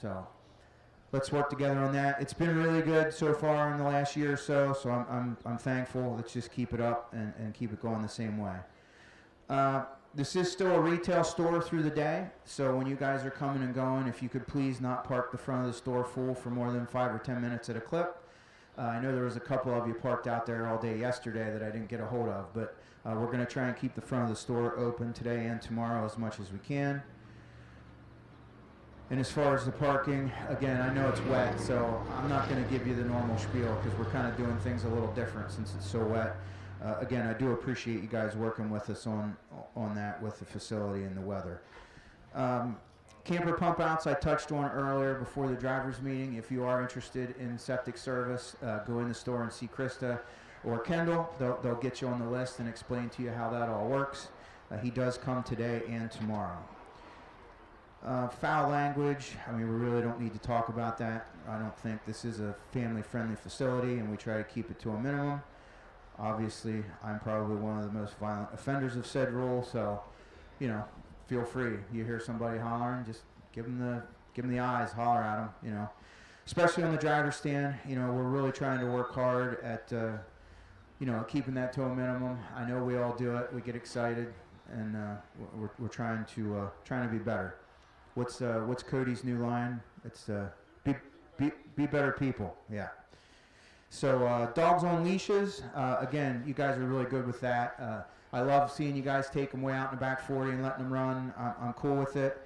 So let's work together on that. It's been really good so far in the last year or so, so I'm thankful. Let's just keep it up and keep it going the same way. This is still a retail store through the day, so when you guys are coming and going, if you could please not park the front of the store full for more than 5 or 10 minutes at a clip. I know there was a couple of you parked out there all day yesterday that I didn't get a hold of, but we're going to try and keep the front of the store open today and tomorrow as much as we can. And as far as the parking, again, I know it's wet, so I'm not going to give you the normal spiel because we're kind of doing things a little different since it's so wet. Again, I do appreciate you guys working with us on that with the facility and the weather. Camper pump outs I touched on earlier before the drivers meeting. If you are interested in septic service, go in the store and see Krista or Kendall. They'll get you on the list and explain to you how that all works. He does come today and tomorrow. Foul language, I mean, we really don't need to talk about that. I don't think this is a family-friendly facility, and we try to keep it to a minimum. Obviously, I'm probably one of the most violent offenders of said rule, so, you know, feel free. You hear somebody hollering, just give them the eyes, holler at them, you know. Especially on the driver's stand, you know, we're really trying to work hard at, you know, keeping that to a minimum. I know we all do it. We get excited, and we're trying to be better. What's Cody's new line? It's be better people. Yeah. So dogs on leashes. Again, you guys are really good with that. I love seeing you guys take them way out in the back 40 and letting them run. I'm cool with it.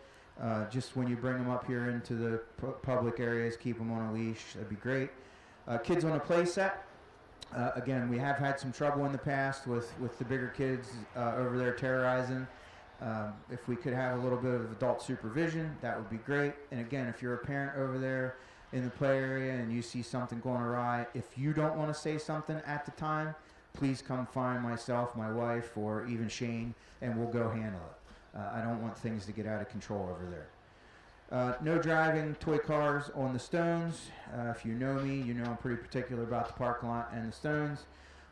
Just when you bring them up here into the public areas, keep them on a leash. That'd be great. Kids on a play set. Again, we have had some trouble in the past with the bigger kids over there terrorizing. If we could have a little bit of adult supervision, that would be great. And again, if you're a parent over there in the play area and you see something going awry, if you don't want to say something at the time, please come find myself, my wife, or even Shane, and we'll go handle it. I don't want things to get out of control over there. No driving toy cars on the stones. If you know me, you know I'm pretty particular about the parking lot and the stones.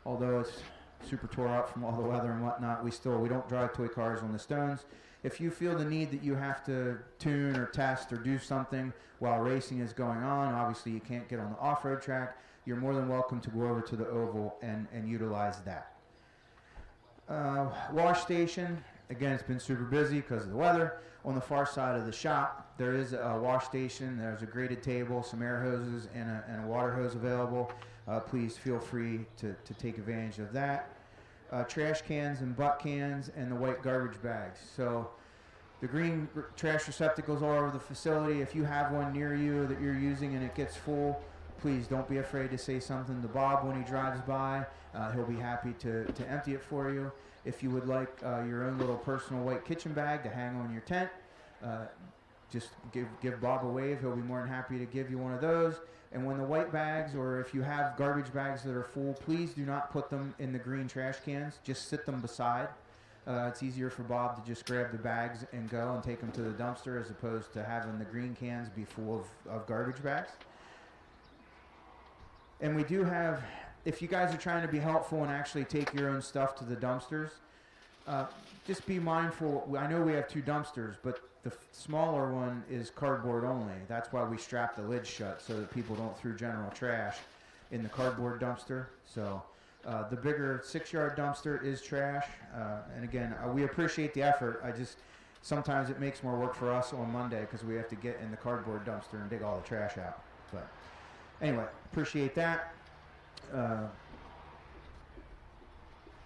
Although it's super tore up from all the weather and whatnot, we don't drive toy cars on the stones. If you feel the need that you have to tune or test or do something while racing is going on, obviously you can't get on the off-road track, you're more than welcome to go over to the oval and utilize that. Wash station, again, it's been super busy because of the weather. On the far side of the shop, there is a wash station. There's a graded table, some air hoses, and a water hose available. Please feel free to take advantage of that. Trash cans and butt cans and the white garbage bags. So the green trash receptacles all over the facility. If you have one near you that you're using and it gets full, please don't be afraid to say something to Bob when he drives by. He'll be happy to empty it for you. If you would like your own little personal white kitchen bag to hang on your tent, just give Bob a wave. He'll be more than happy to give you one of those. And when the white bags, or if you have garbage bags that are full, please do not put them in the green trash cans. Just sit them beside. It's easier for Bob to just grab the bags and go and take them to the dumpster as opposed to having the green cans be full of garbage bags. And we do have, if you guys are trying to be helpful and actually take your own stuff to the dumpsters, just be mindful. I know we have 2 dumpsters, but the smaller one is cardboard only. That's why we strap the lid shut so that people don't throw general trash in the cardboard dumpster. So the bigger 6-yard dumpster is trash. And again, we appreciate the effort. Sometimes it makes more work for us on Monday because we have to get in the cardboard dumpster and dig all the trash out. But anyway, appreciate that.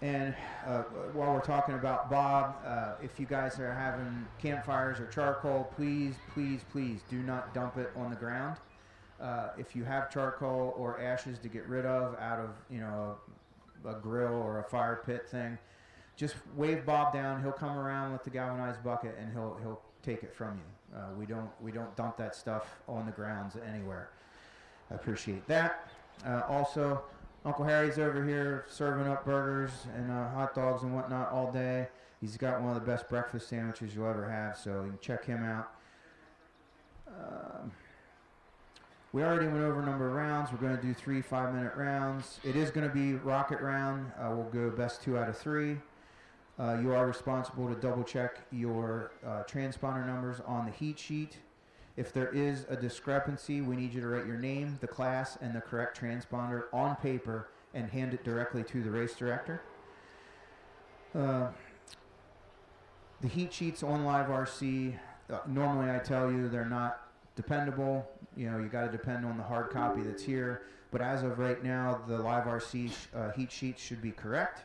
And while we're talking about Bob, if you guys are having campfires or charcoal, please, please, please do not dump it on the ground. If you have charcoal or ashes to get rid of out of, you know, a grill or a fire pit thing, just wave Bob down. He'll come around with the galvanized bucket and he'll take it from you. We don't dump that stuff on the grounds anywhere. I appreciate that. Also, Uncle Harry's over here serving up burgers and hot dogs and whatnot all day. He's got one of the best breakfast sandwiches you'll ever have, so you can check him out. We already went over a number of rounds. We're going to do 3 5-minute rounds. It is going to be rocket round. We'll go best 2 out of 3. You are responsible to double check your transponder numbers on the heat sheet. If there is a discrepancy, we need you to write your name, the class, and the correct transponder on paper and hand it directly to the race director. The heat sheets on Live RC, normally I tell you they're not dependable. You know, you got to depend on the hard copy that's here. But as of right now, the Live RC heat sheets should be correct.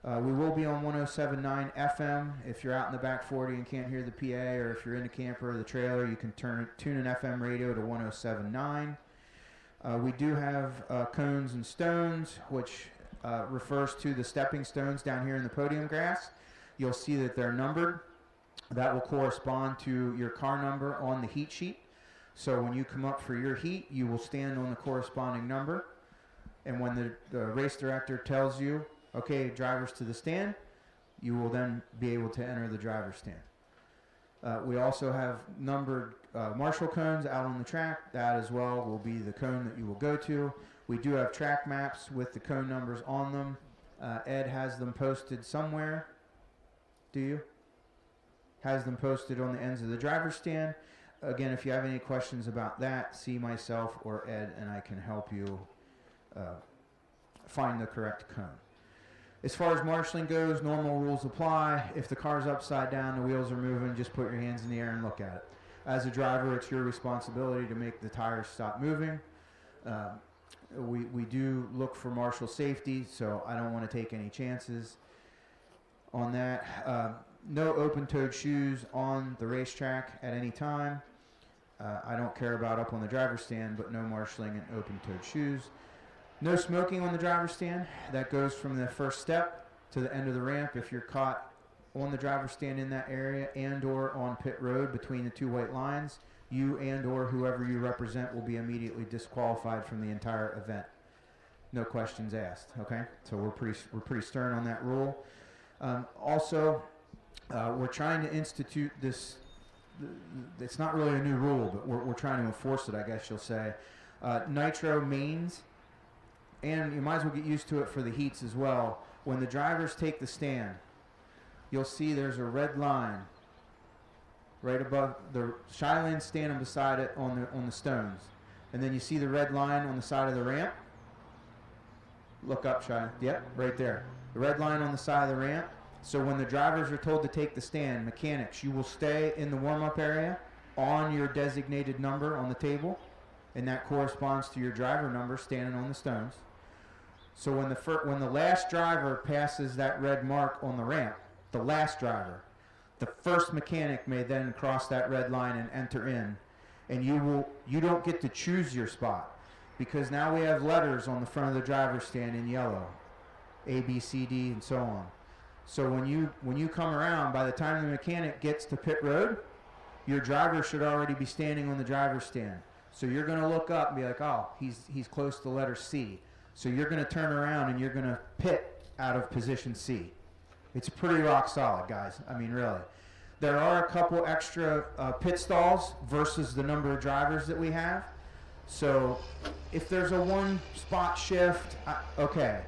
We will be on 107.9 FM. If you're out in the back 40 and can't hear the PA, or if you're in the camper or the trailer, you can tune an FM radio to 107.9. We do have cones and stones, which refers to the stepping stones down here in the podium grass. You'll see that they're numbered. That will correspond to your car number on the heat sheet. So when you come up for your heat, you will stand on the corresponding number. And when the race director tells you, okay, drivers to the stand, you will then be able to enter the driver's stand. We also have numbered marshal cones out on the track. That as well will be the cone that you will go to. We do have track maps with the cone numbers on them. Ed has them posted somewhere. Do you? Has them posted on the ends of the driver's stand. Again, if you have any questions about that, see myself or Ed, and I can help you find the correct cone. As far as marshalling goes, normal rules apply. If the car's upside down, the wheels are moving, just put your hands in the air and look at it. As a driver, it's your responsibility to make the tires stop moving. We do look for marshal safety, so I don't want to take any chances on that. No open-toed shoes on the racetrack at any time. I don't care about up on the driver's stand, but no marshalling in open-toed shoes. No smoking on the driver's stand. That goes from the first step to the end of the ramp. If you're caught on the driver's stand in that area and or on pit road between the two white lines, you and or whoever you represent will be immediately disqualified from the entire event. No questions asked, okay? So we're pretty stern on that rule. Also, we're trying to institute this, it's not really a new rule, but we're trying to enforce it, I guess you'll say. Nitro mains, and you might as well get used to it for the heats as well. When the drivers take the stand, you'll see there's a red line right above the shy lane standing beside it on the stones. And then you see the red line on the side of the ramp. Look up, Shy. Yep, right there. The red line on the side of the ramp. So when the drivers are told to take the stand, mechanics, you will stay in the warm-up area on your designated number on the table, and that corresponds to your driver number standing on the stones. So when the last driver passes that red mark on the ramp, the last driver, the first mechanic may then cross that red line and enter in, and you don't get to choose your spot, because now we have letters on the front of the driver's stand in yellow, A, B, C, D, and so on. So when you come around, by the time the mechanic gets to pit road, your driver should already be standing on the driver's stand. So you're going to look up and be like, oh, he's close to letter C. So you're going to turn around and you're going to pit out of position C. It's pretty rock solid, guys. I mean, really. There are a couple extra pit stalls versus the number of drivers that we have. So if there's a one spot shift, okay.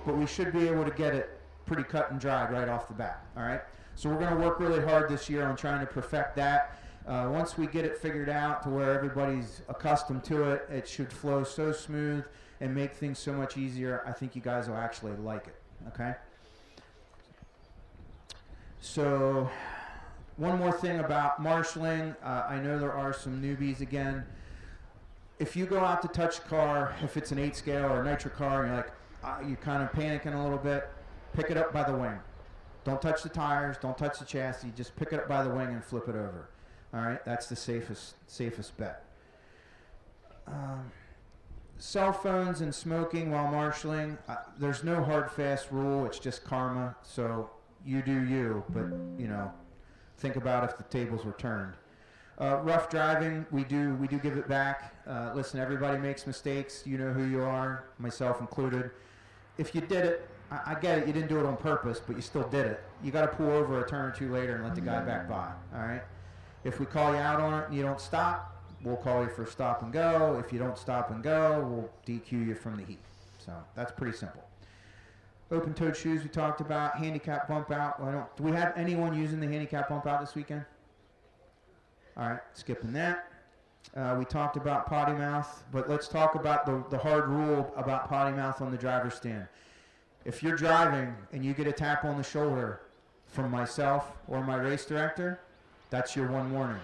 But we should be able to get it pretty cut and dried right off the bat, all right? So we're going to work really hard this year on trying to perfect that. Once we get it figured out to where everybody's accustomed to it, it should flow so smooth and make things so much easier. I think you guys will actually like it, okay? So one more thing about marshalling. I know there are some newbies again. If you go out to touch a car, if it's an 8 scale or a Nitro car, and you're like, you're kind of panicking a little bit, pick it up by the wing. Don't touch the tires, don't touch the chassis, just pick it up by the wing and flip it over. All right, that's the safest bet. Cell phones and smoking while marshalling, there's no hard fast rule, it's just karma, so you do you, but you know, think about if the tables were turned. Rough driving, we do give it back. Listen, everybody makes mistakes, you know who you are, myself included. If you did it, I get it, you didn't do it on purpose, but you still did it. You got to pull over a turn or two later and let the guy back by, all right? If we call you out on it and you don't stop, we'll call you for stop and go. If you don't stop and go, we'll DQ you from the heat. So that's pretty simple. Open-toed shoes we talked about. Handicap bump out. Do we have anyone using the handicap bump out this weekend? All right, skipping that. We talked about potty mouth, but let's talk about the hard rule about potty mouth on the driver's stand. If you're driving and you get a tap on the shoulder from myself or my race director, that's your one warning.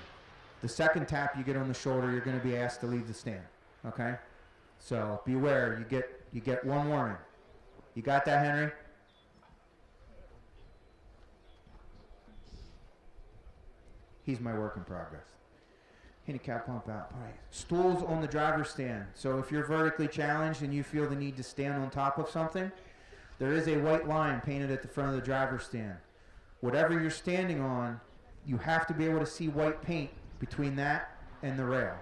The second tap you get on the shoulder, you're going to be asked to leave the stand. Okay? So beware. You get one warning. You got that, Henry? He's my work in progress. Handicap pump out. All right. Stools on the driver's stand. So if you're vertically challenged and you feel the need to stand on top of something, there is a white line painted at the front of the driver's stand. Whatever you're standing on, you have to be able to see white paint between that and the rail.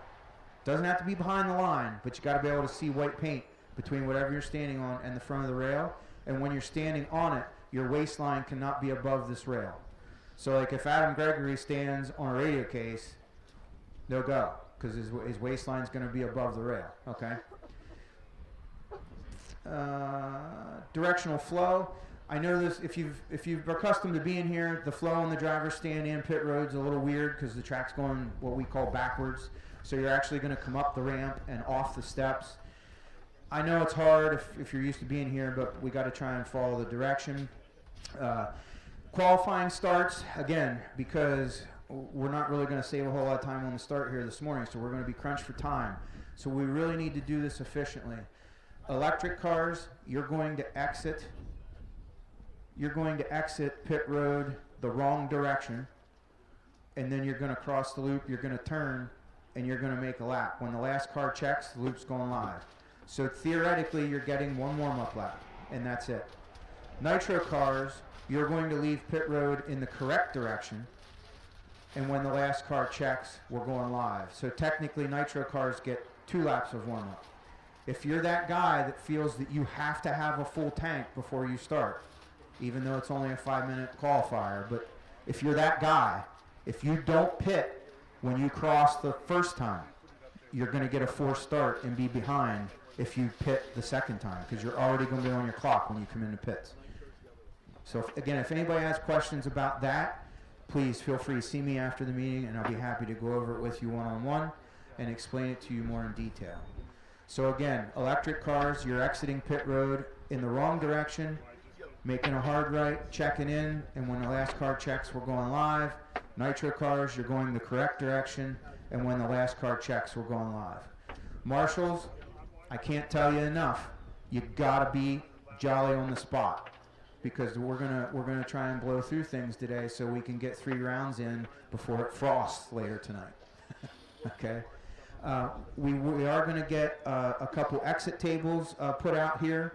Doesn't have to be behind the line, but you got to be able to see white paint between whatever you're standing on and the front of the rail. And when you're standing on it, your waistline cannot be above this rail. So like if Adam Gregory stands on a radio case, they'll go because his waistline is going to be above the rail. Okay. Directional flow. I know this. If you've accustomed to being here, the flow on the driver's stand and pit road's a little weird because the track's going what we call backwards. So you're actually going to come up the ramp and off the steps. I know it's hard if you're used to being here, but we got to try and follow the direction. Qualifying starts again because we're not really going to save a whole lot of time on the start here this morning, so we're going to be crunched for time. So we really need to do this efficiently. Electric cars, you're going to exit pit road the wrong direction, and then you're going to cross the loop, you're going to turn, and you're going to make a lap. When the last car checks, the loop's going live. So theoretically, you're getting one warm-up lap, and that's it. Nitro cars, you're going to leave pit road in the correct direction, and when the last car checks, we're going live. So technically, Nitro cars get 2 laps of warm-up. If you're that guy that feels that you have to have a full tank before you start, even though it's only a 5-minute qualifier, but if you're that guy, if you don't pit when you cross the first time, you're going to get a forced start and be behind if you pit the second time because you're already going to be on your clock when you come into pits. So if anybody has questions about that, please feel free to see me after the meeting and I'll be happy to go over it with you one-on-one and explain it to you more in detail. So again, electric cars, you're exiting pit road in the wrong direction, making a hard right, checking in, and when the last car checks, we're going live. Nitro cars, you're going the correct direction, and when the last car checks, we're going live. Marshals, I can't tell you enough. You gotta be jolly on the spot because we're gonna try and blow through things today so we can get 3 rounds in before it frosts later tonight. Okay. We are going to get a couple exit tables put out here.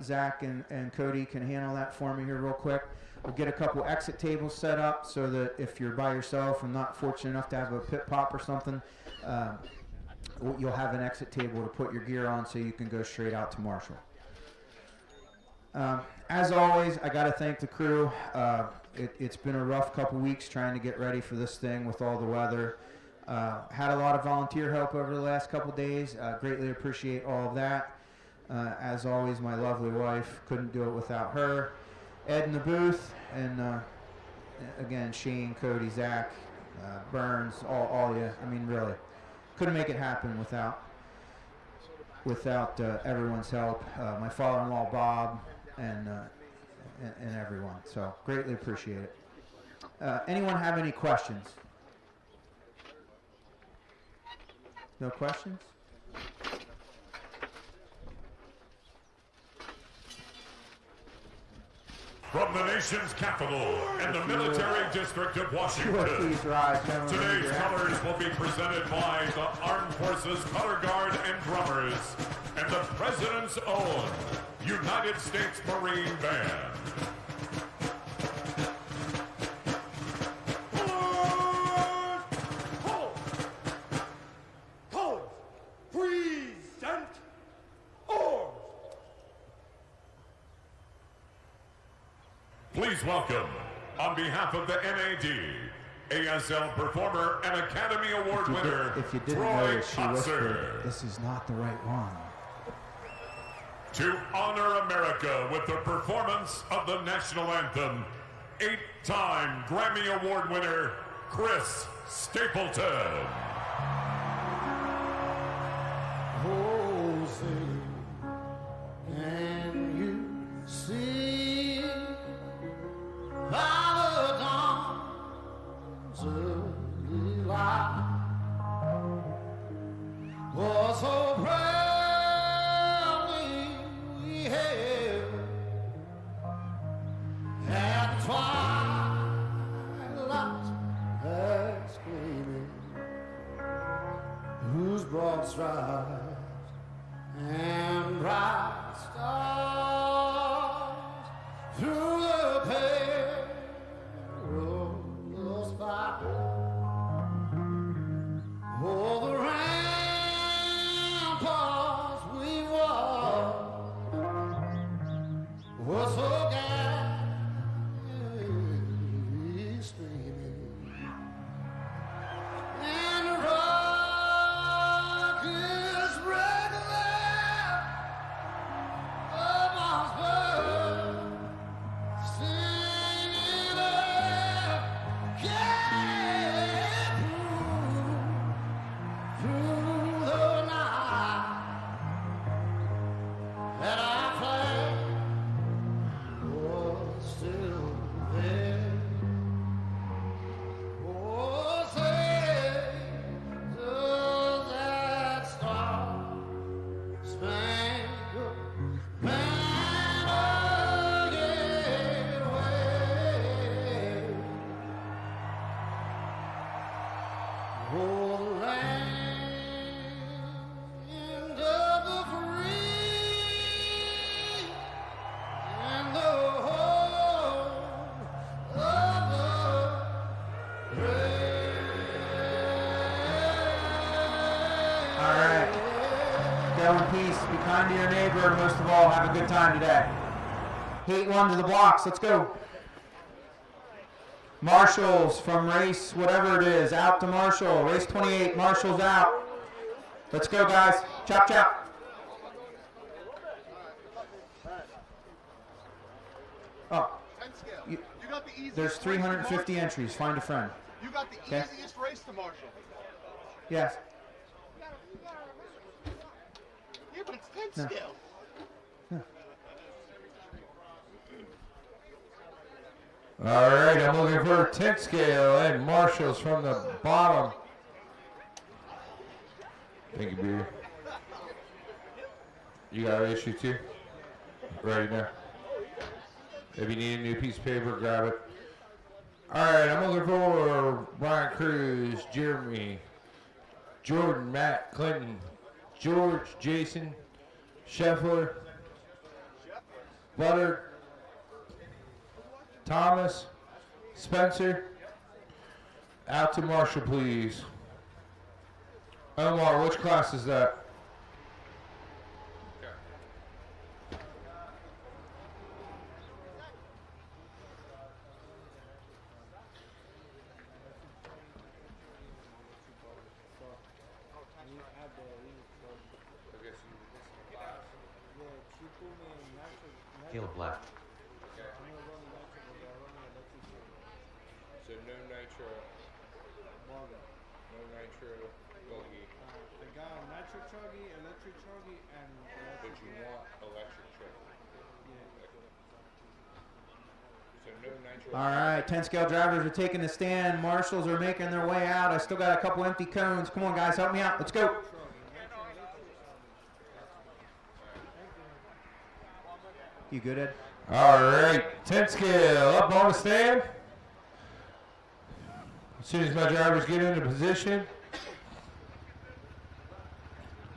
Zach and Cody can handle that for me here real quick. We'll get a couple exit tables set up so that if you're by yourself and not fortunate enough to have a pit pop or something, you'll have an exit table to put your gear on so you can go straight out to Marshall. As always, I got to thank the crew. It's been a rough couple weeks trying to get ready for this thing with all the weather. Had a lot of volunteer help over the last couple days. Greatly appreciate all of that. As always, my lovely wife, couldn't do it without her. Ed in the booth, and again, Shane, Cody, Zach, Burns, all you. I mean, really, couldn't make it happen without everyone's help. My father-in-law, Bob, and everyone. So greatly appreciate it. Anyone have any questions? No questions? From the nation's capital and the military district of Washington, today's colors will be presented by the Armed Forces Color Guard and Drummers and the President's own United States Marine Band. Please welcome, on behalf of the NAD, ASL Performer and Academy Award winner, if you didn't Troy notice, she whispered, "This is not the right one." To honor America with the performance of the national anthem, 8-time Grammy Award winner, Chris Stapleton. Oh, say, can you see by the dawn's early light? Oh, so proudly we hailed at twilight that's gleaming, whose broad stripes and bright stars through the perilous fight. Oh, the ramparts we walked were so gallantly streaming, and the rockets break amongst birds, singing up, yeah, through the night that our flag was still there. Oh, say, does that star-spangled banner yet wave? Oh, the land of the free and the home of the brave. All right. Go in peace. Be kind to your neighbor. And most of all, have a good time today. Heat 1 to the blocks. Let's go. Marshall's from race, whatever it is, out to Marshall. Race 28, Marshall's out. Let's go, guys. Chop, chop. Oh, You got the easiest there's race to 350 Marshall. entries. Find a friend. You got the Okay. easiest race to Marshall. Yes. Yeah, but it's 10 No. scale. All right, I'm looking for a 10 scale, and Marshall's from the bottom. Thank you, Beer. You got an issue too? Right now. If you need a new piece of paper, grab it. All right, I'm looking for Brian Cruz, Jeremy, Jordan, Matt, Clinton, George, Jason, Scheffler, Butter, Thomas, Spencer. Out to Marshall, please. Omar, which class is that? Caleb Black. So no nitro. No nitro buggy. I got nitro chuggy, electric chuggy, and But you want electric truck. So no nitro. All right, 10 scale drivers are taking the stand. Marshals are making their way out. I still got a couple empty cones. Come on, guys, help me out. Let's go. You good, Ed? All right, 10 scale up on the stand. As soon as my drivers get into position.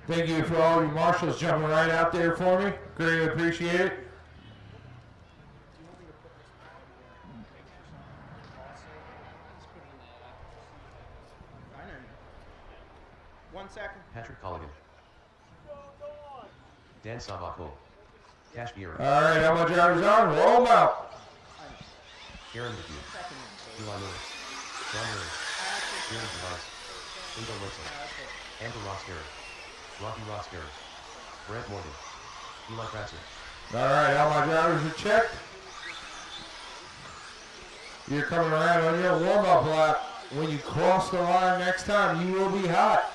Thank you for all you marshals jumping right out there for me. Greatly appreciate it. I know you. 1 second. Patrick Colligan. Dan Savako. Cash Bureau. All right, how my drivers on? Roll them out. Aaron McHugh. Eli Lewis. John Murray. Kieran Device. Ingo Wilson. Amber Ross Garrett. Rocky Ross Garrett. Brent Morgan. Eli Kratzer. All right, all my drivers are checked. You're coming around on your warm-up lap. when you cross the line next time, you will be hot.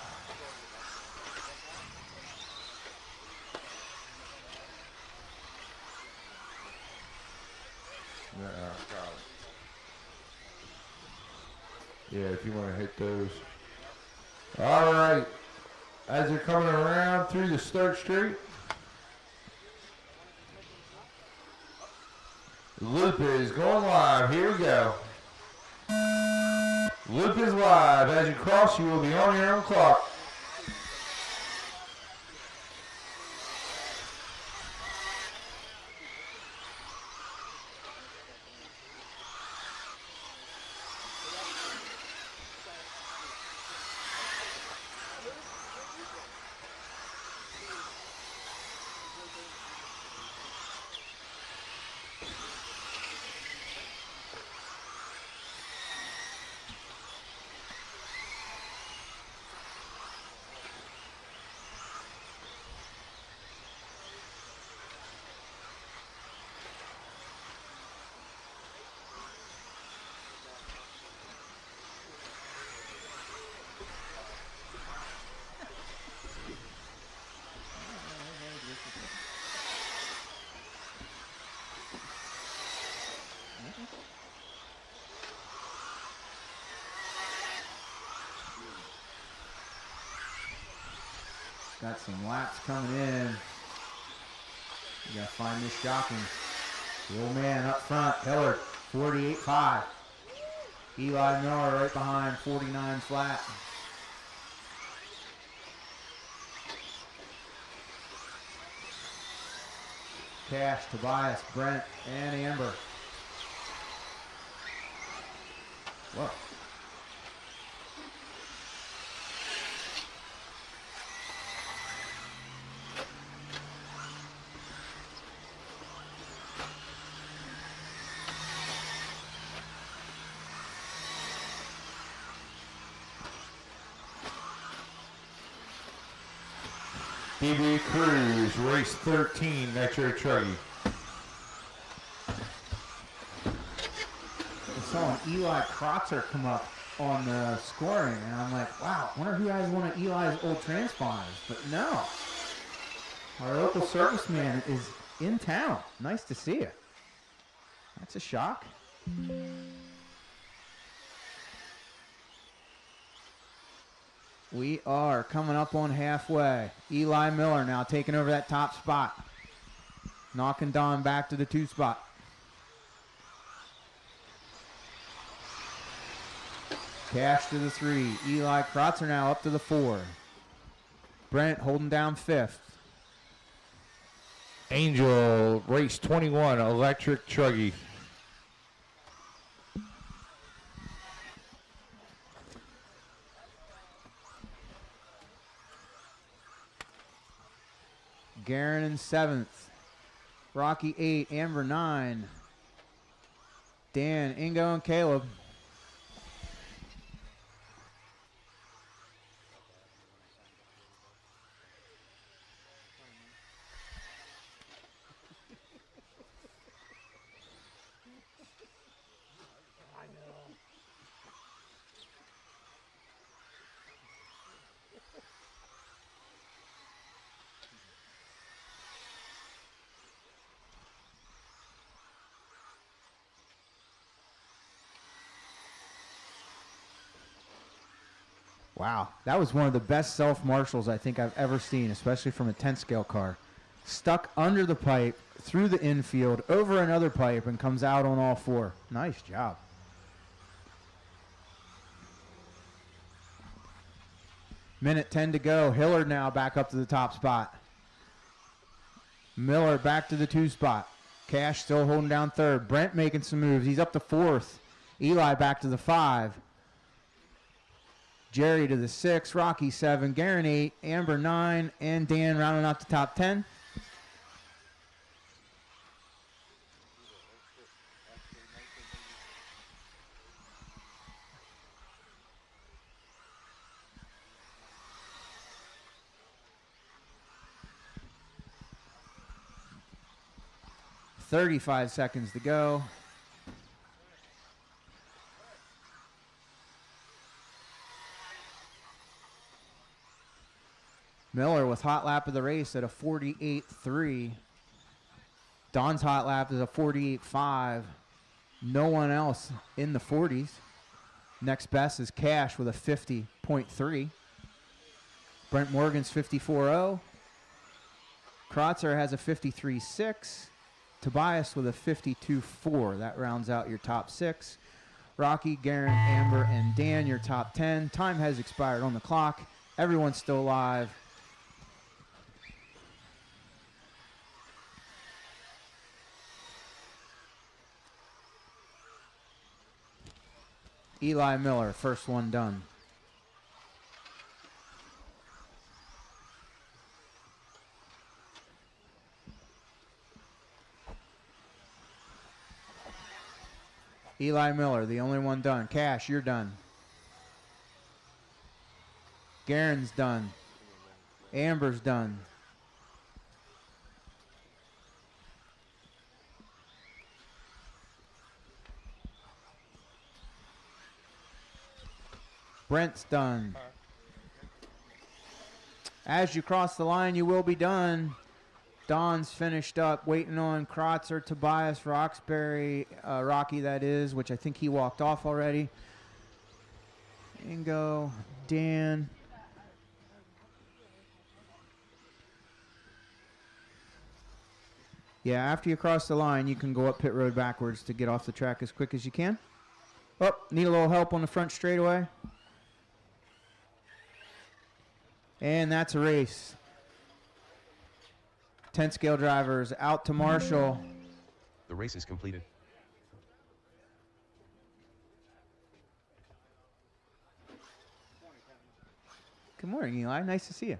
Yeah, if you want to hit those. All right. As they're coming around through the start straight, loop is going live. Here we go. Loop is live. As you cross, you will be on your own clock. Got some laps coming in. You gotta find this jockey. The old man up front, Hillard, 48.5. Eli Miller right behind, 49 flat. Cash, Tobias, Brent, and Amber. Whoa. DB Cruz, race 13, Nitro Truggy. I saw an Eli Krotzer come up on the scoring, and I'm like, wow, I wonder who has one of Eli's old transponders. But no, our local serviceman is in town. Nice to see you. That's a shock. We are coming up on halfway. Eli Miller now taking over that top spot. Knocking Don back to the 2 spot. Cash to the 3. Eli Krotzer now up to the 4. Brent holding down 5th. Angel, race 21, Electric Truggy. Garen in 7th. Rocky 8. Amber 9. Dan, Ingo, and Caleb. Wow, that was one of the best self-marshals I think I've ever seen, especially from a 10-scale car. Stuck under the pipe, through the infield, over another pipe, and comes out on all 4. Nice job. Minute 10 to go. Hillard now back up to the top spot. Miller back to the 2 spot. Cash still holding down 3rd. Brent making some moves. He's up to 4th. Eli back to the 5. Jerry to the 6, Rocky 7, Garen 8, Amber 9, and Dan rounding out the top 10. $35 seconds to go. Miller with hot lap of the race at a 48.3. Don's hot lap is a 48.5. No one else in the 40s. Next best is Cash with a 50.3. Brent Morgan's 54.0. Krotzer has a 53.6. Tobias with a 52.4. That rounds out your top 6. Rocky, Garen, Amber, and Dan, your top 10. Time has expired on the clock. Everyone's still alive. Eli Miller, first one done. Eli Miller, the only one done. Cash, you're done. Garen's done. Amber's done. Brent's done. As you cross the line, you will be done. Don's finished up, waiting on Krotzer, Tobias, Roxbury, Rocky that is, which I think he walked off already. Ingo, Dan. Yeah, after you cross the line, you can go up pit road backwards to get off the track as quick as you can. Oh, need a little help on the front straightaway. And that's a race. 10 scale drivers out to Marshall. The race is completed. Good morning, Eli. Nice to see you.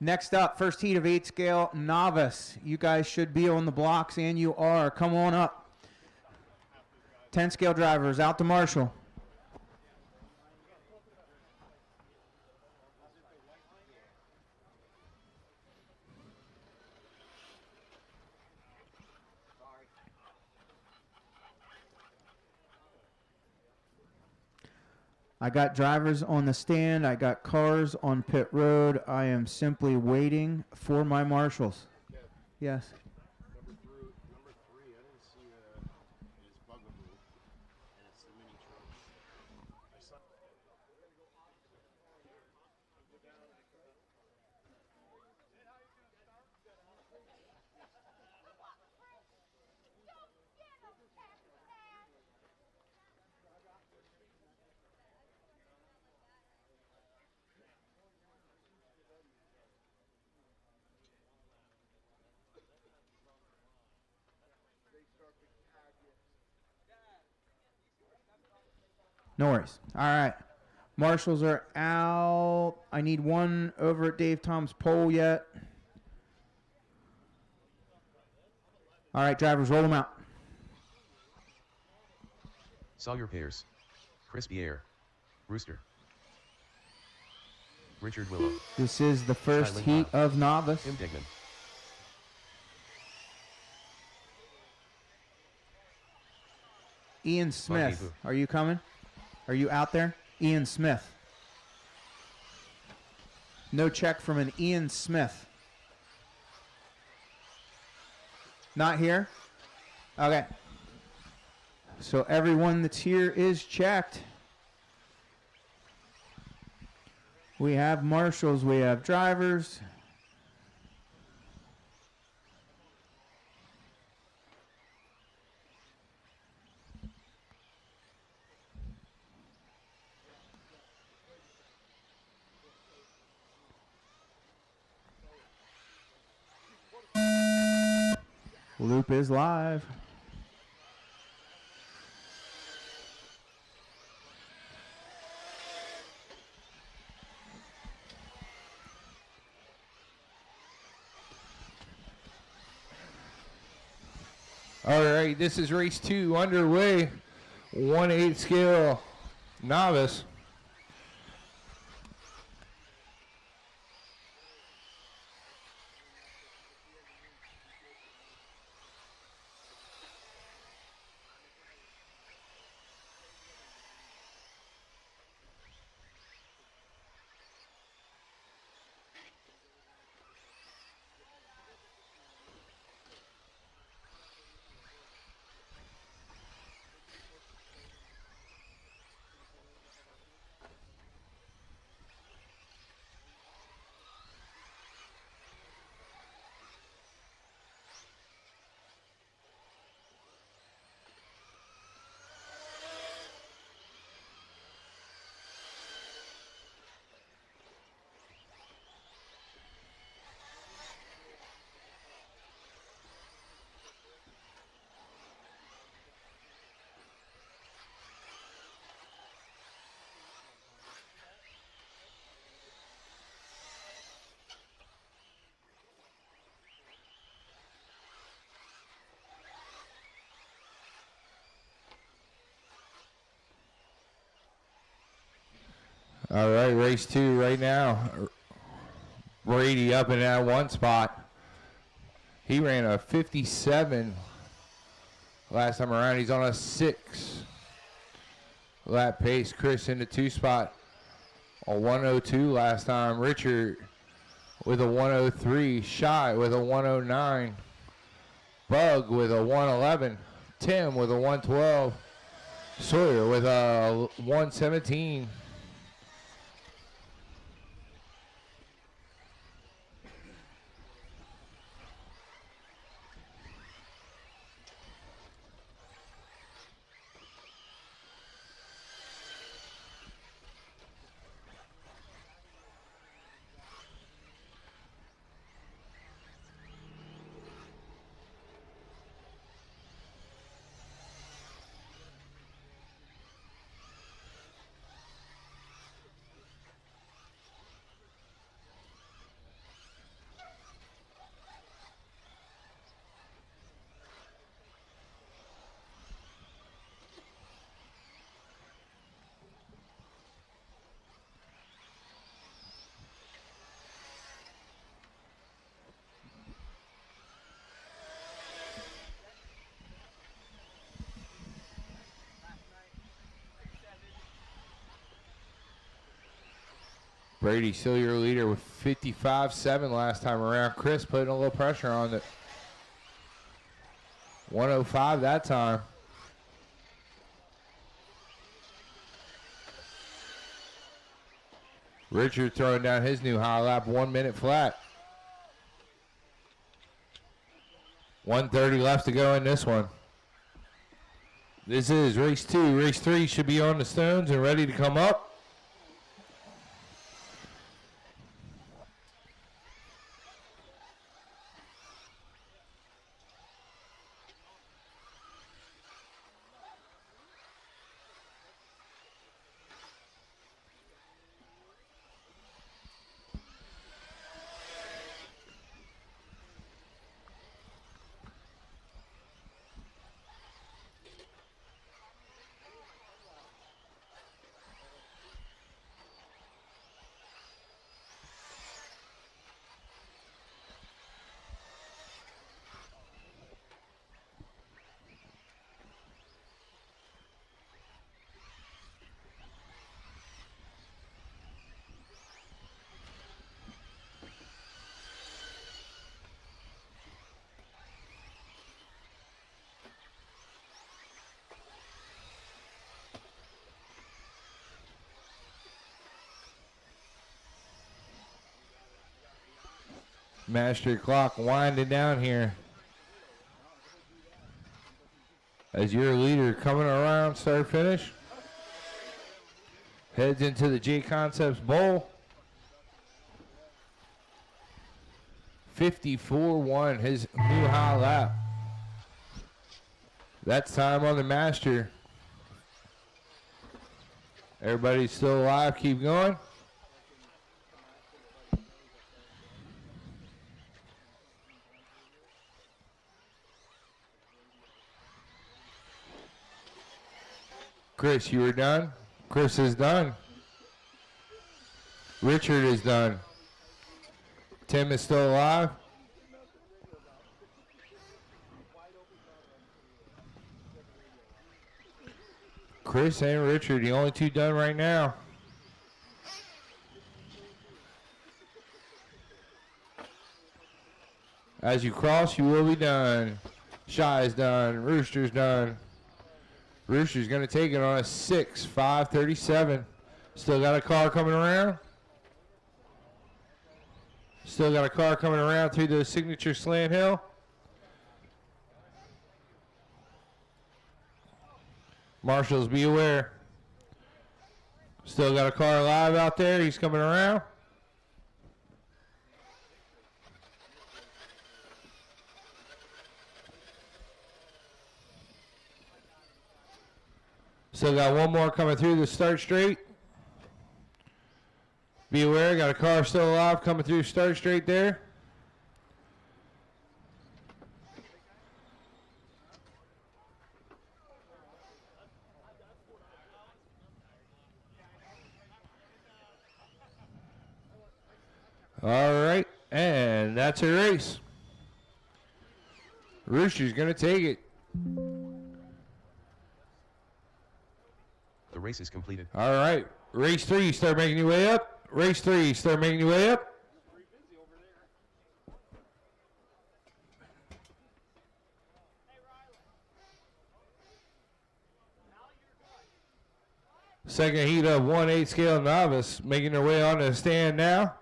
Next up, first heat of 8 scale, Novice. You guys should be on the blocks, and you are. Come on up. 10 scale drivers out to Marshall. I got drivers on the stand. I got cars on pit road. I am simply waiting for my marshals. Yes. Number three, I didn't see his bugaboo, and it's the mini truck. I saw. No worries. All right. Marshals are out. I need one over at Dave Tom's pole yet. All right, drivers, roll them out. Sawyer Pairs. Crispy Air. Rooster. Richard Willow. This is the first Kylan heat Lyle. of Novice. Tim Dignan. Ian Smith, Boo. are you coming? Are you out there? Ian Smith. No check from an Ian Smith. Not here? Okay. So everyone that's here is checked. We have marshals, we have drivers. Loop is live. All right, this is race 2 underway. 1/8 scale novice. All right, race 2 right now. Brady up in that one spot. He ran a 57 last time around. He's on a 6 lap pace. Chris in the 2 spot. A 102 last time. Richard with a 103. Shy with a 109. Bug with a 111. Tim with a 112. Sawyer with a 117. Brady still your leader with 55.7 last time around. Chris putting a little pressure on it. 105 that time. Richard throwing down his new high lap, 1 minute flat. 1:30 left to go in this one. This is race 2. Race 3 should be on the stones and ready to come up. Master clock winding down here. As your leader coming around start finish. Heads into the J Concepts Bowl. 54-1, his new high lap. That's time on the Master. Everybody's still alive, keep going. Chris, you were done? Chris is done. Richard is done. Tim is still alive. Chris and Richard, the only two done right now. As you cross, you will be done. Shy is done. Rooster's done. Rooster's going to take it on a 6.537. Still got a car coming around. Still got a car coming around through the signature slant hill. Marshals, be aware. Still got a car alive out there. He's coming around. Still got one more coming through the start straight. Be aware, got a car still alive coming through start straight there. All right, and that's a race. Rooster's going to take it. The race is completed. All right, race 3, start making your way up. Race 3, start making your way up. Second heat of 1/8 scale novice making their way onto the stand now.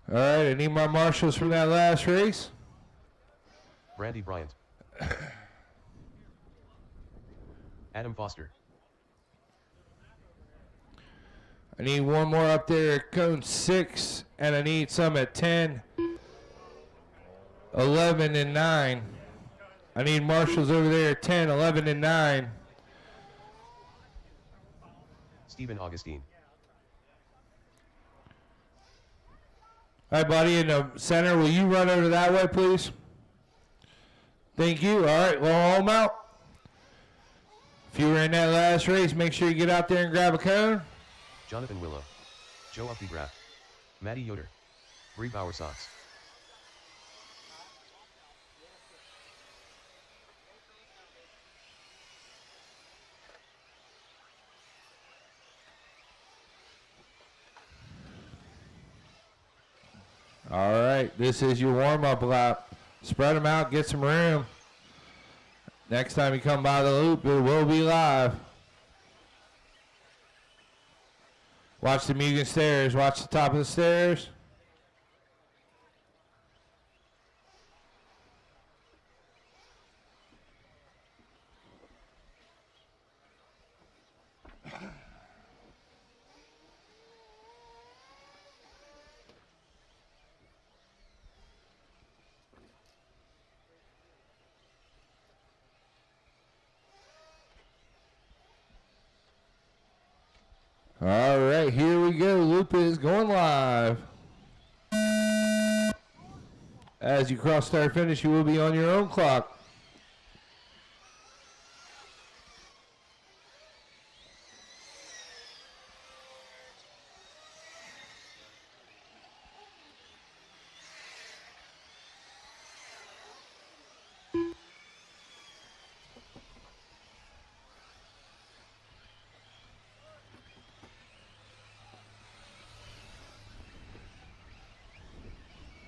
All right, I need my marshals from that last race. Brandy Bryant. Adam Foster. I need one more up there at cone 6, and I need some at 10, 11, and 9. I need marshals over there at 10, 11, and 9. Stephen Augustine. All right, buddy, in the center, will you run over that way, please? Thank you. All right, well, hold them out. If you were in that last race, make sure you get out there and grab a cone. Jonathan Willow. Joe Updegraff. Maddie Yoder. Bree Bauer Sox. All right, this is your warm-up lap. Spread them out, get some room. Next time you come by the loop, it will be live. Watch the Mugen stairs. Watch the top of the stairs. All right, here we go. Loop is going live. As you cross start finish, you will be on your own clock.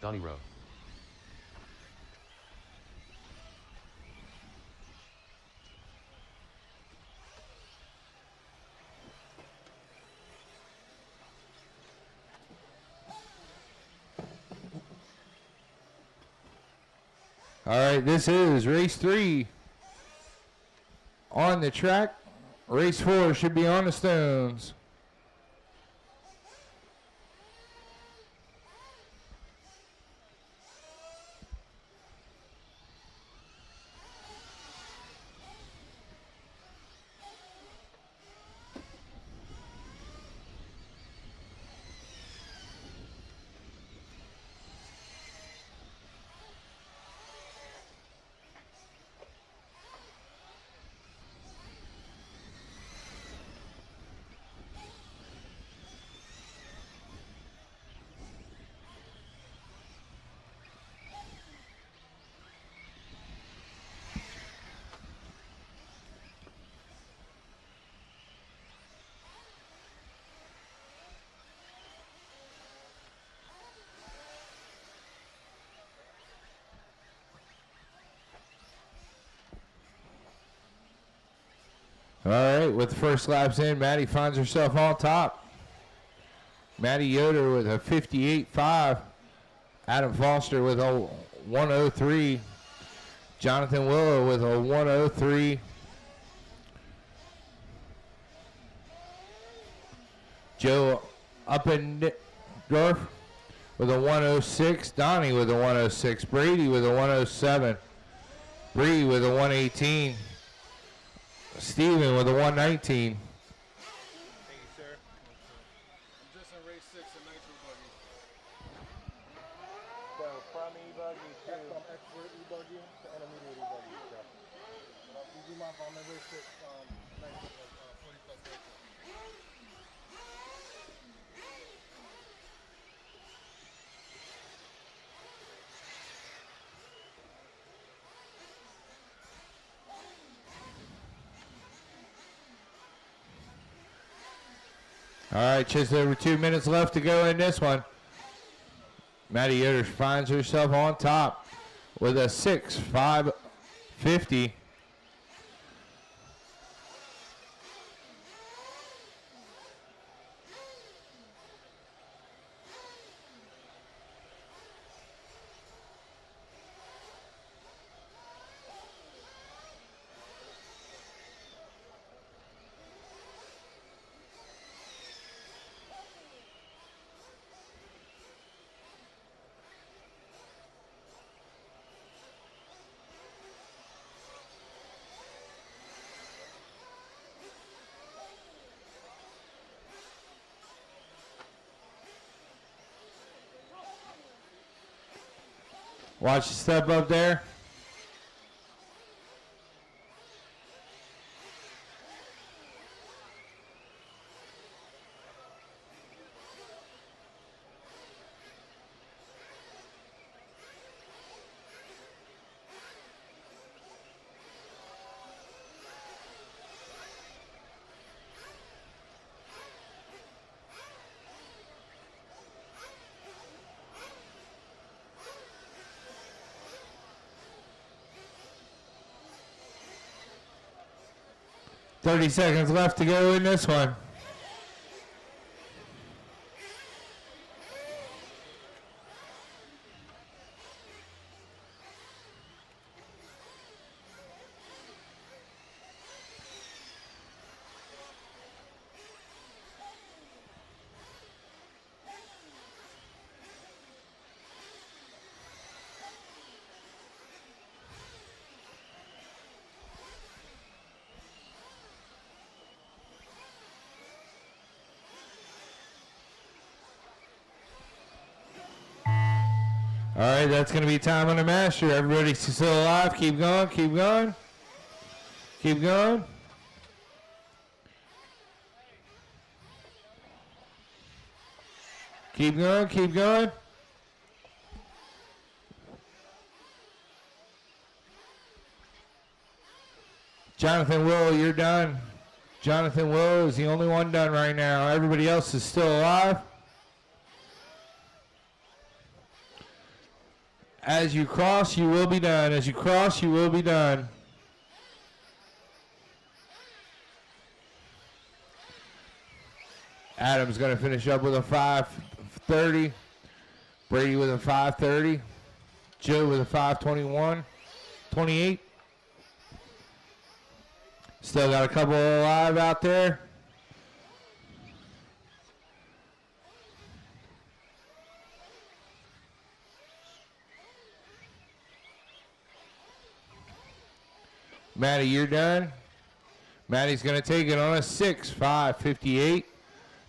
Donnie Rowe. All right, this is race 3 on the track. Race 4 should be on the stones. All right, with the first laps in, Maddie finds herself on top. Maddie Yoder with a 58.5. Adam Foster with a 103. Jonathan Willow with a 103. Joe Uppendorf with a 106. Donnie with a 106. Brady with a 107. Bree with a 118. Steven with a 119. Thank you, sir. Just in race 6 in Nitro buggy. So from E-Buggy to from expert E-Buggy to intermediate E-Buggy. So. I'm in race 6, 40 plus Nitro. All right, just over 2 minutes left to go in this one. Maddie Yoder finds herself on top with a 6.550. Watch the step up there. $30 seconds left to go in this one. All right, that's going to be time on the master. Everybody's still alive. Keep going, keep going. Keep going. Keep going, keep going. Jonathan Will, you're done. Jonathan Will is the only one done right now. Everybody else is still alive. As you cross, you will be done. As you cross, you will be done. Adam's going to finish up with a 5:30. Brady with a 5:30. Joe with a 5:21.28. Still got a couple alive out there. Maddie, you're done. Maddie's going to take it on a 6.558.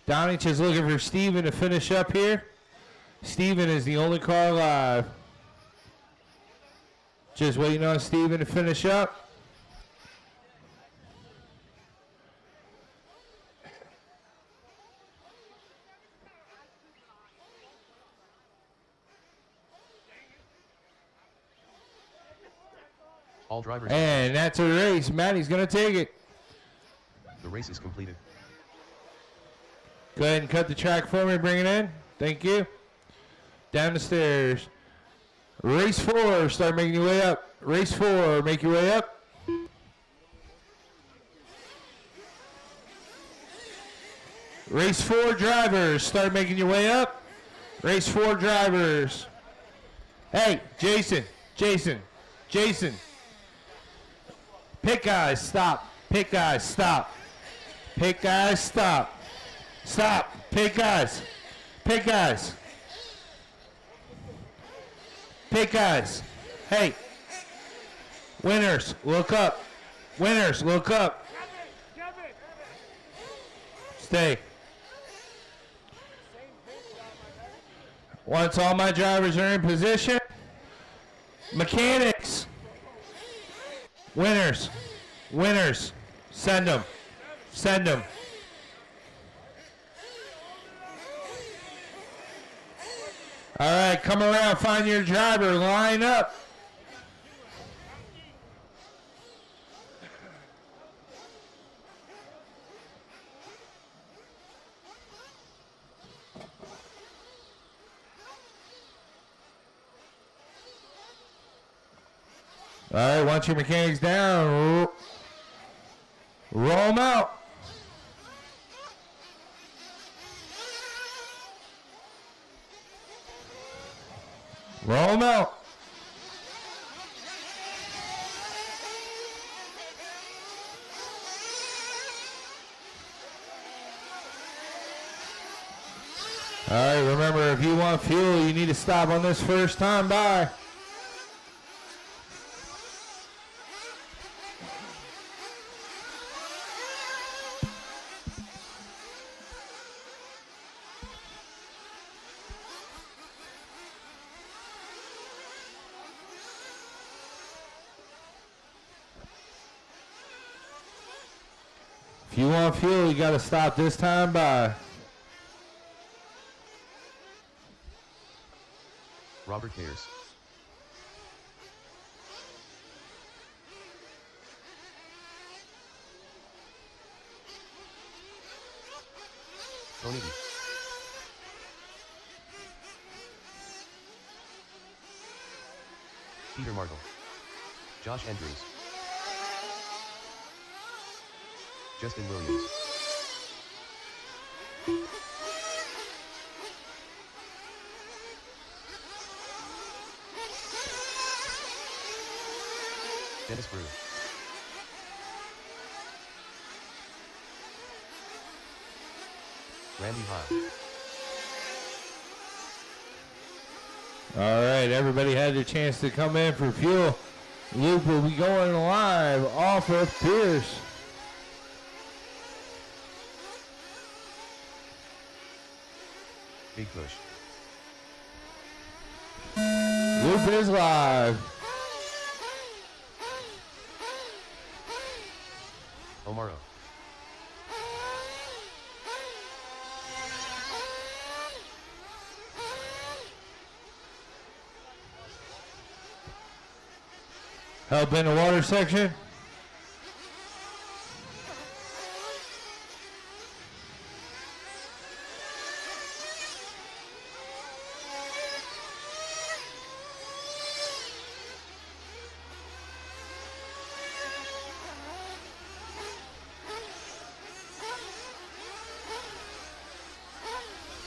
Donich is looking for Steven to finish up here. Steven is the only car alive. Just waiting on Steven to finish up. All drivers. And that's a race. Maddie's going to take it. The race is completed. Go ahead and cut the track for me. Bring it in. Thank you. Down the stairs. Race 4. Start making your way up. Race 4. Make your way up. Race 4 drivers. Start making your way up. Race 4 drivers. Hey, Jason. Jason. Jason. Pit guys, stop. Pit guys, stop. Pit guys, stop. Stop. Pit guys. Pit guys. Pit guys. Hey. Winners, look up. Winners, look up. Stay. Once all my drivers are in position, mechanics. Winners, Winners, send them. Send them. All right, come around, find your driver, line up. All right, once your mechanics down, roll them out. Roll them out. All right, remember, if you want fuel, you need to stop on this first time by. If you want fuel, you got to stop this time by. Robert Ayers. Tony D. Peter Martle. Josh Andrews. Justin Williams. Dennis Brew. Randy High. All right, everybody had their chance to come in for fuel. Luke will be going live off of Pierce. Big push. Loop is live. Omaro. Help in the water section.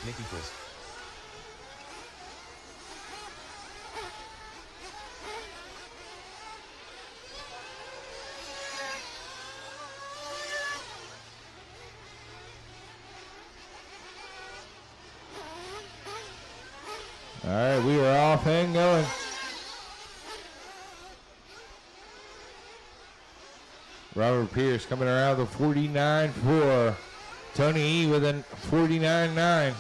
Nicky Twist. All right, we are off and going. Robert Pierce coming around the 49.4. Tony E with a 49.9.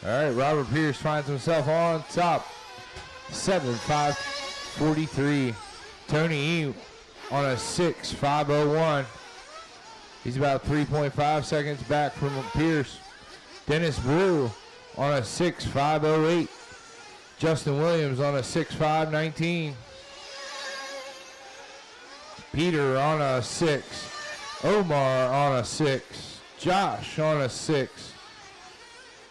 All right, Robert Pierce finds himself on top. 7.543. Tony E on a 6.501. He's about 3.5 seconds back from Pierce. Dennis Brew on a 6.508. Justin Williams on a 6.519. Peter on a 6. Omar on a 6. Josh on a 6.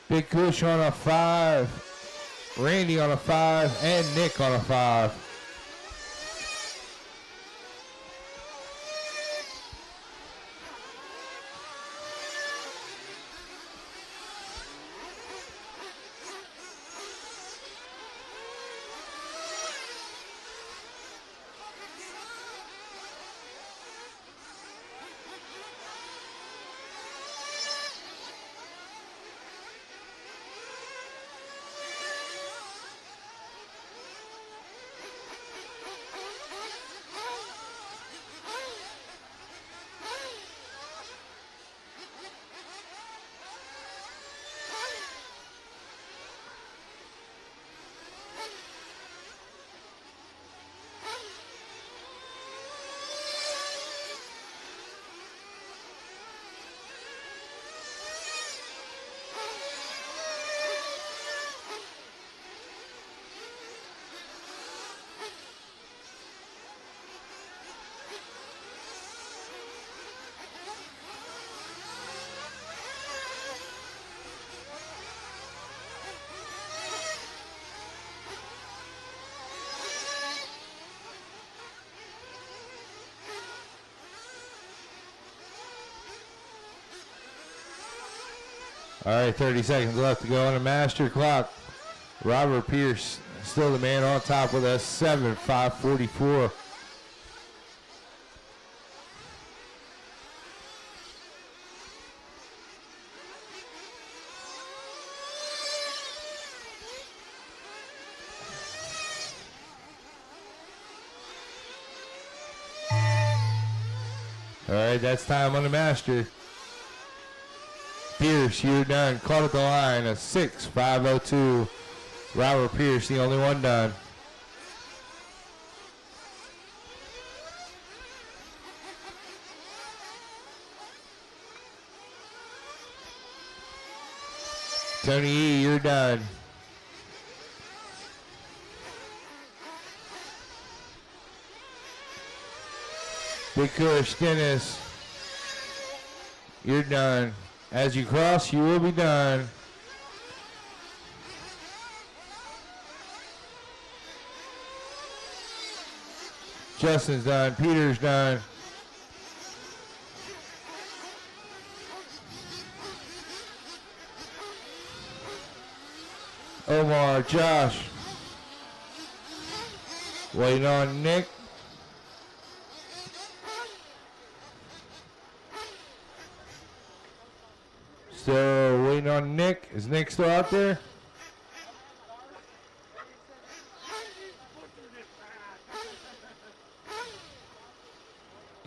Big Kush on a 5. Randy on a 5. And Nick on a 5. All right, 30 seconds left to go on the master clock. Robert Pierce still the man on top with a 7.544. All right, that's time on the master. Pierce, you're done. Caught at the line, a 6.502. Robert Pierce, the only one done. Tony E, you're done. Big Kush, Dennis, you're done. As you cross, you will be done. Justin's done. Peter's done. Omar, Josh. Waiting on Nick. Still waiting on Nick. Is Nick still out there?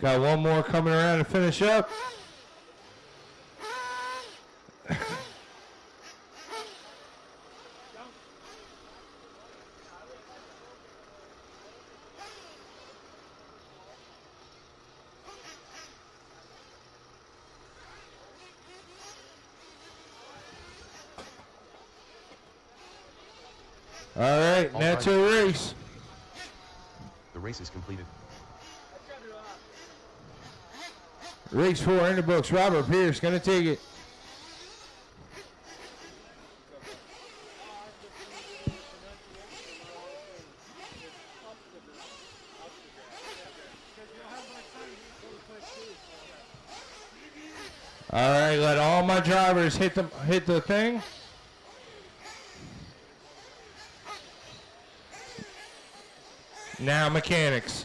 Got one more coming around to finish up. All right, Nitro race. The race is completed. Race 4 in the books. Robert Pierce going to take it. All right, let all my drivers hit the thing. Now mechanics.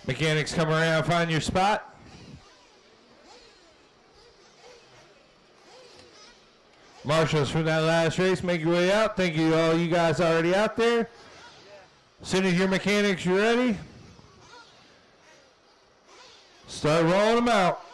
Mechanics, come around, find your spot. Marshals from that last race, make your way out. Thank you to all you guys already out there. As soon as your mechanics are ready, start rolling them out.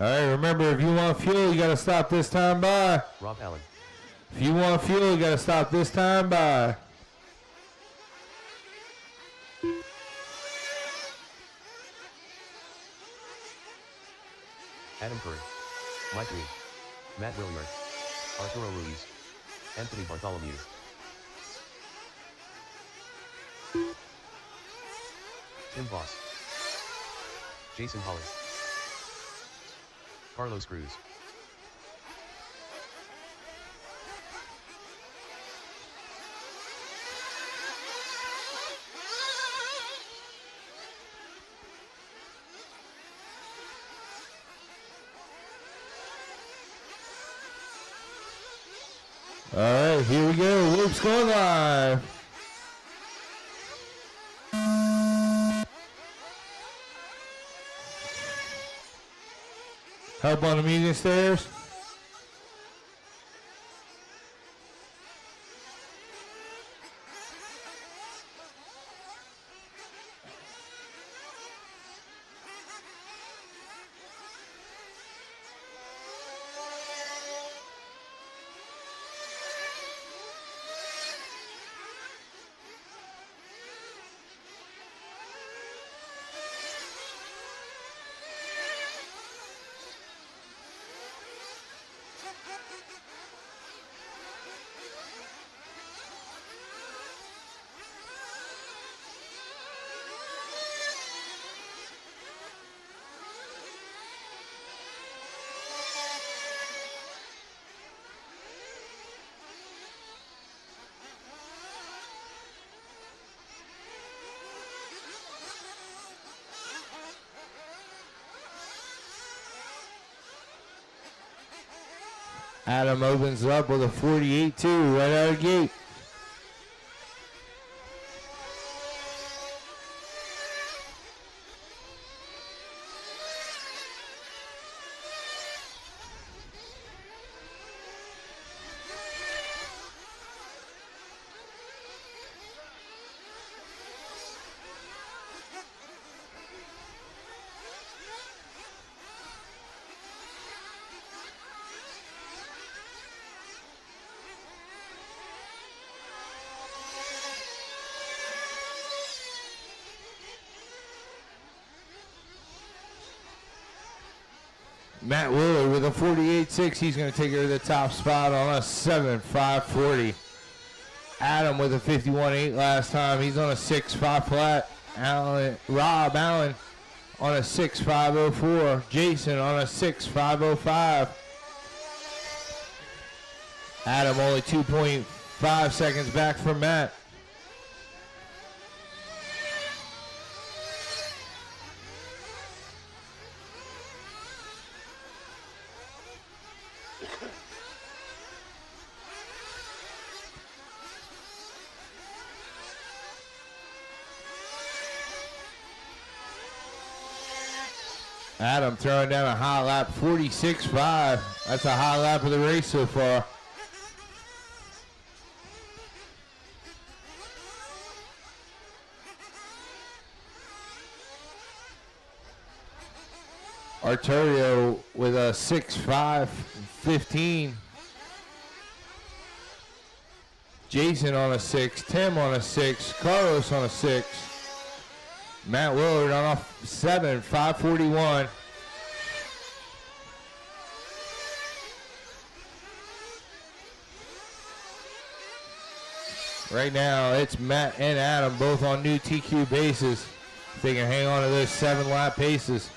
All right, remember, if you want fuel, you got to stop this time by. Rob Allen. If you want fuel, you got to stop this time by. Adam Curry. Mike Green. Matt Williard. Arturo Ruiz. Anthony Bartholomew. Tim Voss. Jason Hollis. Carlos Cruz. All right, here we go. Whoops going live. Help on the music stairs. Adam opens up with a 48-2 right out of the gate. Matt Willard with a 48-6. He's going to take her to the top spot on a 7.540. Adam with a 51.8 last time. He's on a 6.5 flat. Rob Allen on a 6.504. Jason on a 6.505. Adam only 2.5 seconds back from Matt. Adam throwing down a high lap, 46.5. That's a high lap of the race so far. Arturo with a 6.5.15. Jason on a 6. Tim on a 6. Carlos on a 6. Matt Willard on a 7.541. Right now, it's Matt and Adam both on new TQ bases. If they can hang on to those 7-lap paces.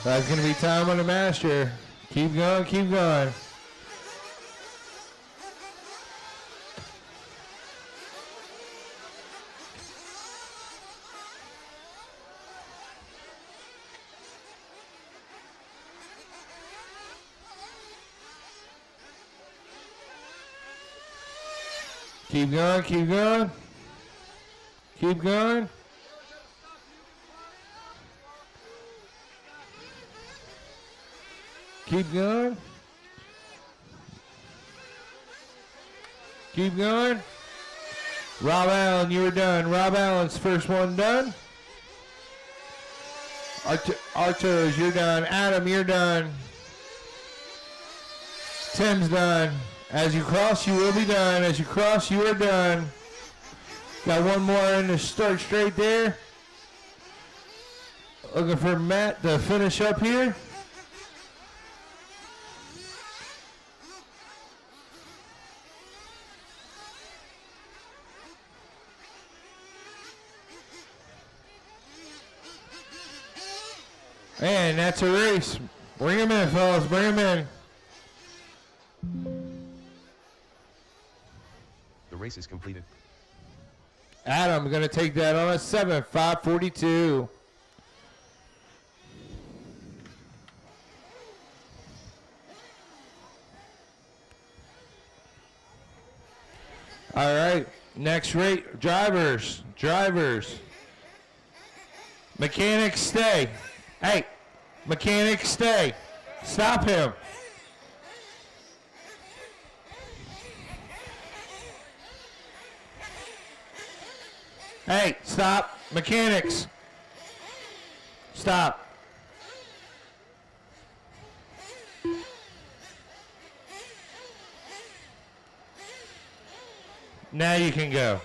That's going to be time on the master. Keep going, keep going. Keep going, keep going. Keep going. Keep going. Keep going. Rob Allen, you were done. Rob Allen's first one done. Artos, you're done. Adam, you're done. Tim's done. As you cross, you will be done. As you cross, you are done. Got one more in the start straight there. Looking for Matt to finish up here. And that's a race. Bring him in, fellas. Bring him in. The race is completed. Adam going to take that on a 7.542. All right. Next rate. Drivers. Mechanics, stay. Hey, mechanics, stay. Stop him. Hey, stop. Mechanics. Stop. Now you can go.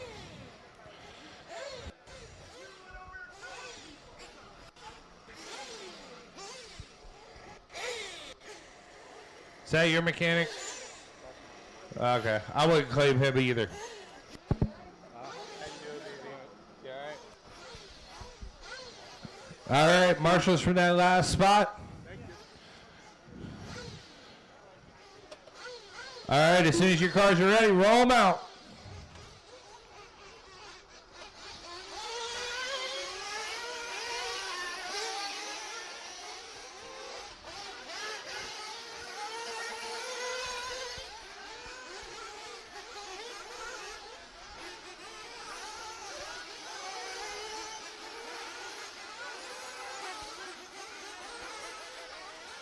Is that your mechanic? Okay. I wouldn't claim him either. All right, marshals from that last spot. All right, as soon as your cars are ready, roll them out.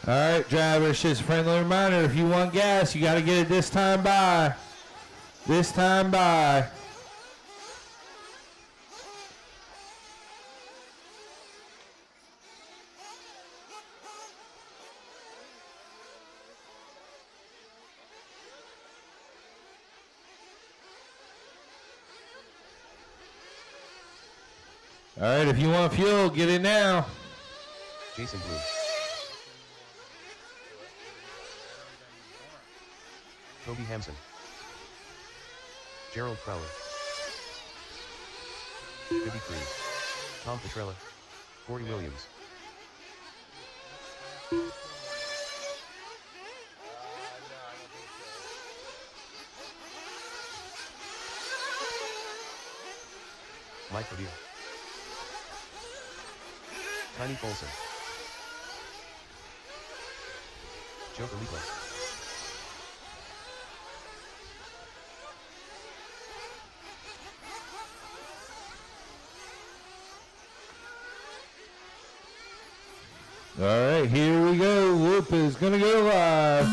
All right, drivers, just a friendly reminder, if you want gas, you got to get it this time by. This time by. All right, if you want fuel, get it now. Jason Blue. Toby Hampson. Gerald Crowler. Bibby Cruz. Tom Petrella. Corey Williams. Mike Padilla. Tiny Folsom. Joe Filippo. All right, here we go. Whoop is going to go live.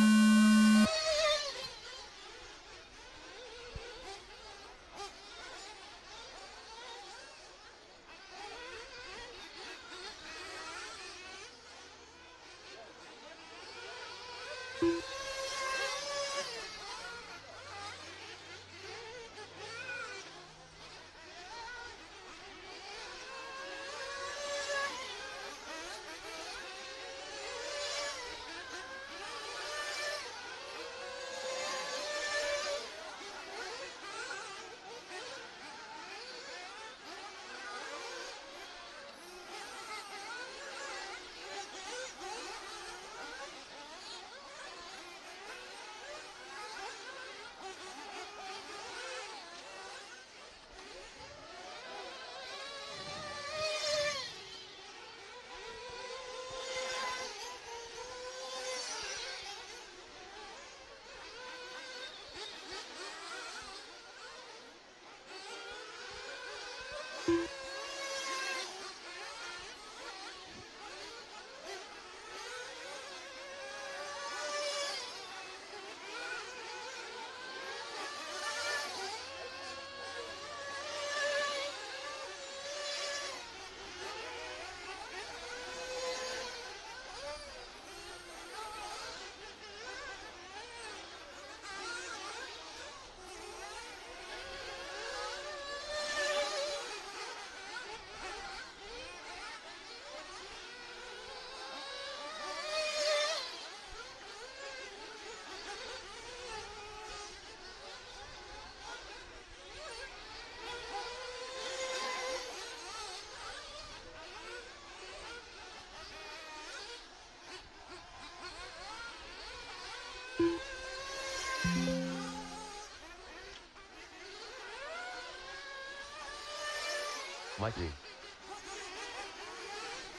Mike Green.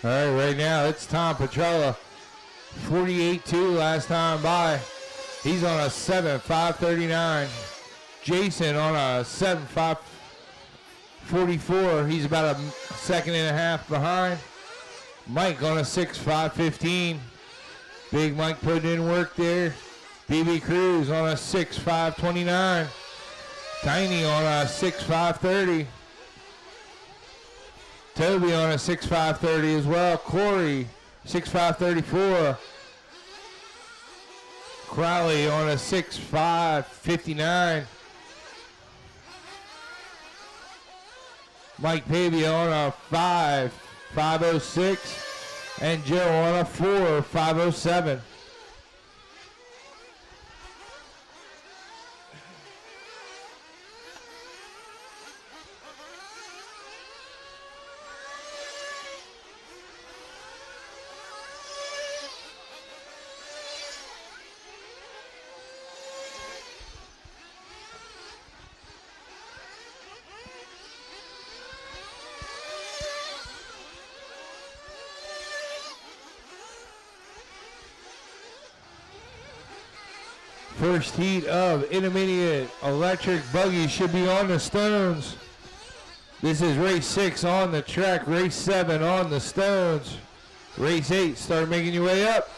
All right, right now it's Tom Petrella. 48-2 last time by. He's on a 7.539. Jason on a 7.544. He's about a second and a half behind. Mike on a 6.515. Big Mike putting in work there. BB Cruz on a 6.529. Tiny on a 6.530. Toby on a 6.530 as well. Corey 6.534. Crowley on a 6.559. Mike Pavia on a 5.506. And Joe on a 4.507. First heat of intermediate electric buggy should be on the stones. This is race 6 on the track, race 7 on the stones. Race 8, start making your way up.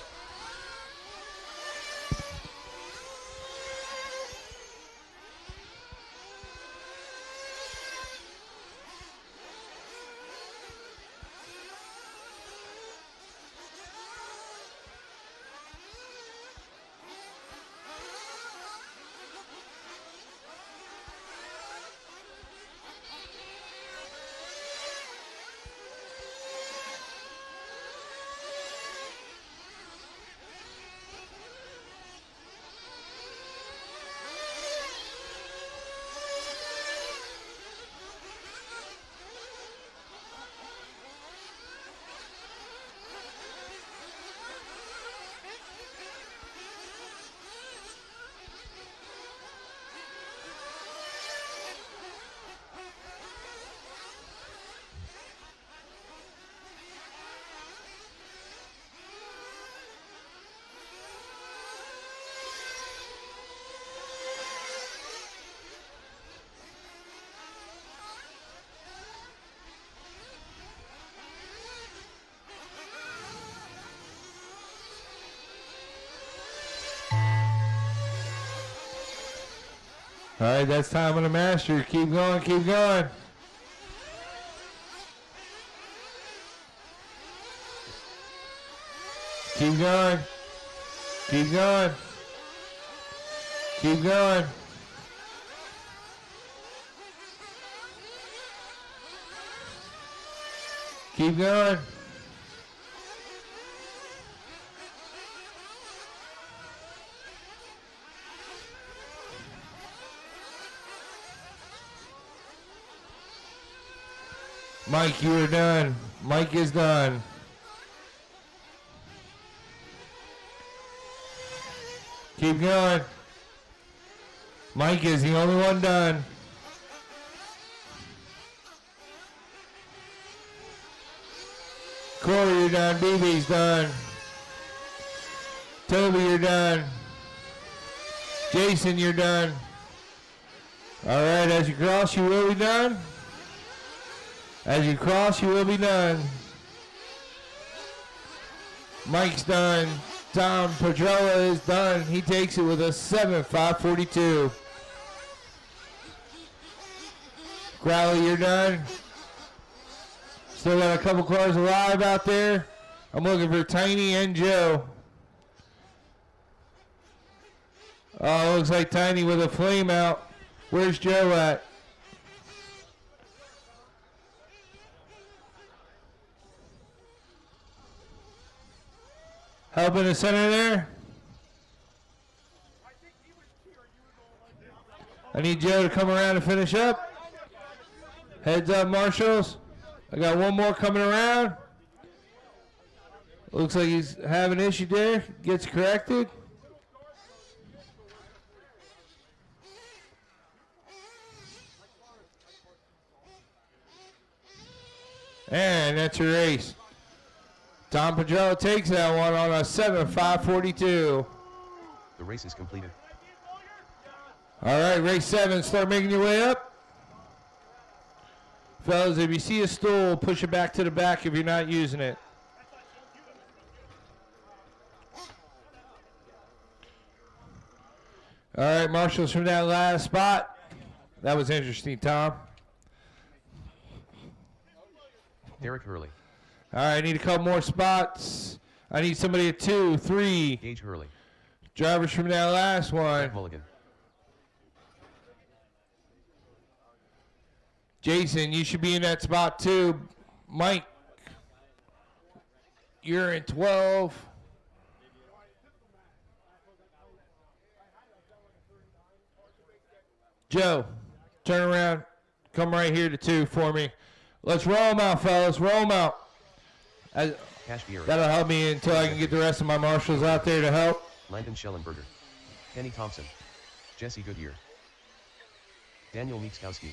All right, that's time on the master. Keep going, keep going. Keep going. Keep going. Keep going. Keep going. Mike, you are done. Mike is done. Keep going. Mike is the only one done. Corey, you're done. BB's done. Toby, you're done. Jason, you're done. All right, as you cross, you will be done. As you cross, you will be done. Mike's done. Tom Pedrella is done. He takes it with a 7.542. Crowley, you're done. Still got a couple cars alive out there. I'm looking for Tiny and Joe. Oh, looks like Tiny with a flame out. Where's Joe at? Help in the center there. I need Joe to come around and finish up. Heads up, marshals. I got one more coming around. Looks like he's having an issue there. Gets corrected. And that's your race. Tom Pedrello takes that one on a 7:5:42. The race is completed. All right, race 7. Start making your way up. Fellas, if you see a stool, push it back to the back if you're not using it. All right, marshals from that last spot. That was interesting, Tom. Derek Hurley. All right, I need a couple more spots. I need somebody at 2, 3. Gage Hurley. Drivers from that last one. Jack Mulligan. Jason, you should be in that spot too. Mike, you're in 12. Joe, turn around. Come right here to 2 for me. Let's roll them out, fellas. Roll them out. That'll help me until I can get the rest of my marshals out there to help. Landon Schellenberger. Kenny Thompson. Jesse Goodyear. Daniel Miekskowski.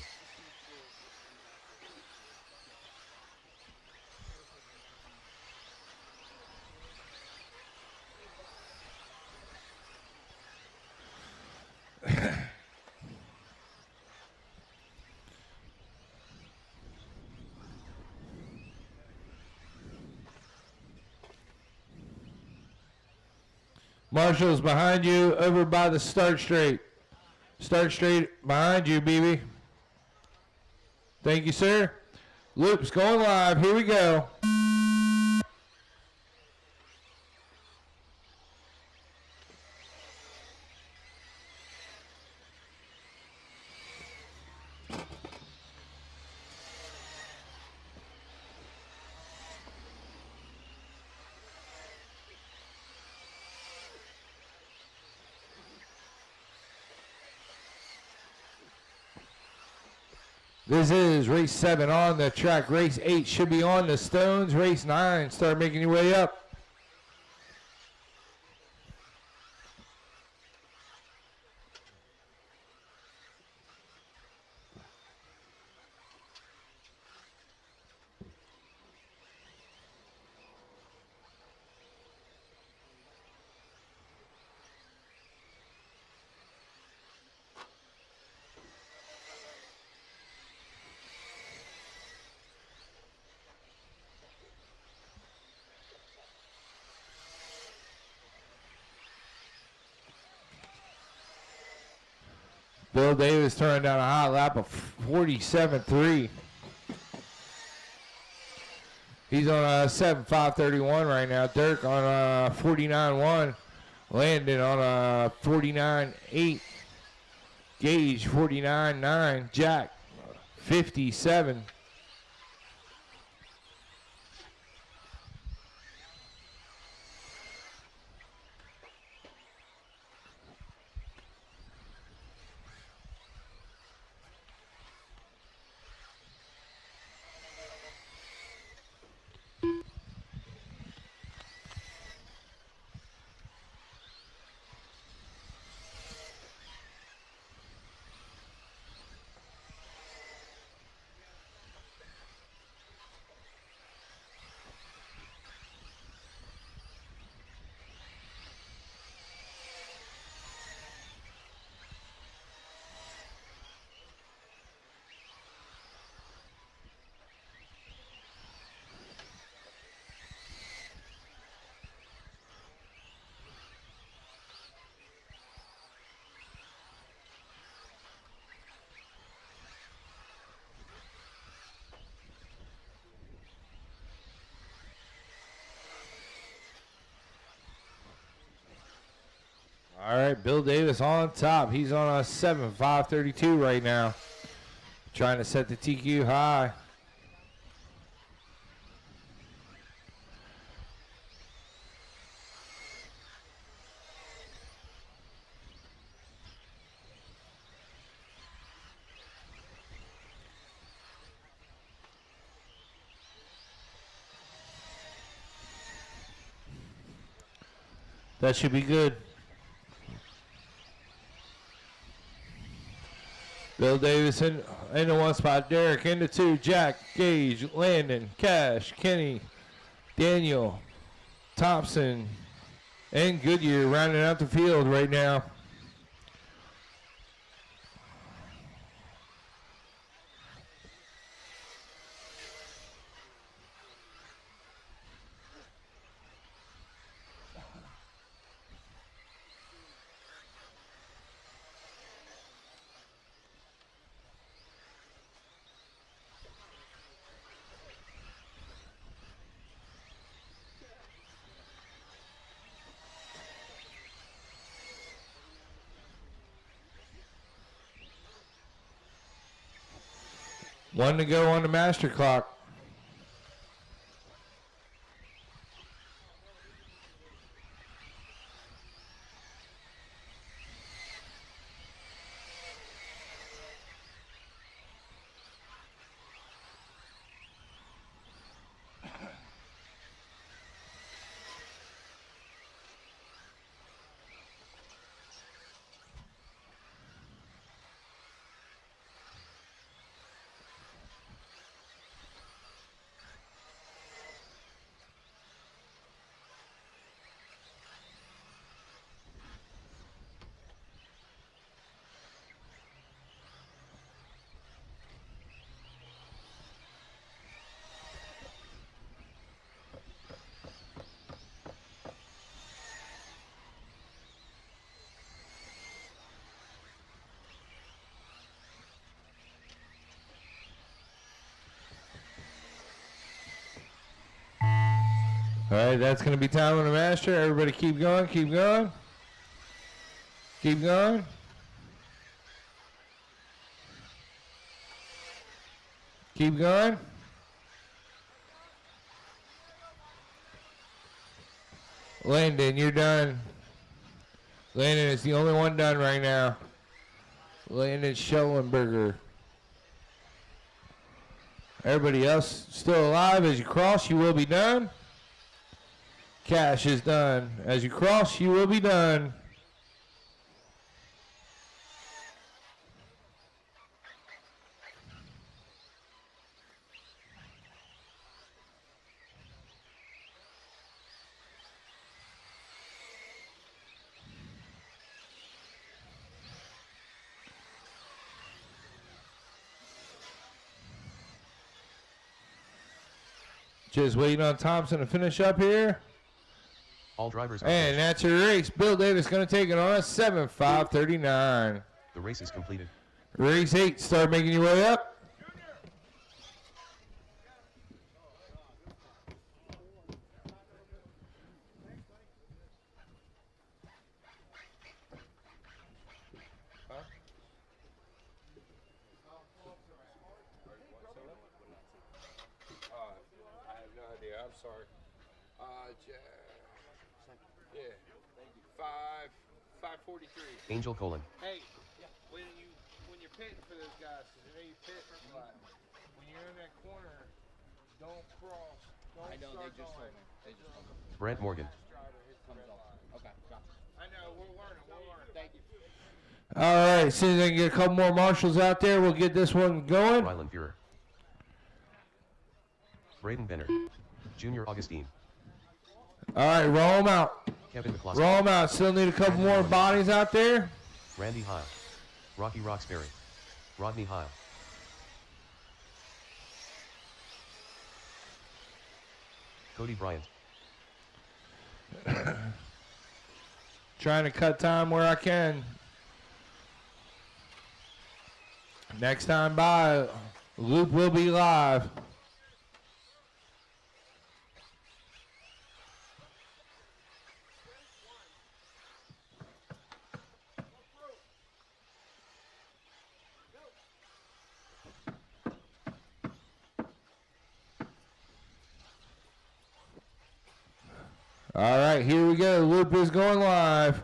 Marshals behind you over by the start straight. Start straight behind you, BB. Thank you, sir. Loops going live. Here we go. This is race 7 on the track. Race 8 should be on the stones. Race 9, start making your way up. Bill Davis turning down a hot lap of 47.3. He's on a 7.531 right now. Dirk on a 49.1. Landon on a 49.8. Gage 49.9. Jack 57. All right, Bill Davis on top. He's on a 7.532 right now. Trying to set the TQ high. That should be good. Bill Davis in the one spot. Derek in the two. Jack, Gage, Landon, Cash, Kenny, Daniel, Thompson, and Goodyear rounding out the field right now. One to go on the master clock. All right, that's going to be time on the master. Everybody keep going, keep going. Keep going. Keep going. Landon, you're done. Landon is the only one done right now. Landon Schellenberger. Everybody else still alive. As you cross, you will be done. Cash is done. As you cross, you will be done. Just waiting on Thompson to finish up here. All drivers. And that's your race. Bill Davis going to take it on a 7-5-39. The race is completed. Race 8. Start making your way up. I have no idea. I'm sorry. Yeah. 5:43. Angel Colon. Hey, when you're pitting for those guys, because I know you pit for flat. When you're in that corner, don't cross. Don't I know, start they just going. told me. They just told me. Brent Morgan. Okay, gotcha. I know, we're learning. Thank you. All right, as soon as I can get a couple more marshals out there, we'll get this one going. Ryland Fuhrer. Braden Benner. Junior Augustine. All right, roll them out. Kevin McCloskey. Roll them out. Still need a couple more bodies out there. Randy Heil. Rocky Roxbury. Rodney Heil. Cody Bryant. Trying to cut time where I can. Next time by, Loop will be live. All right, here we go. Loop is going live.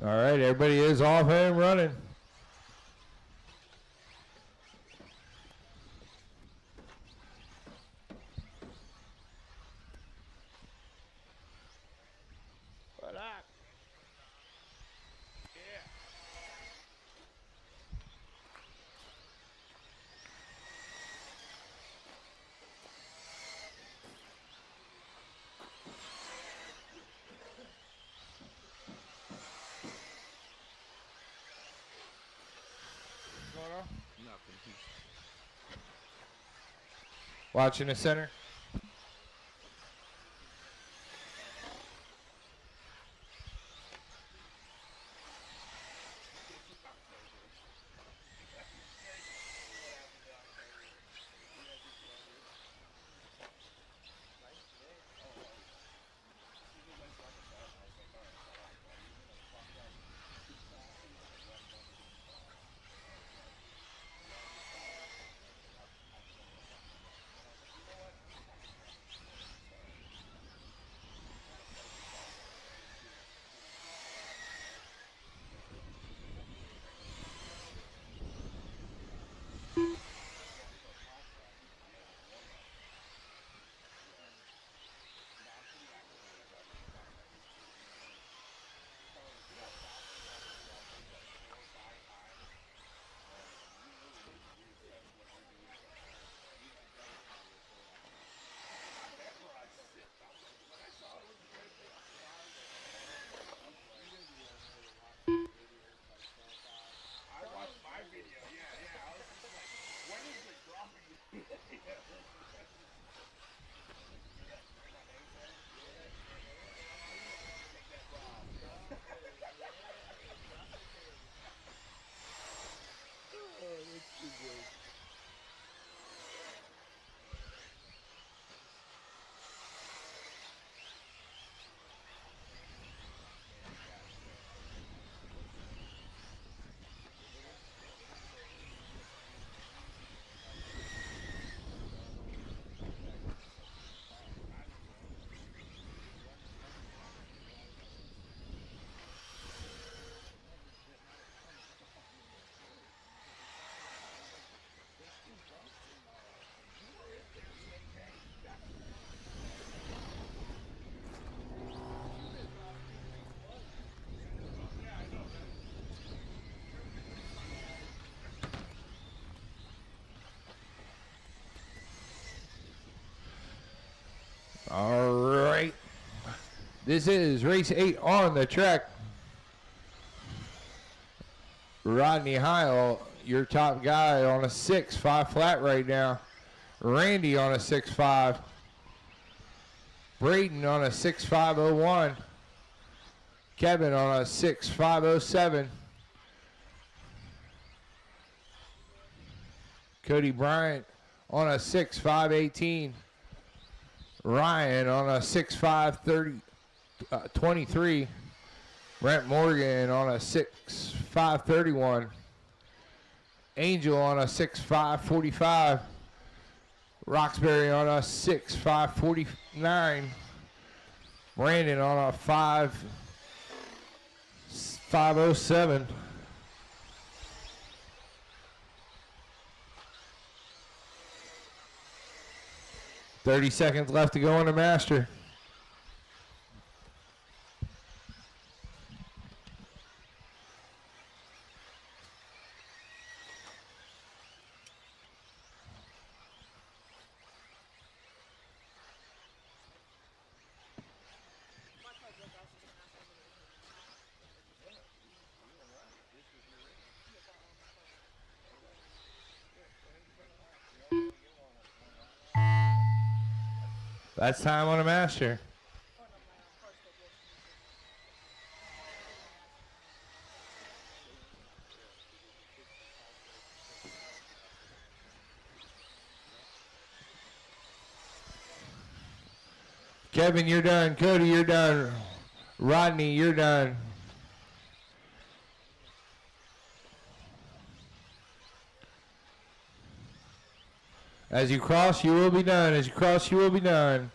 All right, everybody is off and running. Watching the center. All right. This is race 8 on the track. Rodney Heil, your top guy, on a 6.5 flat right now. Randy on a 6.5. Braden on a 6.501. Kevin on a 6.507. Cody Bryant on a 6.518. Ryan on a 6.523. Brent Morgan on a 6.531. Angel on a 6.545. Roxbury on a 6.549. Brandon on a 5.507. $30 seconds left to go on the master. That's time on the master. Kevin, you're done. Cody, you're done. Rodney, you're done. As you cross, you will be done. As you cross, you will be done.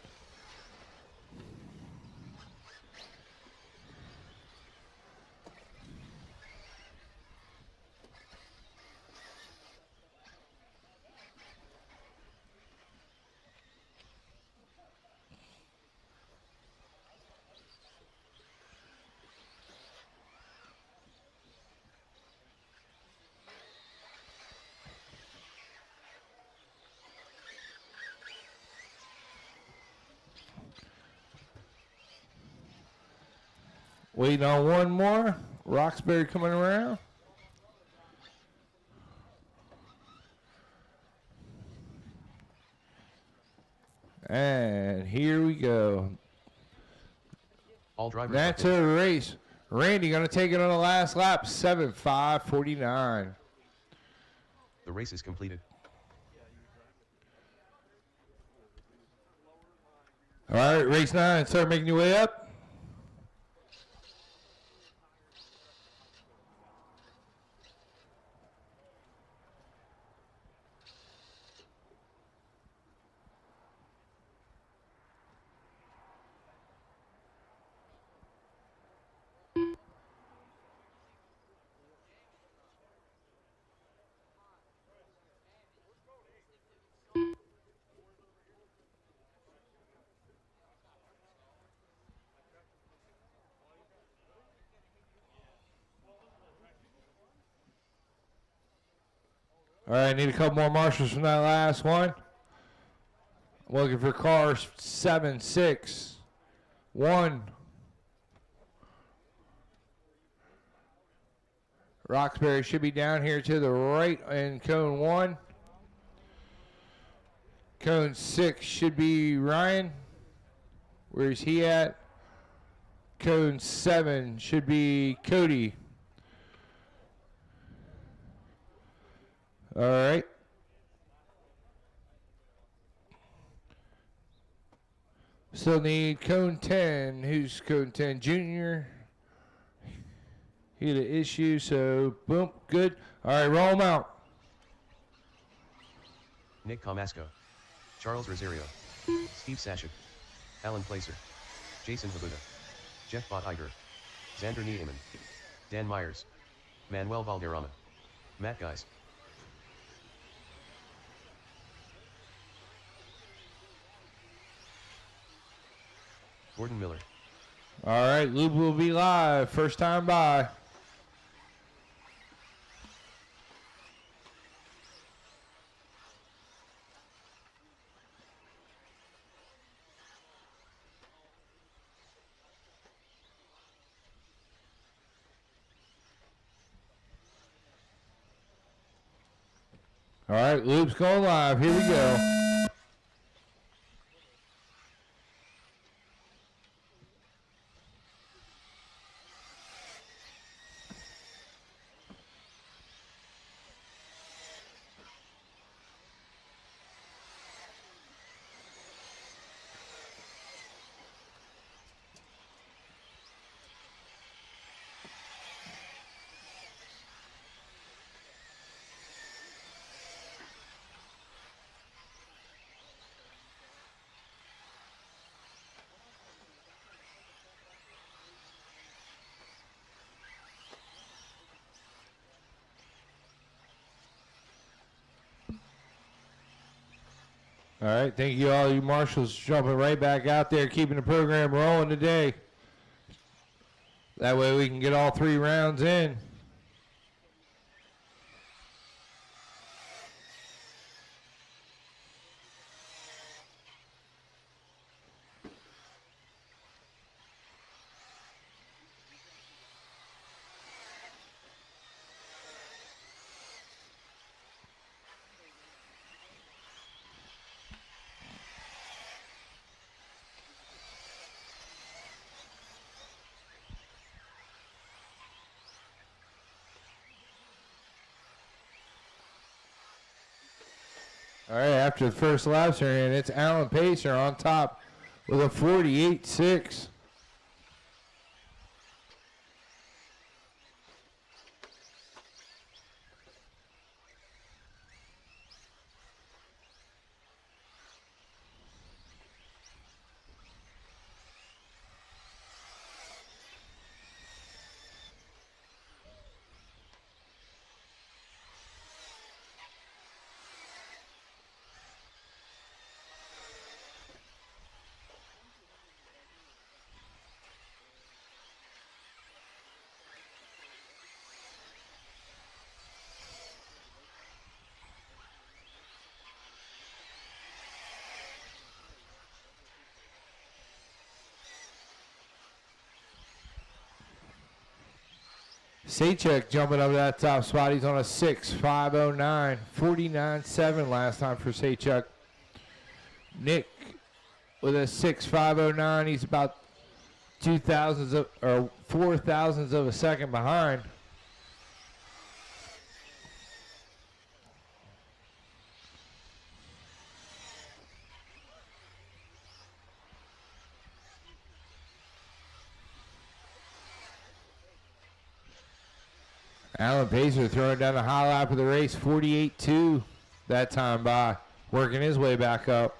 Waiting on one more. Roxbury coming around. And here we go. All drivers. That's a race. Randy going to take it on the last lap. 7:5:49. The race is completed. All right, race 9. Start making your way up. All right, need a couple more marshals from that last one. I'm looking for cars 7, 6, 1. Roxbury should be down here to the right in cone 1. Cone 6 should be Ryan. Where's he at? Cone 7 should be Cody. All right. Still need cone 10. Who's cone 10? Junior. He had an issue, so boom, good. All right, roll them out. Nick Comasco. Charles Rosario. Steve Sashik. Alan Placer. Jason Habuda. Jeff Bot-Iger. Xander Niemann. Dan Myers. Manuel Valderrama. Matt Geis. Gordon Miller. All right, Loop will be live. First time by. All right, Loop's going live. Here we go. All right, thank you all you marshals jumping right back out there, keeping the program rolling today. That way we can get all 3 rounds in. All right, after the first laps are in, it's Alan Pacer on top with a 48.6. Sachek jumping up to that top spot. He's on a 6.509. 49.7 last time for Sachek. Nick with a 6.509. He's about 4,000ths of a second behind. Alan Pacer throwing down the high lap of the race, 48.2 that time by, working his way back up.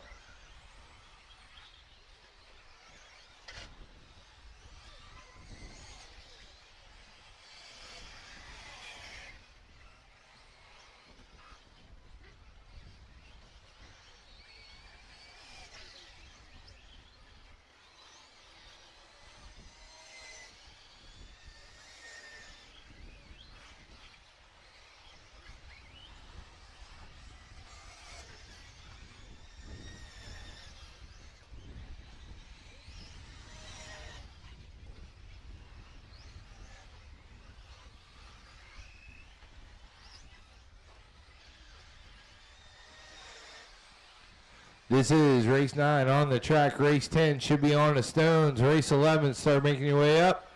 This is race 9 on the track. Race 10 should be on the stones. Race 11, start making your way up.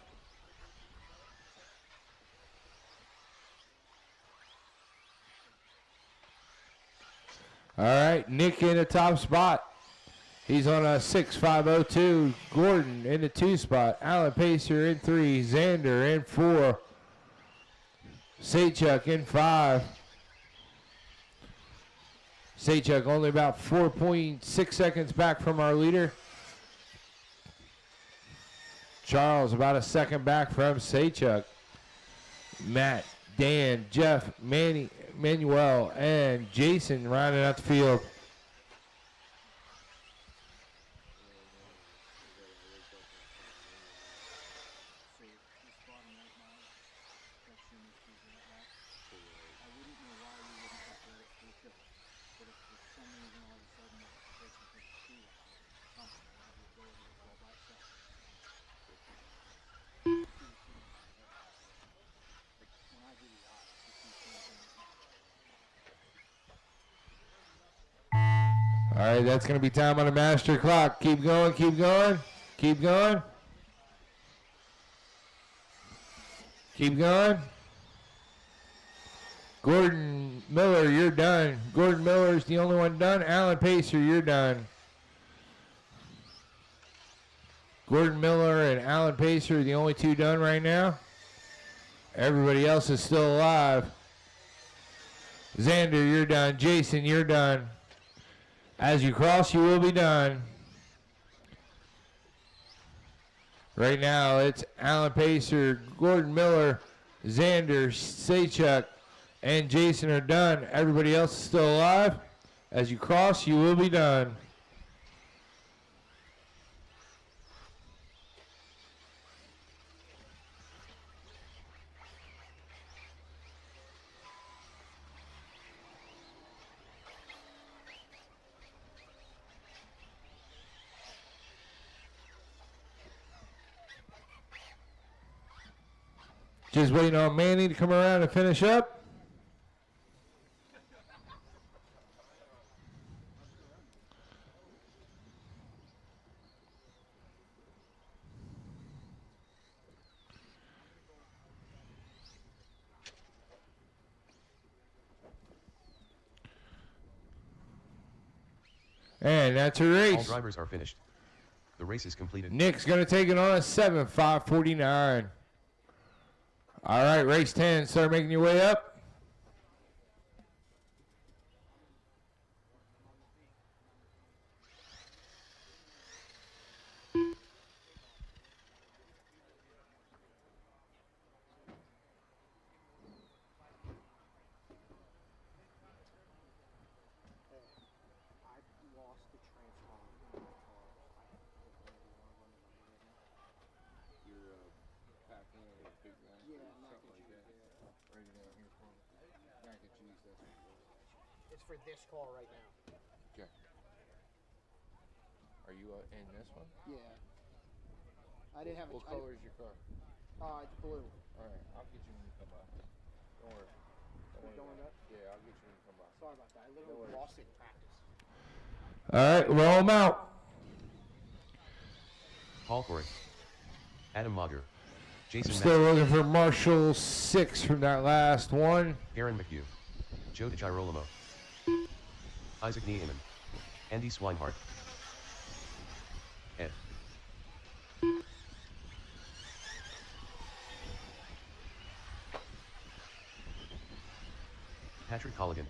All right, Nick in the top spot. He's on a 6.502. Gordon in the 2 spot. Alan Pacer in 3. Xander in 4. Sachuk in 5. Sachuk only about 4.6 seconds back from our leader. Charles about a second back from Sachuk. Matt, Dan, Jeff, Manny, Manuel, and Jason rounding out the field. All right, that's going to be time on the master clock. Keep going, keep going, keep going. Keep going. Gordon Miller, you're done. Gordon Miller is the only one done. Alan Pacer, you're done. Gordon Miller and Alan Pacer are the only 2 done right now. Everybody else is still alive. Xander, you're done. Jason, you're done. As you cross, you will be done. Right now, it's Alan Pacer, Gordon Miller, Xander, Sachuk, and Jason are done. Everybody else is still alive. As you cross, you will be done. Just waiting on Manny to come around and finish up. And that's a race. All drivers are finished. The race is completed. Nick's going to take it on a 7.549. All right, race 10. Start making your way up. It's for this car right now. Okay. Are you in this one? Yeah. I didn't have What color is your car? It's blue. All right, I'll get you when you come by. Don't worry. Don't worry about it. Yeah, I'll get you when you come by. Sorry about that. I literally lost it in practice. All right, roll them out. Paul Corey. Adam Mager. Jason Still Massey. looking for Marshall 6 from that last one. Aaron McHugh. Joe DiGirolamo. Isaac Niemann. Andy Swinehart. Ed. Patrick Colligan.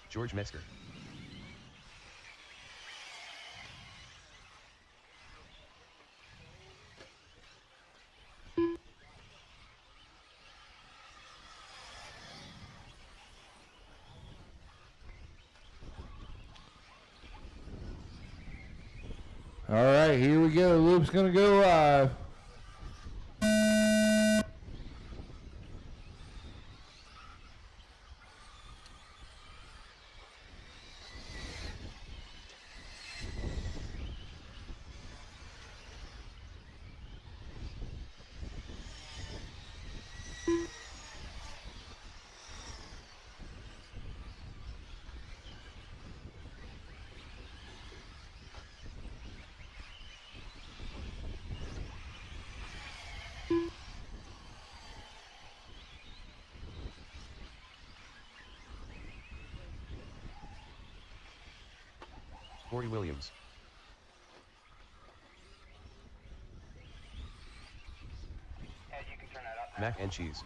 George Metzger. All right, here we go. Loop's going to go live. Corey Williams. Mac and cheese.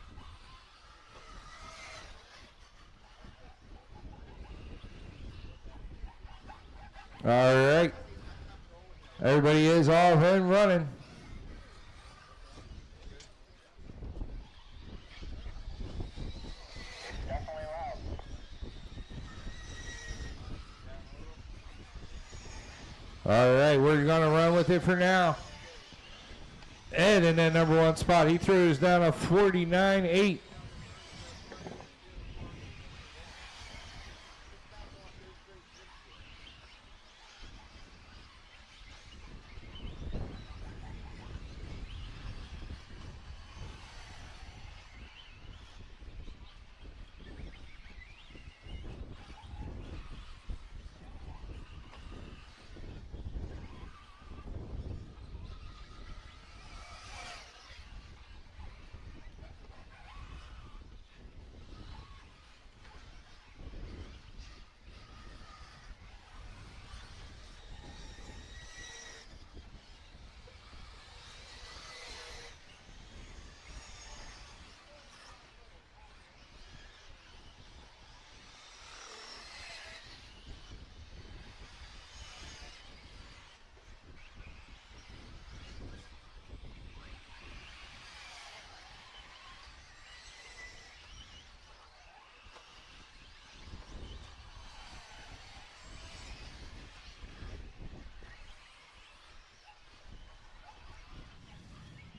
All right. Everybody is off and running. All right, we're going to run with it for now. Ed in that number 1 spot. He throws down a 49.8.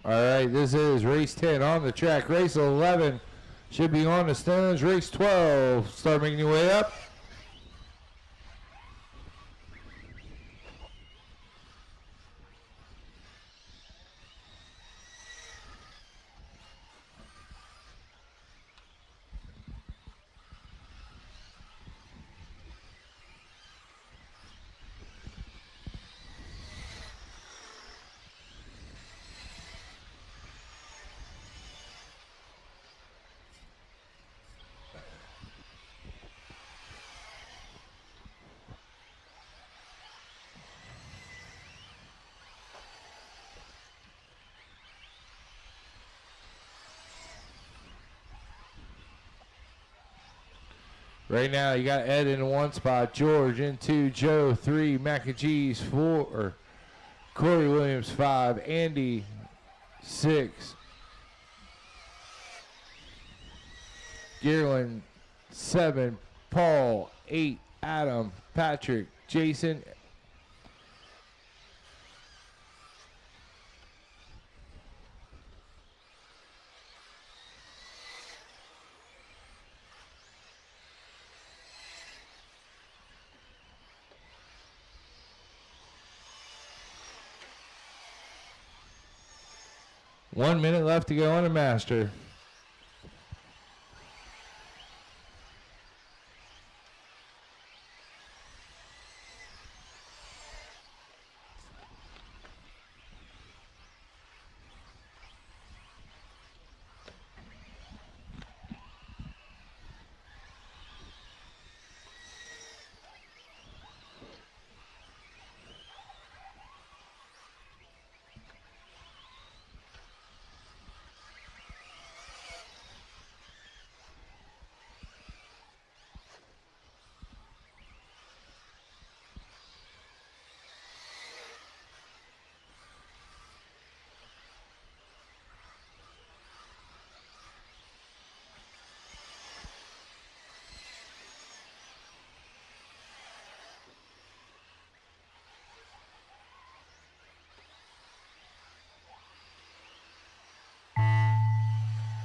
All right, this is race 10 on the track. Race 11 should be on the stones. Race 12, start making your way up. Right now, you got Ed in 1 spot, George in 2, Joe 3, Mac and Cheese 4, Corey Williams 5, Andy 6, Gearland 7, Paul 8, Adam, Patrick, Jason. 1 minute left to go on the master.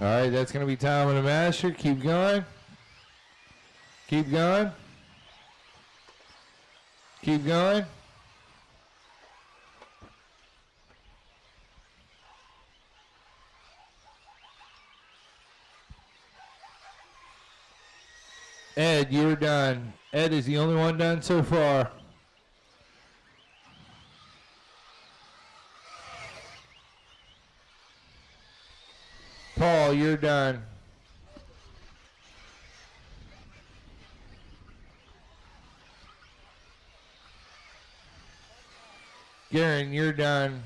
All right, that's going to be time on the master. Keep going. Keep going. Keep going. Ed, you're done. Ed is the only one done so far. Paul, you're done. Garen, you're done.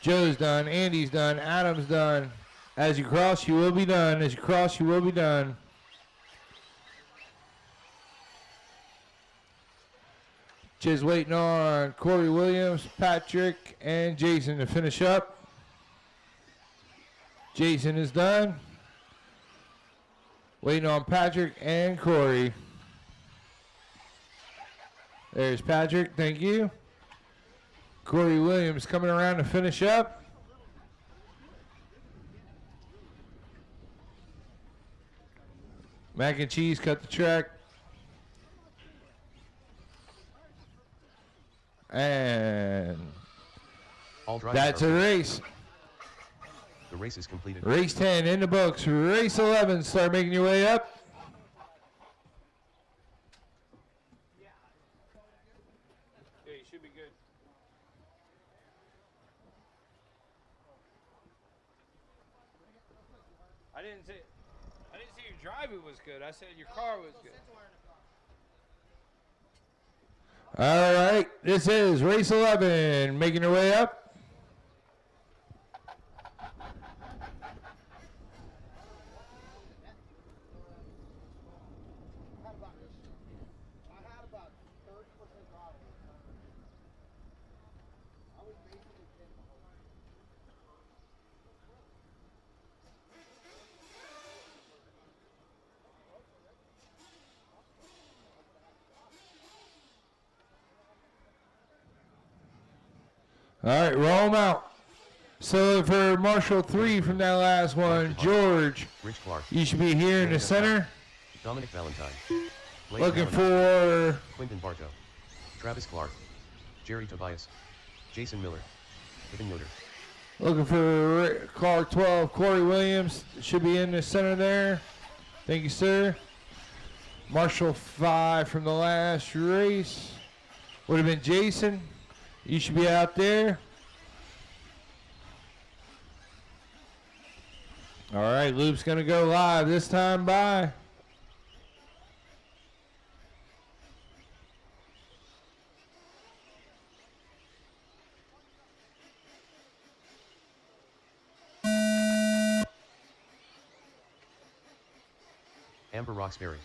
Joe's done. Andy's done. Adam's done. As you cross, you will be done. As you cross, you will be done. Just waiting on Corey Williams, Patrick, and Jason to finish up. Jason is done. Waiting on Patrick and Corey. There's Patrick, thank you. Corey Williams coming around to finish up. Mac and cheese cut the track. And that's a race. The race is completed. Race 10 in the books. Race 11, start making your way up. Yeah, you should be good. I didn't say your driving was good. I said your car was good. All right, this is race 11, making your way up. I had about 30% throttle. I was basically dead the whole time. All right, roll them out. So for Marshall 3 from that last one, George, Rich Clark. you should be here in the center. Dominic Valentine. Blake Looking Valentine. for Quinton Bartow. Travis Clark. Jerry Tobias. Jason Miller. Evan Yoder. Looking for car 12, Corey Williams. Should be in the center there. Thank you, sir. Marshall 5 from the last race. Would have been Jason. You should be out there. All right, loop's going to go live this time. Bye. Amber Roxbury.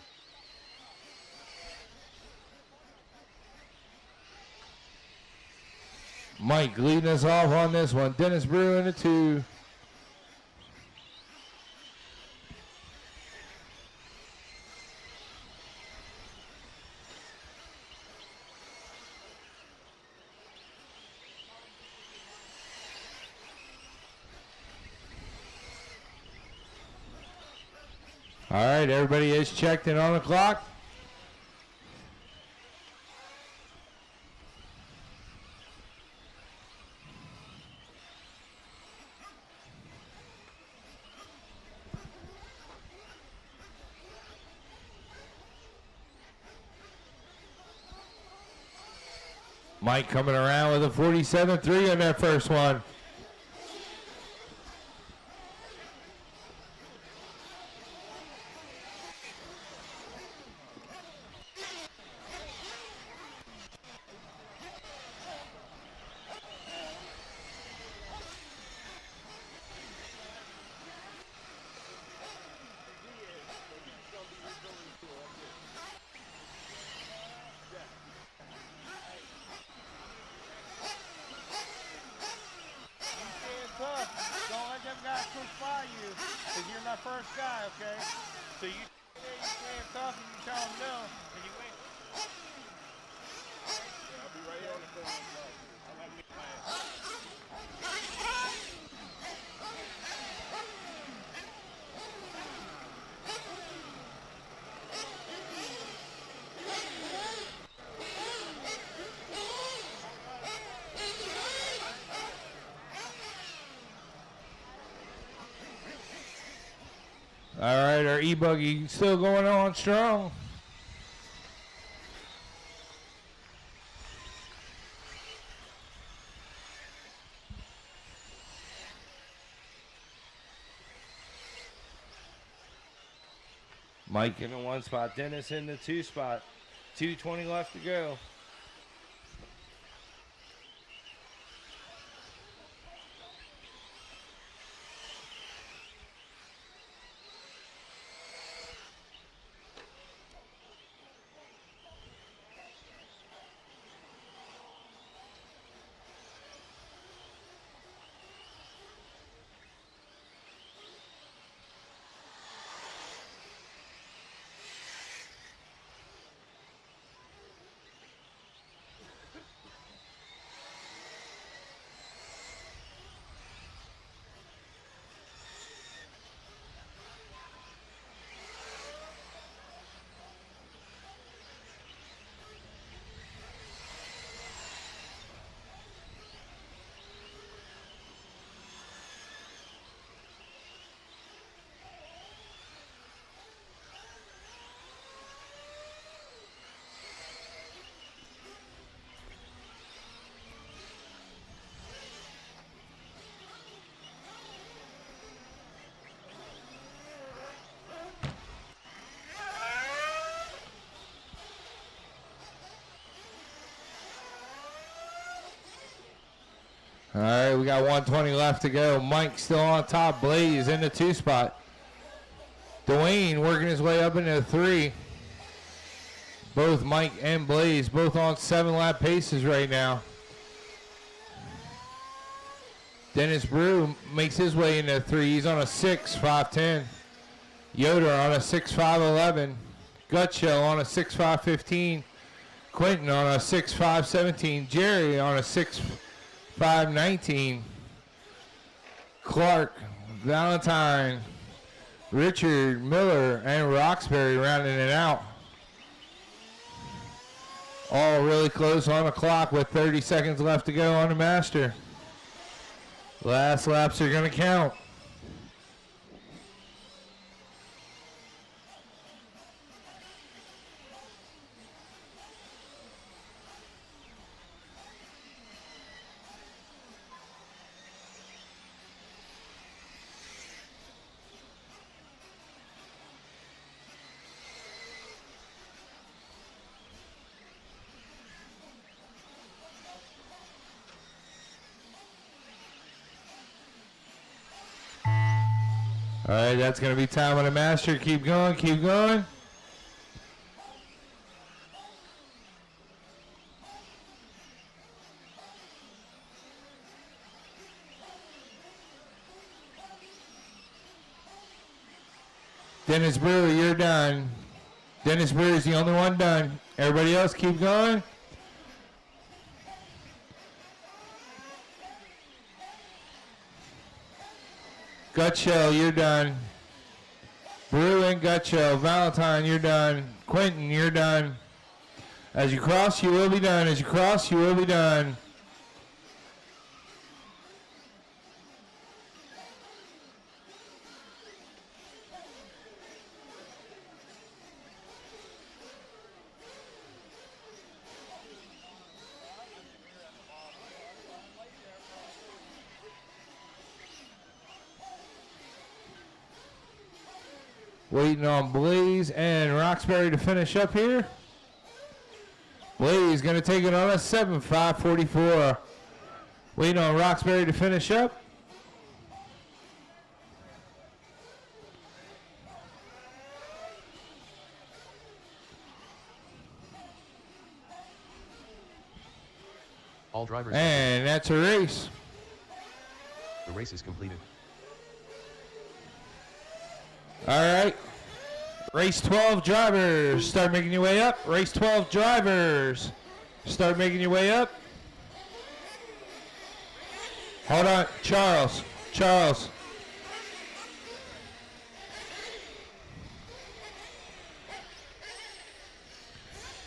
Mike leading us off on this one. Dennis Brew in the 2. All right, everybody is checked in on the clock. Mike coming around with a 47.3 on that first one. All right, our E-Buggy still going on strong. Mike in the 1 spot, Dennis in the 2 spot. 2:20 left to go. All right, we got 120 left to go. Mike still on top. Blaze in the 2 spot. Dwayne working his way up into the 3. Both Mike and Blaze both on 7-lap paces right now. Dennis Brew makes his way into 3. He's on a 6.510. Yoder on a 6.511. Gutshell on a 6.515. Quentin on a 6.517. Jerry on a 6.519. Clark, Valentine, Richard, Miller, and Roxbury rounding it out. All really close on the clock with 30 seconds left to go on the master. Last laps are going to count. All right, that's going to be time on the master. Keep going, keep going. Dennis Brewer, you're done. Dennis Brewer is the only one done. Everybody else keep going. Gutshell, you're done. Brew and Gutshell. Valentine, you're done. Quentin, you're done. As you cross, you will be done. As you cross, you will be done. Waiting on Blaze and Roxbury to finish up here. Blaze going to take it on a 7.544. Waiting on Roxbury to finish up. All drivers. And that's a race. The race is completed. All right. Race 12 drivers, start making your way up. Race 12 drivers, start making your way up. Hold on, Charles.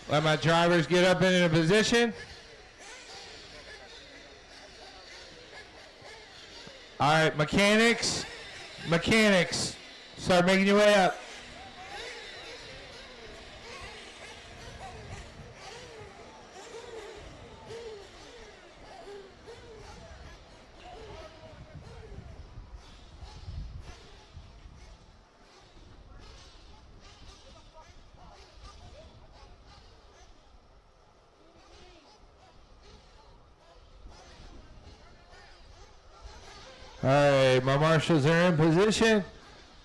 Let my drivers get up in a position. All right, mechanics, start making your way up. All right, my marshals are in position.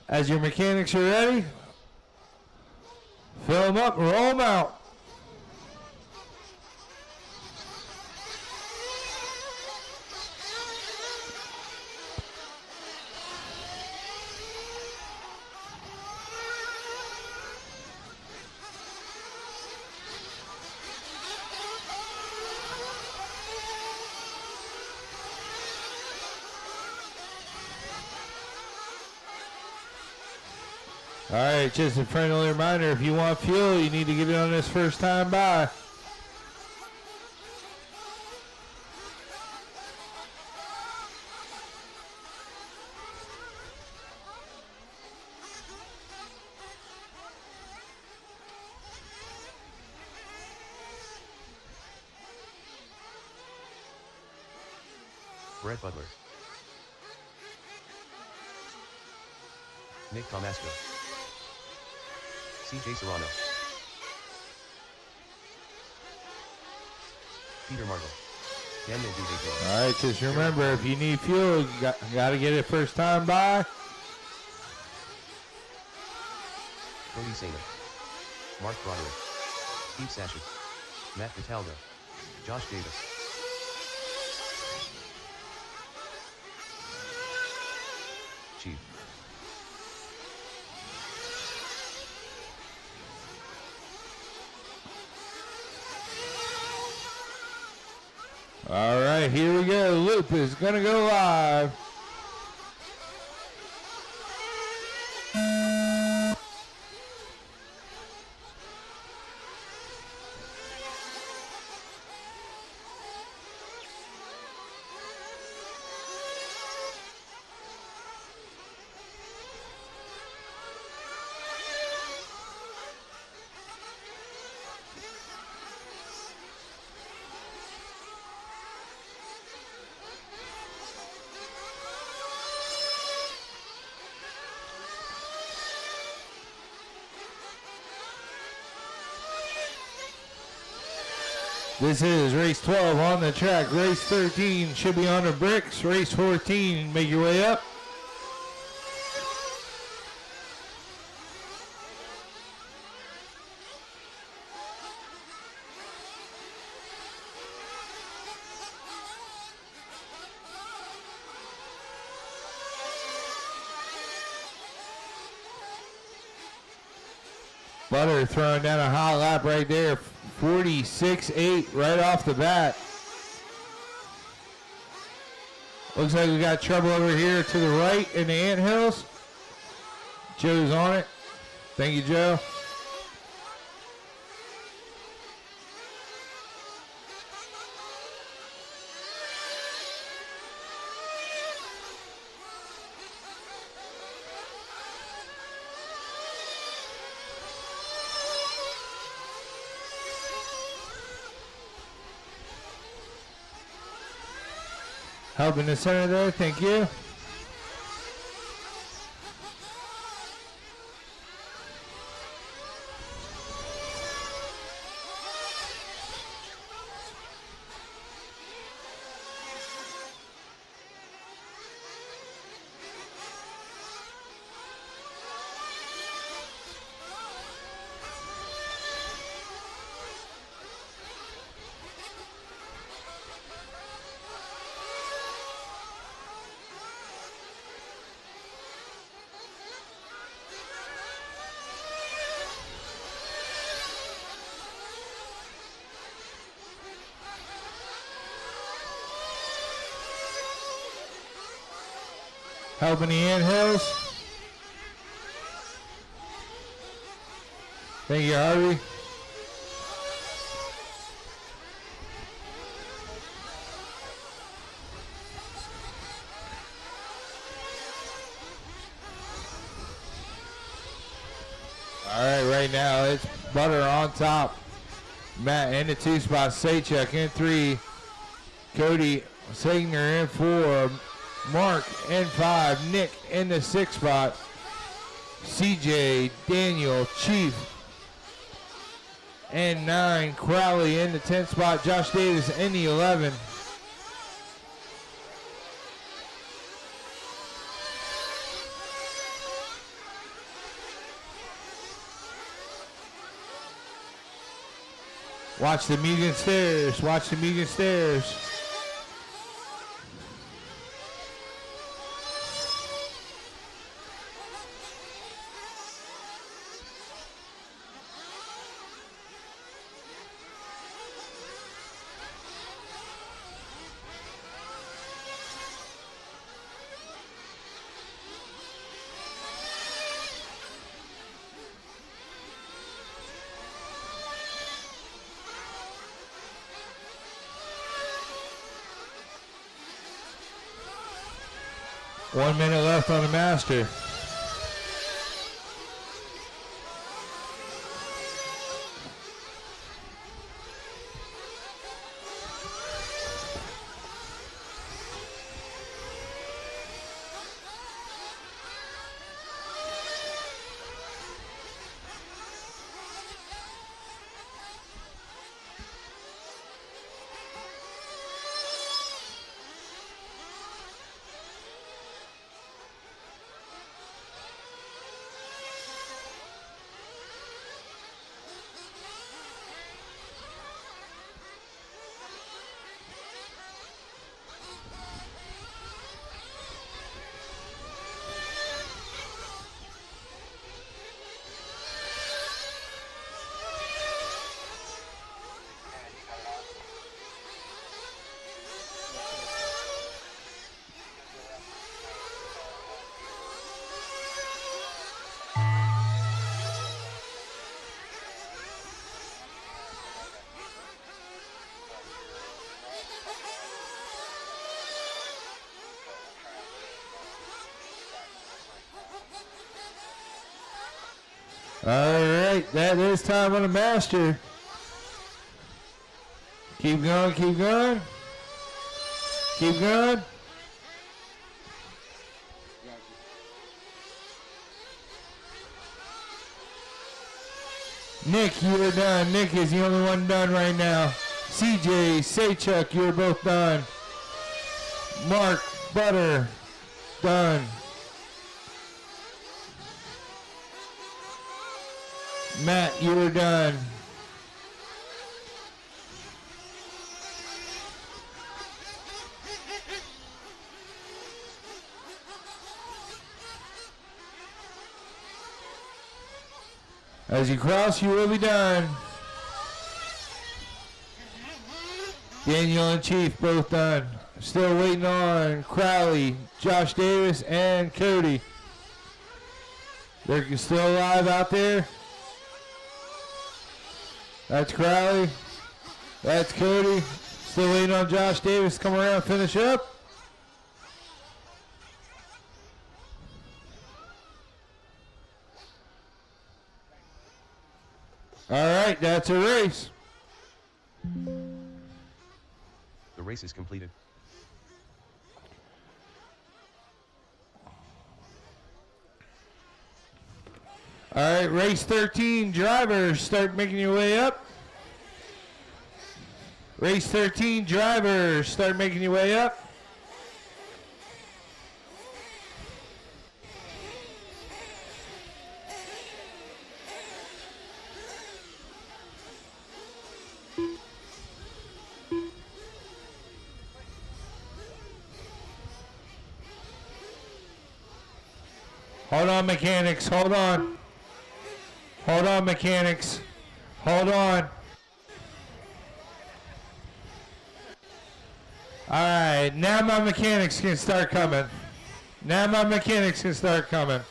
As your mechanics are ready, fill them up, roll them out. All right, just a friendly reminder, if you want fuel, you need to get it on this first time by. Brett Butler. Nick Tomasco. CJ Serrano. Peter Martin. Daniel Duvey. All right, just remember, if you need fuel, you got to get it first time by. Cody Sainer. Mark Broderick. Steve Sashi. Matt Cataldo. Josh Davis. Chief. All right, here we go. Loop is going to go live. This is race 12 on the track. Race 13 should be on the bricks. Race 14, make your way up. Butter throwing down a hot lap right there. 46.8 right off the bat. Looks like we got trouble over here to the right in the anthills. Joe's on it. Thank you, Joe. Help in the center there, thank you. helping the Anthills. Thank you, Harvey. All right, right now it's Butter on top. Matt in the 2 spot. Saychuk in 3. Cody Sagner in 4. Mark in 5. Nick in the 6 spot. CJ, Daniel, Chief in 9. Crowley in the 10 spot. Josh Davis in the 11. Watch the median stairs. Watch the median stairs. One minute left on the master. All right, that is time on the master. Keep going, keep going. Keep going. Nick, you are done. Nick is the only one done right now. CJ, Saychuk, you're both done. Mark, Butter, done. Matt, you are done. As you cross, you will be done. Daniel and Chief both done. Still waiting on Crowley, Josh Davis, and Cody. They're still alive out there. That's Crowley. That's Cody. Still waiting on Josh Davis to come around and finish up. All right, that's a race. The race is completed. All right, race 13, drivers, start making your way up. Race 13, drivers, start making your way up. Hold on, mechanics, hold on. Hold on, mechanics. Hold on. All right, now my mechanics can start coming. Now my mechanics can start coming.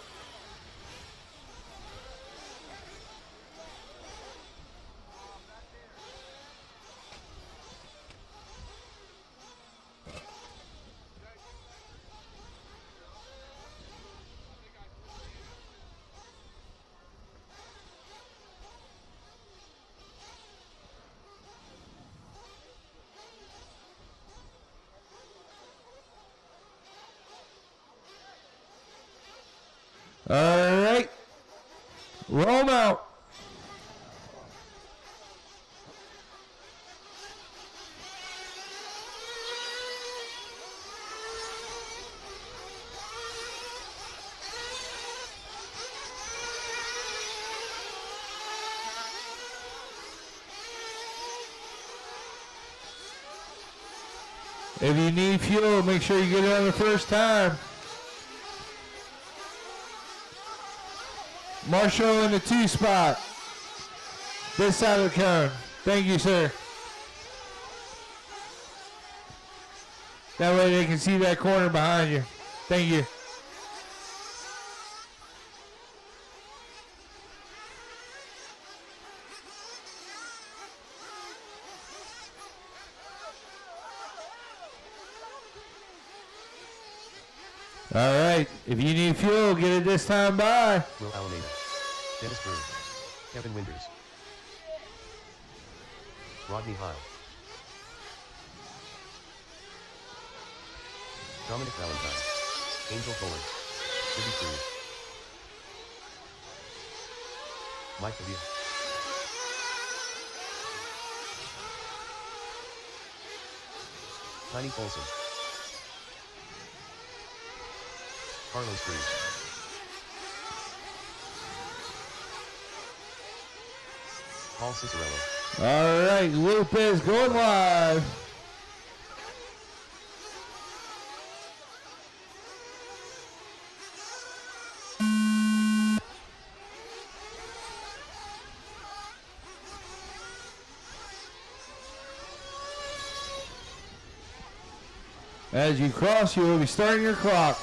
All right. Roll 'em out. If you need fuel, make sure you get it on the first time. Marshall in the 2 spot. This side of the cone. Thank you, sir. That way they can see that corner behind you. Thank you. All right. If you need fuel, get it this time by. Will Alameda. Dennis Brew. Kevin Winters. Rodney Heil. Dominic Valentine. Angel Fuller. Jimmy Cruz. Mike Padilla. Tiny Folsom. Carlos Cruz. Paul Cicerello. All right, loop is going live. As you cross, you will be starting your clock.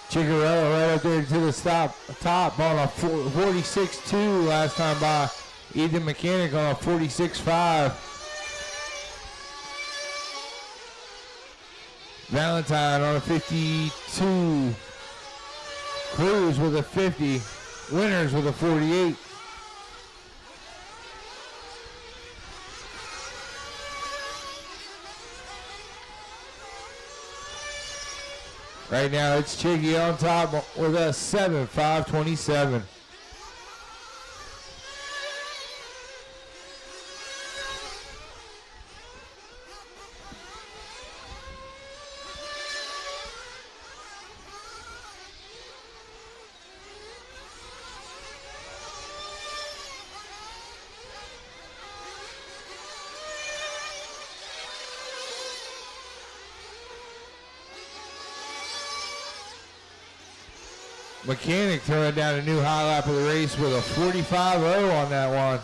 Chicarello right up there to the top on a 46.2 last time by. Ethan Mechanic on a 46.5. Valentine on a 52. Cruz with a 50. Winters with a 48. Right now it's Chiggy on top with a 7.527. Mechanic throwing down a new high lap of the race with a 45-0 on that one.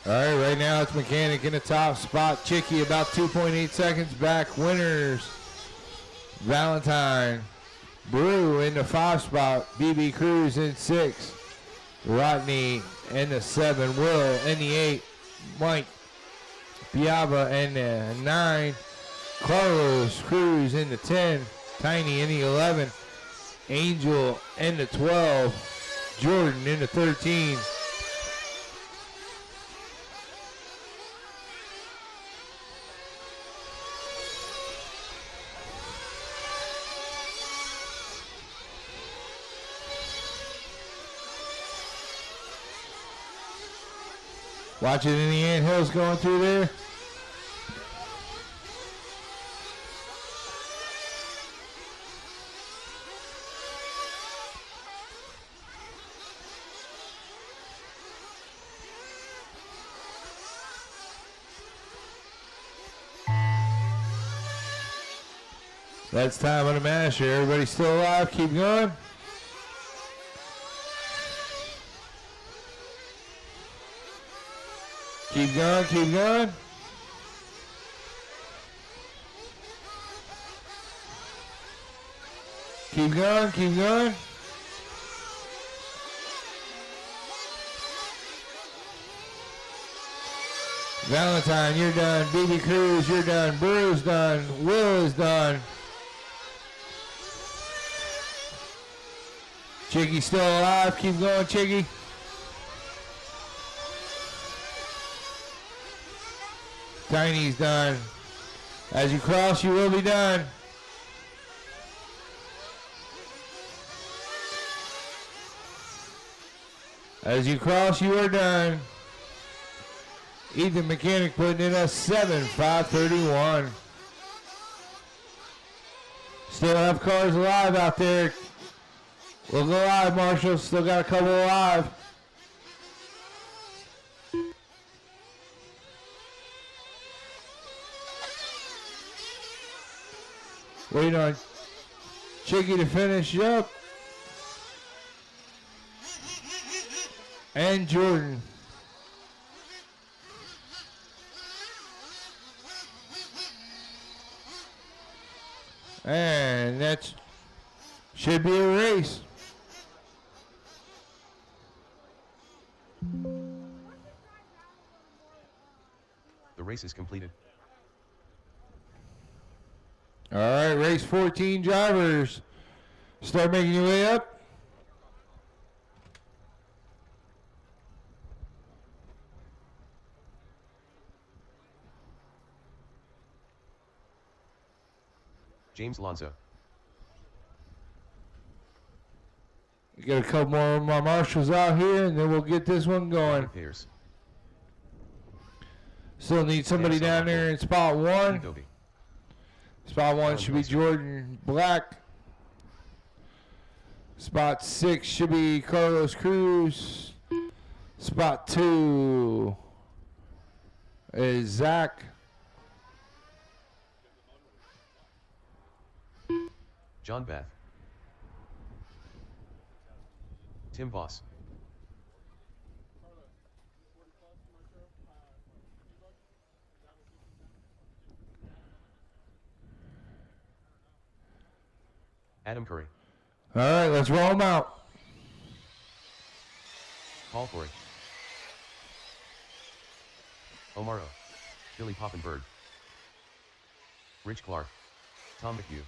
All right, right now it's Mechanic in the top spot. Chicky about 2.8 seconds back. Winners, Valentine. Brew in the 5 spot. BB Cruz in 6. Rodney in the 7. Will in the 8. Mike Piava in the 9. Carlos Cruz in the 10. Tiny in the 11. Angel in the 12. Jordan in the 13. Watching any anthills going through there. That's time on the masher. Everybody still alive? Keep going. Keep going, keep going. Keep going, keep going. Valentine, you're done. BB Cruz, you're done. Brew's done. Will is done. Chicky still alive. Keep going, Chicky. Tiny's done. As you cross, you will be done. As you cross, you are done. Ethan Mechanic putting in a 7.531. Still have cars alive out there. We'll go live, Marshall. Still got a couple alive. Waiting on Chicky to finish up. And Jordan. And that should be a race. The race is completed. All right, race 14 drivers. Start making your way up. James Lonzo. We got a couple more of my marshals out here, and then we'll get this one going. Pierce. Still need somebody down there in spot 1. Adobe. Spot 1 should be Jordan Black. Spot 6 should be Carlos Cruz. Spot 2 is Zach. John Beth. Tim Voss. Adam Curry. All right, let's roll them out. Call for it. Omaro. Billy Poppinberg. Rich Clark. Tom McHugh.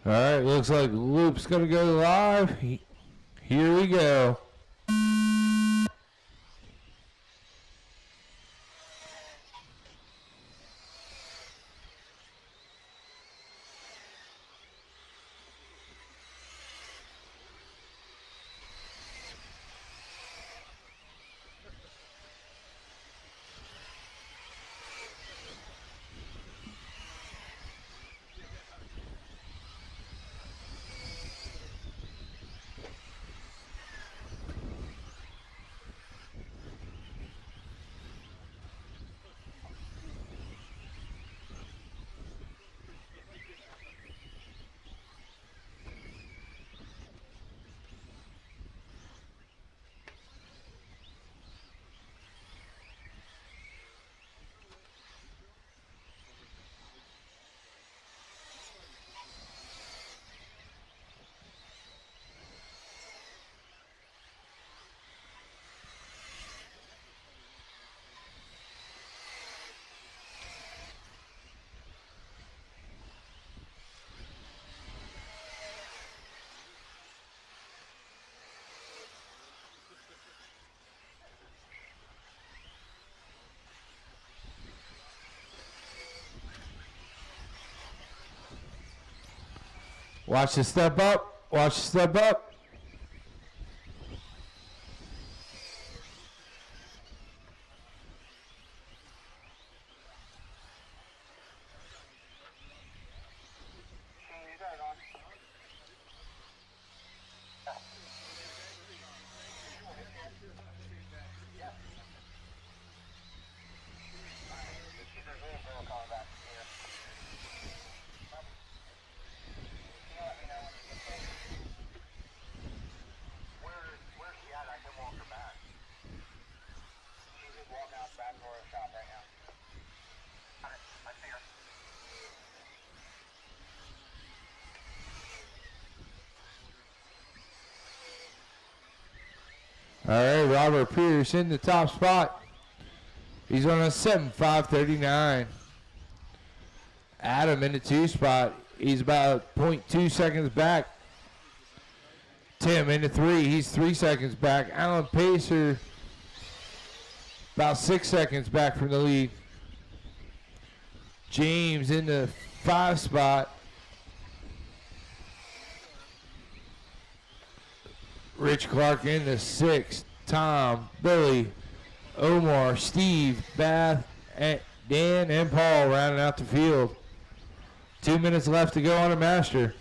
All right, looks like Loop's going to go live. Here we go. Watch the step up. Watch the step up. All right, Robert Pierce in the top spot. He's on a 7.539. Adam in the 2 spot. He's about 0.2 seconds back. Tim in the 3. He's 3 seconds back. Alan Pacer about 6 seconds back from the lead. James in the 5 spot. Rich Clark in the 6th. Tom, Billy, Omar, Steve, Bath, Dan, and Paul rounding out the field. 2 minutes left to go on a master.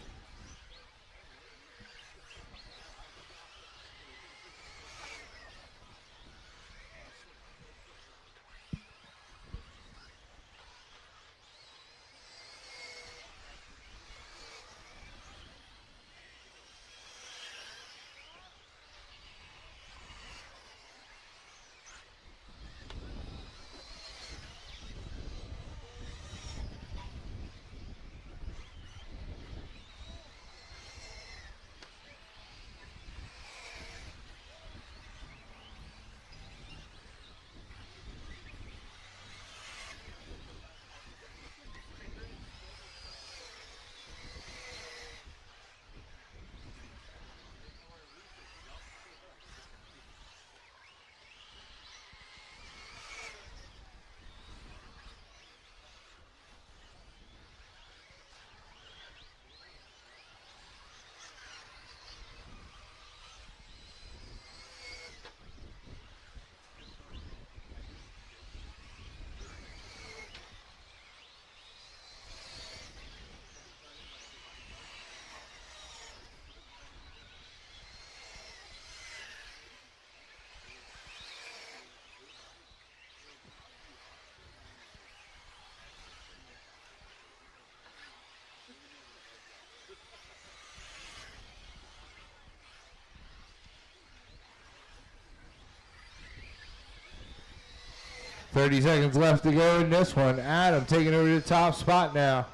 30 seconds left to go in this one. Adam taking over the top spot now.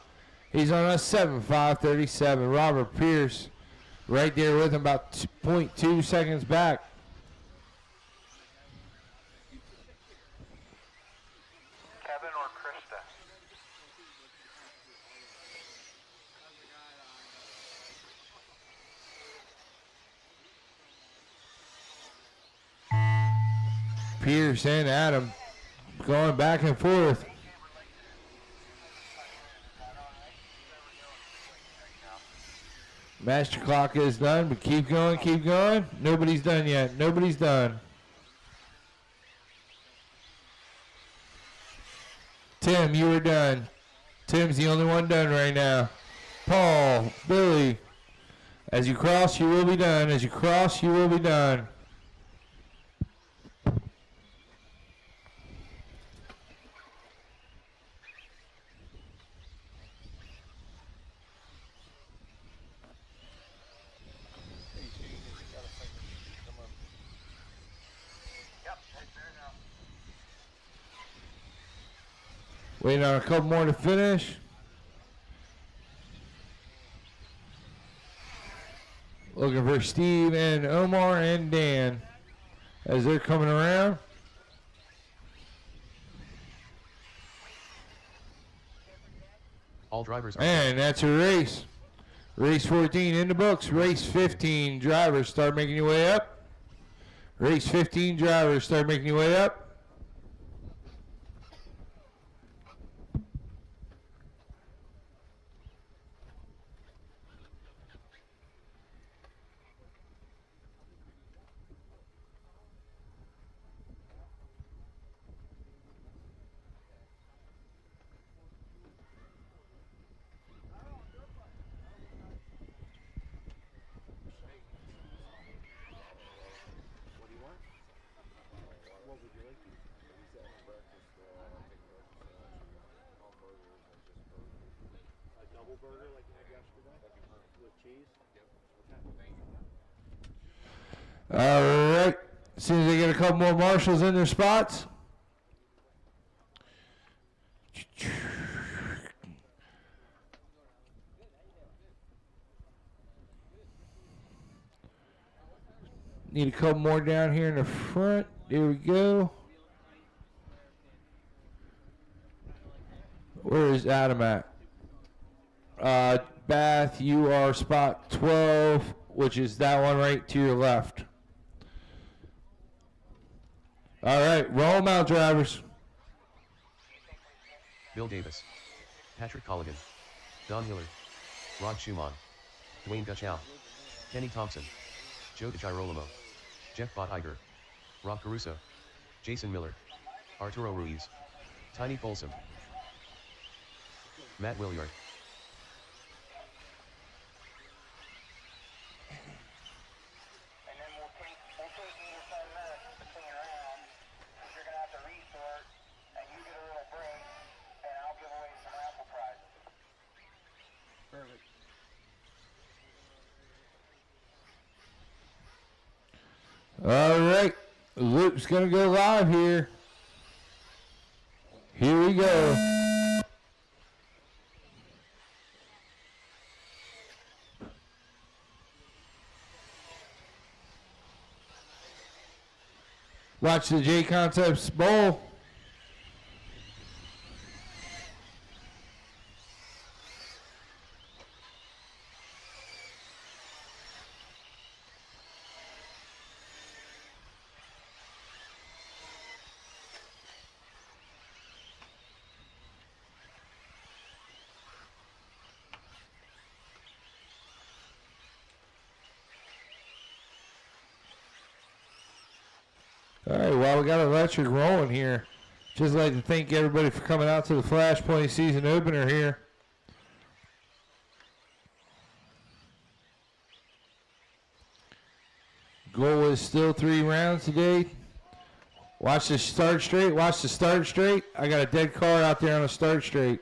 He's on a 7:5:37. Robert Pierce right there with him, about 0.2 seconds back. Kevin or Krista? Pierce and Adam going back and forth. Master clock is done, but keep going, keep going. Nobody's done yet. Nobody's done. Tim, you were done. Tim's the only one done right now. Paul, Billy, as you cross, you will be done. As you cross, you will be done. Waiting on a couple more to finish. Looking for Steve and Omar and Dan as they're coming around. All drivers are And that's a race. Race 14 in the books. Race 15 drivers, start making your way up. Race 15 drivers, start making your way up. All right. As soon as they get a couple more marshals in their spots. Need a couple more down here in the front. There we go. Where is Adam at? Bath, you are spot 12, which is that one right to your left. All right, roll them out, drivers. Bill Davis, Patrick Colligan, Don Hillard, Rod Schumann, Dwayne Gutchow, Kenny Thompson, Joe DeGirolamo, Jeff Bottiger, Rob Caruso, Jason Miller, Arturo Ruiz, Tiny Folsom, Matt Williard. And then we'll take either 10 minutes between rounds, because you're going to have to restart, and you get a little break, and I'll give away some raffle prizes. Perfect. All right, Luke's gonna go live here. Here we go. Watch the J Concepts Bowl. All right, well, we got electric rolling here. Just like to thank everybody for coming out to the Flashpoint season opener here. Goal is still 3 rounds today. Watch the start straight. Watch the start straight. I got a dead car out there on the start straight.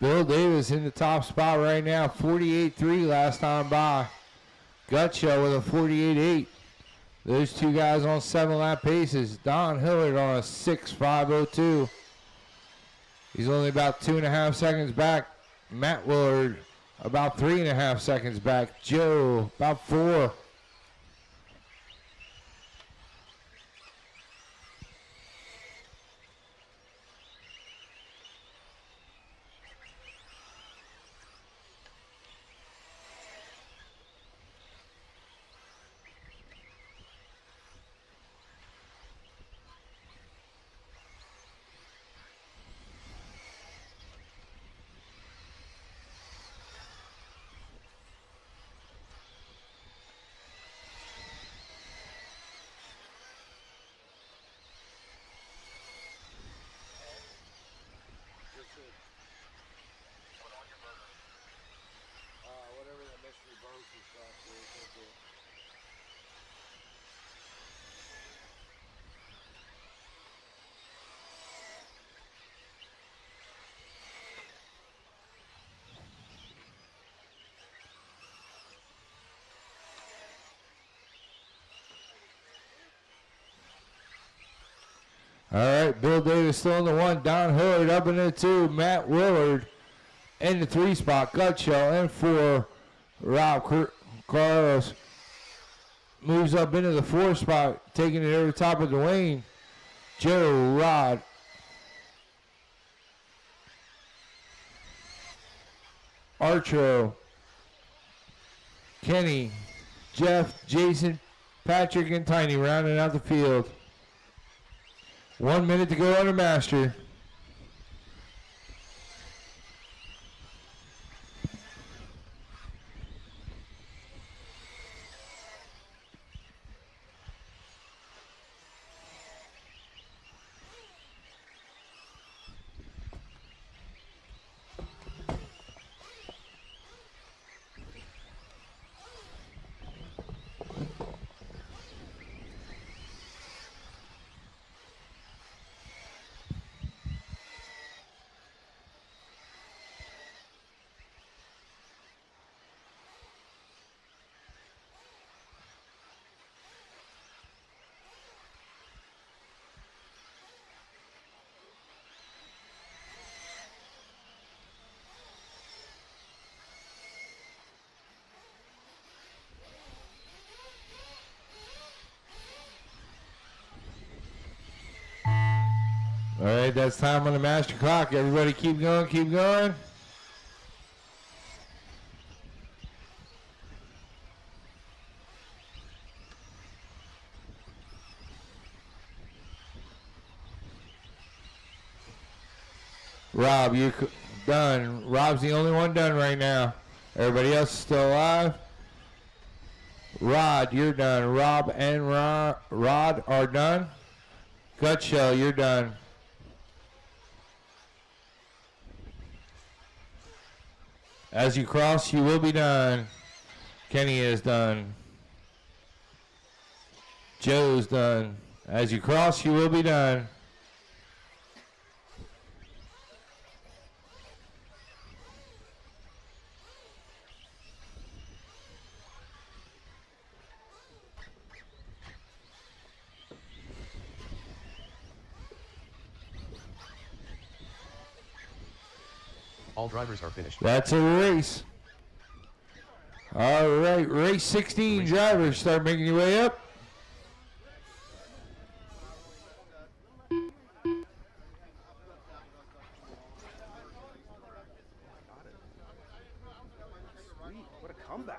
Bill Davis in the top spot right now, 48.3 last time by. Gutshell with a 48.8. Those two guys on 7-lap paces. Don Hillard on a 6.502. He's only about 2.5 seconds back. Matt Willard about 3.5 seconds back. Joe about 4. Whatever that mystery barbecue sauce is, that's it. All right, Bill Davis still in the 1. Don Hillard up in the 2. Matt Willard in the 3 spot. Gutshell in 4. Rob Carlos moves up into the 4 spot, taking it over top of Dwayne. Joe, Rod. Archo. Kenny. Jeff, Jason, Patrick, and Tiny rounding out the field. 1 minute to go on the master. All right, that's time on the master clock. Everybody keep going, keep going. Rob, you're done. Rob's the only one done right now. Everybody else is still alive. Rod, you're done. Rob and Rod are done. Gutshell, you're done. As you cross, you will be done. Kenny is done. Joe's done. As you cross, you will be done. All drivers are finished. That's a race. All right, race 16 drivers, start making your way up. What a comeback.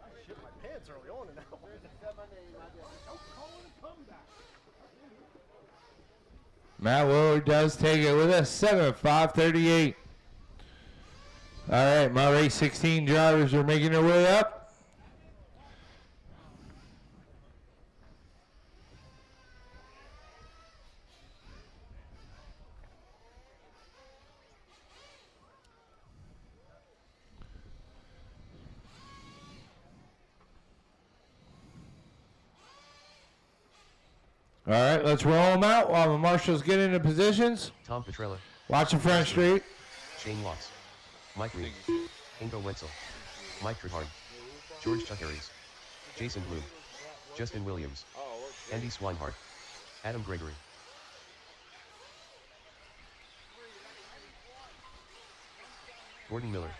I shit my pants early on in that one. Matt Willard does take it with a 7.538. All right, my race 16 drivers are making their way up. All right, let's roll them out while the marshals get into positions. Tom Petrella. Watch the front straight. Shane Watts. Mike Reed. Ingo Wetzel. Mike Trehard. George Chuckeries. Jason Bloom. Justin Williams. Andy Swinehart. Adam Gregory. Gordon Miller.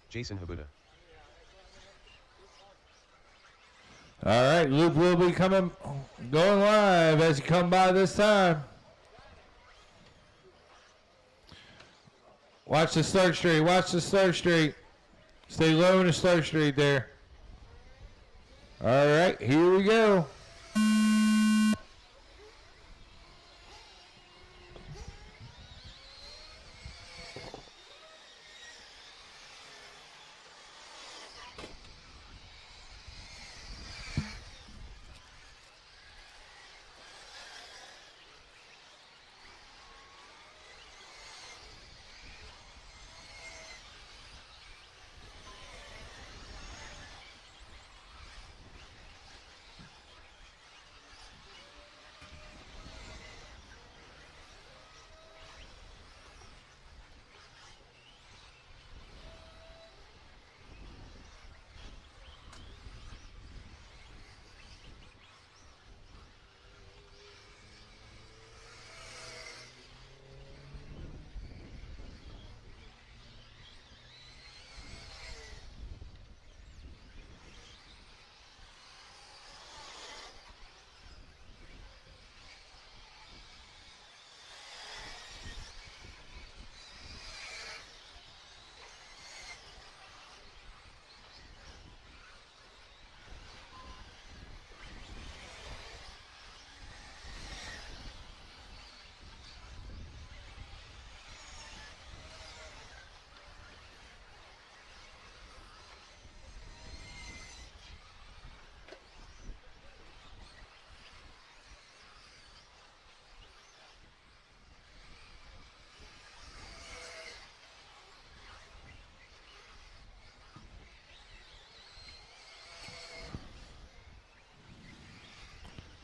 Jason Habuda. All right, Loop will be going live as you come by this time. Watch the start straight. Watch the start straight. Stay low in the start straight there. All right, here we go.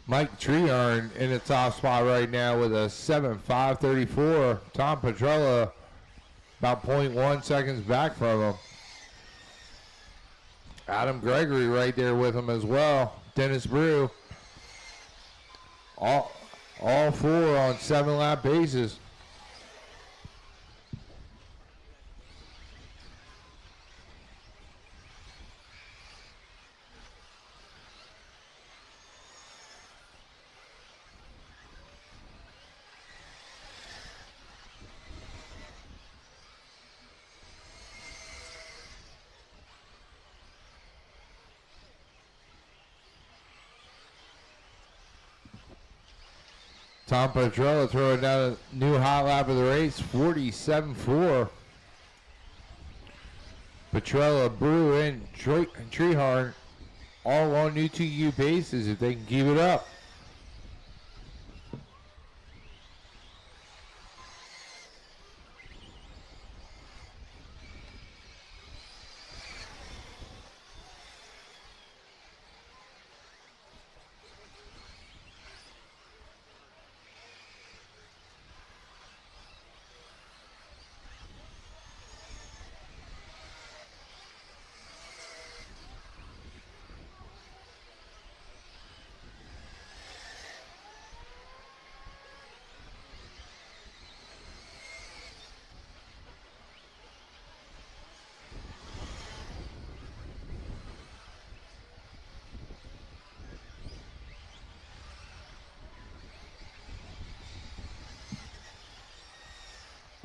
Mike Trehard in the top spot right now with a 7.534. Tom Petrella about 0.1 seconds back from him. Adam Gregory right there with him as well. Dennis Brew. All four on 7-lap bases. Tom Petrella throwing down a new hot lap of the race, 47.4. Petrella, Brew, and Trehard all on new 2U bases if they can keep it up.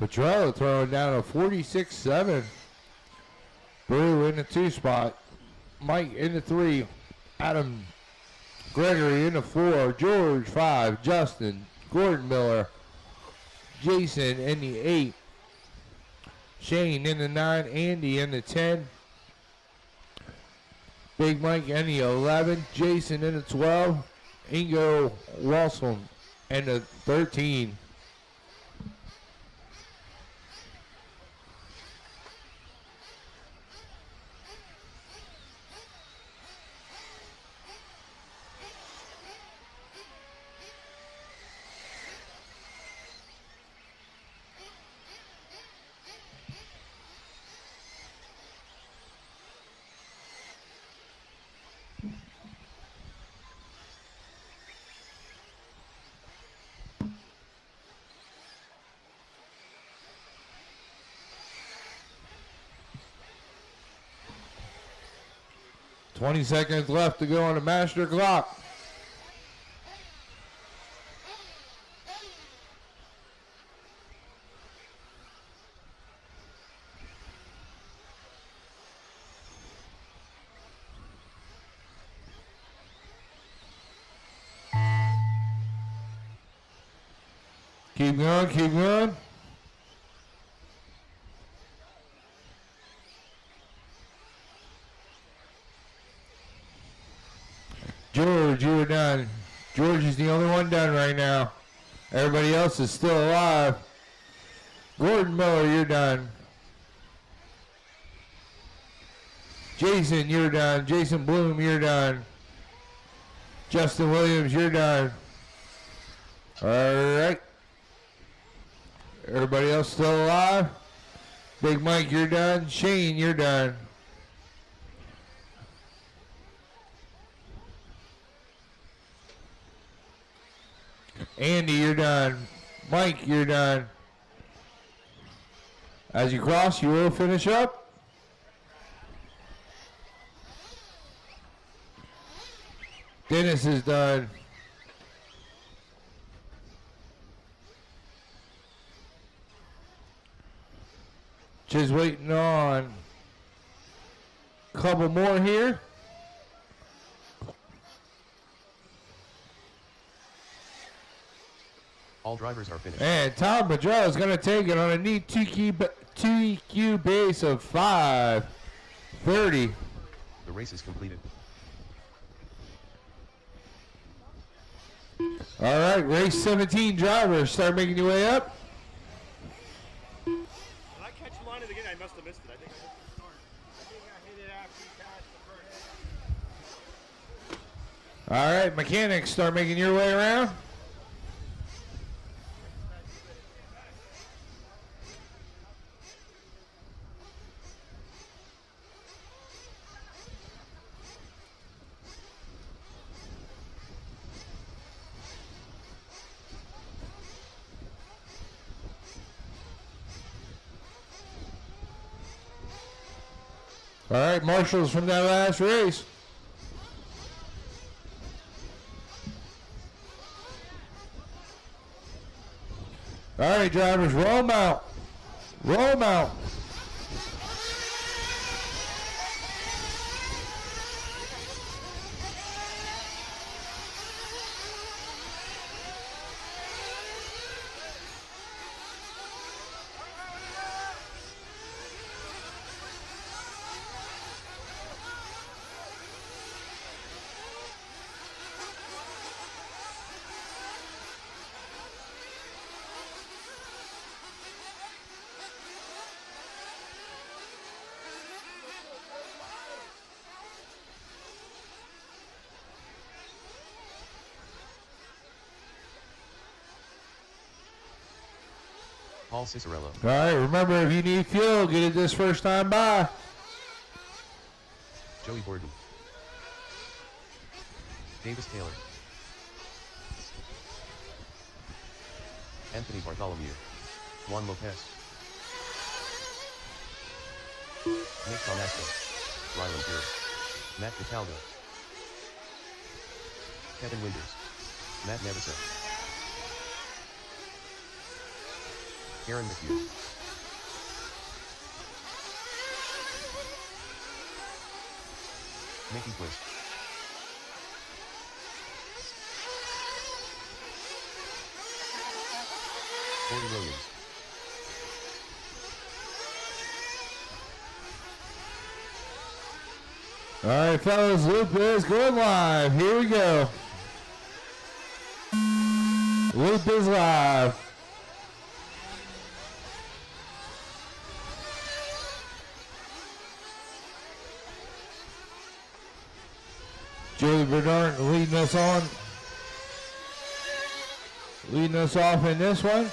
Petrella throwing down a 46.7. Brew in the 2 spot. Mike in the 3. Adam Gregory in the 4. George 5. Justin. Gordon Miller. Jason in the 8. Shane in the 9. Andy in the 10. Big Mike in the 11. Jason in the 12. Ingo Walsum in the 13. 20 seconds left to go on the master clock. Keep going, keep going. George, you were done. George is the only one done right now. Everybody else is still alive. Gordon Miller, you're done. Jason, you're done. Jason Bloom, you're done. Justin Williams, you're done. All right. Everybody else still alive? Big Mike, you're done. Shane, you're done. Andy, you're done. Mike, you're done. As you cross, you will finish up. Dennis is done. Just waiting on a couple more here. All drivers are finished. And Tom Madrell is going to take it on a neat TQ base of 5:30. The race is completed. All right, race 17 drivers, start making your way up. Did I catch mine again? I must have missed it. I think I missed the start. I think I hit it after you passed the first. All right, mechanics, start making your way around. All right, marshals from that last race. All right, drivers, roll them out. Roll them out. Paul Cicerello. All right, remember, if you need fuel, get it this first time by. Joey Borden. Davis Taylor. Anthony Bartholomew. Juan Lopez. Nick Tomasco. Rylan Pure. Matt Cataldo. Kevin Winters. Matt Nevison. Aaron McHugh. Mickey Twist. Corey Williams. All right, fellas, Loop is going live. Here we go. Loop is live. Joey Bernard leading us on. Leading us off in this one.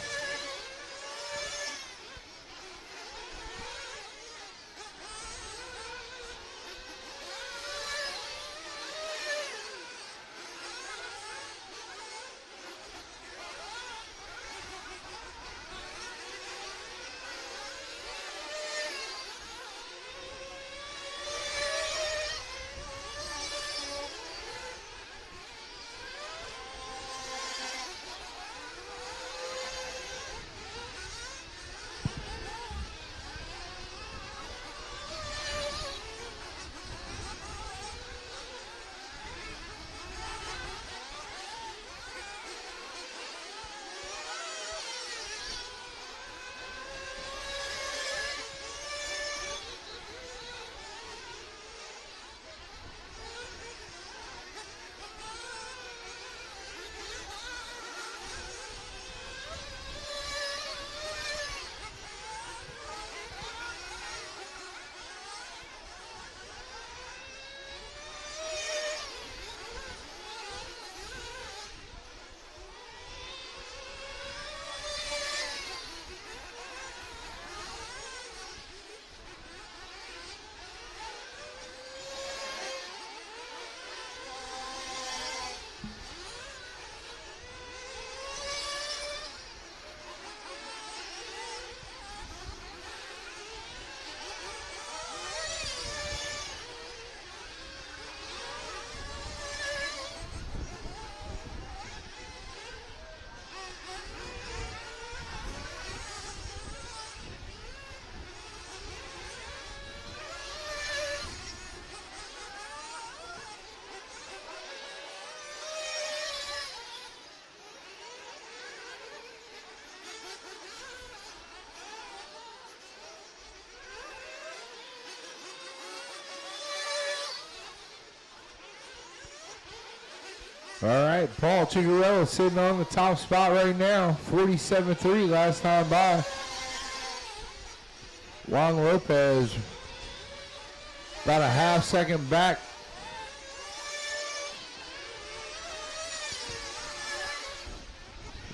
All right, Paul Chigarello sitting on the top spot right now. 47-3 last time by. Juan Lopez about a half second back.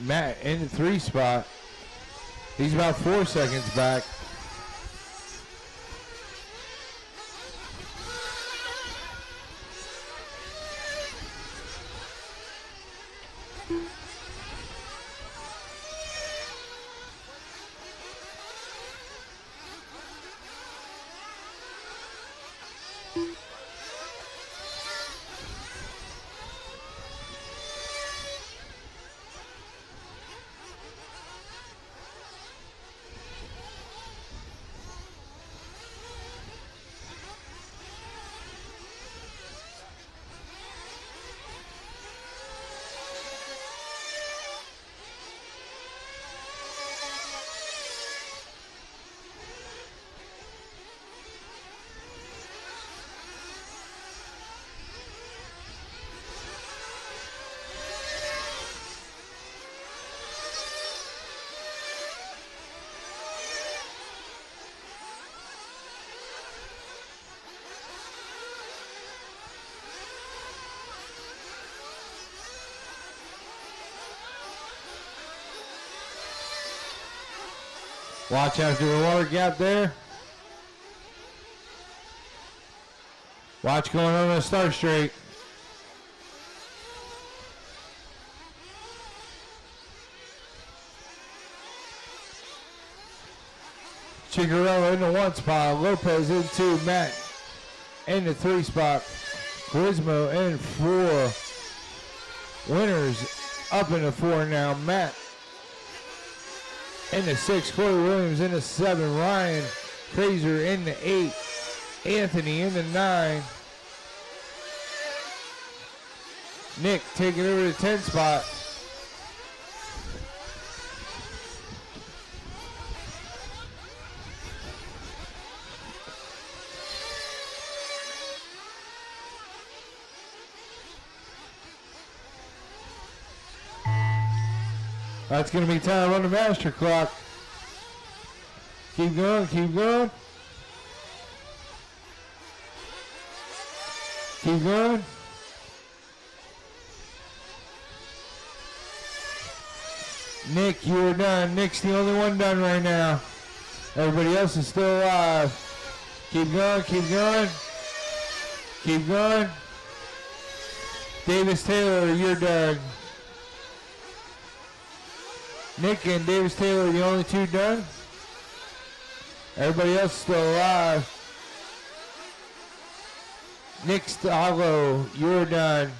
Matt in the 3 spot. He's about 4 seconds back. Watch after the water gap there. Watch going on the start straight. Chigarello in the 1 spot. Lopez in 2. Matt in the 3 spot. Grismo in 4. Winners up in the 4 now. Matt in the 6, Corey Williams in the 7, Ryan Fraser in the 8, Anthony in the 9, Nick taking over the 10 spot. That's going to be time on the master clock. Keep going, keep going. Keep going. Nick, you are done. Nick's the only one done right now. Everybody else is still alive. Keep going, keep going. Keep going. Davis Taylor, you're done. Nick and Davis Taylor are the only 2 done. Everybody else is still alive. Nick Stago, you're done.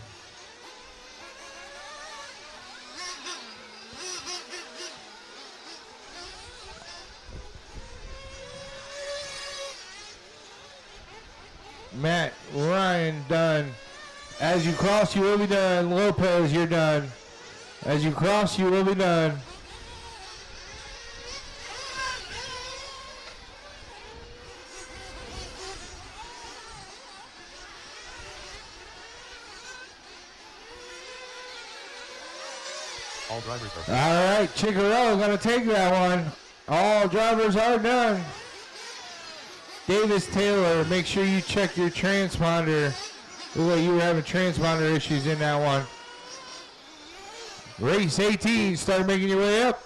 Matt, Ryan, done. As you cross, you will be done. Lopez, you're done. As you cross, you will be done. All drivers are done. All right, Chigarello gonna take that one. All drivers are done. Davis Taylor, make sure you check your transponder. Look like you were having transponder issues in that one. Race 18, start making your way up.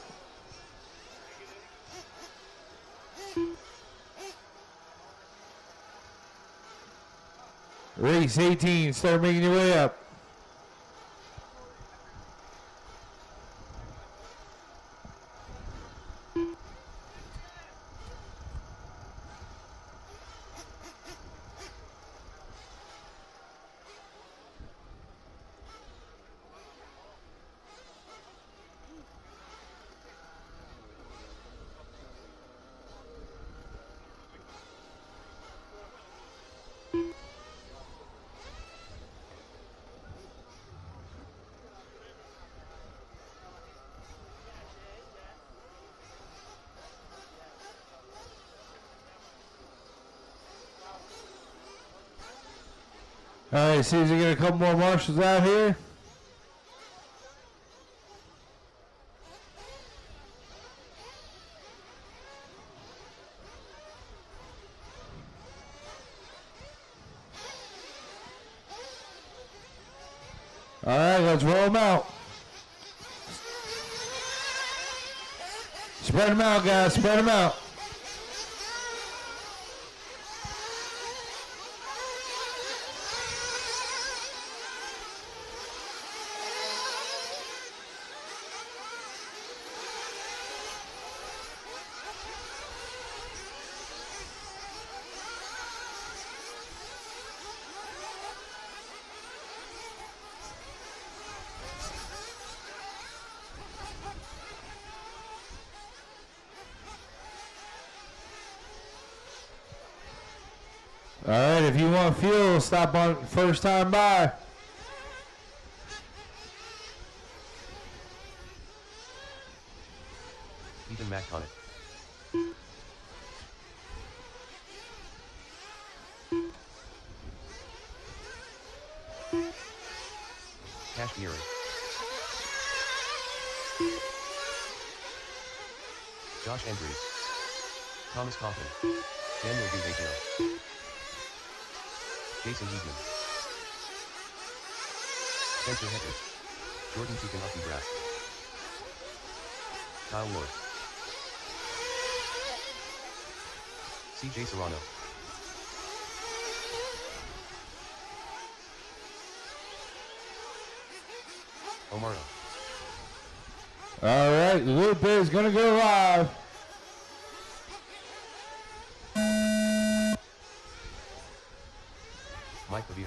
Race 18, start making your way up. All right, see if we get a couple more marshals out here. All right, let's roll them out. Spread them out, guys. Spread them out. All right, if you want fuel, stop on first time by. Ethan Mac on it. Cash Geary. Josh Andrews. Thomas Coffin. Daniel Guzzo. Jason Heedman. Spencer Hecker. Jordan Tukanaki Grass. Kyle Ward. CJ Serrano. Omaro. All right, the loop is going to go live. Mike Levere.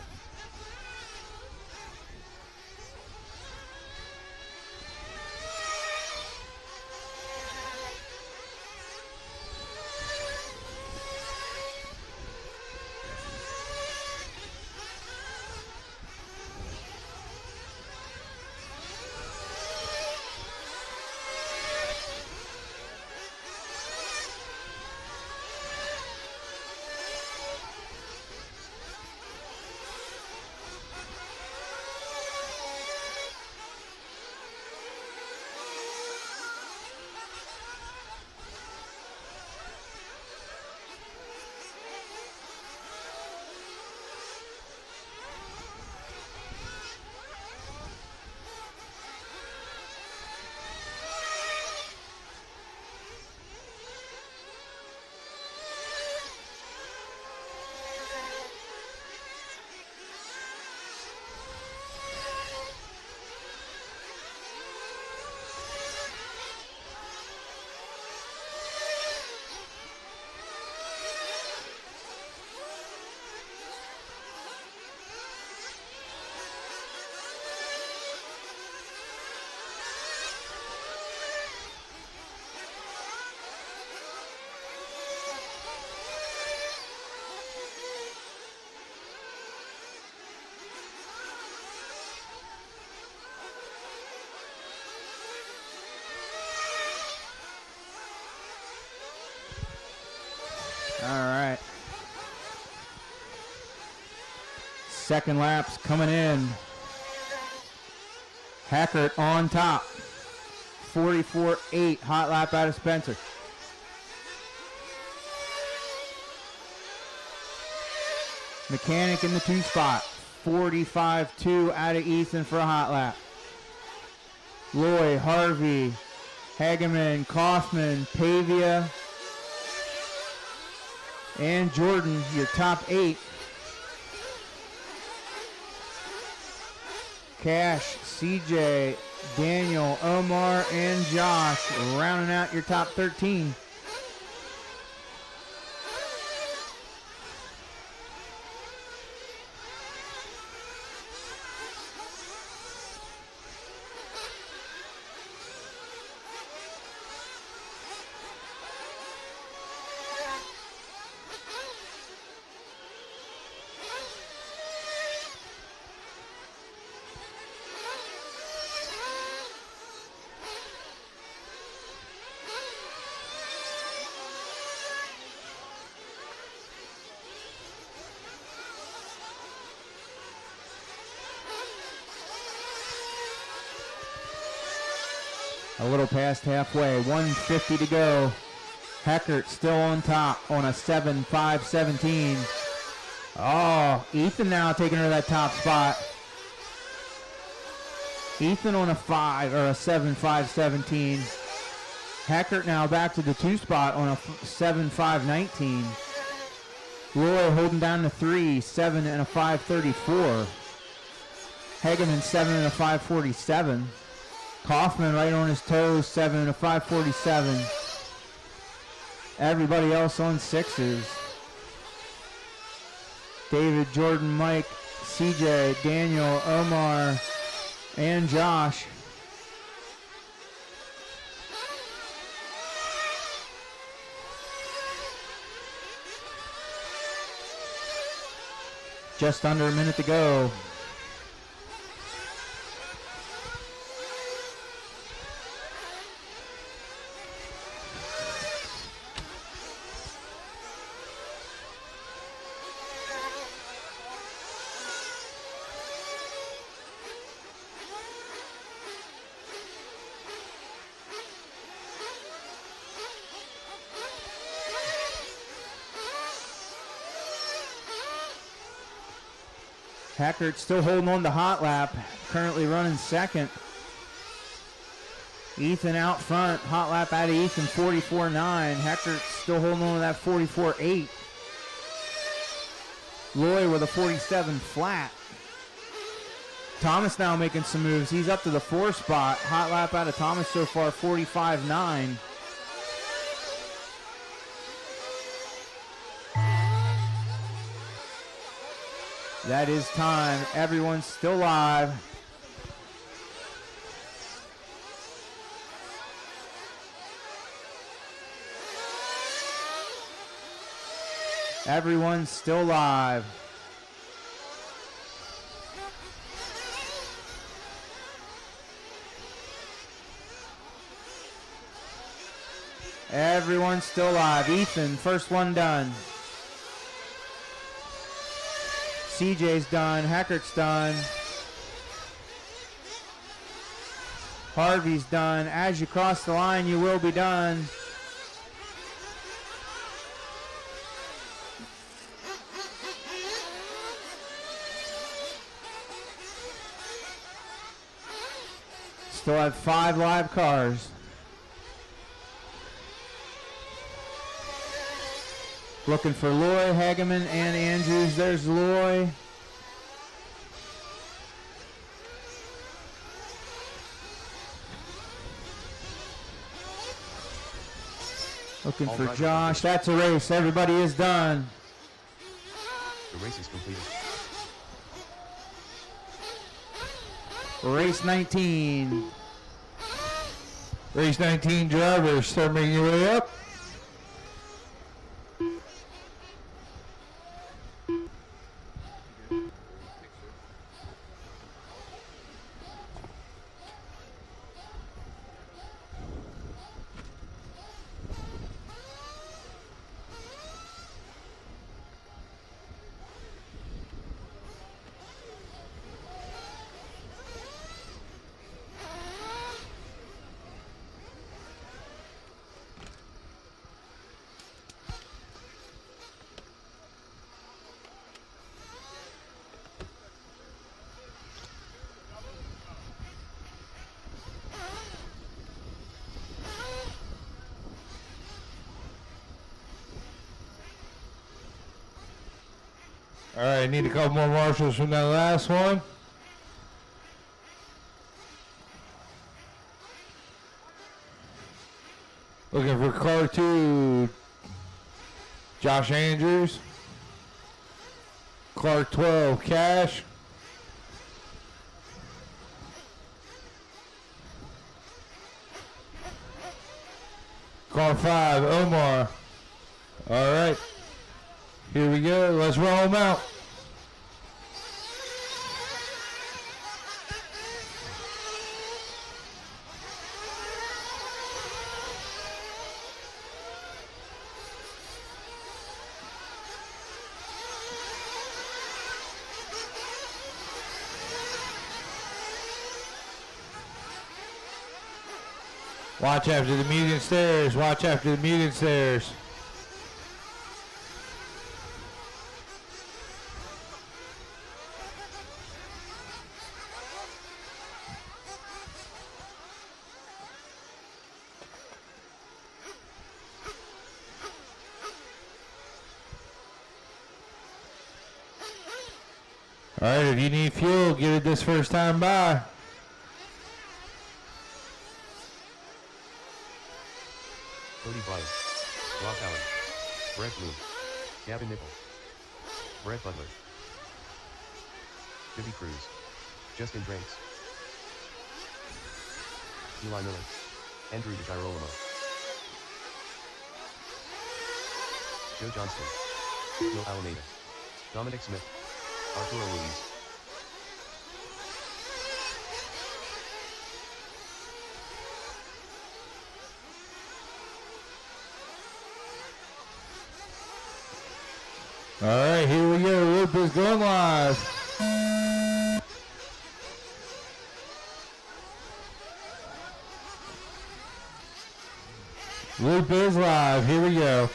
All right. Second lap's coming in. Hackert on top. 44.8. Hot lap out of Spencer. Mechanic in the 2 spot. 45.2 out of Ethan for a hot lap. Loy, Harvey, Hageman, Kaufman, Pavia, and Jordan, your top 8. Cash, CJ, Daniel, Omar, and Josh rounding out your top 13. A little past halfway, 150 to go. Hackert still on top on a 7.517. Oh, Ethan now taking her to that top spot. Ethan on a 5 or a 7.5.17. Heckert now back to the 2 spot on a 7.5.19. Loy holding down the 3, 7 and a 5.34. Hageman 7 and a 5.47. Kaufman right on his toes, 7 and a 5.47. Everybody else on 6s. David, Jordan, Mike, CJ, Daniel, Omar, and Josh. Just under a minute to go. Hackert still holding on to hot lap, currently running second. Ethan out front, hot lap out of Ethan 44.9. Hackert still holding on to that 44.8. Loy with a 47 flat. Thomas now making some moves. He's up to the 4 spot. Hot lap out of Thomas so far, 45.9. That is time. Everyone's still live. Everyone's still live. Everyone's still live. Ethan, first one done. CJ's done. Hackert's done. Harvey's done. As you cross the line, you will be done. Still have 5 live cars. Looking for Loy, Hageman, and Andrews. There's Loy. Looking for Josh. That's a race. Everybody is done. The race is completed. Race 19. Race 19 drivers, start making your way up. All right, need a couple more marshals from that last one. Looking for car 2, Josh Andrews. Car 12, Cash. Car 5, Omar. All right. Here we go. Let's roll them out. Watch after the median stairs. Watch after the median stairs. All right, if you need fuel, get it this first time by. Cody Bryant, Rob Allen, Brett Bloom, Gavin Nipple, Brett Butler, Jimmy Cruz, Justin Drakes, Eli Miller, Andrew DeGirolamo, Joe Johnston, Will Alameda, Dominic Smith, Arturo Ruiz. All right, here we go. Loop is going live. Loop is live. Here we go.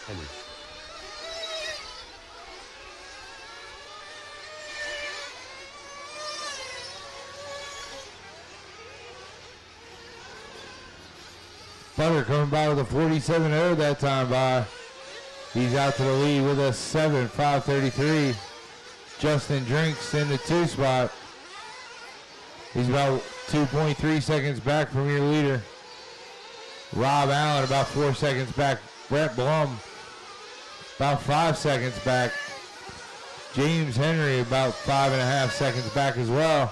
Henry. Butter coming by with a 47-0 that time by. He's out to the lead with a 7.533. Justin Drinks in the 2 spot. He's about 2.3 seconds back from your leader. Rob Allen about 4 seconds back. Brett Blum about 5 seconds back. James Henry about 5.5 seconds back as well.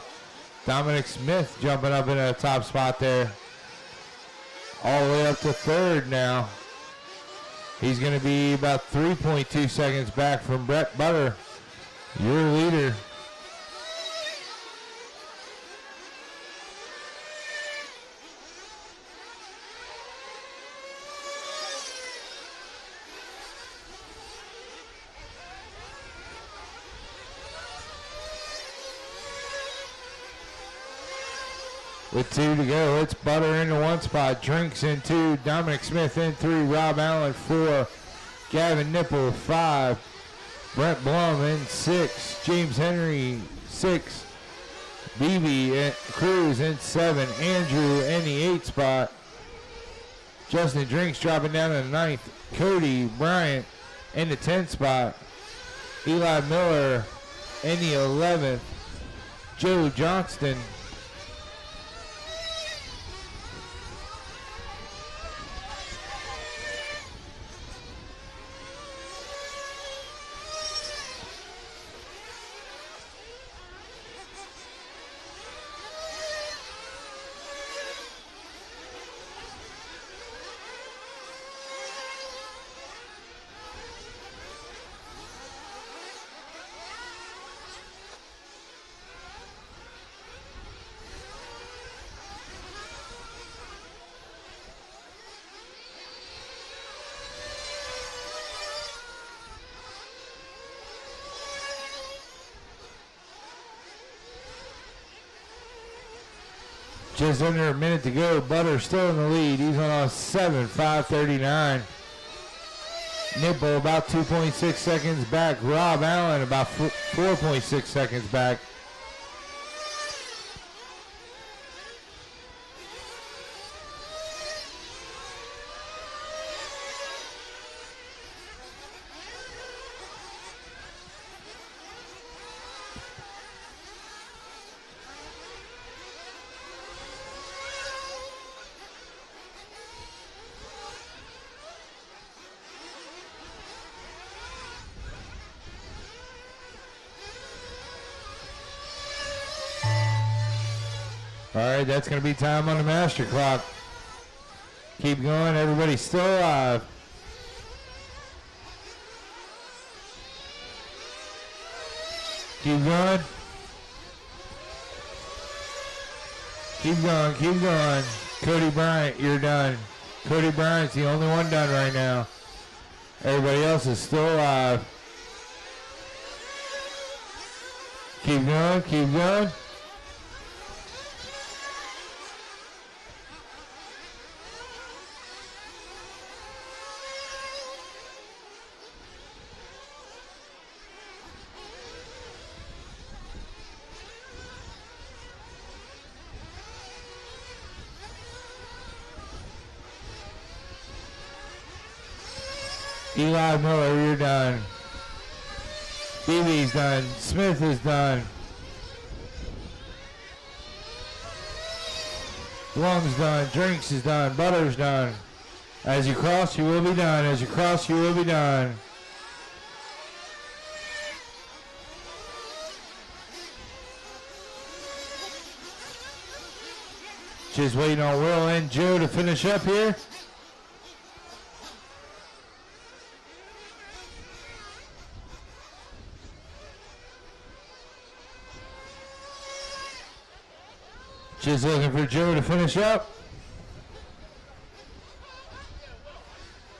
Dominic Smith jumping up in a top spot there. All the way up to 3rd now. He's going to be about 3.2 seconds back from Brett Butter, your leader. With 2 to go, it's Butter into 1 spot, Drinks in 2, Dominic Smith in 3, Rob Allen 4, Gavin Nipple 5, Brett Blum in 6, James Henry 6, BB Cruz in 7, Andrew in the 8 spot, Justin Drinks dropping down to the 9th, Cody Bryant in the 10 spot, Eli Miller in the 11th, Joe Johnston Just under a minute to go. Butter still in the lead. He's on a 7:5:39. Nipple about 2.6 seconds back. Rob Allen about 4.6 seconds back. All right, that's going to be time on the master clock. Keep going. Everybody's still alive. Keep going. Keep going. Keep going. Cody Bryant, you're done. Cody Bryant's the only one done right now. Everybody else is still alive. Keep going. Keep going. Eli Miller, you're done. BB's done. Smith is done. Blum's done. Drinks is done. Butter's done. As you cross, you will be done. As you cross, you will be done. Just waiting on Will and Joe to finish up here. Just looking for Joe to finish up.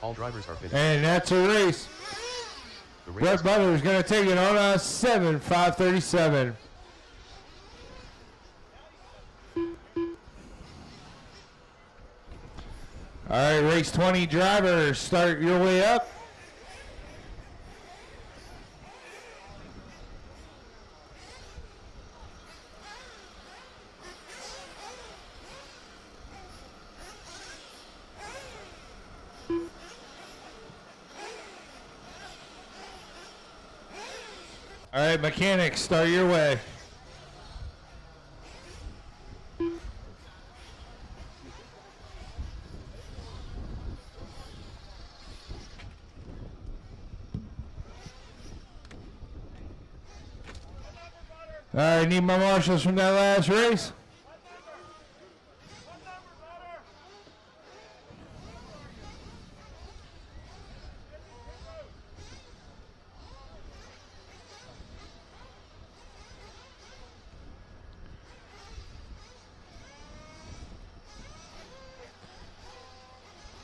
All drivers are finished. And that's a race. Brett Butler is going to take it on a 7:5:37. All right, race 20 drivers, start your way up. All right, mechanics, start your way. All right, need my marshals from that last race.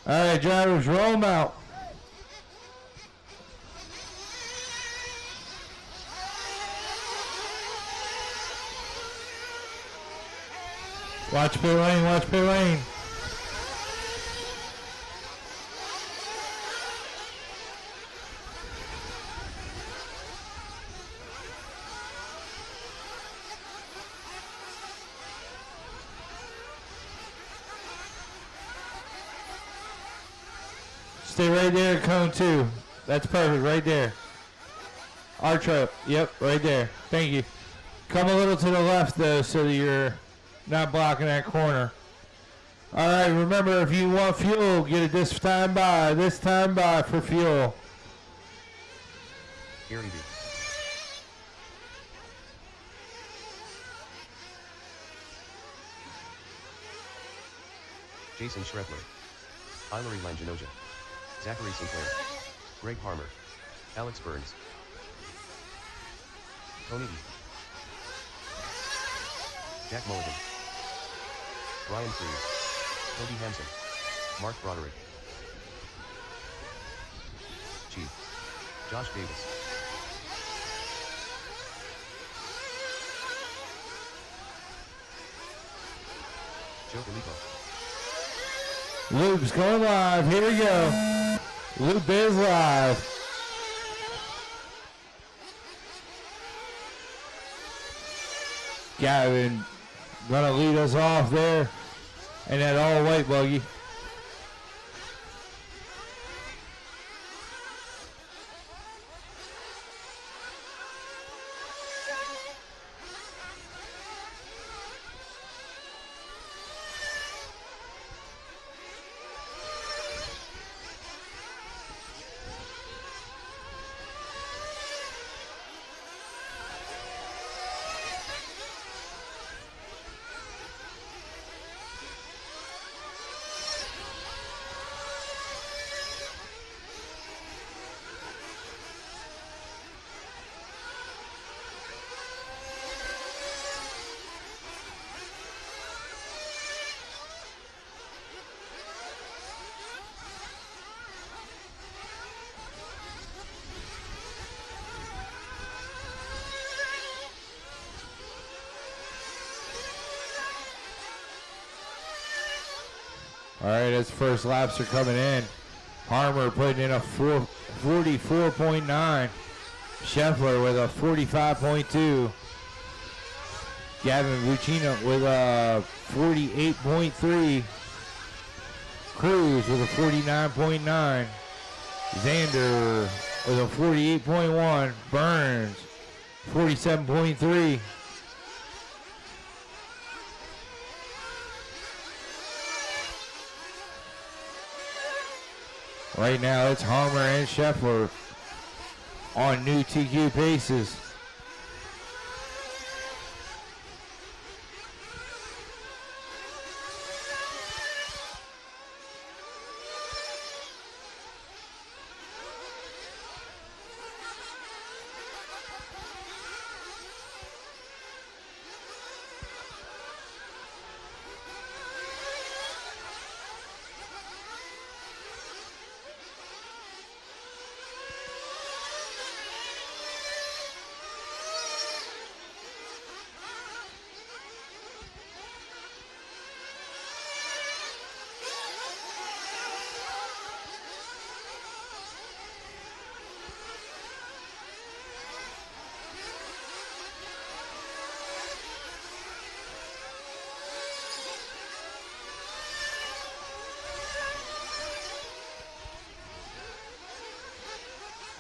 All right, drivers, roll them out. Watch pit lane, watch pit lane. Stay right there, cone 2. That's perfect, right there. Arch up, yep, right there. Thank you. Come a little to the left, though, so that you're not blocking that corner. All right, remember, if you want fuel, get it this time by for fuel. Gary B. Jason Schreppler. Hilary Langenoja. Zachary Sinclair. Greg Harmer. Alex Burns. Tony E. Jack Mulligan. Ryan Cruz. Toby Hampson. Mark Broderick. Chief. Josh Davis. Loop's going live. Here we go. Loop is live. Gavin gonna lead us off there in that all white buggy. All right, as first laps are coming in, Harmer putting in a 44.9. Scheffler with a 45.2. Gavin Vucino with a 48.3. Cruz with a 49.9. Xander with a 48.1. Burns, 47.3. Right now, it's Harmer and Scheffler on new TQ paces.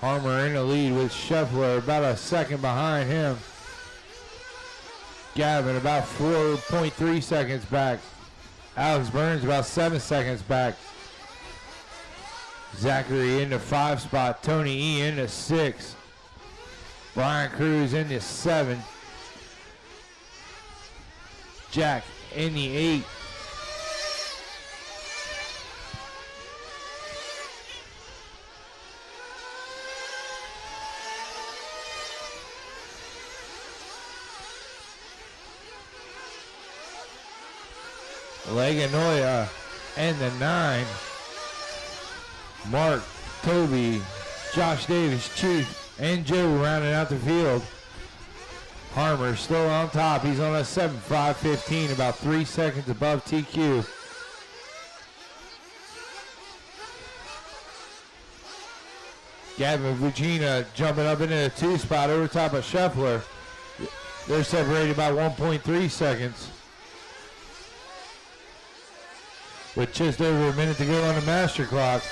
Harmer in the lead with Scheffler about a second behind him. Gavin about 4.3 seconds back. Alex Burns about 7 seconds back. Zachary in the 5 spot. Tony E in the 6. Brian Cruz in the 7. Jack in the 8. Leganoya and the 9. Mark, Toby, Josh Davis, Chief, and Joe rounding out the field. Harmer still on top. He's on a 7.5.15, about 3 seconds above TQ. Gavin Vucino jumping up into the 2 spot over top of Scheffler. They're separated by 1.3 seconds. With just over a minute to go on the master clock.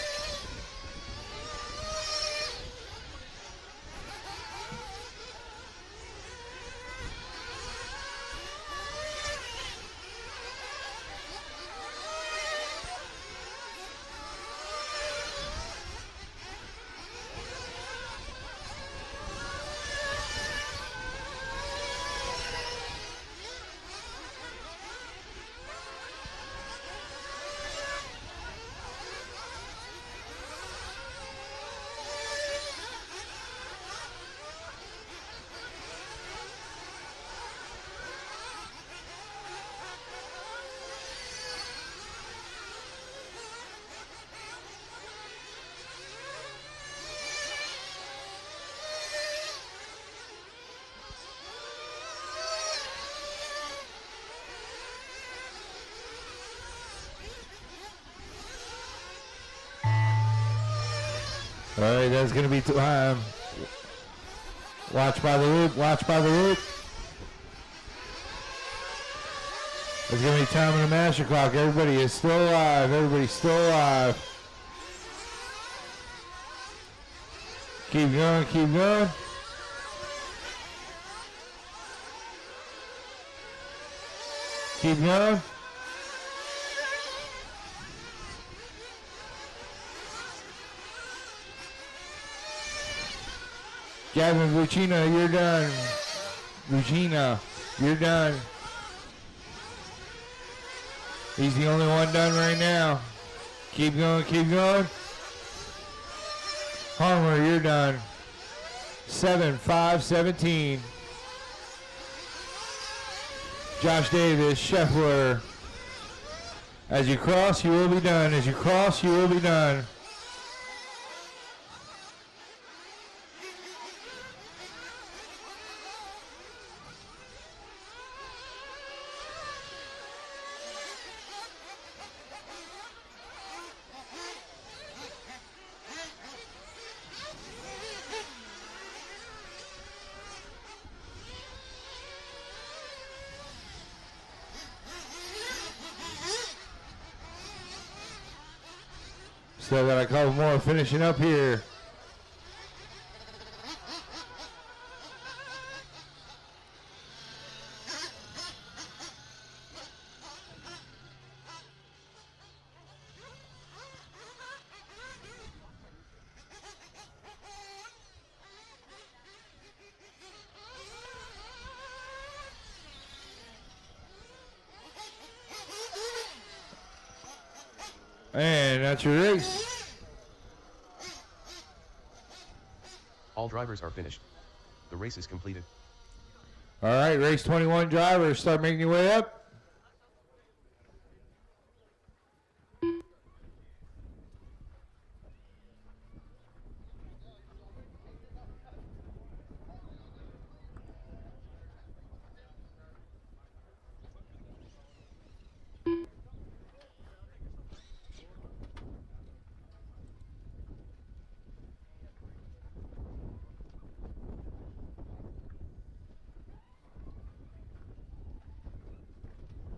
All right, that's going to be time. Watch by the loop. Watch by the loop. It's going to be time on the master clock. Everybody is still alive. Everybody's still alive. Keep going. Keep going. Keep going. Gavin Vucina, you're done. Vucina, you're done. He's the only one done right now. Keep going, keep going. Harmer, you're done. 7-5-17. Josh Davis, Scheffler. As you cross, you will be done. As you cross, you will be done. Still got a couple more finishing up here. And that's your race. All drivers are finished. The race is completed. All right, race 21 drivers, start making your way up.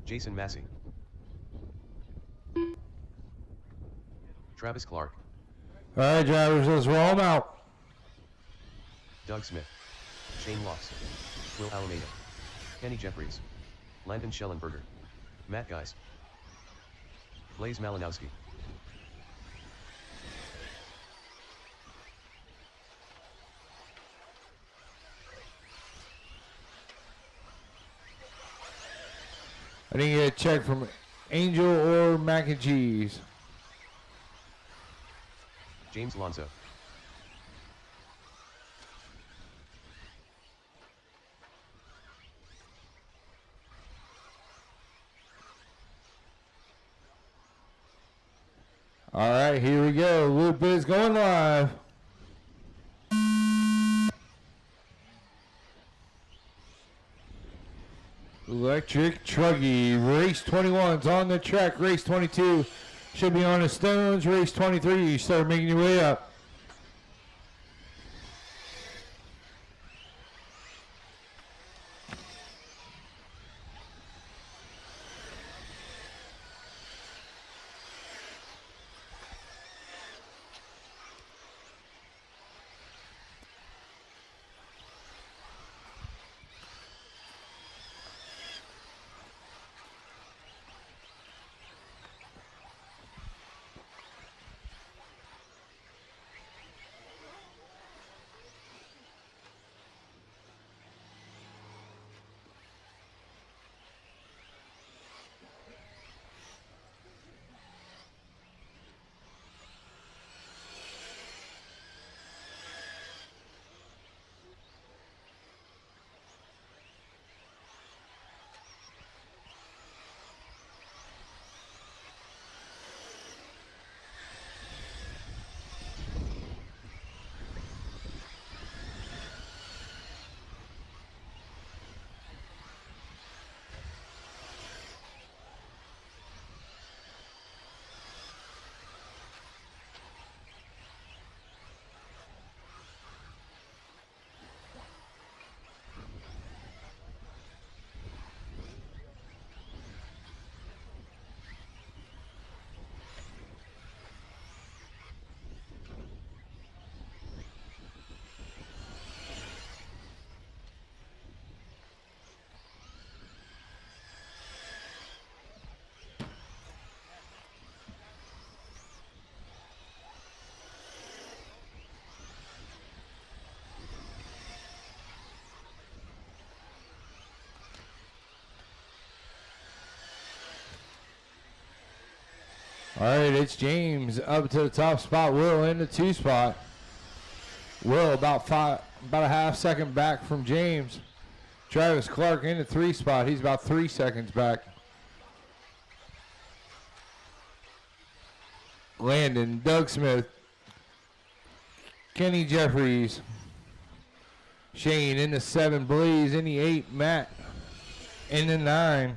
Jason Massey. Travis Clark. All right, drivers, let's roll them out. Doug Smith. Shane Locks. Will Alameda. Kenny Jeffries. Landon Schellenberger. Matt Geist. Blaze Malinowski. I didn't get a check from Angel or Mac and Cheese. James Lonzo. All right, here we go. Loop is going live. Electric Truggy. Race 21's on the track. Race 22 should be on the stones. Race 23, you start making your way up. All right, it's James up to the top spot. Will in the 2 spot. Will about a half second back from James. Travis Clark in the 3 spot. He's about 3 seconds back. Landon, Doug Smith, Kenny Jeffries, Shane in the 7, Blaze in the 8, Matt in the 9.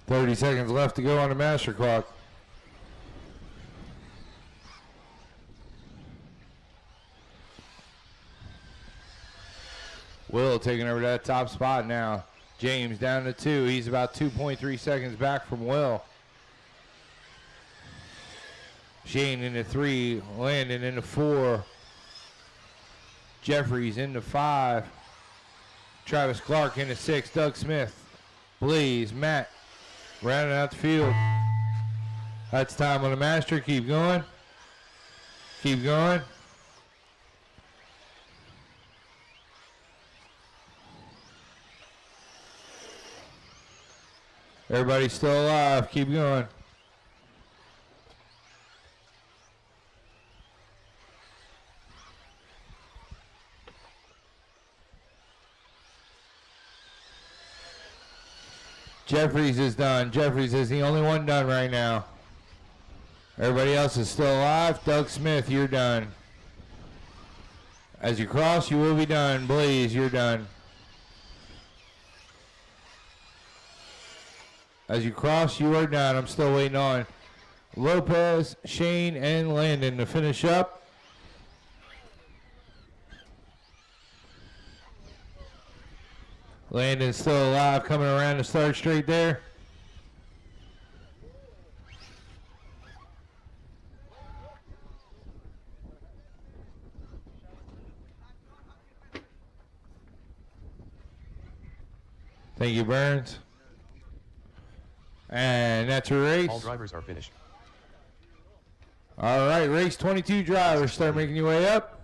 $30 seconds left to go on the master clock. Will taking over that top spot now. James down to 2. He's about 2.3 seconds back from Will. Shane into 3. Landon into 4. Jeffries into 5. Travis Clark into 6. Doug Smith. Blaze. Matt. Rounding out the field. That's time on the master. Keep going. Keep going. Everybody's still alive. Keep going. Jeffries is done. Jeffries is the only one done right now. Everybody else is still alive. Doug Smith, you're done. As you cross, you will be done. Blaze, you're done. As you cross, you are done. I'm still waiting on Lopez, Shane, and Landon to finish up. Landon's still alive, coming around the start straight there. Thank you, Burns. And that's your race. All drivers are finished. All right, race 22 drivers, start making your way up.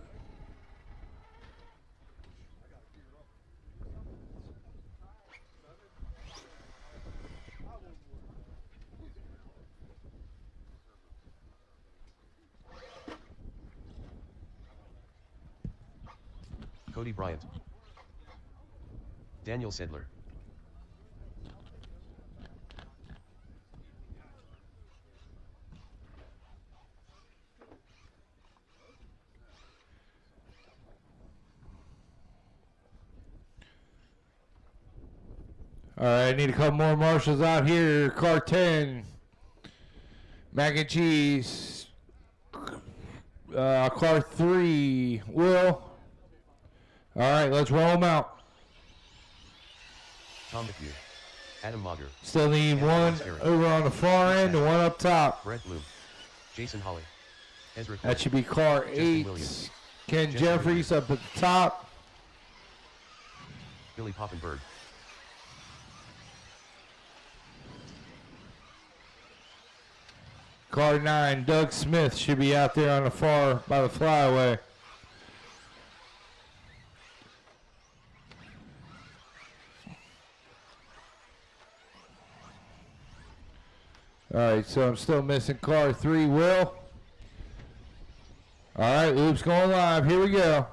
Cody Bryant. Daniel Sedler. All right, I need a couple more marshals out here. Car 10. Mac and cheese. Car 3. Will. All right, let's roll them out. Tom McHugh. Adam Mager. Still need one over on the far end and one up top. Brett Bloom. Jason Holly. Ezra That should be car 8. Ken Jeffries up at the top. Billy Poffenberg. Car 9, Doug Smith should be out there on the far by the flyaway. All right, so I'm still missing car 3, Will. All right, loop's going live. Here we go.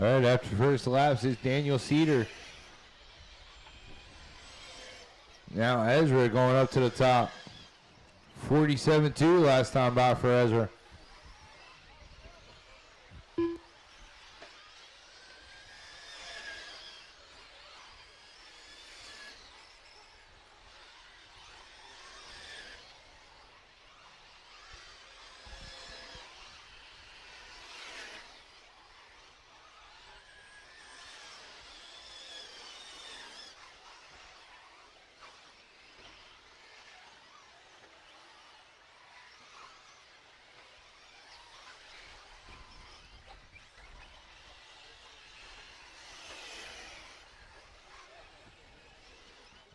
All right, after first laps is Daniel Cedar. Now Ezra going up to the top. 47-2 last time by for Ezra.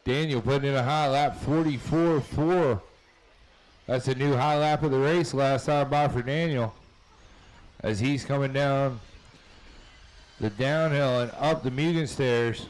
Daniel putting in a high lap, 44.4. That's a new high lap of the race last time by for Daniel. As he's coming down the downhill and up the Mugen stairs.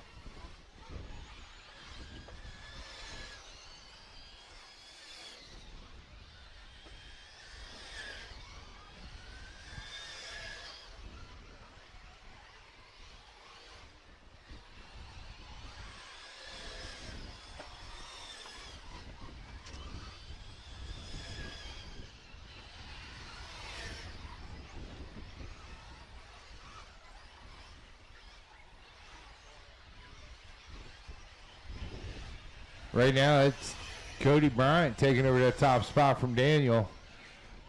Right now, it's Cody Bryant taking over that top spot from Daniel.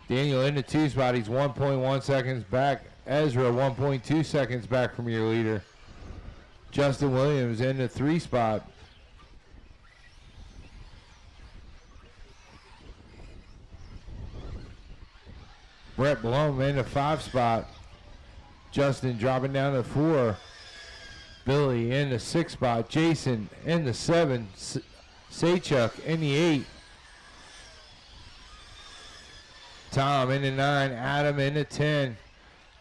Daniel in the 2 spot. He's 1.1 seconds back. Ezra 1.2 seconds back from your leader. Justin Williams in the 3 spot. Brett Blum in the 5 spot. Justin dropping down to 4. Billy in the 6 spot. Jason in the 7. Saychuk in the 8. Tom in the 9. Adam in the 10.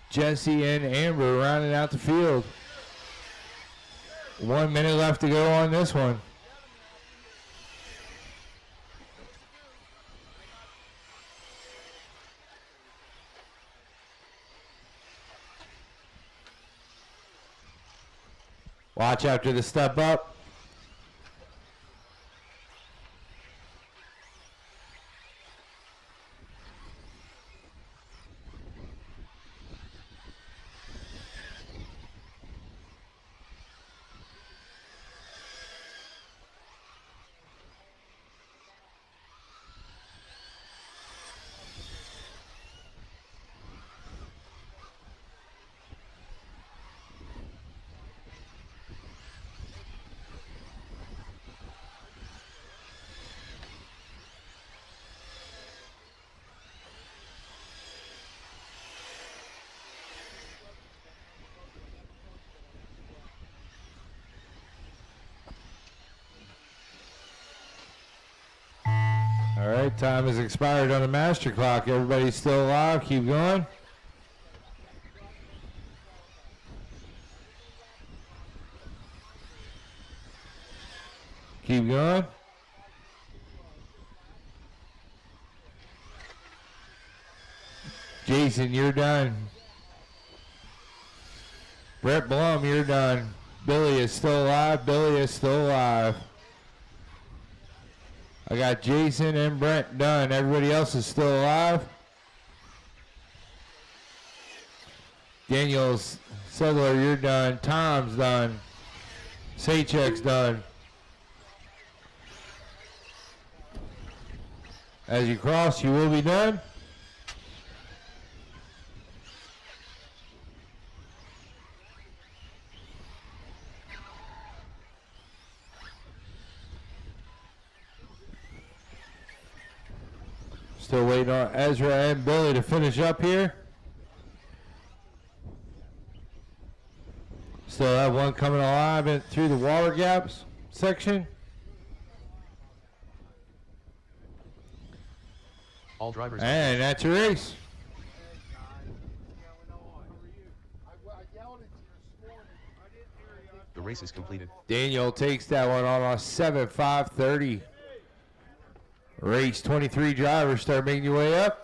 Jesse and Amber rounding out the field. 1 minute left to go on this one. Watch after the step up. All right, time has expired on the master clock. Everybody's still alive. Keep going. Keep going. Jason, you're done. Brett Blum, you're done. Billy is still alive. Billy is still alive. I got Jason and Brent done. Everybody else is still alive. Daniel Sedler, you're done. Tom's done. Sachek's done. As you cross, you will be done. Still waiting on Ezra and Billy to finish up here. Still have one coming alive through the water gaps section. All drivers. And that's your race. The race is completed. Daniel takes that one on a 7:5:30. Race 23 drivers, start making your way up.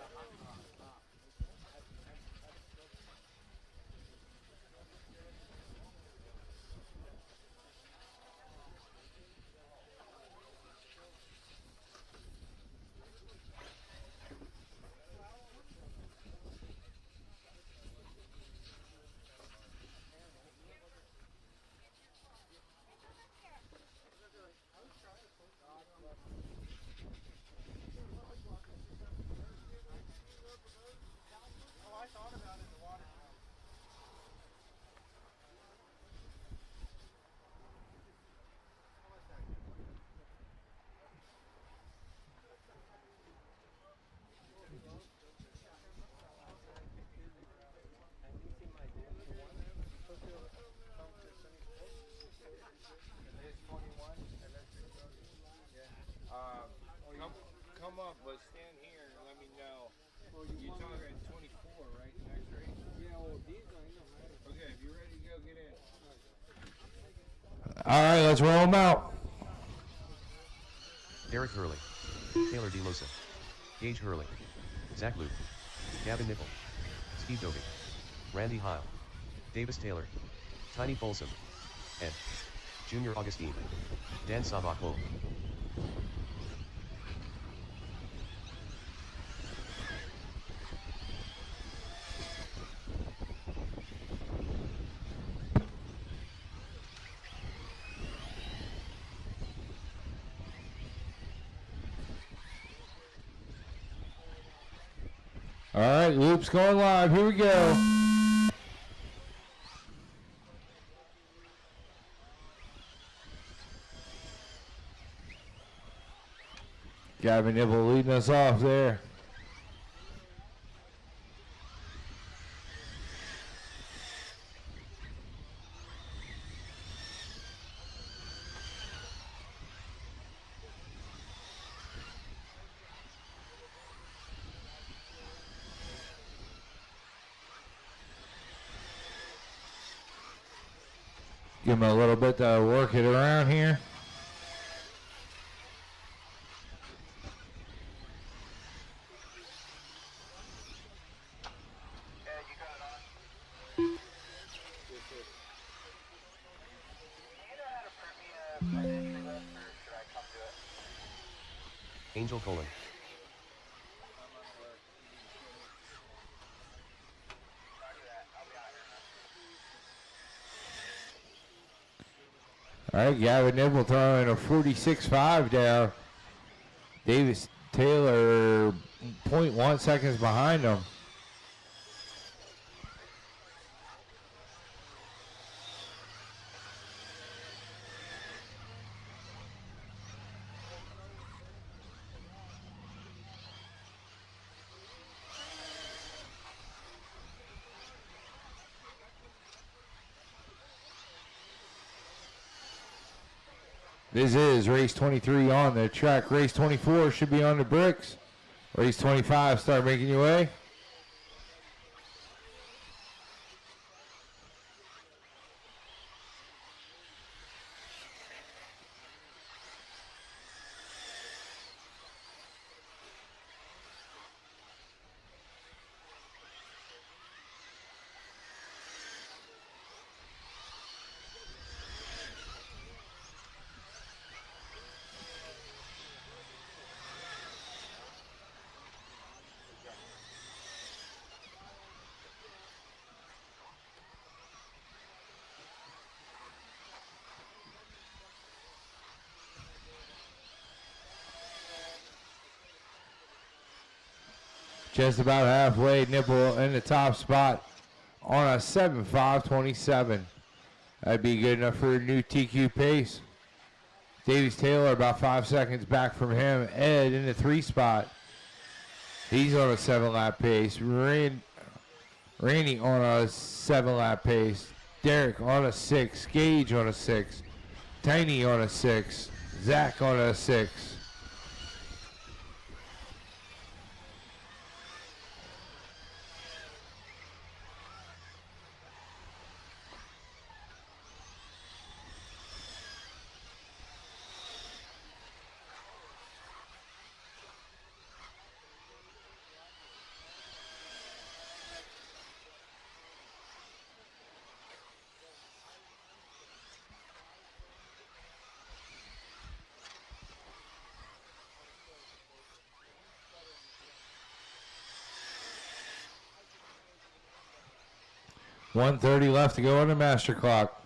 Come up, but stand here and let me know. You're talking at 24, right? The next race? Yeah, well, these don't matter. Okay, if you're ready to go, get in. All right, let's roll them out. Derek Hurley, Taylor DeLosa, Gage Hurley, Zach Luke, Gavin Nipple, Steve Dovey, Randy Heil, Davis Taylor, Tiny Folsom, and Junior Augustine, Dan Savako. All right, loop's going live. Here we go. Gavin Nibble leading us off there. Give him a little bit to work it around here. Angel Colon. All right, Gavin Nibble throwing a 46.5 down. Davis Taylor 0.1 seconds behind him. This is race 23 on the track. Race 24 should be on the bricks. Race 25, start making your way. Just about halfway, Nipple in the top spot on a 7.527. That'd be good enough for a new TQ pace. Davies Taylor about 5 seconds back from him. Ed in the 3 spot. He's on a 7-lap pace. Randy on a 7-lap pace. Derek on a 6. Gage on a 6. Tiny on a 6. Zach on a 6. .130 left to go on the master clock.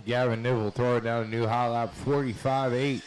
Gavin Nibble throwing down a new high lap, 45.8.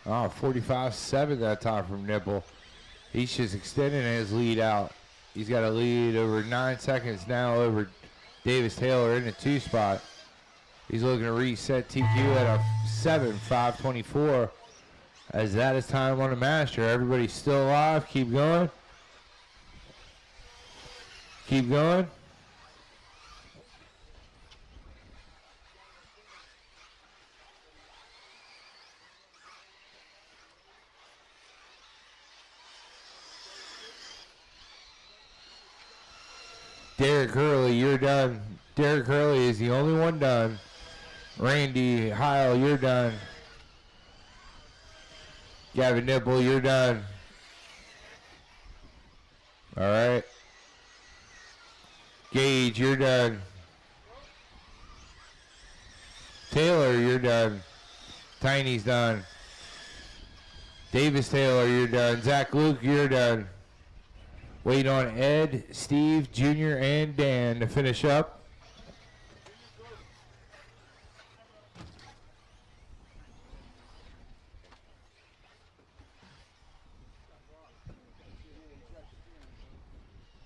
Oh, 45.7 that time from Nipple. He's just extending his lead out. He's got a lead over 9 seconds now over Davis Taylor in the 2 spot. He's looking to reset TQ at a 7.524 as that is time on the master. Everybody's still alive. Keep going. Keep going. Derek Hurley, you're done. Derek Hurley is the only one done. Randy Heil, you're done. Gavin Nipple, you're done. All right. Gage, you're done. Taylor, you're done. Tiny's done. Davis Taylor, you're done. Zach Luke, you're done. Wait on Ed, Steve, Jr., and Dan to finish up.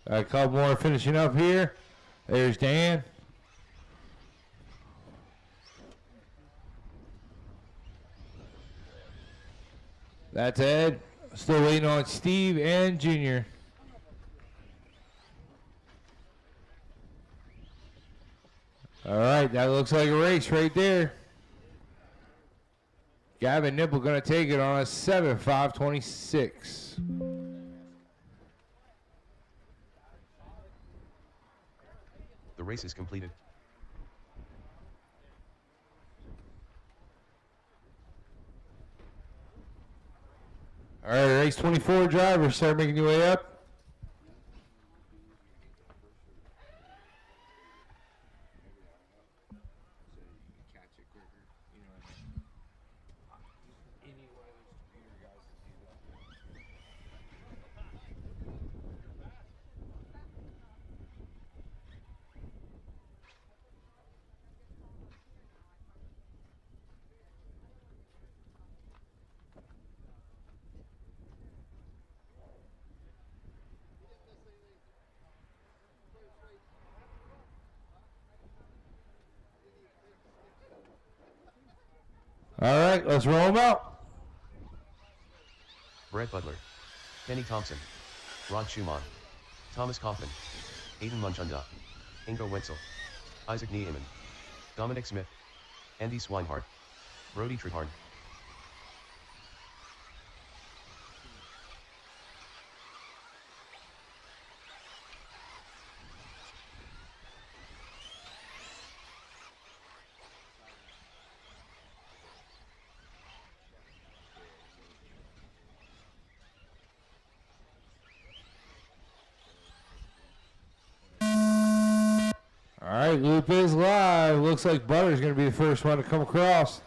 A couple more finishing up here. There's Dan. That's Ed. Still waiting on Steve and Jr. All right, that looks like a race right there. Gavin Nipple going to take it on a 7.526. race is completed. All right, race 24 drivers, start making your way up. All right, let's roll them out. Brett Butler, Kenny Thompson, Rod Schumann, Thomas Kaufman, Aiden Munchunda, Ingo Wetzel, Isaac Niemann, Dominic Smith, Andy Swinehart, Brody Trehorn. All right, loop is live. Looks like Butter's going to be the first one to come across.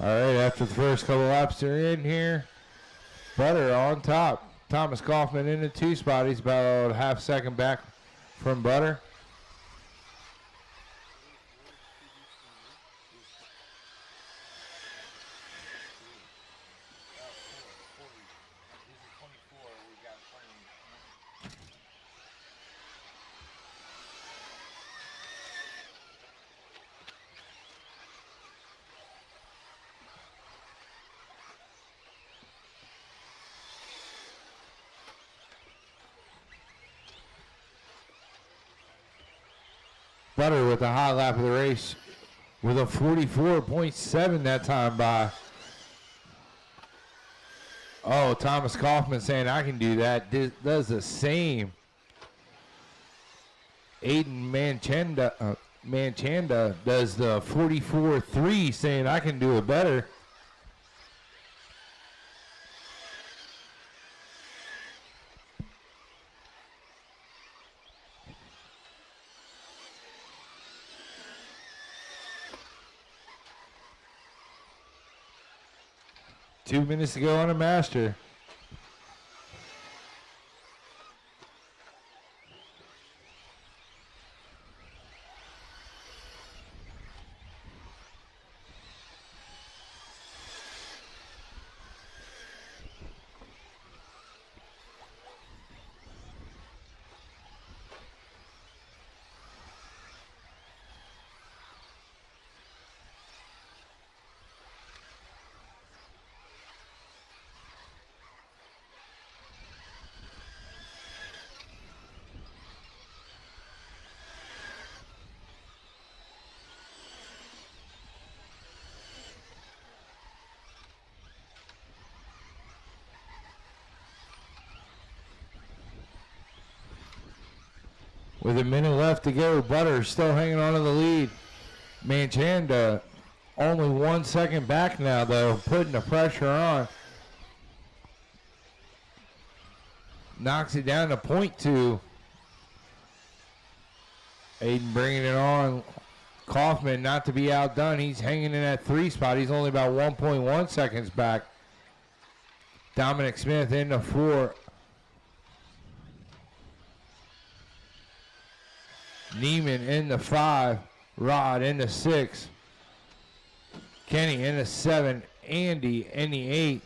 All right, after the first couple laps they're in here, Butter on top. Thomas Kaufman in the 2 spot. He's about a half second back from Butter. Butter with the hot lap of the race with a 44.7 that time by. Oh, Thomas Kaufman saying I can do that. Does the same. Aiden Manchanda does the 44.3 saying I can do it better. Two minutes to go on a master. With a minute left to go, Butter still hanging on to the lead. Manchanda only 1 second back now, though, putting the pressure on. Knocks it down to .2. Aiden bringing it on. Kaufman not to be outdone. He's hanging in that 3 spot. He's only about 1.1 seconds back. Dominic Smith in the 4. Neiman in the 5. Rod in the 6. Kenny in the 7. Andy in the 8.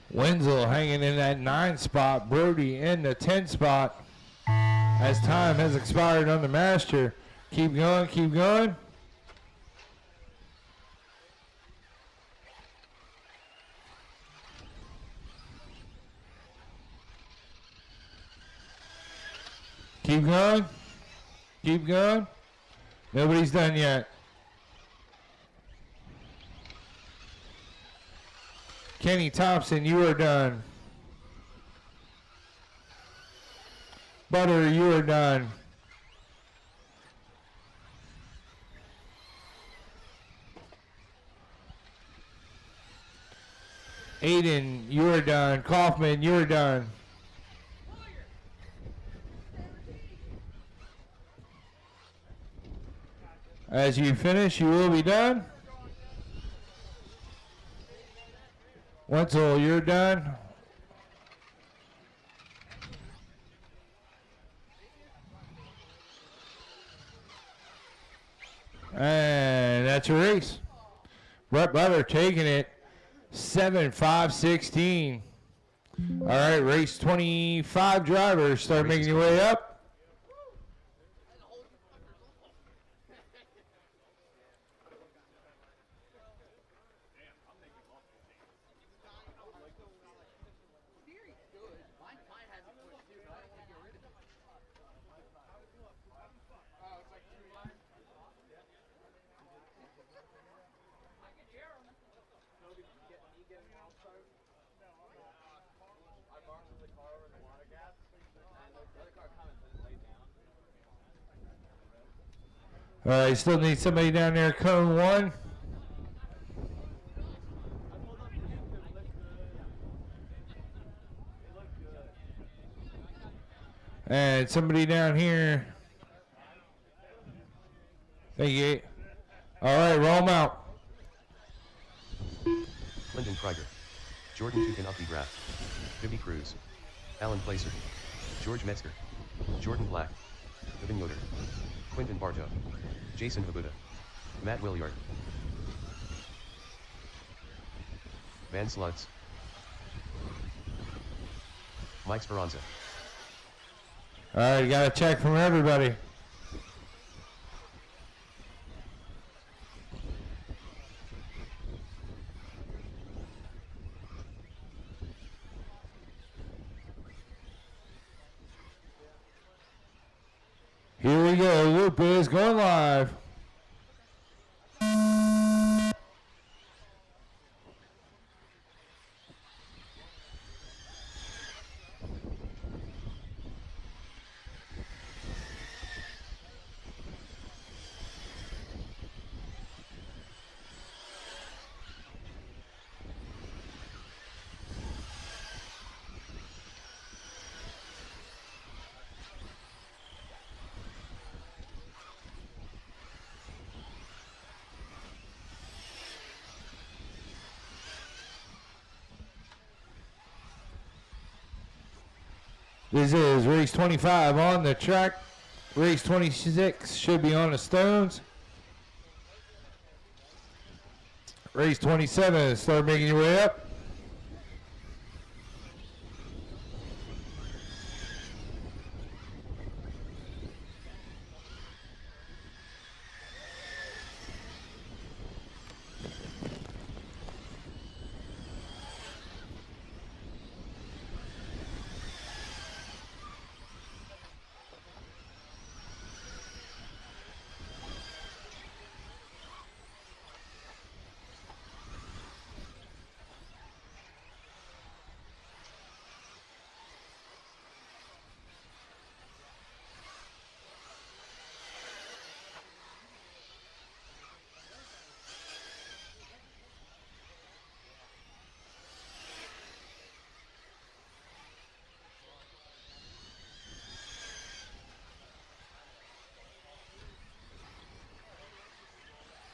Wenzel hanging in that 9 spot. Brody in the 10 spot. As time has expired on the master. Keep going, keep going. Keep going. Keep going. Nobody's done yet. Kenny Thompson, you are done. Butter, you are done. Aiden, you are done. Kaufman, you are done. As you finish, you will be done. Wenzel, you're done. And that's a race. Brett Butler taking it 7-5-16. All right, race 25 drivers start making your way up. All right, still need somebody down there, cone 1. And somebody down here. Thank you. All right, roll them out. Lyndon Krieger. Jordan Tukin-Updegraff. Bibby Cruz. Alan Placer. George Metzger. Jordan Black. Evan Yoder. Quinton Bartow. Jason Habuda. Matt Williard. Van Slutz. Mike Speranza. All right, you got a check from everybody. Here we go. Loop is going live. This is race 25 on the track. Race 26 should be on the stones. Race 27, start making your way up.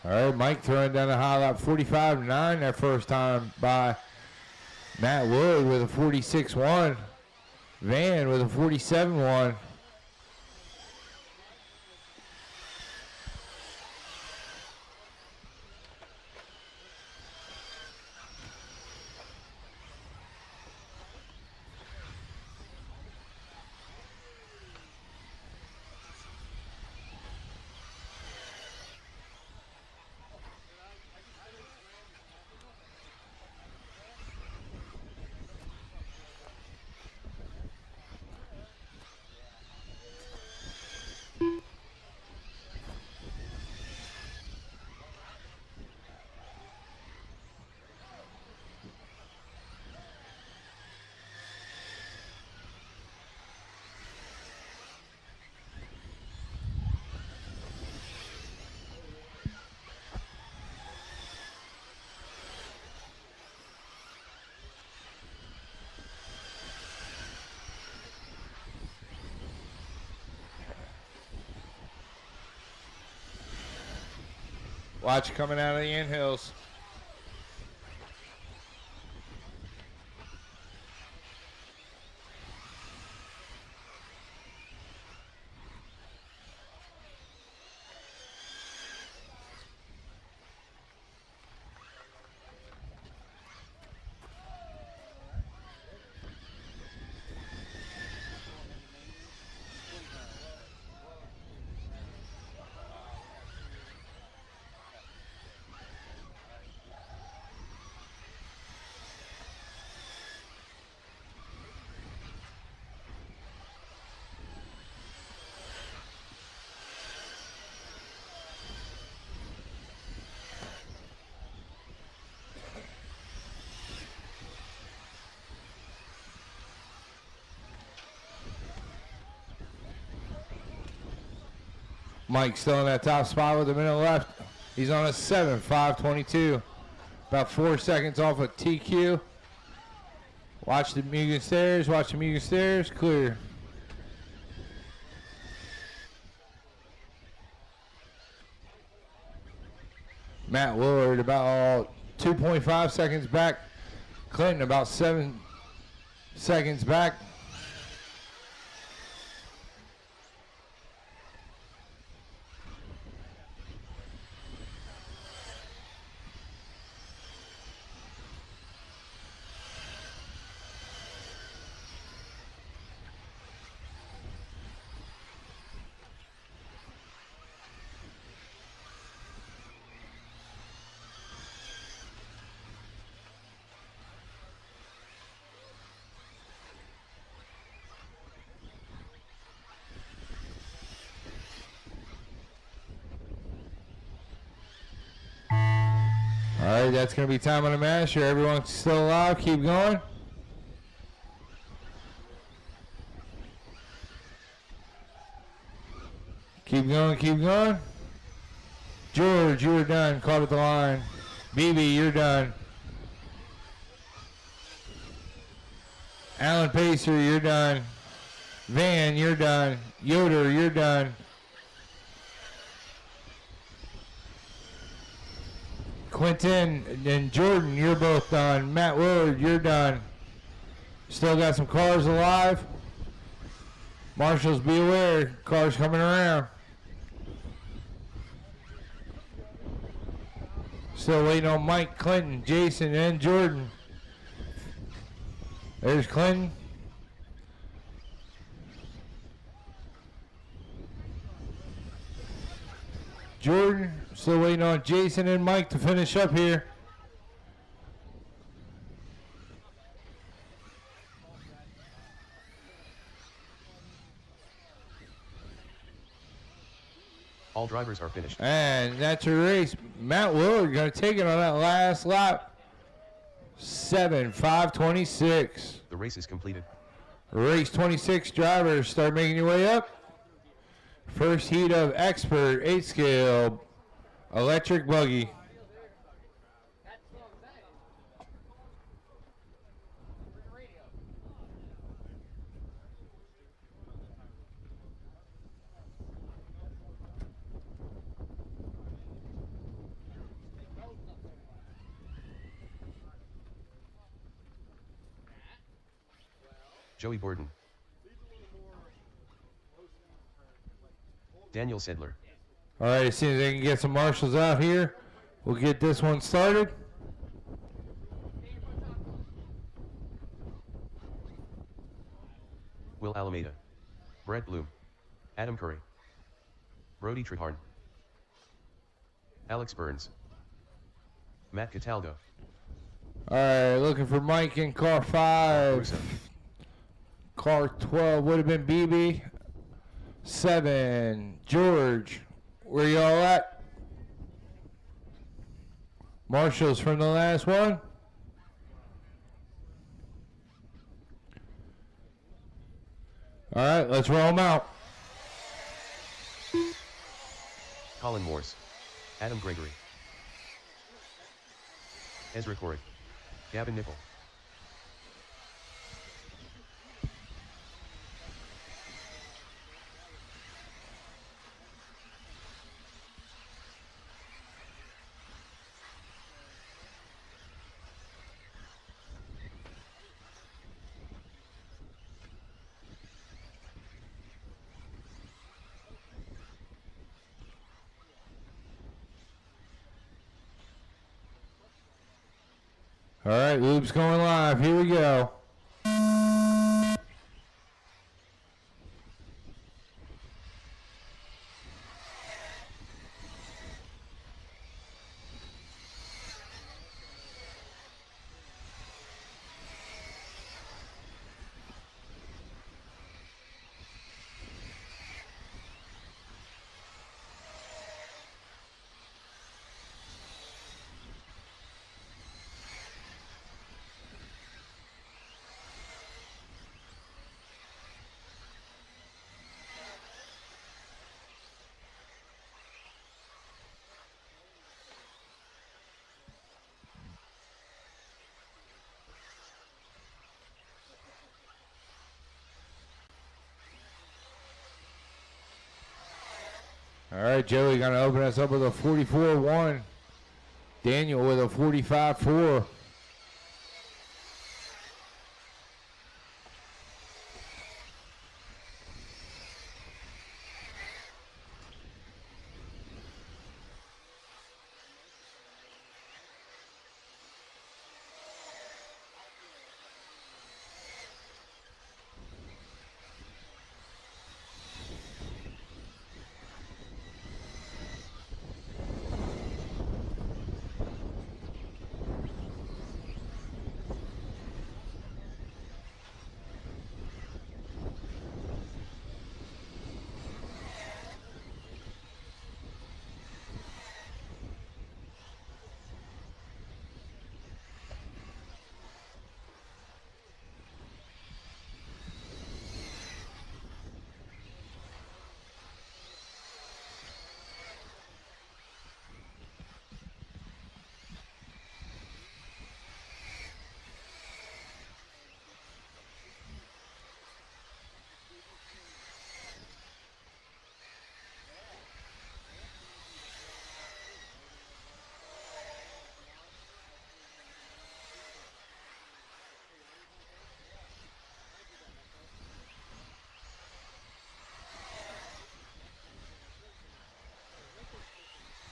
All right, Mike throwing down the high lap 45.9 that first time by Matt Wood with a 46.1. Van with a 47.1. Watch coming out of the anthills. Mike still in that top spot with a minute left. He's on a 7.522. About 4 seconds off of TQ. Watch the Mugen stairs. Watch the Mugen stairs. Clear. Matt Willard about 2.5 seconds back. Clinton about 7 seconds back. All right, that's going to be time on the master. Everyone's still alive. Keep going. Keep going, keep going. George, you're done. Caught at the line. BB, you're done. Alan Pacer, you're done. Van, you're done. Yoder, you're done. Quentin and Jordan, you're both done. Matt Willard, you're done. Still got some cars alive. Marshals, be aware. Cars coming around. Still waiting on Mike, Clinton, Jason, and Jordan. There's Clinton. Jordan, still waiting on Jason and Mike to finish up here. All drivers are finished. And that's your race. Matt Willard going to take it on that last lap. 7.526. The race is completed. Race 26 drivers start making your way up. First heat of expert 8 scale electric buggy. Joey Borden. Daniel Sedler. All right, as soon as they can get some marshals out here, we'll get this one started. Will Alameda. Brett Bloom. Adam Curry. Brody Trehorn. Alex Burns. Matt Cataldo. All right, looking for Mike in car 5. Car 12 would have been BB. 7, George. Where y'all at? Marshals from the last one. All right, let's roll them out. Colin Morse. Adam Gregory. Ezra Corey. Gavin Nickel. All right, loop's going live. Here we go. All right, Joey going to open us up with a 44-1. Daniel with a 45-4.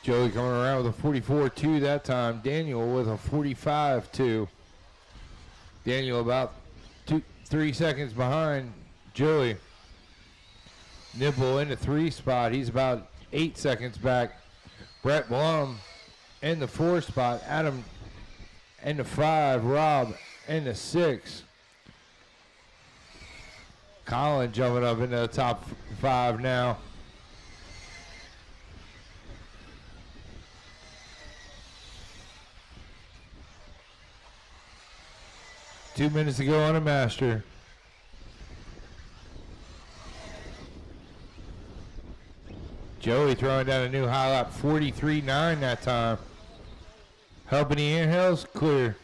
Joey coming around with a 44-2 that time. Daniel with a 45-2. Daniel about 3 seconds behind Joey. Nibble in the 3 spot. He's about 8 seconds back. Brett Blum in the 4 spot. Adam in the 5. Rob in the 6. Colin jumping up into the top 5 now. Two minutes to go on a master. Joey throwing down a new high lap, 43.9 that time. Helping the inhales, clear.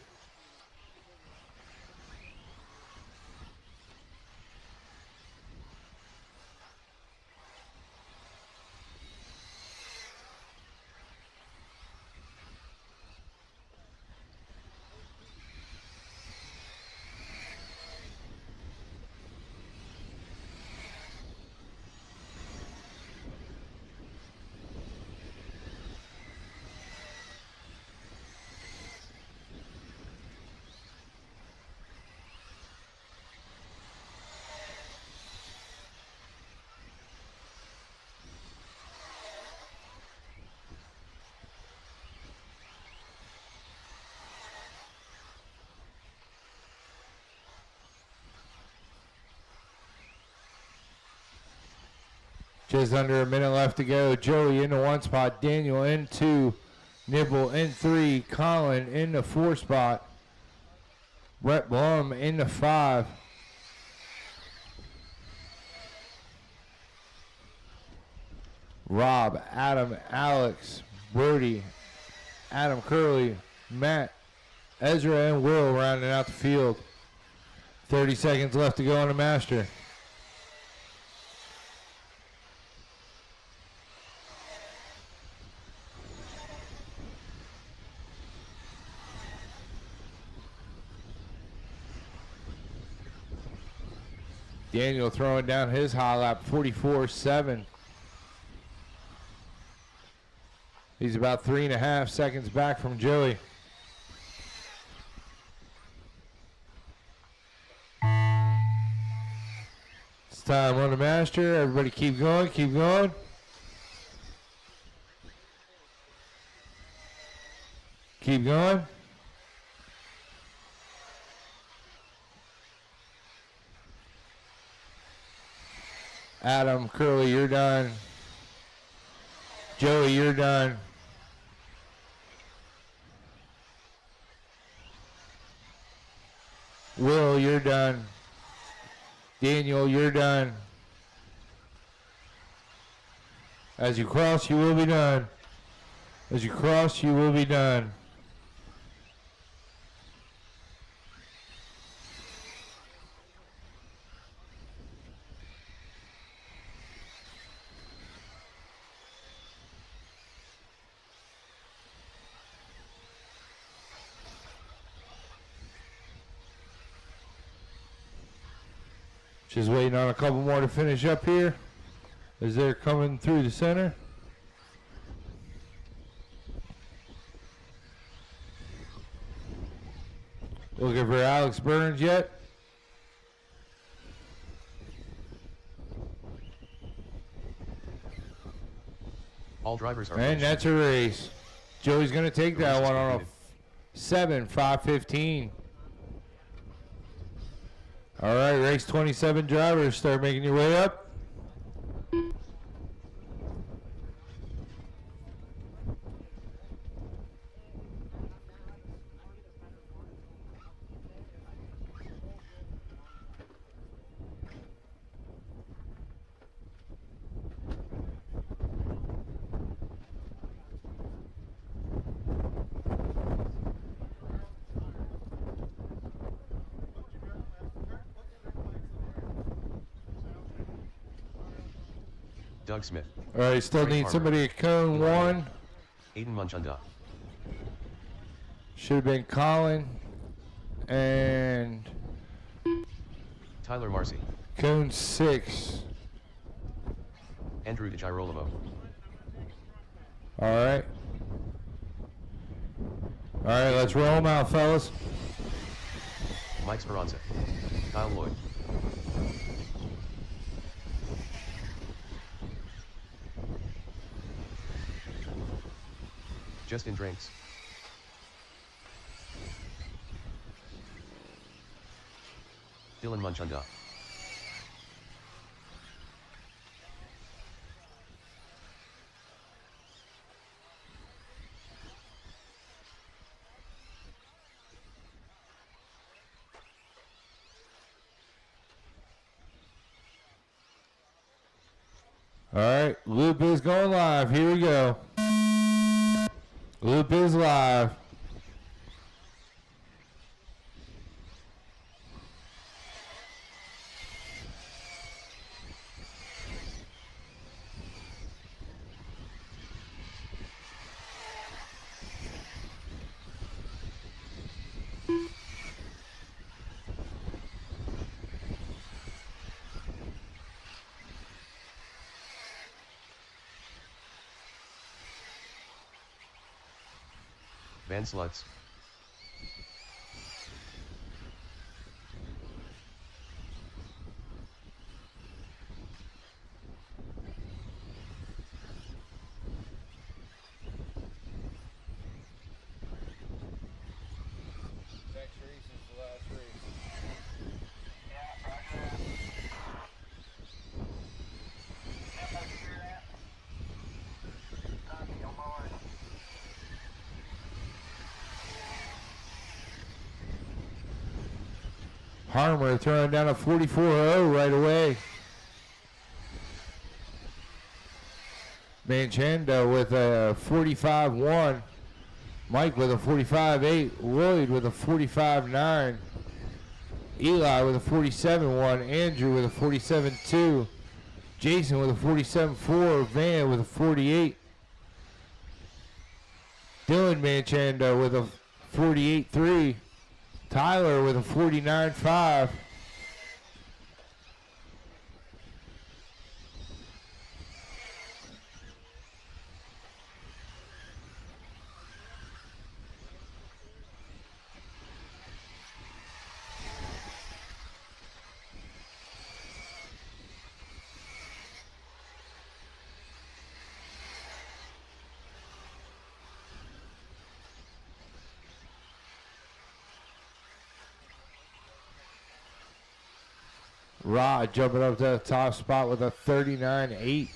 Just under a minute left to go. Joey in the 1 spot. Daniel in 2. Nibble in 3. Colin in the 4 spot. Brett Blum in the 5. Rob, Adam, Alex, Brody, Adam Curley, Matt, Ezra, and Will rounding out the field. 30 seconds left to go on the master. Daniel throwing down his high lap, 44.7. He's about 3.5 seconds back from Joey. It's time on the master. Everybody keep going, keep going. Keep going. Adam, Curly, you're done. Joey, you're done. Will, you're done. Daniel, you're done. As you cross, you will be done. As you cross, you will be done. Just waiting on a couple more to finish up here as they're coming through the center. Looking for Alex Burns yet? All drivers are. And that's a race. Joey's going to take that one on a 7.5:15. All right, race 27 drivers, start making your way up. Doug Smith. All right, still Ray need Farmer. somebody at cone 1. Aiden Munchunda. Should have been Colin and Tyler Marcy. cone 6. Andrew DeGirolamo. All right. All right, let's roll them out, fellas. Mike Speranza. Kyle Lloyd. Justin Drinks. Dylan Munchunda. All right, loop is going live. Here we go. Loop is live. Van Sluts. Next race is the last race. Yeah, roger that. Harmer throwing down a 44-0 right away. Manchanda with a 45-1. Mike with a 45-8. Lloyd with a 45-9. Eli with a 47-1. Andrew with a 47-2. Jason with a 47-4. Van with a 48. Dylan Manchanda with a 48-3. Tyler with a 49-5. Rod jumping up to the top spot with a 39-8.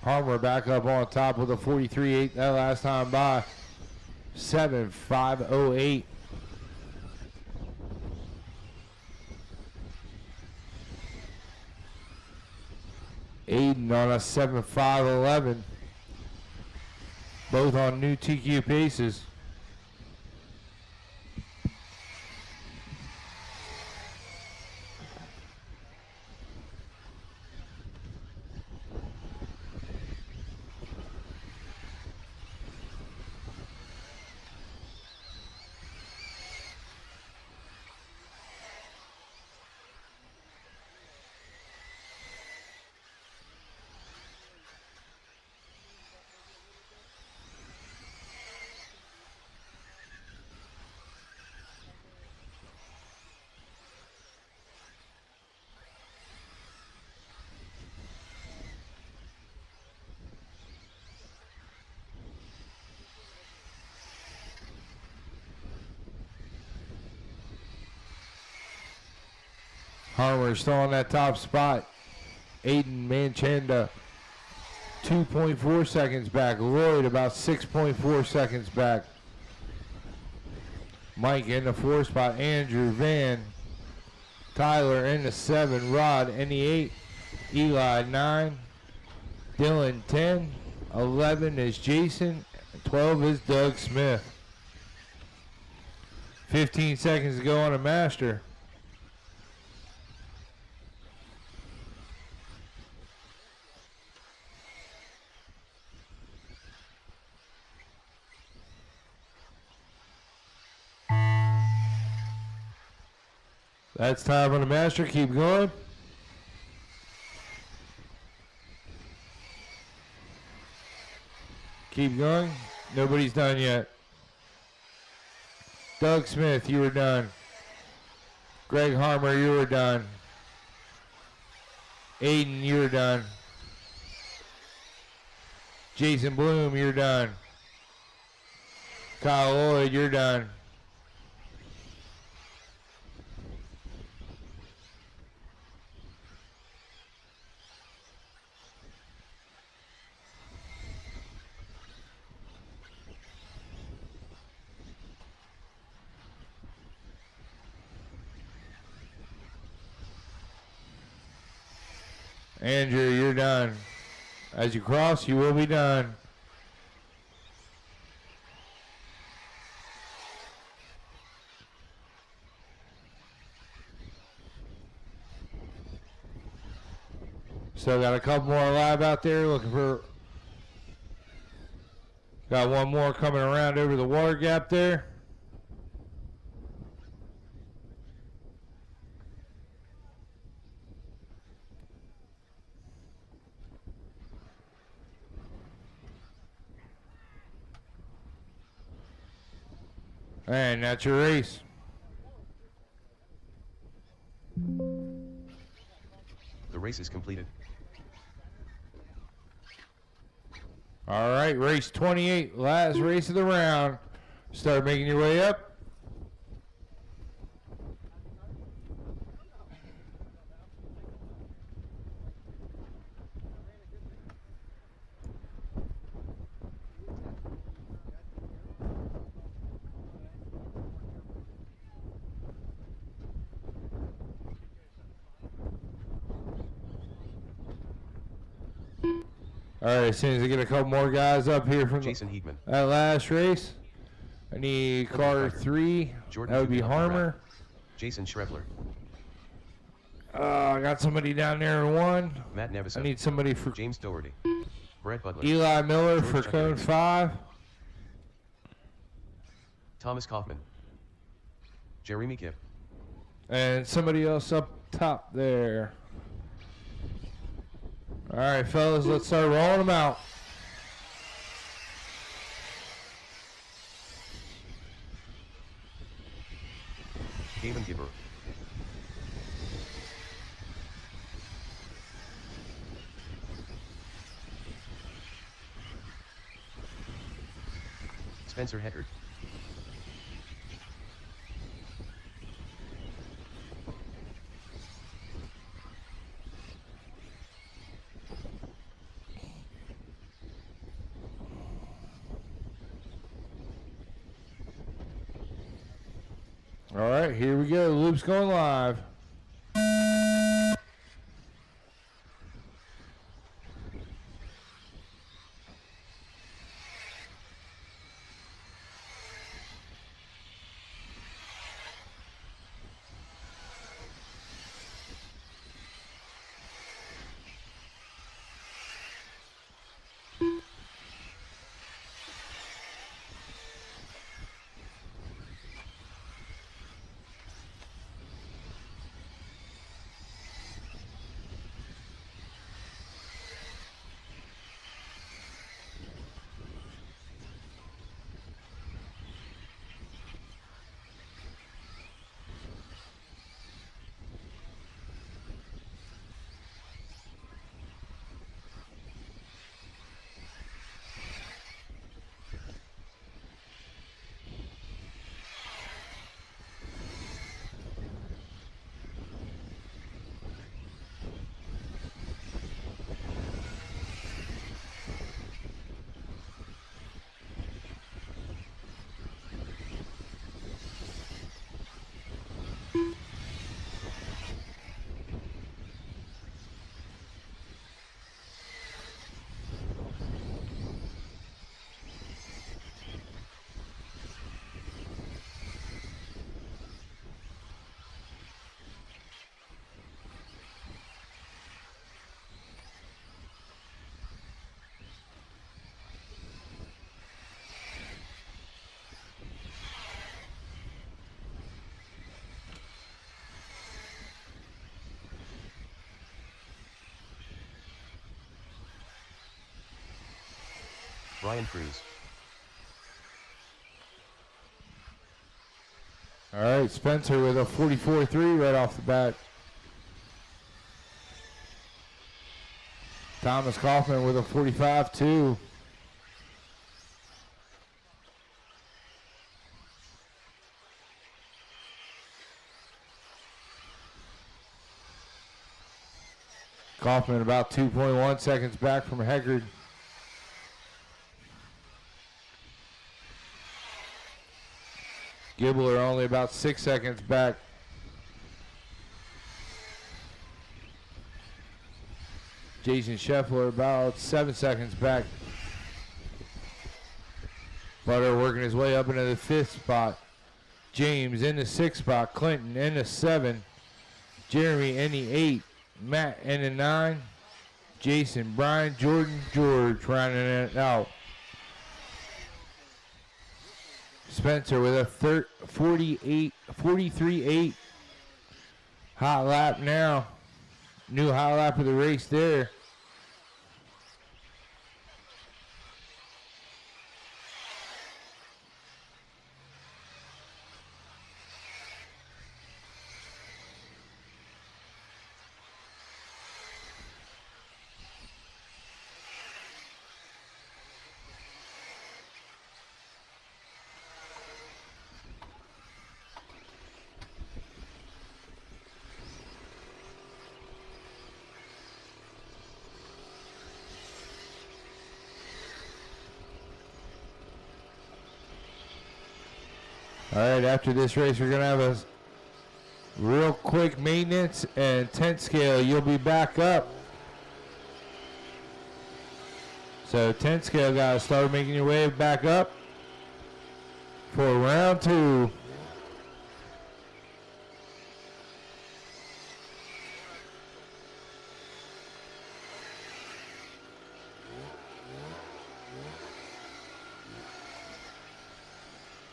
Harmer back up on top with a 43-8 that last time by. 7-5-0-8. Aiden on a 7-5-11. Both on new TQ paces. Harmer still on that top spot. Aiden Manchanda 2.4 seconds back. Lloyd about 6.4 seconds back. Mike in the 4 spot. Andrew, Van, Tyler in the 7. Rod in the 8. Eli 9. Dylan 10. 11 is Jason. 12 is Doug Smith. 15 seconds to go on a master. That's time on the master. Keep going. Keep going. Nobody's done yet. Doug Smith, you were done. Greg Harmer, you were done. Aiden, you were done. Jason Bloom, you're done. Kyle Lloyd, you're done. Andrew, you're done. As you cross, you will be done. So got a couple more alive out there looking for. Got one more coming around over the water gap there. And that's your race. The race is completed. All right, race 28, last race of the round. Start making your way up. All right, as soon as I get a couple more guys up here from Jason Heegman. That last race, I need car 3. Jordan That would be Harmer. Jason Schreffler. I got somebody down there in 1. Matt Nevis. I need somebody for James Doherty. Brett Butler. Eli Miller George for Tucker. cone 5. Thomas Kaufman. Jeremy Kipp. And somebody else up top there. All right, fellas, let's start rolling them out. Gavin Gibber. Spencer Heckard. All right, here we go. The loop's going live. Brian Cruz. All right, Spencer with a 44.3 right off the bat. Thomas Kaufman with a 45.2. Kaufman about 2.1 seconds back from Heckard. Gibbler only about 6 seconds back. Jason Scheffler about 7 seconds back. Butter working his way up into the 5th spot. James in the 6th spot. Clinton in the 7. Jeremy in the 8. Matt in the 9. Jason, Brian, Jordan, George rounding it out. Spencer with a 43.8 hot lap now. New hot lap of the race there. All right, after this race, we're going to have a real quick maintenance and tent scale. You'll be back up. So tent scale guys, start making your way back up for round 2.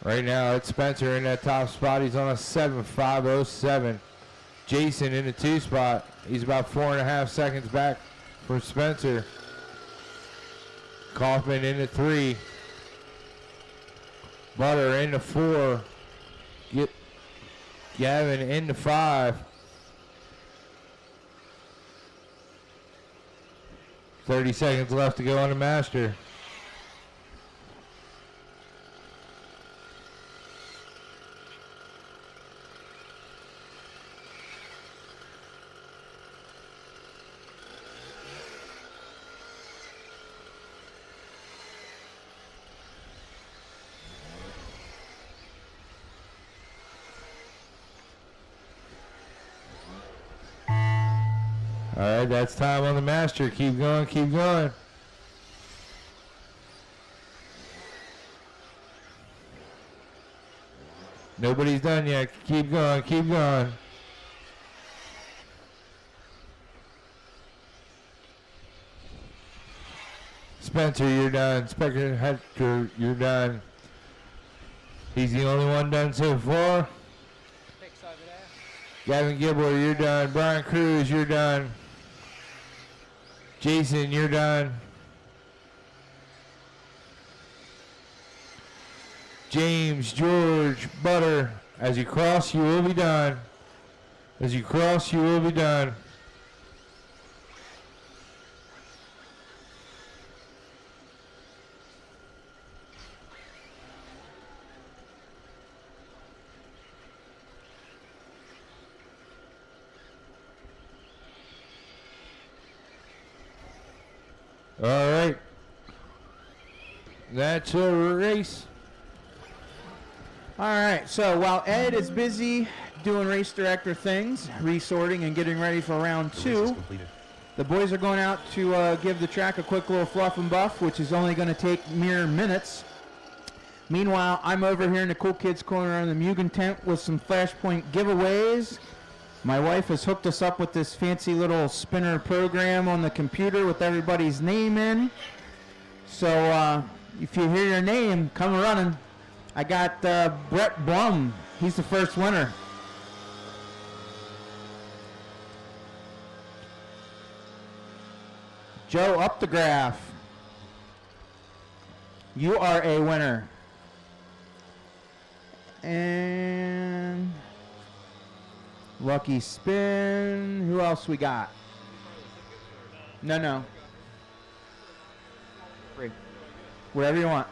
Right now, it's Spencer in that top spot. He's on a 7.507. Jason in the 2 spot. He's about 4.5 seconds back from Spencer. Kaufman in the 3. Butter in the 4. Gavin in the 5. 30 seconds left to go on the master. All right, that's time on the master. Keep going, keep going. Nobody's done yet. Keep going, keep going. Spencer, you're done. Spencer Hector, you're done. He's the only one done so far. Gavin Gibler, you're done. Brian Cruz, you're done. Jason, you're done. James, George, Butter, as you cross, you will be done. As you cross, you will be done. All right. That's a race. All right, so while Ed is busy doing race director things, resorting and getting ready for round 2, the boys are going out to give the track a quick little fluff and buff, which is only going to take mere minutes. Meanwhile, I'm over here in the Cool Kids Corner in the Mugen tent with some Flashpoint giveaways. My wife has hooked us up with this fancy little spinner program on the computer with everybody's name in. So if you hear your name, come running. I got Brett Blum. He's the first winner. Joe Updegraff. You are a winner. And Lucky Spin. Who else we got? No. Free. Whatever you want.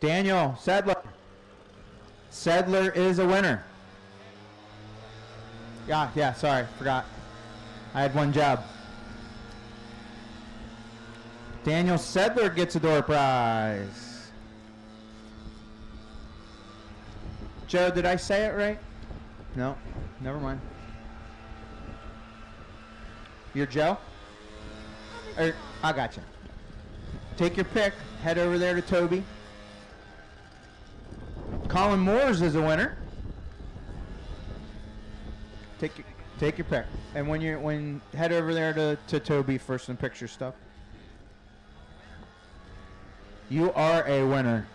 Daniel Sedler. Sedler is a winner. Yeah, sorry, forgot. I had one job. Daniel Sedler gets a door prize. Joe, did I say it right? No, never mind. You're Joe? I got you. Take your pick. Head over there to Toby. Colin Moores is a winner. Take your pick. And when head over there to Toby for some picture stuff. You are a winner.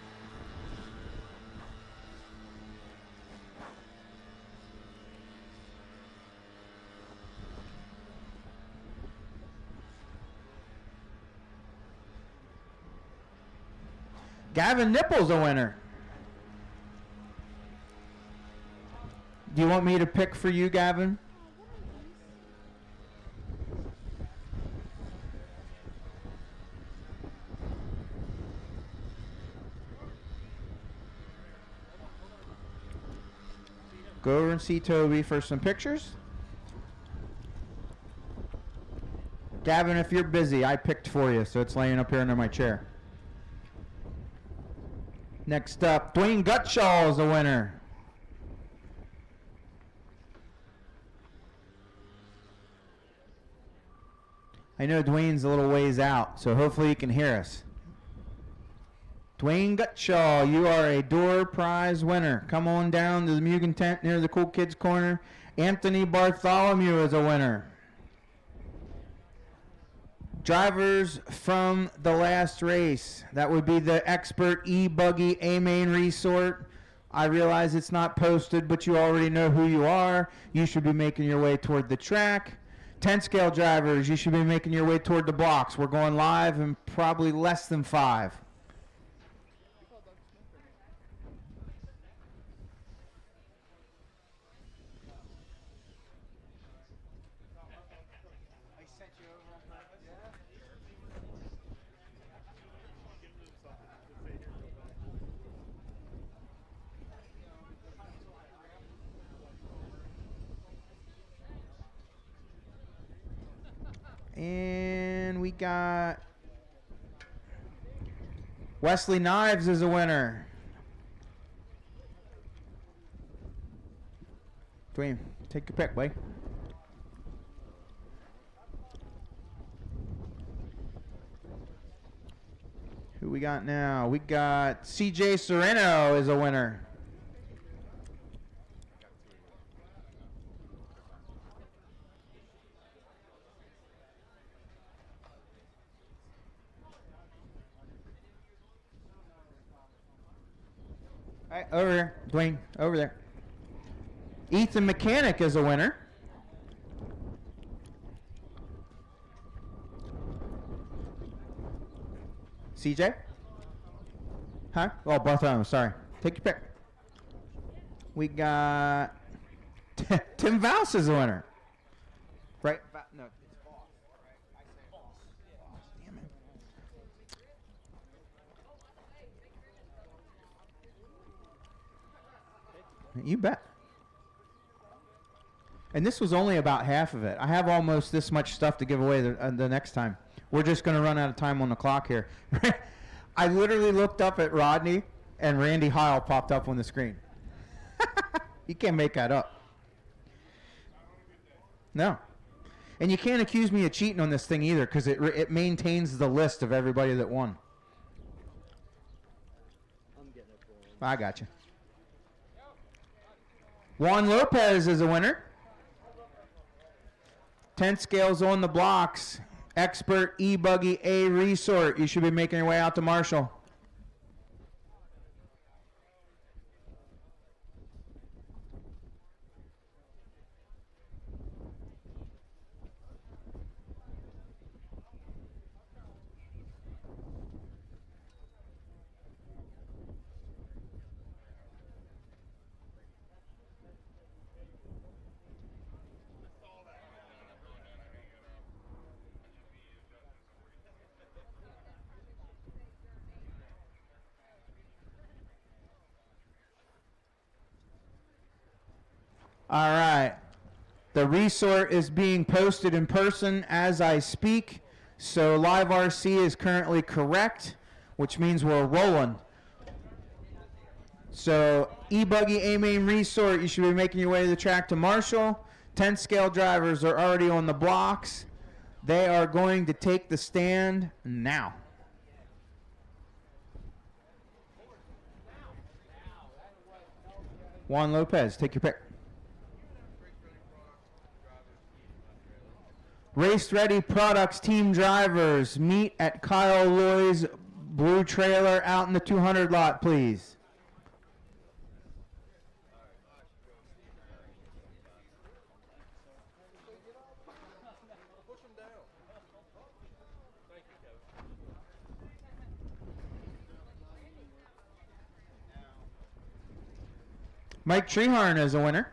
Gavin Nipple's a winner. Do you want me to pick for you, Gavin? Go over and see Toby for some pictures. Gavin, if you're busy, I picked for you, so it's laying up here under my chair. Next up, Dwayne Gutshaw is the winner. I know Dwayne's a little ways out, so hopefully you can hear us. Dwayne Gutshaw, you are a door prize winner. Come on down to the Mugen tent near the Cool Kids Corner. Anthony Bartholomew is a winner. Drivers from the last race. That would be the Expert E-Buggy A-Main Resort. I realize it's not posted, but you already know who you are. You should be making your way toward the track. 10 scale drivers, you should be making your way toward the blocks. We're going live in probably less than 5. And we got Wesley Knives is a winner. Dwayne, take your pick, buddy. Who we got now? We got CJ Sereno is a winner. All right, over here, Dwayne, over there. Ethan Mechanic is a winner. CJ? Huh? Oh, both of them, sorry. Take your pick. We got Tim Vouse is a winner. Right? No, it's Voss. I say Voss. Damn it. You bet. And this was only about half of it. I have almost this much stuff to give away the next time. We're just going to run out of time on the clock here. I literally looked up at Rodney, and Randy Heil popped up on the screen. You can't make that up. No. And you can't accuse me of cheating on this thing either, because it maintains the list of everybody that won. I'm getting it for him. I got you. Juan Lopez is a winner. 10 scales on the blocks. Expert E-Buggy A Resort. You should be making your way out to Marshall. All right. The resort is being posted in person as I speak. So Live RC is currently correct, which means we're rolling. So E-Buggy A-Main Resort, you should be making your way to the track to Marshall. 10 scale drivers are already on the blocks. They are going to take the stand now. Juan Lopez, take your pick. Race Ready Products team drivers, meet at Kyle Loy's blue trailer out in the 200 lot, please. Mike Treharn is a winner.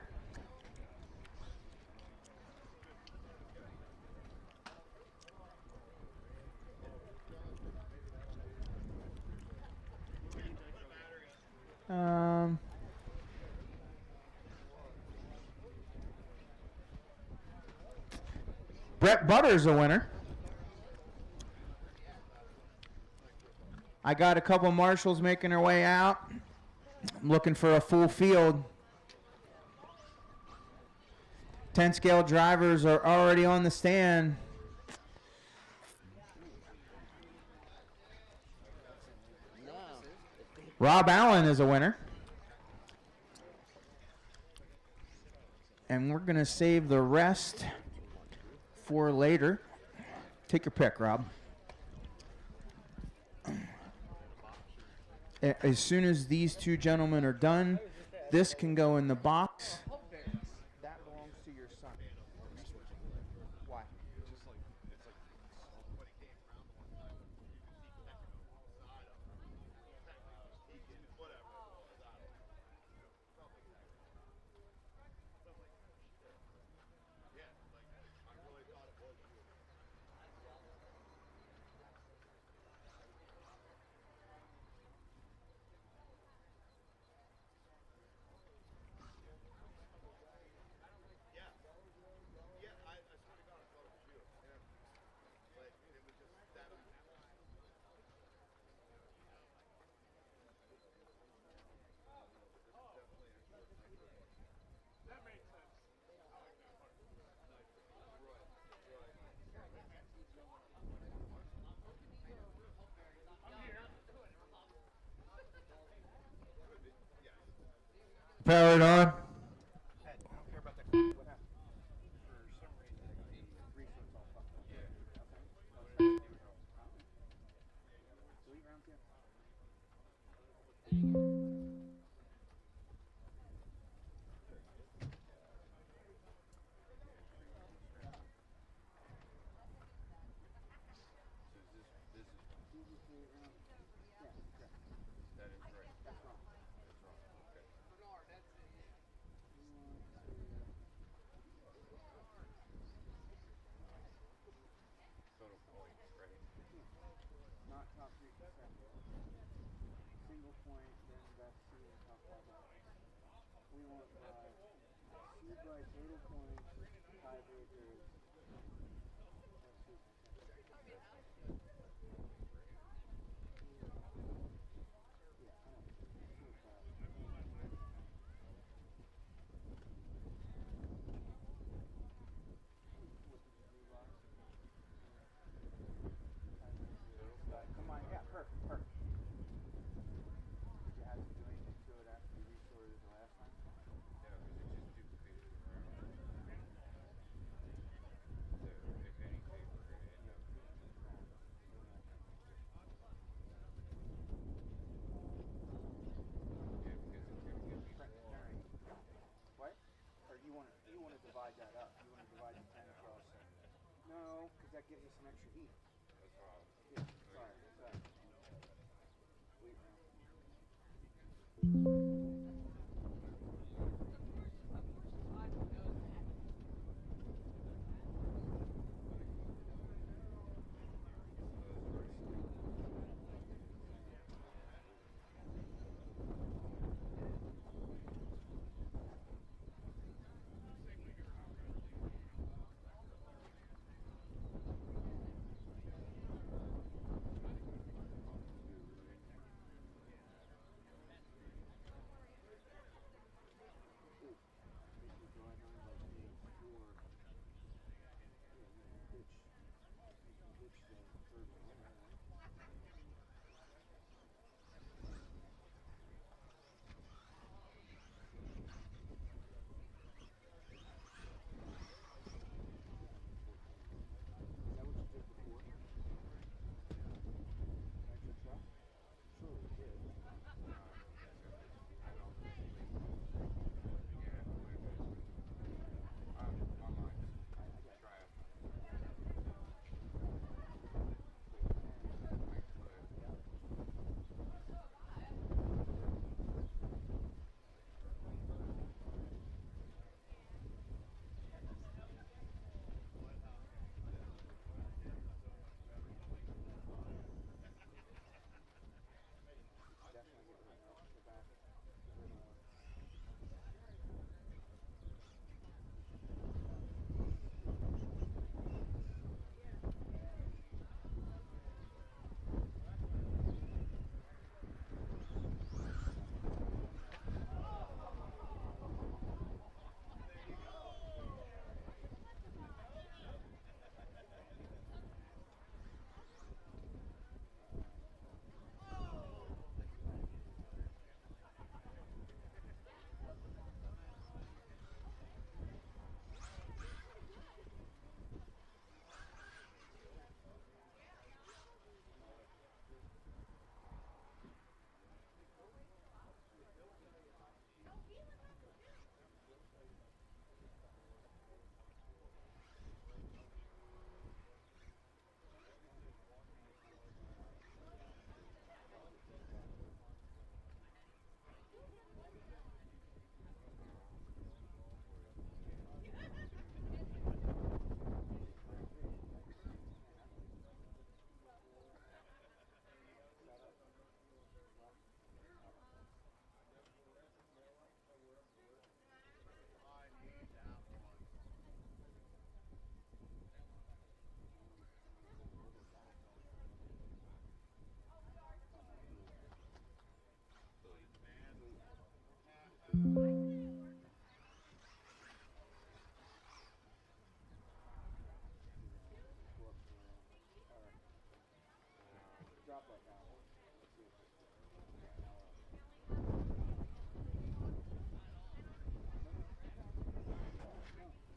Brett Butter's a winner. I got a couple marshals making their way out. I'm looking for a full field. 10 scale drivers are already on the stand. Rob Allen is a winner. And we're going to save the rest for later. Take your pick, Rob. As soon as these two gentlemen are done, this can go in the box. That belongs to your son. Why? Powered on. No, because that gives us some extra heat. Yeah, sorry.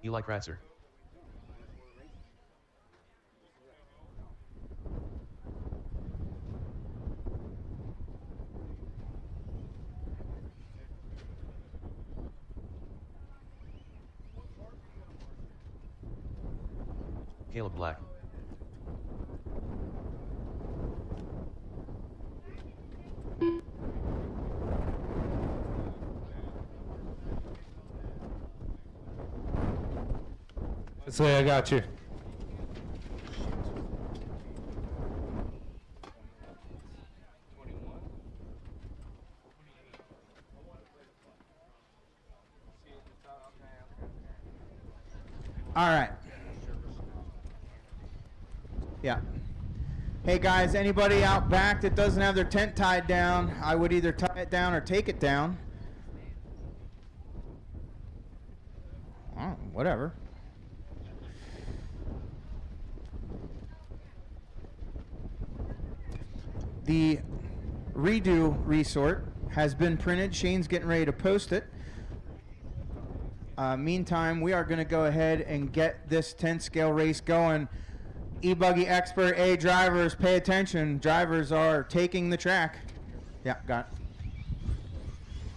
Eli Kratzer. Caleb Black. Let's say I got you. All right. Yeah. Hey guys, anybody out back that doesn't have their tent tied down, I would either tie it down or take it down. Oh, whatever. The redo resort has been printed. Shane's getting ready to post it. Meantime, we are going to go ahead and get this 10 scale race going. E-Buggy Expert A drivers, pay attention. Drivers are taking the track. Yeah, got it.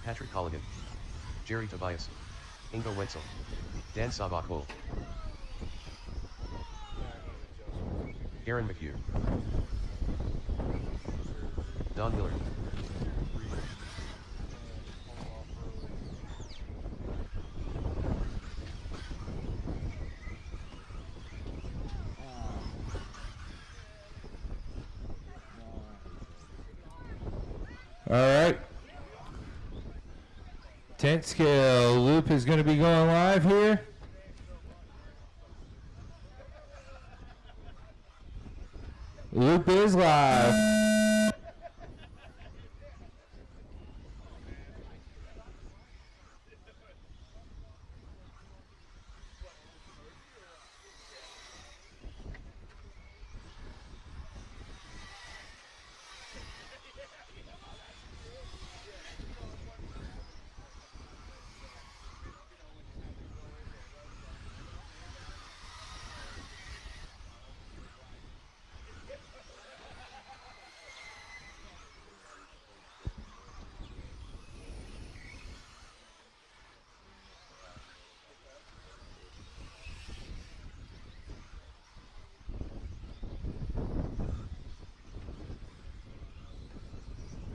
Patrick Colligan. Jerry Tobias. Ingo Wetzel. Dan Sabakol. Aaron McHugh. Don Miller. All right. 10 scale loop is going to be going live here. Loop is live.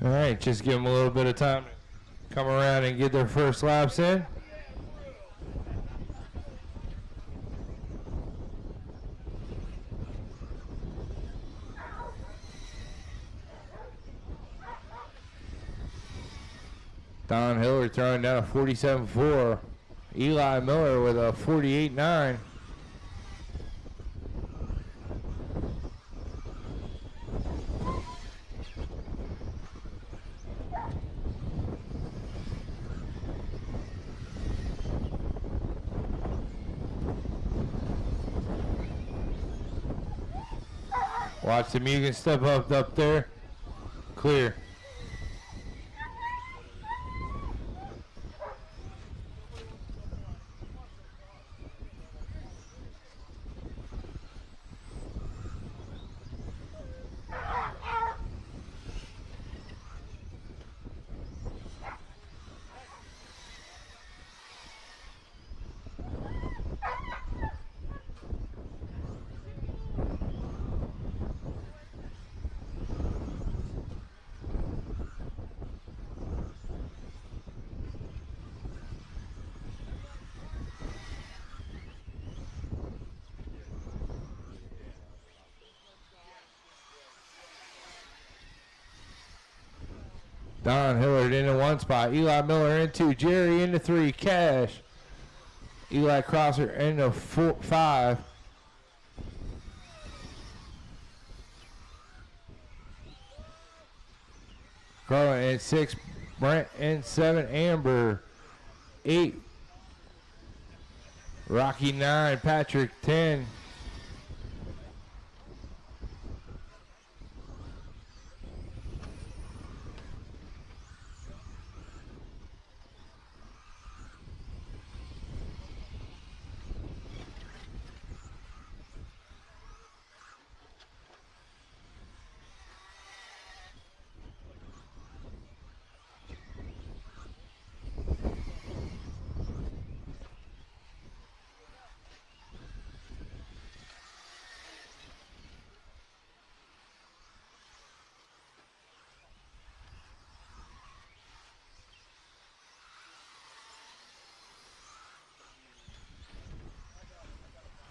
All right, just give them a little bit of time to come around and get their first laps in. Don Hillary throwing down a 47.4. Eli Miller with a 48.9. Watch the Mugen step up there. Clear. Don Hillard into one spot. Eli Miller into Jerry into 3. Cash. Eli Crosser into 5. Carlin in 6. Brent in 7. Amber 8. Rocky 9. Patrick 10.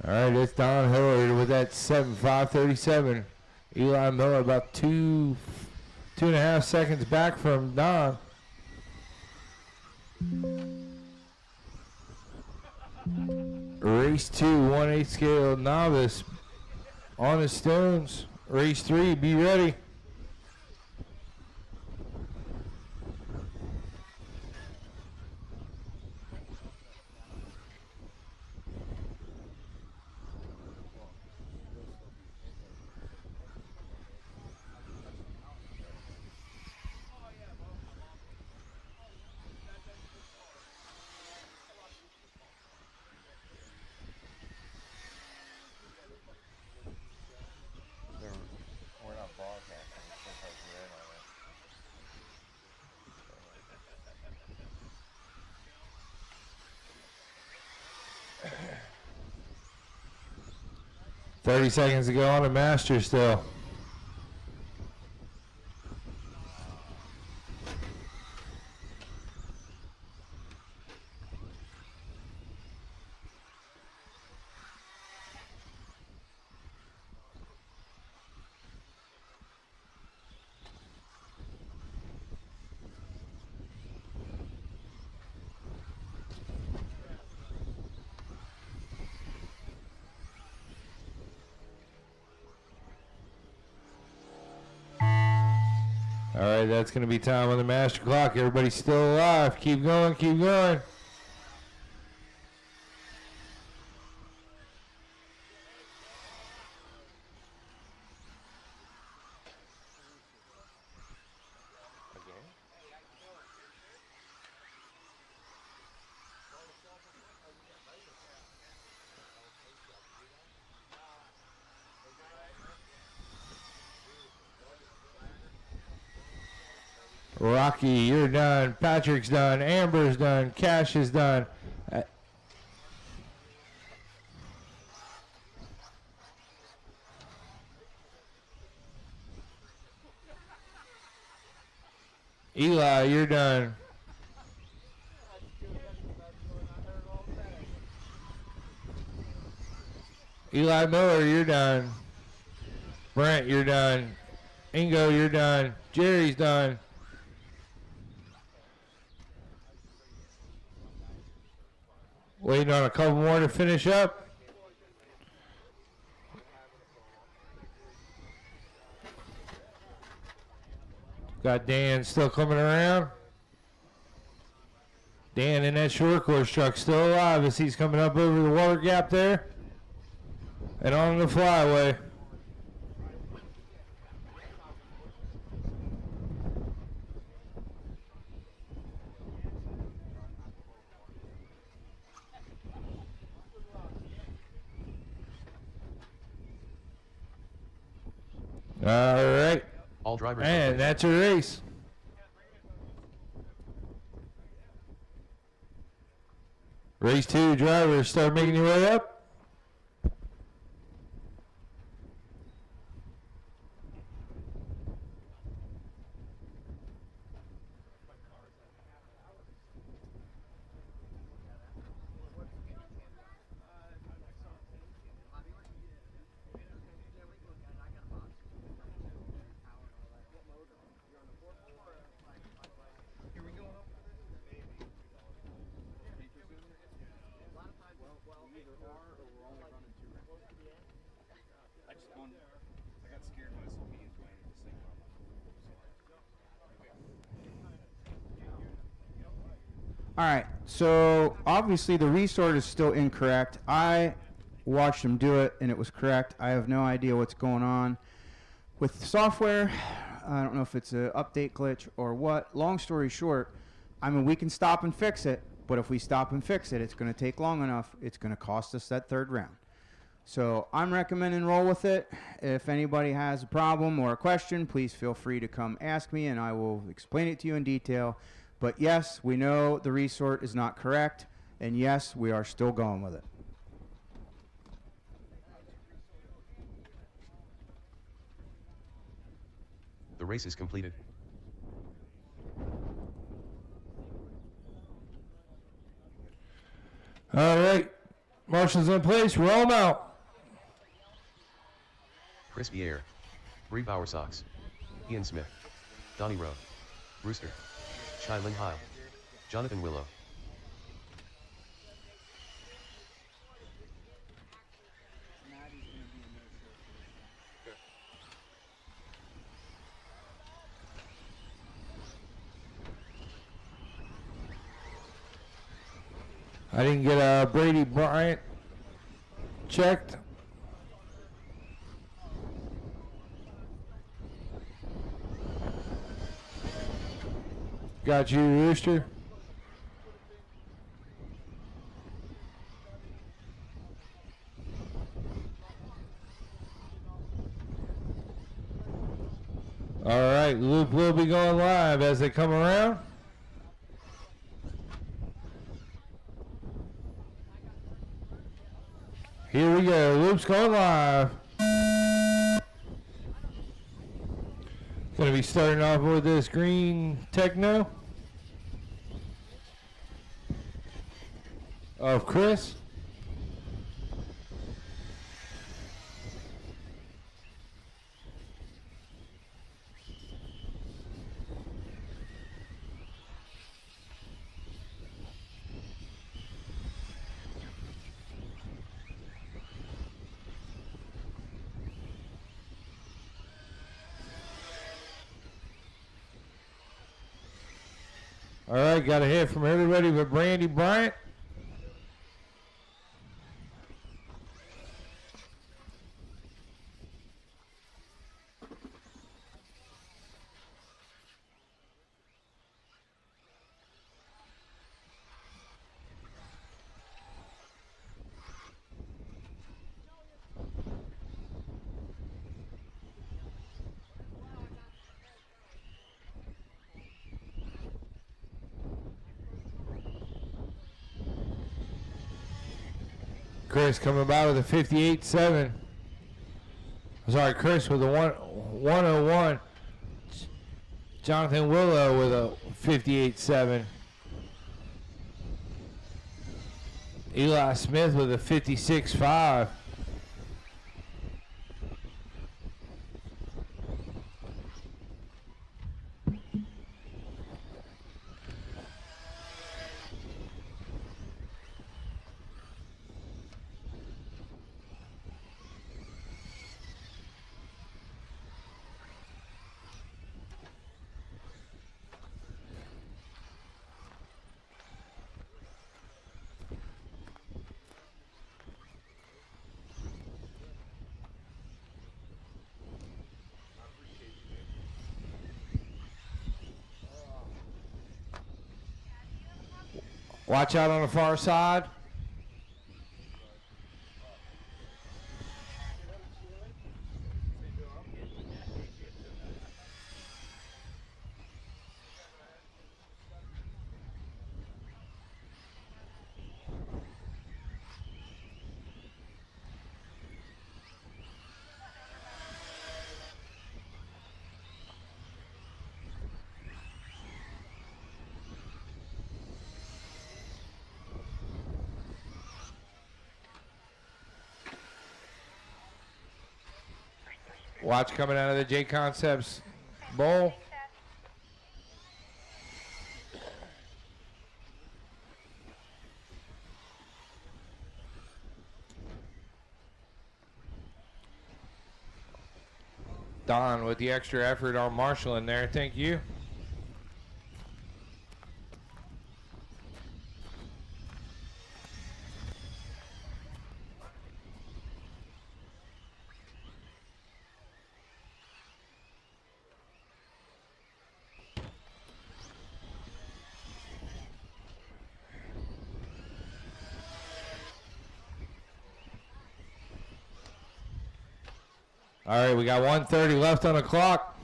All right, it's Don Hillard with that 7.537. Eli Miller about 2.5 seconds back from Don. Race 2, 1/8 scale novice on the stones. Race 3, be ready. We're not broadcasting. It's because we're in on it. 30 seconds to go on the master still. All right, that's going to be time on the master clock. Everybody's still alive. Keep going, keep going. Rocky, you're done. Patrick's done. Amber's done. Cash is done. Eli, you're done. Eli Miller, you're done. Brent, you're done. Ingo, you're done. Jerry's done. Waiting on a couple more to finish up. Got Dan still coming around. Dan in that short course truck still alive as he's coming up over the water gap there. And on the flyway. All right. All drivers. And that's a race. Race 2 drivers, start making your way up. All right, so obviously the resort is still incorrect. I watched them do it, and it was correct. I have no idea what's going on with the software. I don't know if it's an update glitch or what. Long story short, I mean, we can stop and fix it, but if we stop and fix it, it's going to take long enough. It's going to cost us that third round. So I'm recommending roll with it. If anybody has a problem or a question, please feel free to come ask me, and I will explain it to you in detail. But yes, we know the resort is not correct, and yes, we are still going with it. The race is completed. All right, Marshall's in place. Roll him out. Crispy Air. Bree Power Sox. Ian Smith. Donnie Rowe. Rooster. Shylin High. Jonathan Willow. I didn't get Brady Bryant checked. Got you, Rooster. All right, loop will be going live as they come around. Here we go, loop's going live. Gonna be starting off with this green techno of Chris. All right, got a hit from everybody but Brandy Bryant. Chris coming by with a 58.7. Sorry, Chris with a 101. Jonathan Willow with a 58.7. Eli Smith with a 56.5. Watch out on the far side. Watch coming out of the J Concepts bowl. Don with the extra effort on Marshall in there. Thank you. All right, we got 1:30 left on the clock.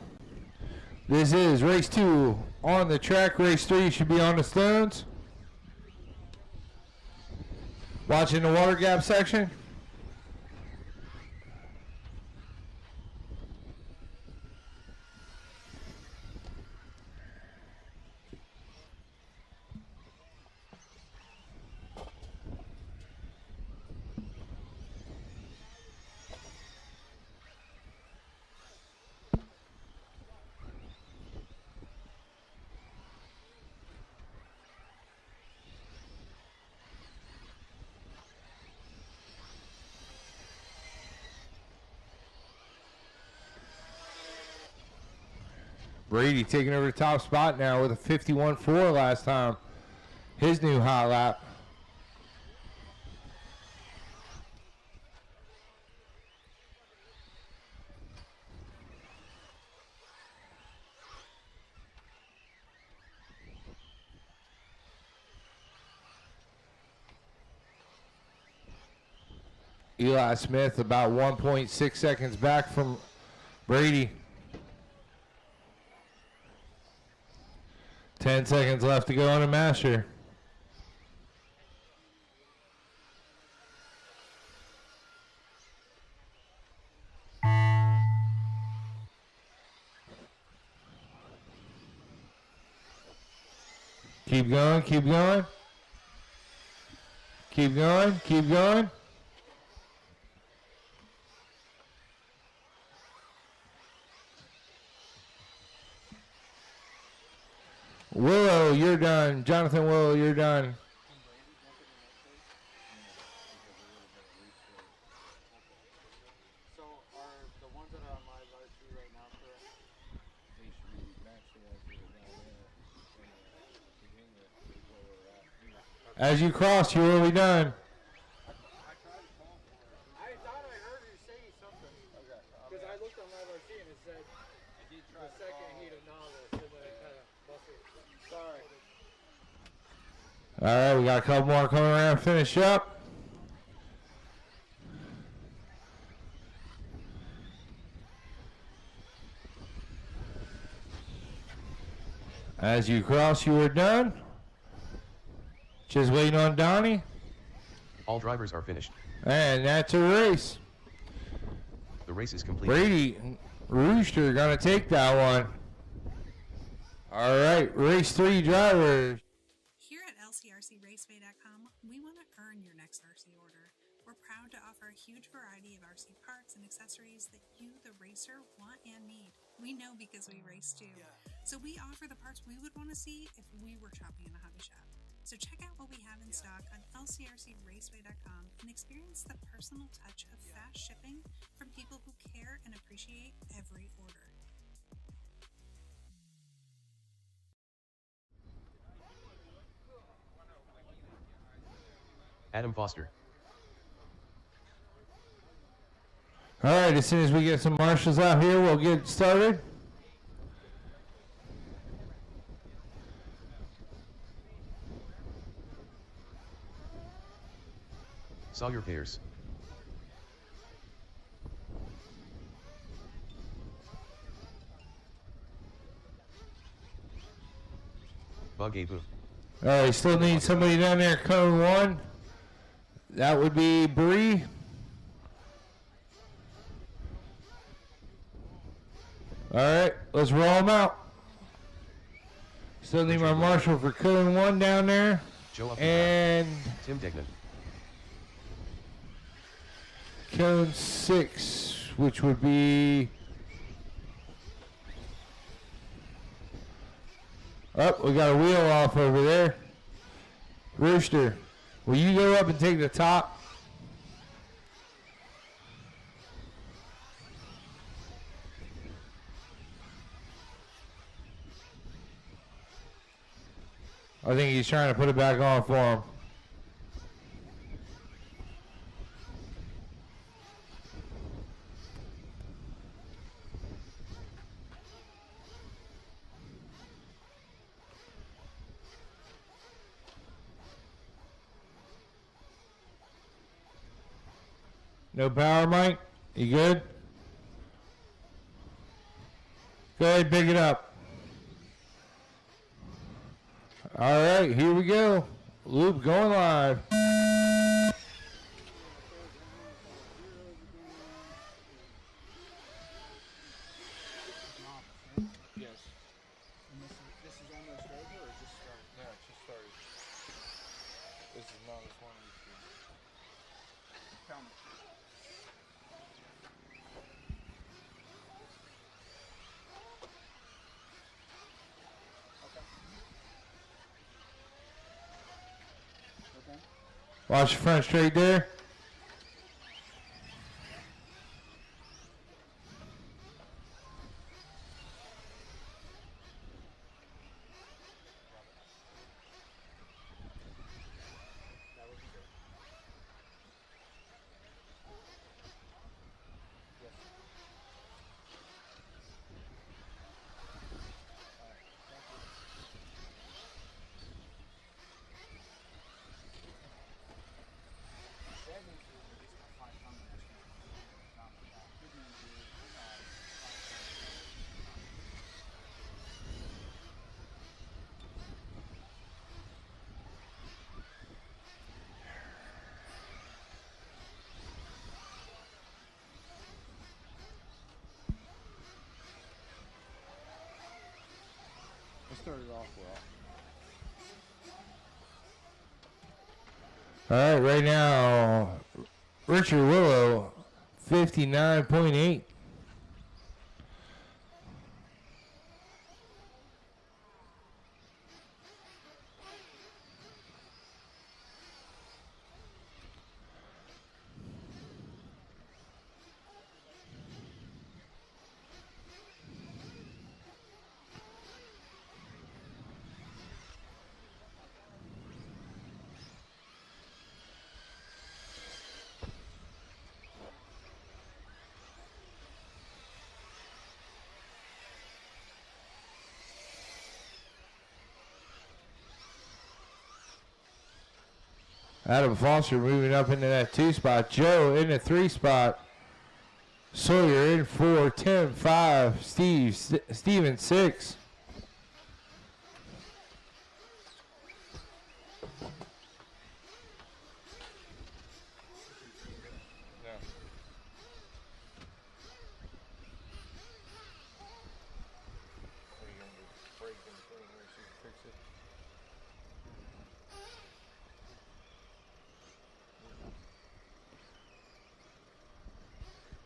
This is race 2 on the track. Race 3 should be on the stones. Watching the water gap section. Brady taking over the top spot now with a 51.4 last time. His new hot lap. Eli Smith about 1.6 seconds back from Brady. 10 seconds left to go on a master. Keep going, keep going. Keep going, keep going. Willow, you're done. Jonathan Willow, you're done. So are the ones that are on live RC right now correct? They should be matched the ones that are down there in Virginia, where we're at. As you cross, you will be done. I thought I heard you say something. Okay. Because I looked on live RC and it said the second heat of Novice, and then it kind of busted. Sorry. All right, we got a couple more coming around to finish up. As you cross, you are done. Just waiting on Donnie. All drivers are finished. And that's a race. The race is complete. Brady, Rooster gonna take that one. All right, race 3 drivers. Here at LCRC Raceway.com, we want to earn your next RC order. We're proud to offer a huge variety of RC parts and accessories that you, the racer, want and need. We know because we race too. So we offer the parts we would want to see if we were shopping in a hobby shop. So check out what we have in stock on LCRCRaceway.com and experience the personal touch of fast shipping from people who care and appreciate every order. Adam Foster. All right, as soon as we get some marshals out here, we'll get started. Sawyer Pairs. Bugaboo. All right, still need somebody down there, cone 1. That would be Bree. All right, let's roll them out. Still need my marshal for cone 1 down there. Joe and Tim Degnan. Cone 6, which would be... Oh, we got a wheel off over there. Rooster, will you go up and take the top? I think he's trying to put it back on for him. No power, Mike? You good? Go ahead, pick it up. All right, here we go. Loop going live. Yes. And this is almost over or just started? No, it just started. This is not as one of these two. Tell me. Watch your front straight there. started off well. All right, right now, Richard Willow, 59.8. Adam Foster moving up into that 2 spot. Joe in the 3 spot. Sawyer in 4. Tim 5. Steven 6.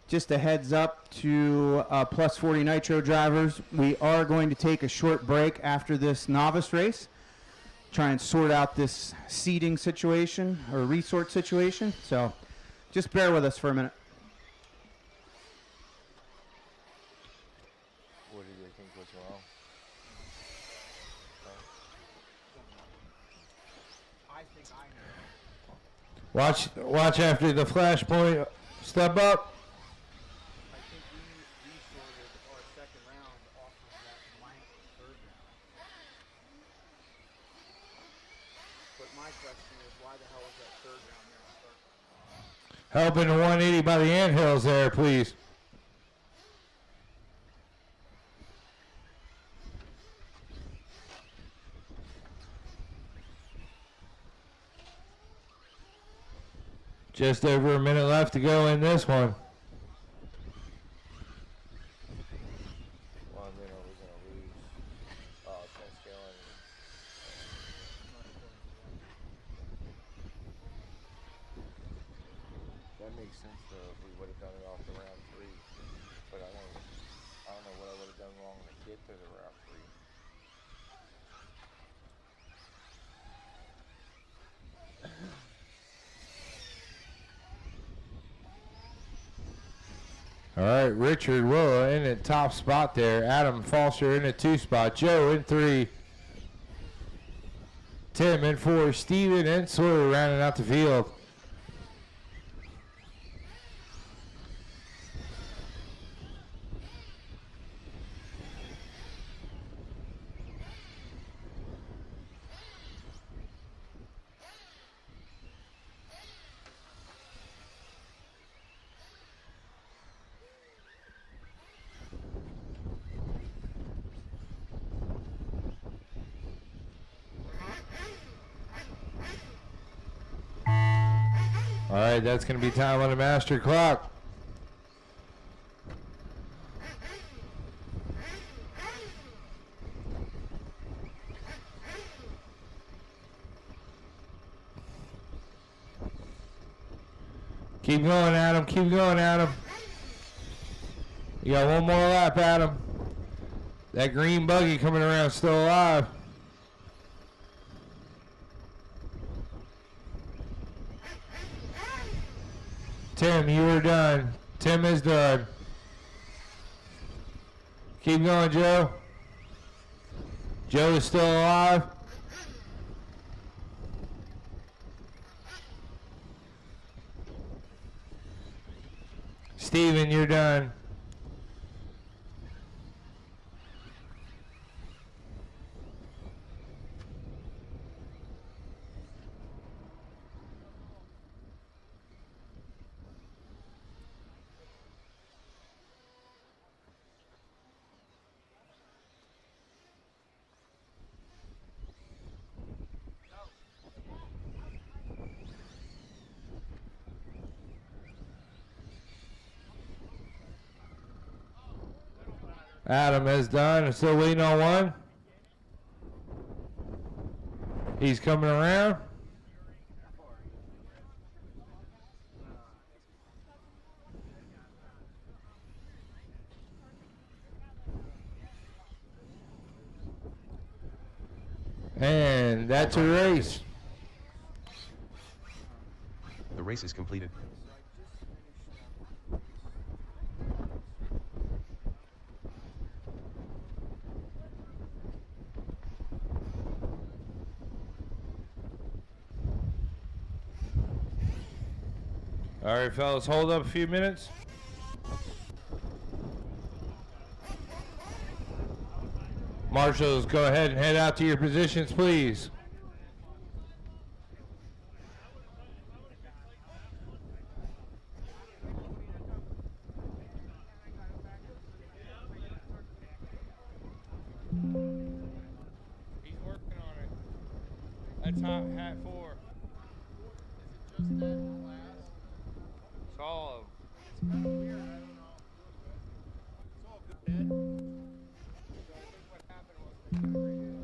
Just a heads up to plus 40 Nitro drivers. We are going to take a short break after this novice race. Try and sort out this seating situation or resort situation. So just bear with us for a minute. What do they think was wrong? I think I know. Watch after the flash point. Step up. I think we sorted our second round off of that blank third round. But my question is, why the hell is that third round there on start? Help in the 180 by the anthills there, please. Just over a minute left to go in this one. Well, you know, we're going to lose 10 scale. That makes sense, though, if we would have done it off the round 3. But I don't know what I would have done wrong to get to the round 3. All right, Richard Willow in the top spot there. Adam Foster in the 2 spot. Joe in 3. Tim in 4. Steven and Sawyer rounding out the field. All right, that's going to be time on the master clock. Keep going, Adam. Keep going, Adam. You got one more lap, Adam. That green buggy coming around still alive. Tim, you are done. Tim is done. Keep going, Joe. Joe is still alive. Steven, you're done. Adam is done. Still waiting on one. He's coming around. And that's a race. The race is completed. All right, fellas, hold up a few minutes. Marshals, go ahead and head out to your positions, please. He's working on it. That's hat 4. Is it just that class? It's all of them. It's kind of weird. I don't know. It's all good. So I think what happened was they separated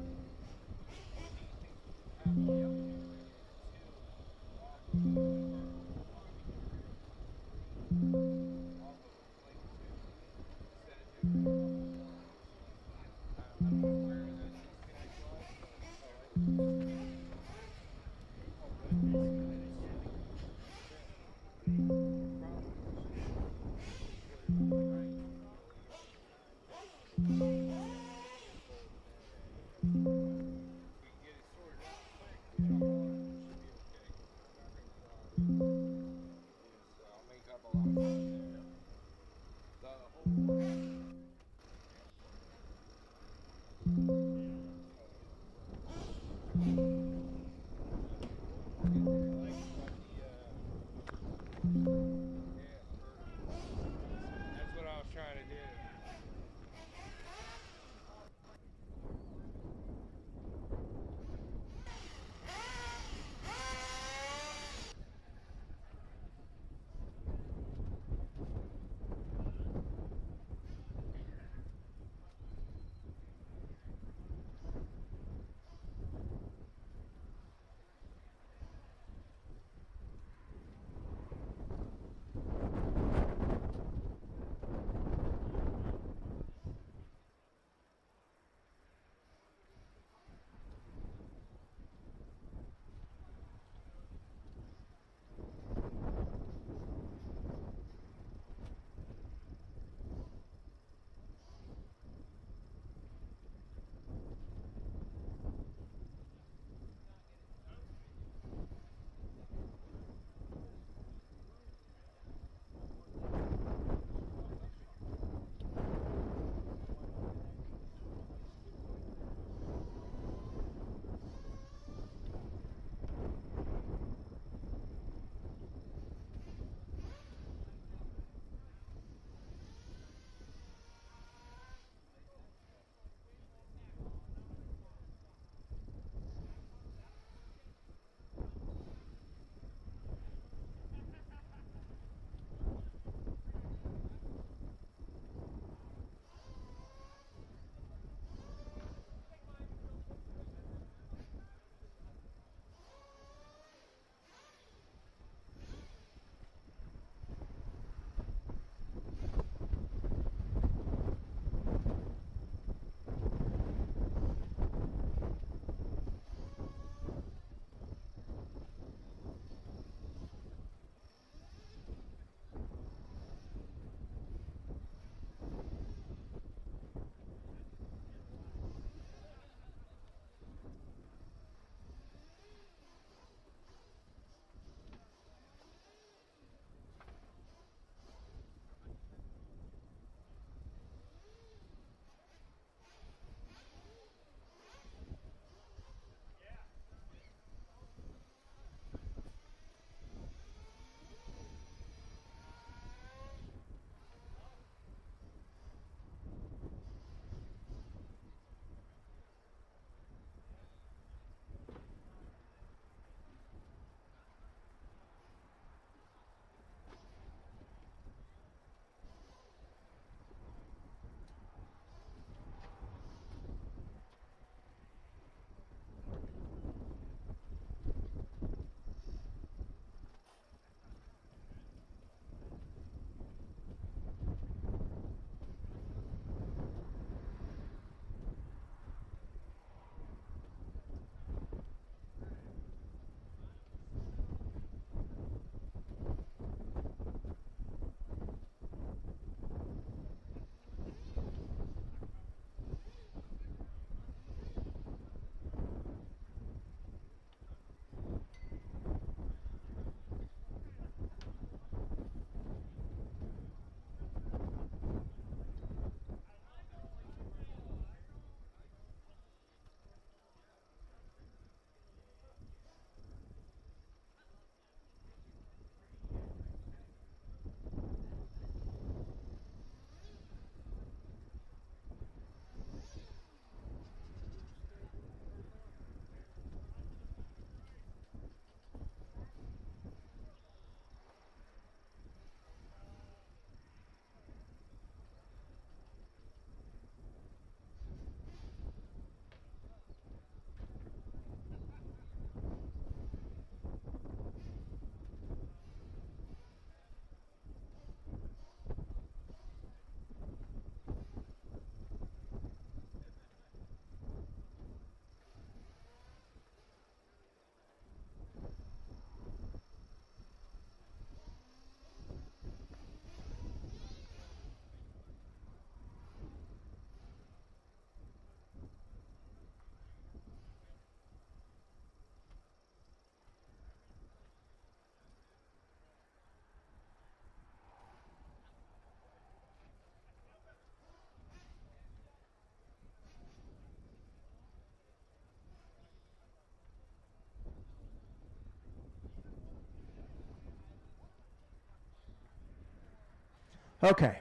Okay.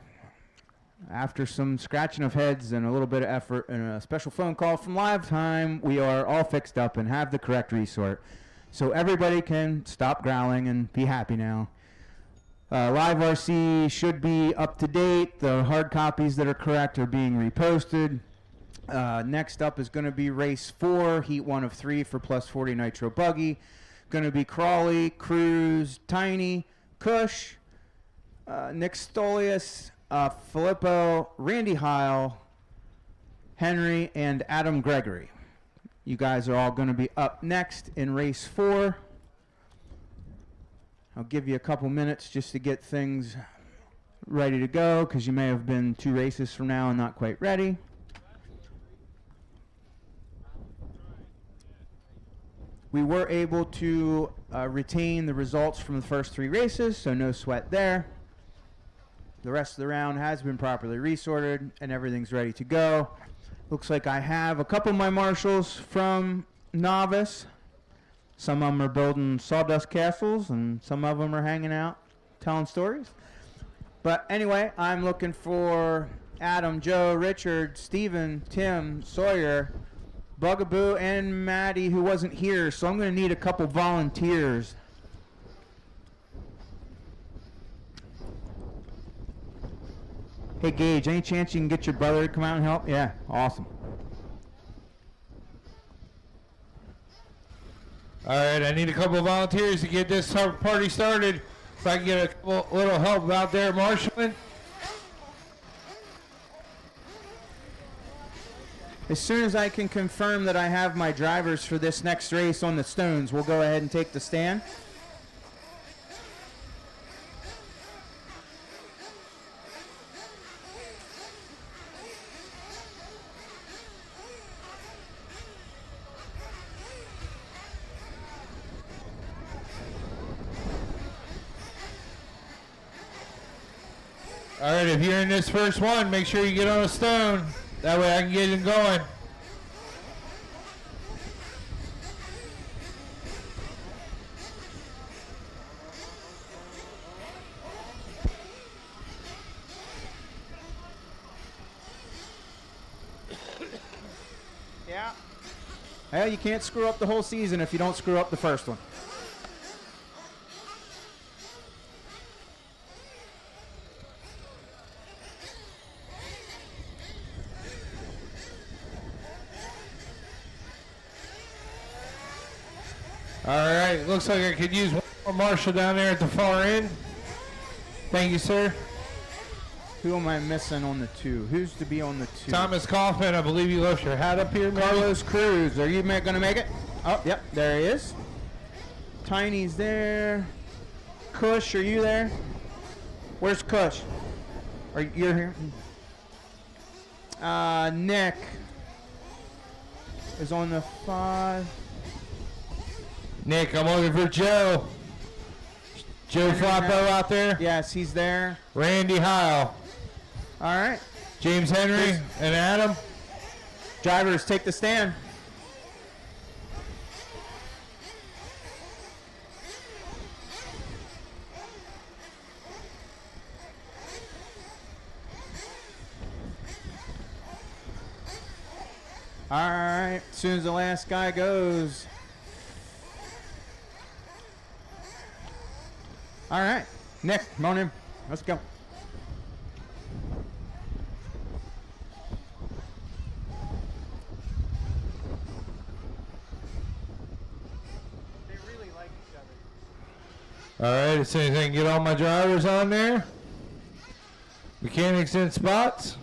After some scratching of heads and a little bit of effort and a special phone call from Live Time, we are all fixed up and have the correct resort. So everybody can stop growling and be happy now. Live RC should be up to date. The hard copies that are correct are being reposted. Next up is going to be race 4, heat 1 of 3 for plus 40 Nitro Buggy. Going to be Crawley, Cruz, Tiny, Cush, Nick Stolius, Filippo, Randy Heil, Henry, and Adam Gregory. You guys are all going to be up next in race 4. I'll give you a couple minutes just to get things ready to go, because you may have been 2 races from now and not quite ready. We were able to retain the results from the first 3 races, so no sweat there. The rest of the round has been properly resorted, and everything's ready to go. Looks like I have a couple of my marshals from Novice. Some of them are building sawdust castles, and some of them are hanging out, telling stories. But anyway, I'm looking for Adam, Joe, Richard, Steven, Tim, Sawyer, Bugaboo, and Maddie, who wasn't here. So I'm going to need a couple volunteers. Hey, Gage, any chance you can get your brother to come out and help? Yeah, awesome. All right, I need a couple of volunteers to get this party started. If I can get a little help out there marshalling. As soon as I can confirm that I have my drivers for this next race on the stones, we'll go ahead and take the stand. All right, if you're in this first one, make sure you get on a stone. That way I can get him going. Yeah. Well, you can't screw up the whole season if you don't screw up the first one. All right, looks like I could use one more marshal down there at the far end. Thank you, sir. Who am I missing on the 2? Who's to be on the 2? Thomas Kaufman, I believe you left your hat up here, maybe? Carlos Cruz, are you going to make it? Oh, yep, there he is. Tiny's there. Kush, are you there? Where's Kush? Are you're here? Nick is on the 5. Nick, I'm looking for Joe. Joe Floppo out there? Yes, he's there. Randy Heil. All right. James Henry and Adam. Drivers, take the stand. All right. As soon as the last guy goes. All right. Nick, come on in. Let's go. They really like each other. All right, as soon as I can get all my drivers on there. Mechanics in spots.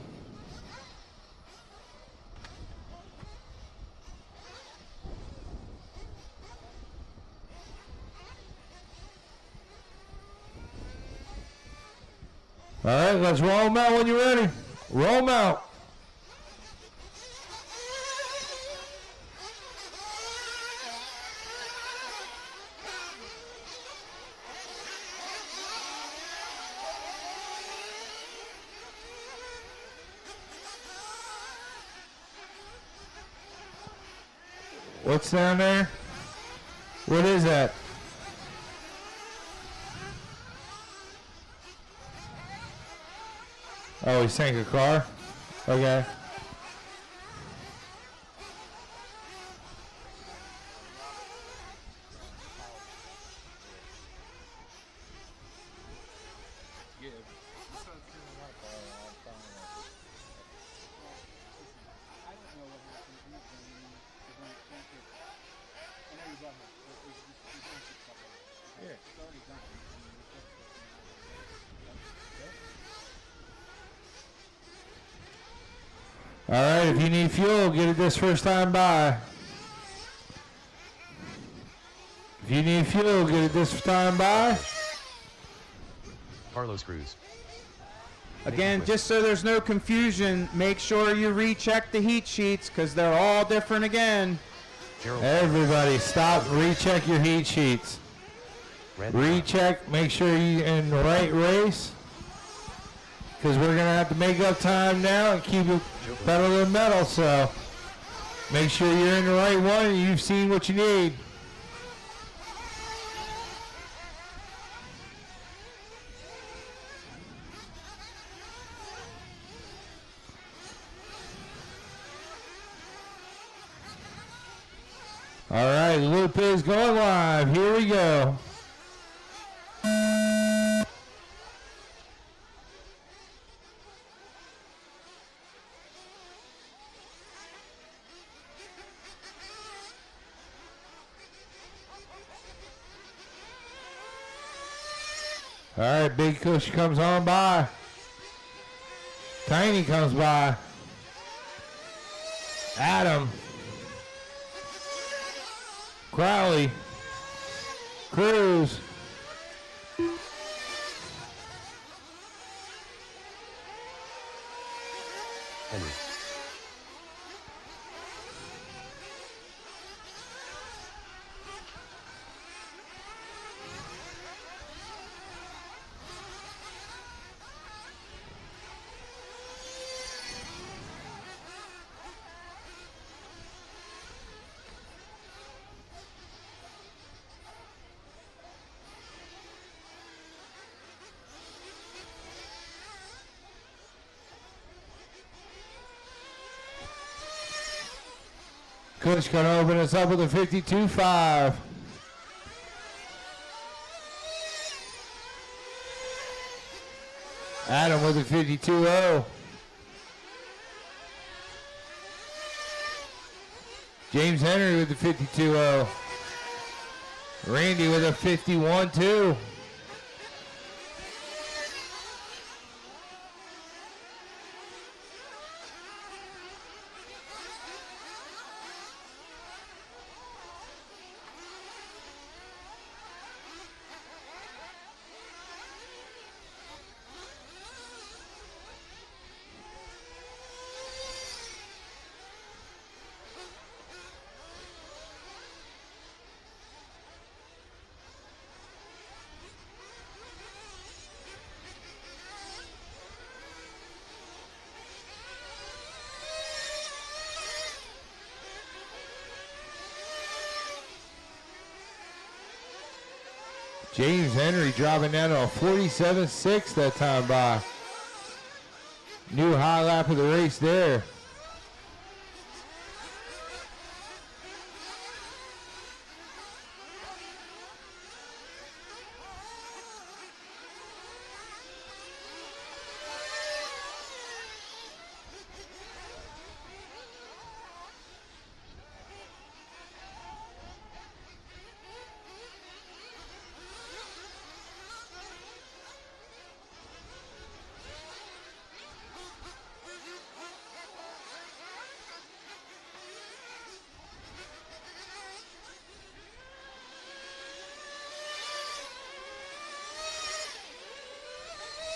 All right, let's roll them out when you're ready. Roll them out. What's down there? What is that? Oh, he sank a car? Okay. All right, if you need fuel, get it this first time by. If you need fuel, get it this time by. Carlos Cruz. Again, just so there's no confusion, make sure you recheck the heat sheets because they're all different again. Everybody, stop, recheck your heat sheets. Recheck, make sure you're in the right race. Because we're going to have to make up time now and keep it pedal to the metal. So make sure you're in the right one and you've seen what you need. All right, the loop is going live. Here we go. All right, Big Kush comes on by. Tiny comes by. Adam. Crowley. Cruz. Henry. Kush gonna open us up with a 52.5. Adam with a 52.0. James Henry with the 52.0. Randy with a 51.2. James Henry dropping down to a 47.6 that time by. New high lap of the race there.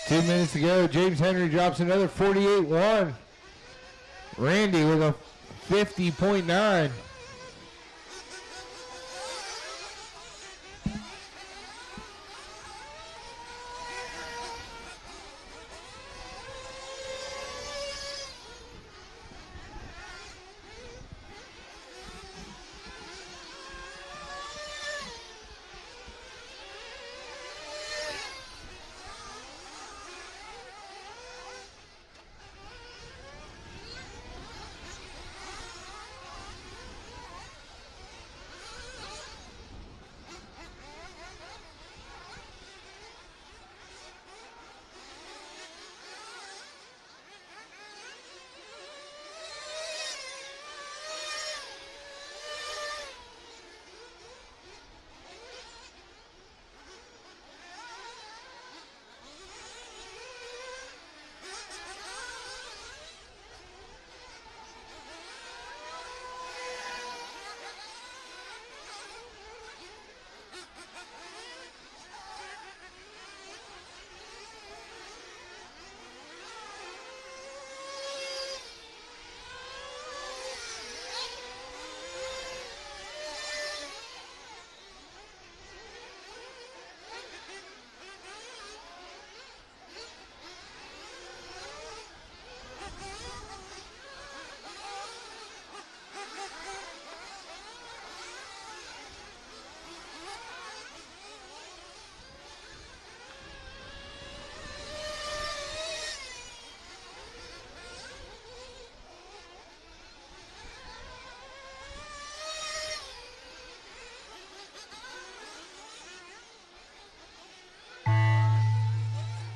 Two minutes to go. James Henry drops another 48.1. Randy with a 50.9.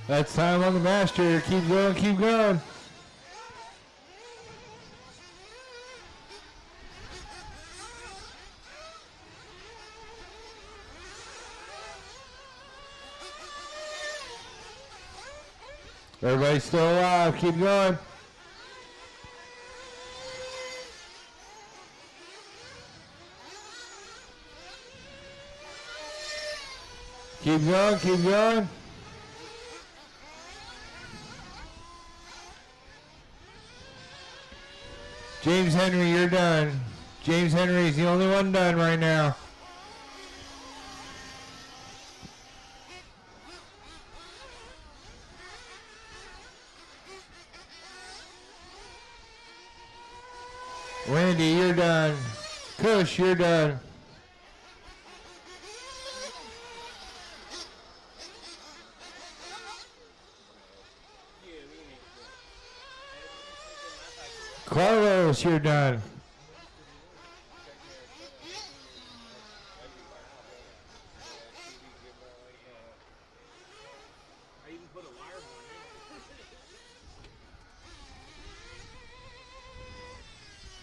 That's time on the master. Keep going, keep going. Everybody's still alive. Keep going. Keep going, keep going. James Henry, you're done. James Henry's the only one done right now. Randy, you're done. Kush, you're done. Carlos, you're done.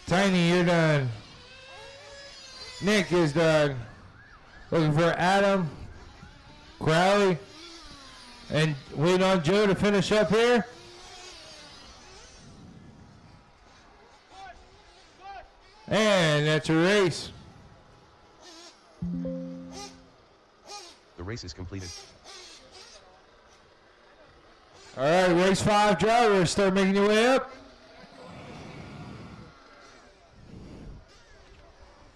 Tiny, you're done. Nick is done. Looking for Adam, Crowley, and waiting on Joe to finish up here. And that's a race. The race is completed. All right, race 5 drivers, start making your way up.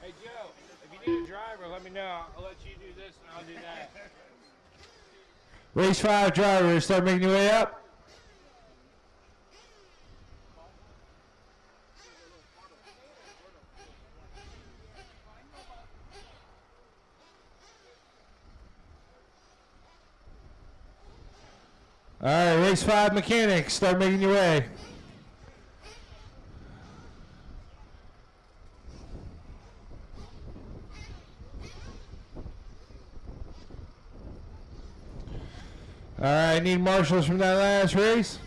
Hey Joe, if you need a driver, let me know. I'll let you do this and I'll do that. Race 5 drivers, start making your way up. All right, race 5 mechanics, start making your way. All right, I need marshals from that last race.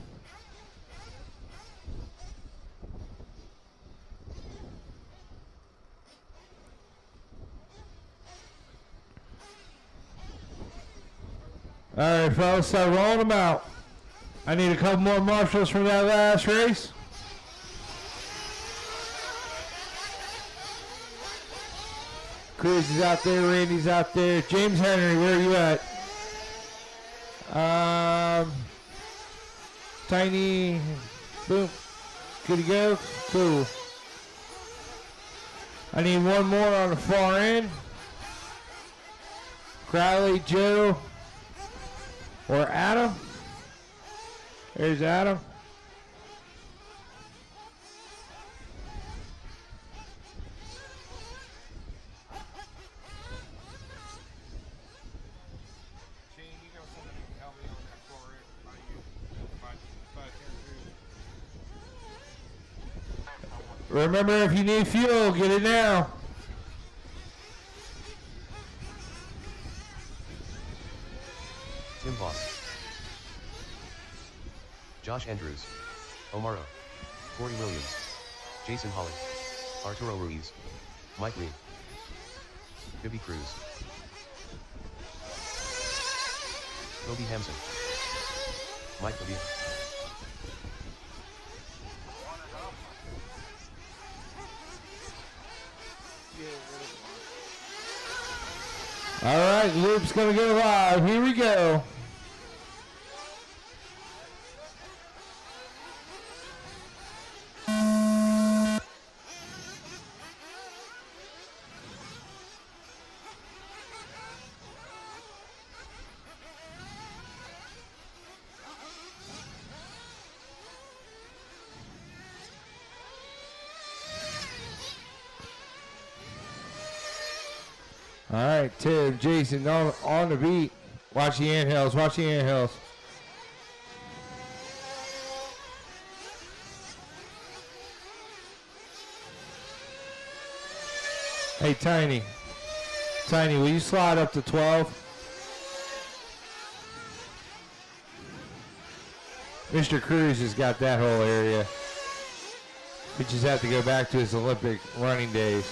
All right, fellas, start rolling them out. I need a couple more marshals from that last race. Cruz is out there, Randy's out there. James Henry, where are you at? Tiny, boom, good to go, cool. I need one more on the far end. Crowley, Joe, or Adam. There's Adam. Remember, if you need fuel, get it now. Tim Voss, Josh Andrews, Omaro, Corey Williams, Jason Holly, Arturo Ruiz, Mike Green, Bibby Cruz, Toby Hampson, Mike Levine. All right, loop's gonna go live. Here we go. All right, Tim, Jason, on the beat. Watch the anthills, watch the anthills. Hey, Tiny. Tiny, will you slide up to 12? Mr. Cruz has got that whole area. We just have to go back to his Olympic running days.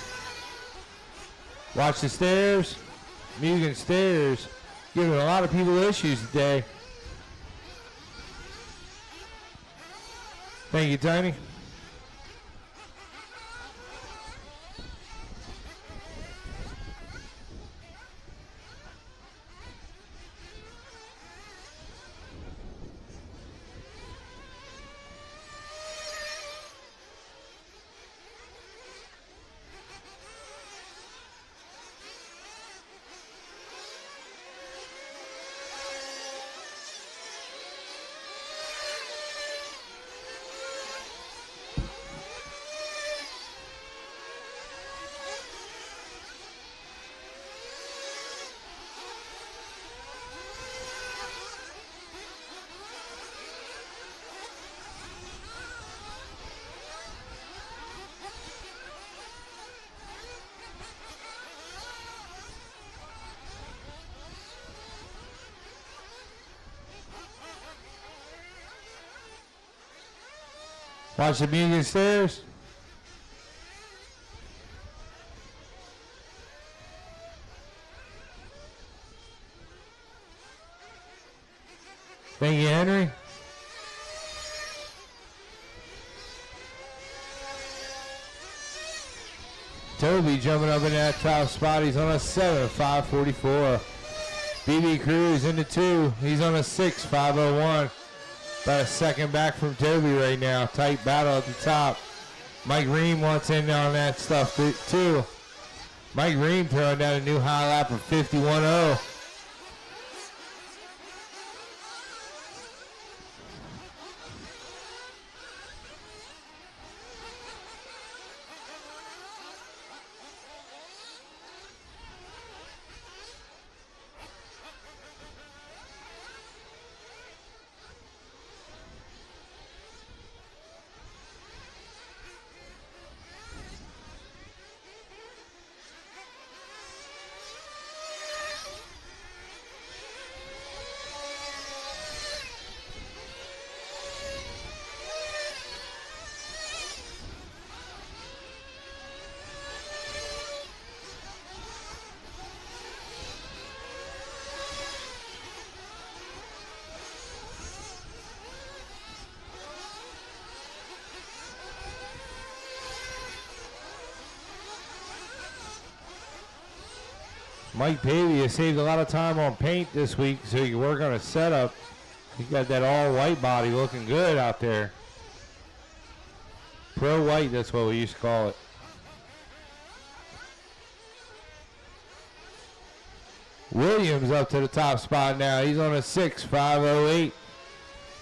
Watch the stairs. Mugen stairs. Giving a lot of people issues today. Thank you, Tony. Watch the Mugen stairs. Thank you, Henry. Toby jumping up in that top spot. He's on a 7.544. BB Cruz into 2. He's on a 6.501. About a second back from Toby right now. Tight battle at the top. Mike Ream wants in on that stuff too. Mike Ream throwing down a new high lap of 51.0. Mike Pavia saved a lot of time on paint this week so he can work on a setup. He got that all white body looking good out there. Pro white, that's what we used to call it. Williams up to the top spot now. He's on a 6.508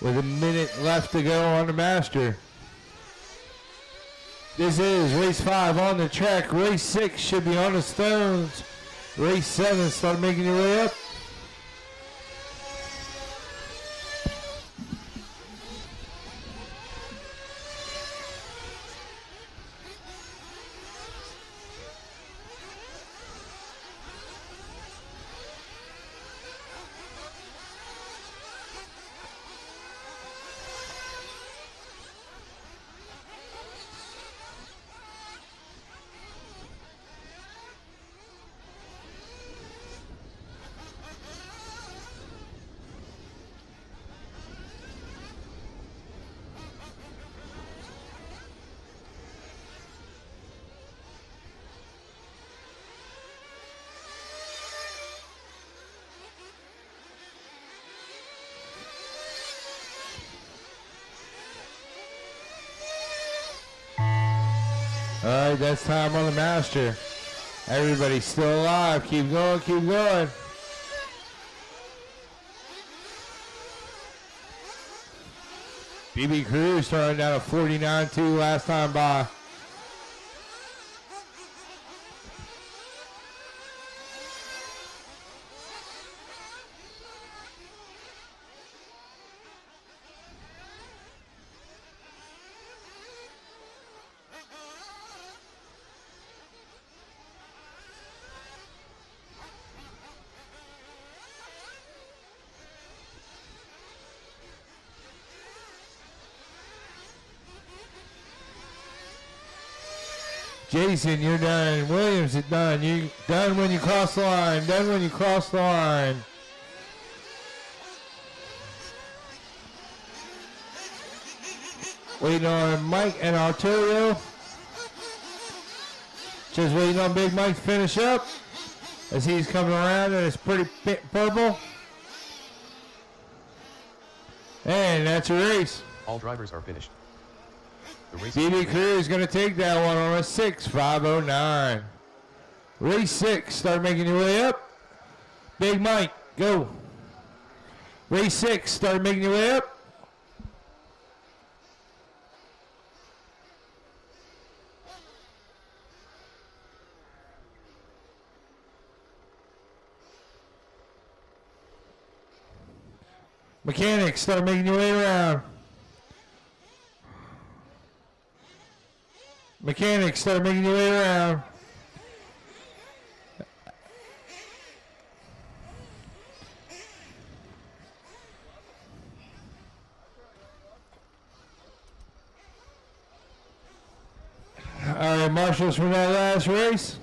with a minute left to go on the Master. This is race 5 on the track. Race 6 should be on the stones. Race 7, start making your way up. All right, that's time on the Master. Everybody's still alive. Keep going, keep going. BB Cruz throwing down a 49.2 last time by. Jason, you're done. Williams is done. You done when you cross the line. Done when you cross the line. Waiting on Mike and Arturo. Just waiting on Big Mike to finish up as he's coming around and it's pretty purple. And that's a race. All drivers are finished. The race BB Crew is going to take that one on a 6:5:09. Race 6. Start making your way up. Big Mike, go. Race 6. Start making your way up. Mechanics, start making your way around. Mechanics, start making your way around. All right, marshals from that last race.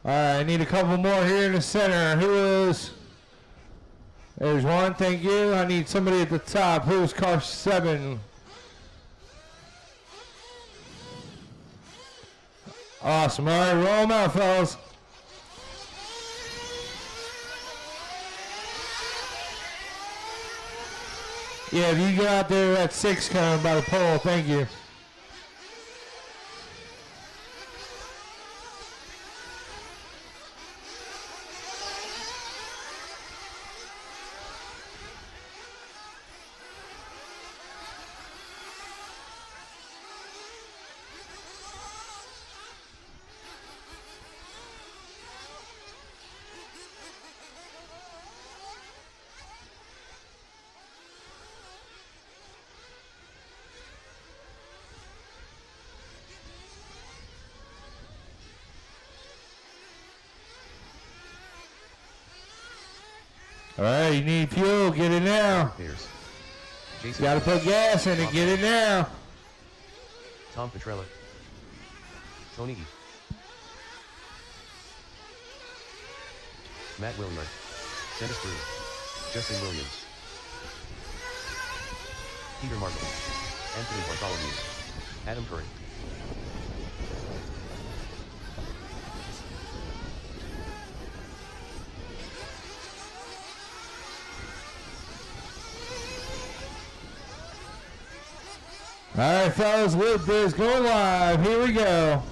All right, I need a couple more here in the center. Who is? There's one, thank you. I need somebody at the top. Who is car 7? Awesome. All right, roll them out, fellas. Yeah, if you get out there at 6 coming by the pole, thank you. All right, you need fuel, get it now. Jason, got to put gas in it, get it now. Tom Petrella. Tony E. Matt Wilmer. Dennis Brew. Justin Williams. Peter Martin. Anthony Bartholomew. Adam Curry. All right, fellas, with this going live. Here we go.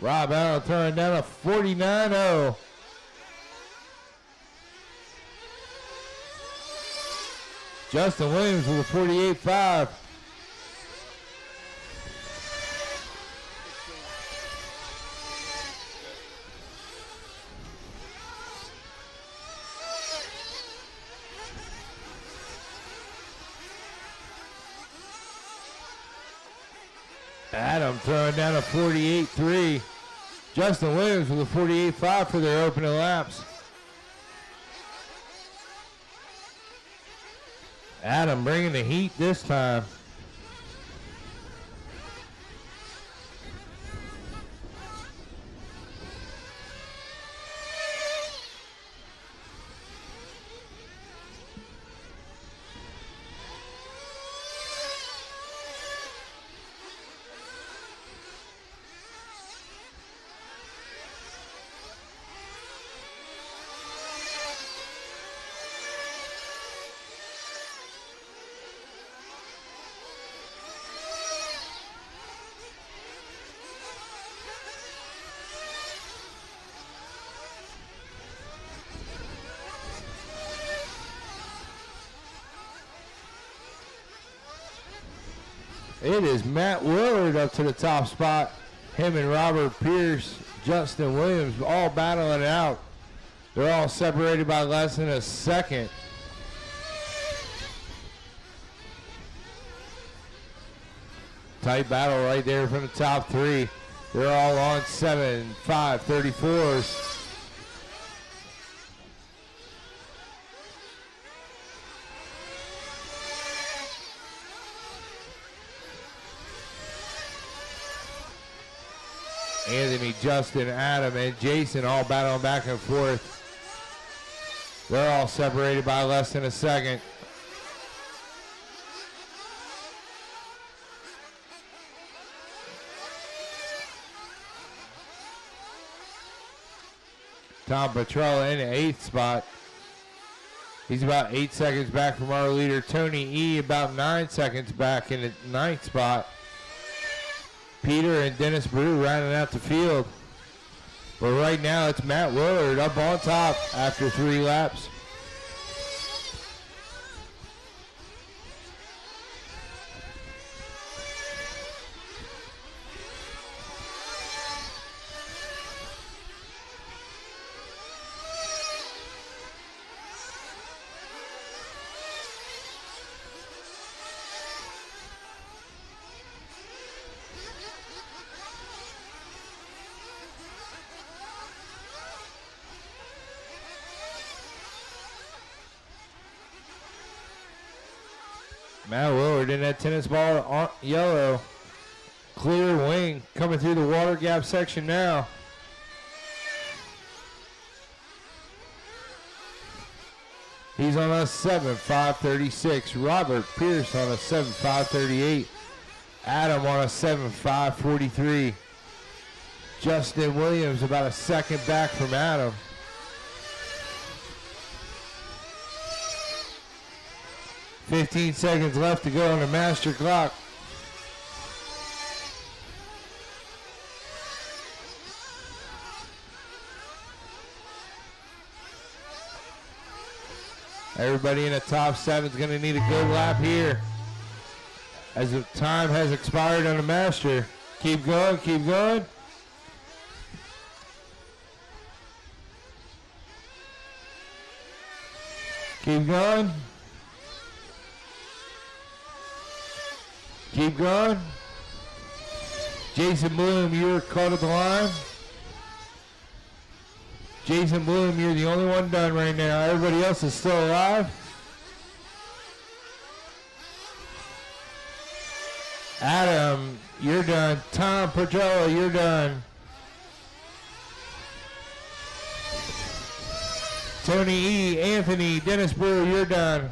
Rob Arrow throwing down a 49-0. Justin Williams with a 48-5. Adam throwing down a 48-3. Justin Williams with a 48-5 for their opening laps. Adam bringing the heat this time. It is Matt Willard up to the top spot. Him and Robert Pierce, Justin Williams, all battling it out. They're all separated by less than a second. Tight battle right there from the top three. They're all on 7.534s. Anthony, Justin, Adam, and Jason all battling back and forth. They're all separated by less than a second. Tom Petrella in the 8th spot. He's about 8 seconds back from our leader. Tony E. about 9 seconds back in the 9th spot. Peter and Dennis Brew rounding out the field. But right now it's Matt Willard up on top after 3 laps. Matt Willard in that tennis ball yellow. Clear wing coming through the water gap section now. He's on a 7.536. Robert Pierce on a 7.538. Adam on a 7.543. Justin Williams about a second back from Adam. $15 seconds left to go on the master clock. Everybody in the top 7 is going to need a good lap here, as the time has expired on the master. Keep going, keep going. Keep going. Keep going. Jason Bloom, you're caught at the line. Jason Bloom, you're the only one done right now. Everybody else is still alive. Adam, you're done. Tom Petrella, you're done. Tony E, Anthony, Dennis Brewer, you're done.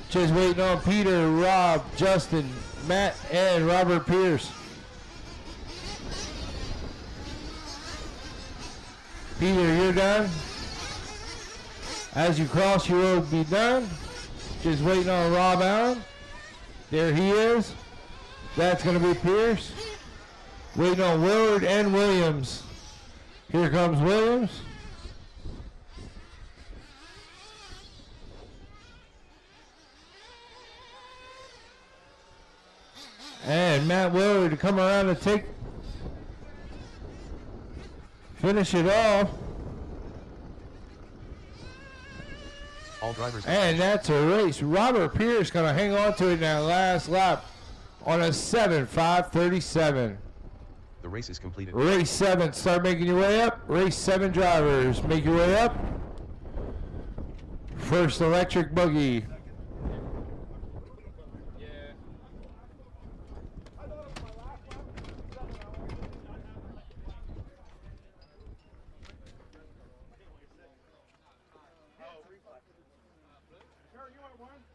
Just waiting on Peter, Rob, Justin, Matt, and Robert Pierce. Peter, you're done. As you cross, you will be done. Just waiting on Rob Allen. There he is. That's going to be Pierce. Waiting on Willard and Williams. Here comes Williams. And Matt Willard to come around and finish it off. All drivers. And that's a race. Robert Pierce going to hang on to it in that last lap on a 7.537. The race is completed. Race 7, start making your way up. Race 7 drivers, make your way up. First electric buggy.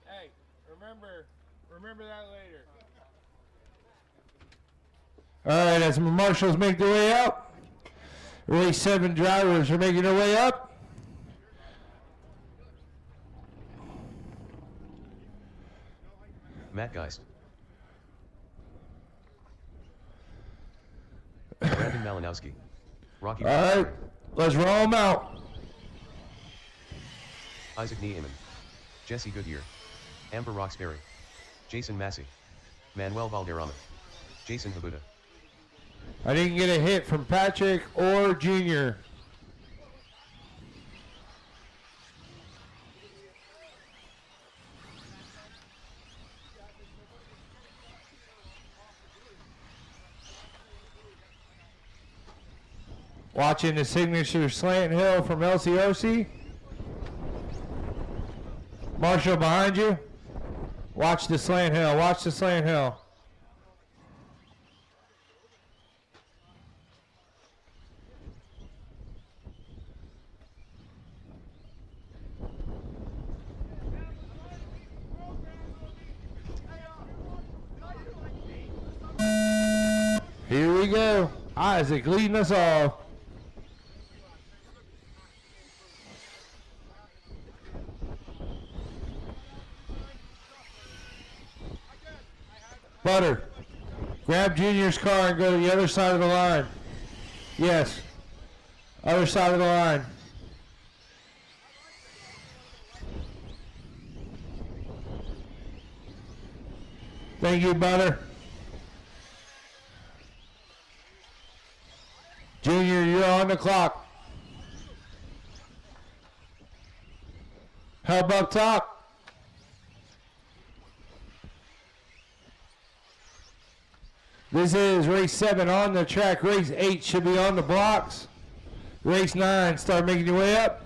Hey, remember that later. All right, as marshals make their way up, race 7 drivers are making their way up. Matt Geist. Brandon Malinowski. Rocky. All right, let's roll them out. Isaac Niemann. Jesse Goodyear. Amber Roxbury. Jason Massey. Manuel Valderrama. Jason Habuda. I didn't get a hit from Patrick or Junior. Watching the signature slant hill from LCRC. Marshall behind you. Watch the slant hill. Watch the slant hill. Here we go. Isaac leading us off. Butter, grab Junior's car and go to the other side of the line. Yes, other side of the line. Thank you, Butter. Junior, you're on the clock. Help up top. This is race 7 on the track. Race 8 should be on the blocks. Race 9, start making your way up.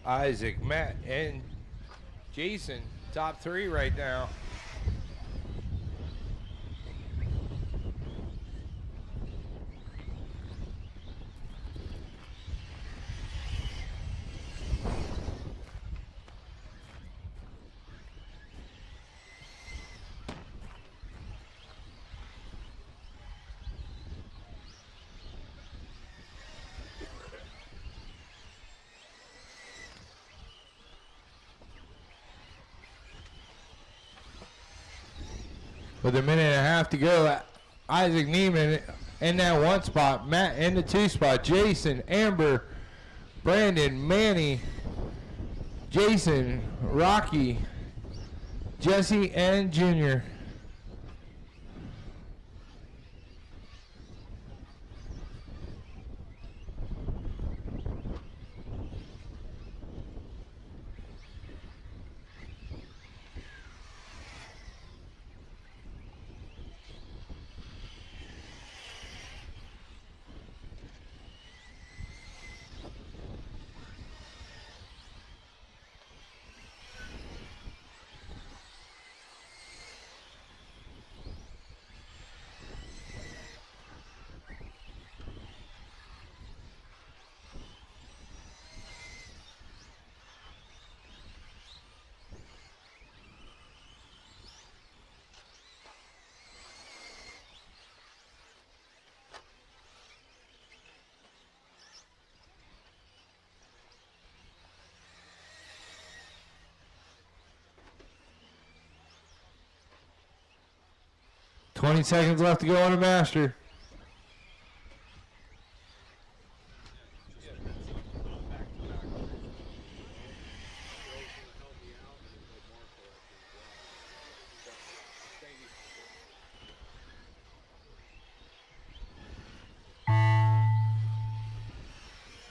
Isaac, Matt, and Jason, top 3 right now. With a minute and a half to go, Isaac Neiman in that 1 spot, Matt in the 2 spot, Jason, Amber, Brandon, Manny, Jason, Rocky, Jesse and Junior. $20 seconds left to go on a master.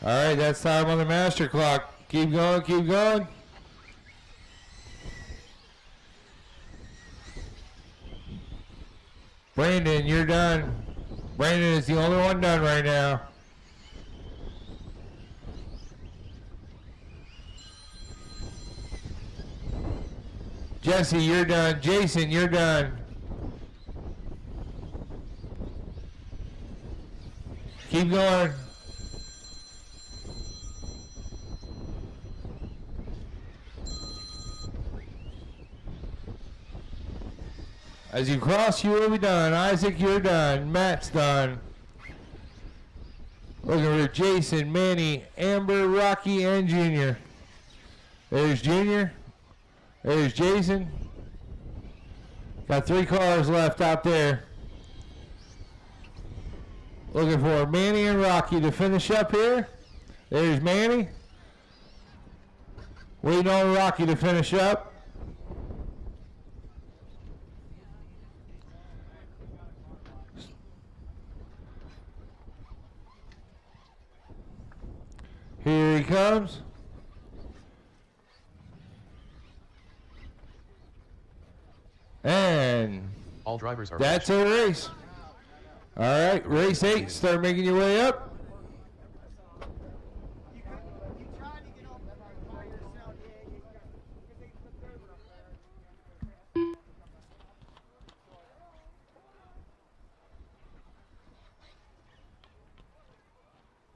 All right, that's time on the master clock. Keep going, keep going. Brandon, you're done. Brandon is the only one done right now. Jesse, you're done. Jason, you're done. Keep going. As you cross, you will be done. Isaac, you're done. Matt's done. Looking for Jason, Manny, Amber, Rocky, and Junior. There's Junior. There's Jason. Got 3 cars left out there. Looking for Manny and Rocky to finish up here. There's Manny. Waiting on Rocky to finish up. Here he comes. And all drivers are that's a race. All right, race 8. Start making your way up.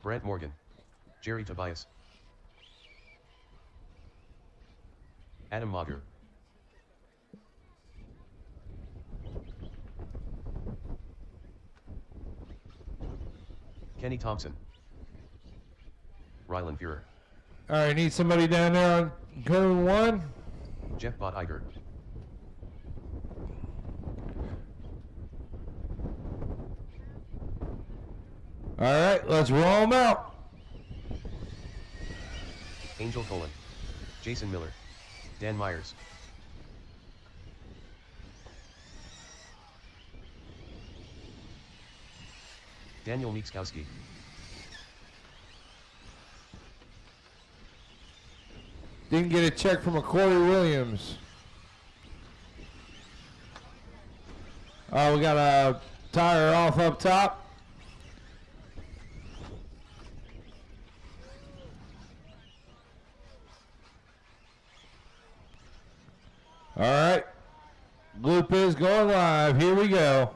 Brent Morgan, Jerry Tobias, Adam Mager, Kenny Thompson, Rylan Fuhrer, All right, need somebody down there on cone 1. Jeff Bot Iger, All right, let's roll them out. Angel Colin, Jason Miller, Dan Myers, Daniel Miekskowski, Didn't get a check from a Corey Williams. We got a tire off up top. All right, loop is going live. Here we go.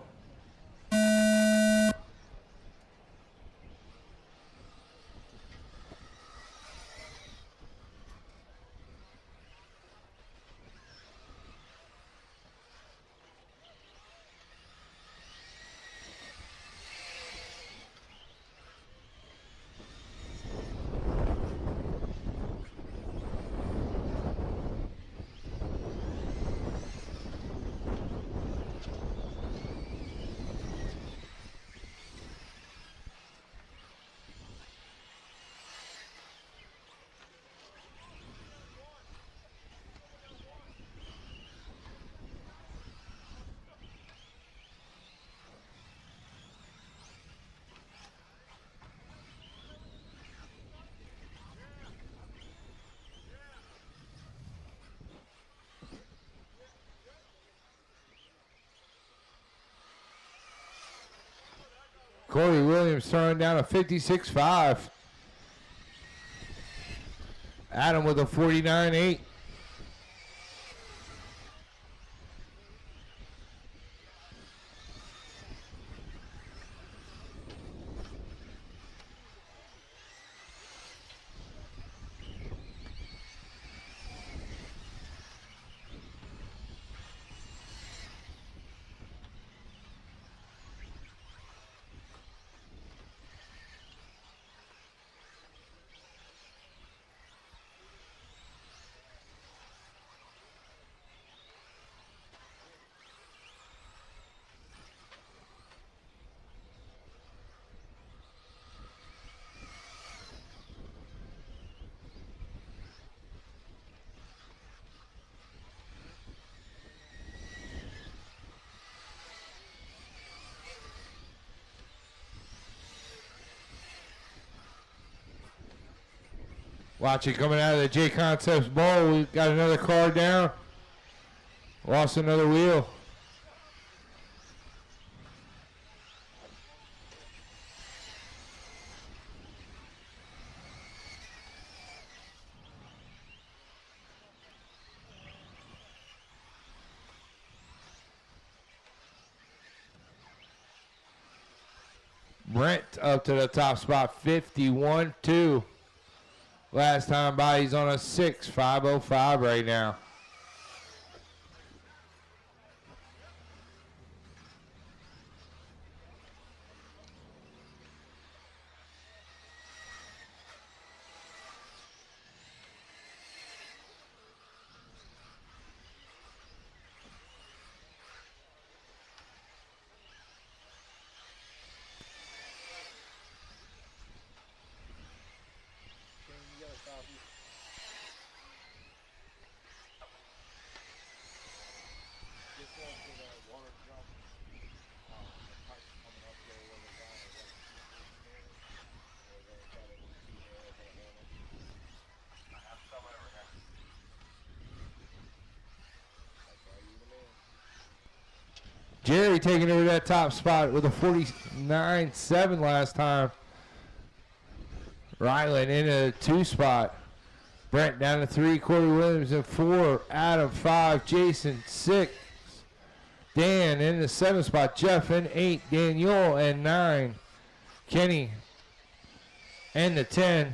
Corey Williams throwing down a 56.5. Adam with a 49.8. Watch it coming out of the J Concepts Bowl. We got another car down. Lost another wheel. Brent up to the top spot, 51-2. Last time by, he's on a 6.505 right now. Jerry taking over that top spot with a 49.7 last time. Ryland in a 2 spot. Brent down to 3. Corey Williams in 4. Adam 5. Jason 6. Dan in the 7 spot. Jeff in 8. Daniel and 9. Kenny and the 10.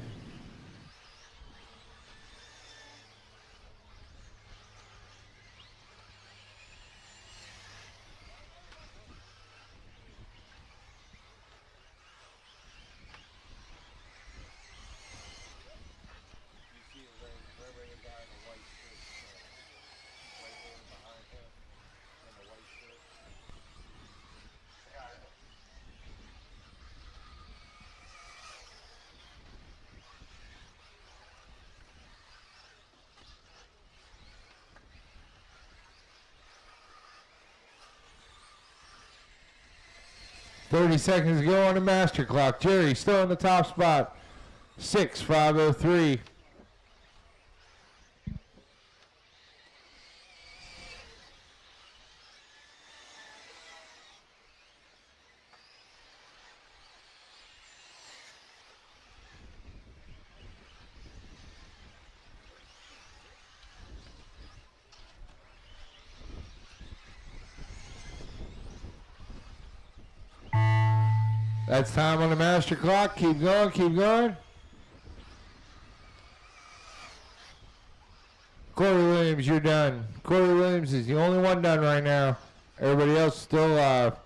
.30 seconds to go on the master clock. Jerry still in the top spot. 6.503. That's time on the master clock. Keep going, keep going. Corey Williams, you're done. Corey Williams is the only one done right now. Everybody else still alive.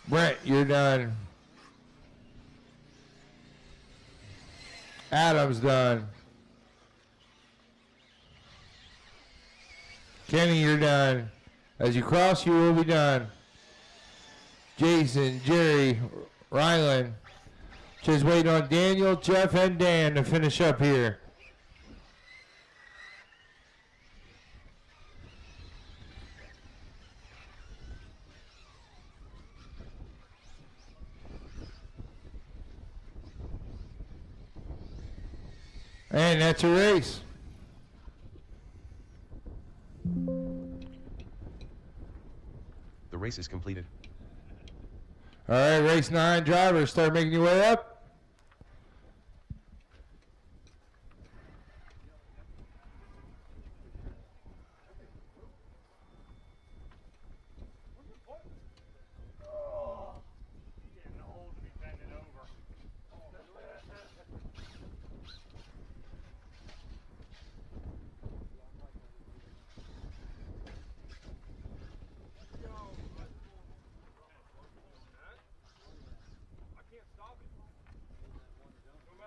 Brent, you're done. Adam's done. Kenny, you're done. As you cross, you will be done. Jason, Jerry, Ryland. Just waiting on Daniel, Jeff, and Dan to finish up here. And that's a race. Race is completed. All right, race 9 drivers, start making your way up.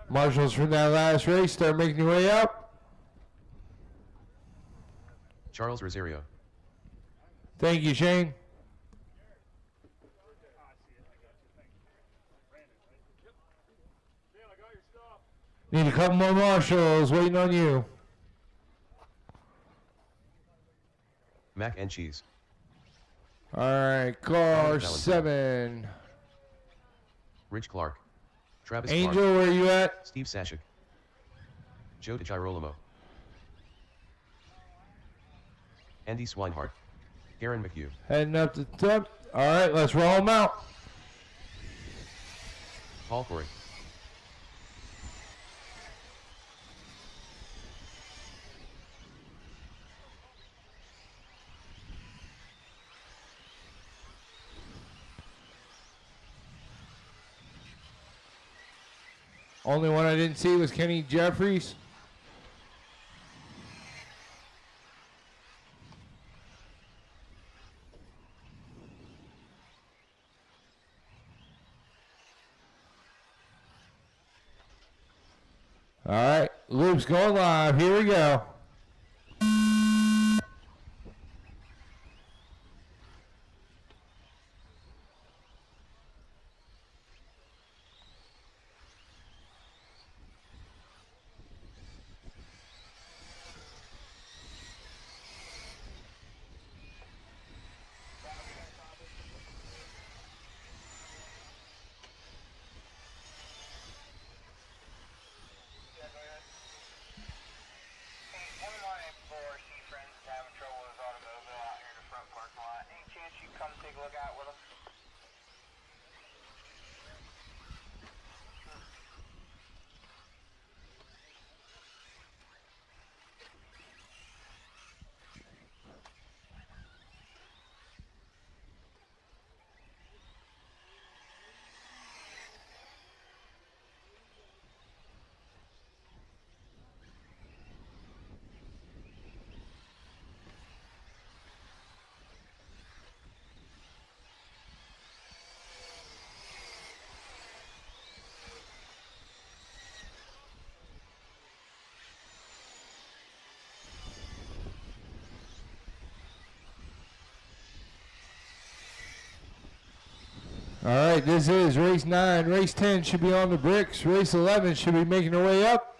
Marshals from that last race, start making your way up. Charles Rosario. Thank you, Shane. Need a couple more marshals waiting on you. Mac and cheese. All right, car Valentine. 7. Rich Clark. Travis Angel, Clark. where you at? Steve Sashik. Joe DeGirolamo. Andy Swinehart. Garen McHugh. Heading up the top. All right, let's roll them out. Paul Corey. Only one I didn't see was Kenny Jeffries. All right, loop's going live. Here we go. All right, this is race 9. Race 10 should be on the bricks. Race 11 should be making her way up.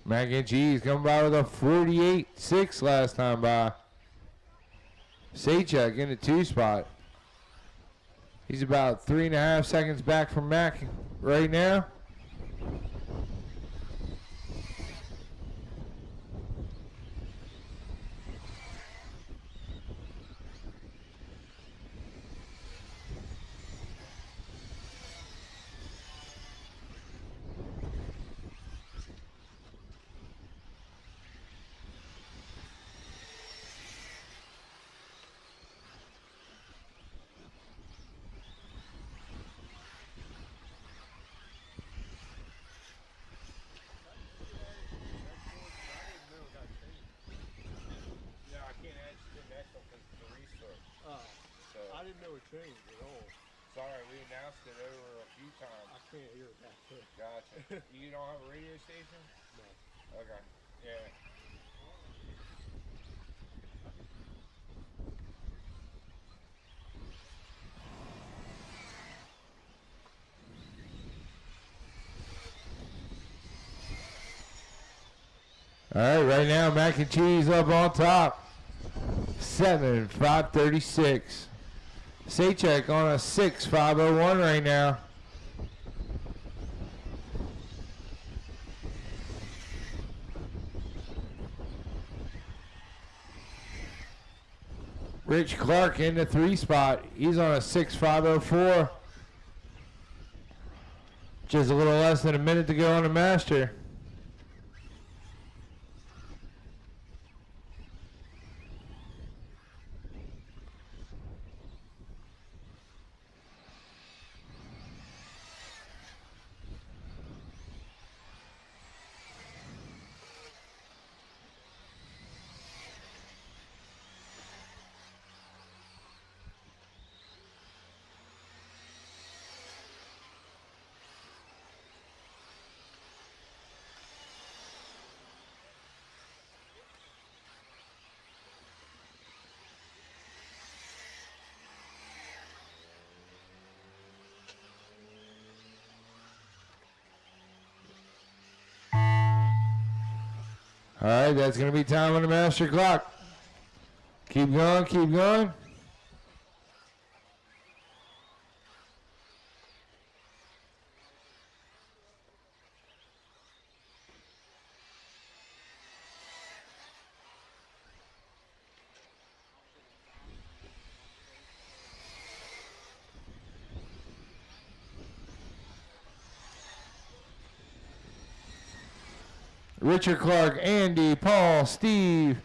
Mac and cheese coming by with a 48.6 last time by. Sajak in the 2 spot. He's about 3.5 seconds back from Mac right now. changed at all. Sorry, we announced it over a few times. I can't hear that too. Gotcha. You don't have a radio station? No. Okay. Yeah. All right, right now, Mac and Cheese up on top. 7,536. Saychek on a 6,501 right now. Rich Clark in the 3 spot. He's on a 6,504. Just a little less than a minute to go on the master. All right, that's going to be time on the master clock. Keep going, keep going. Richard Clark, Andy, Paul, Steve,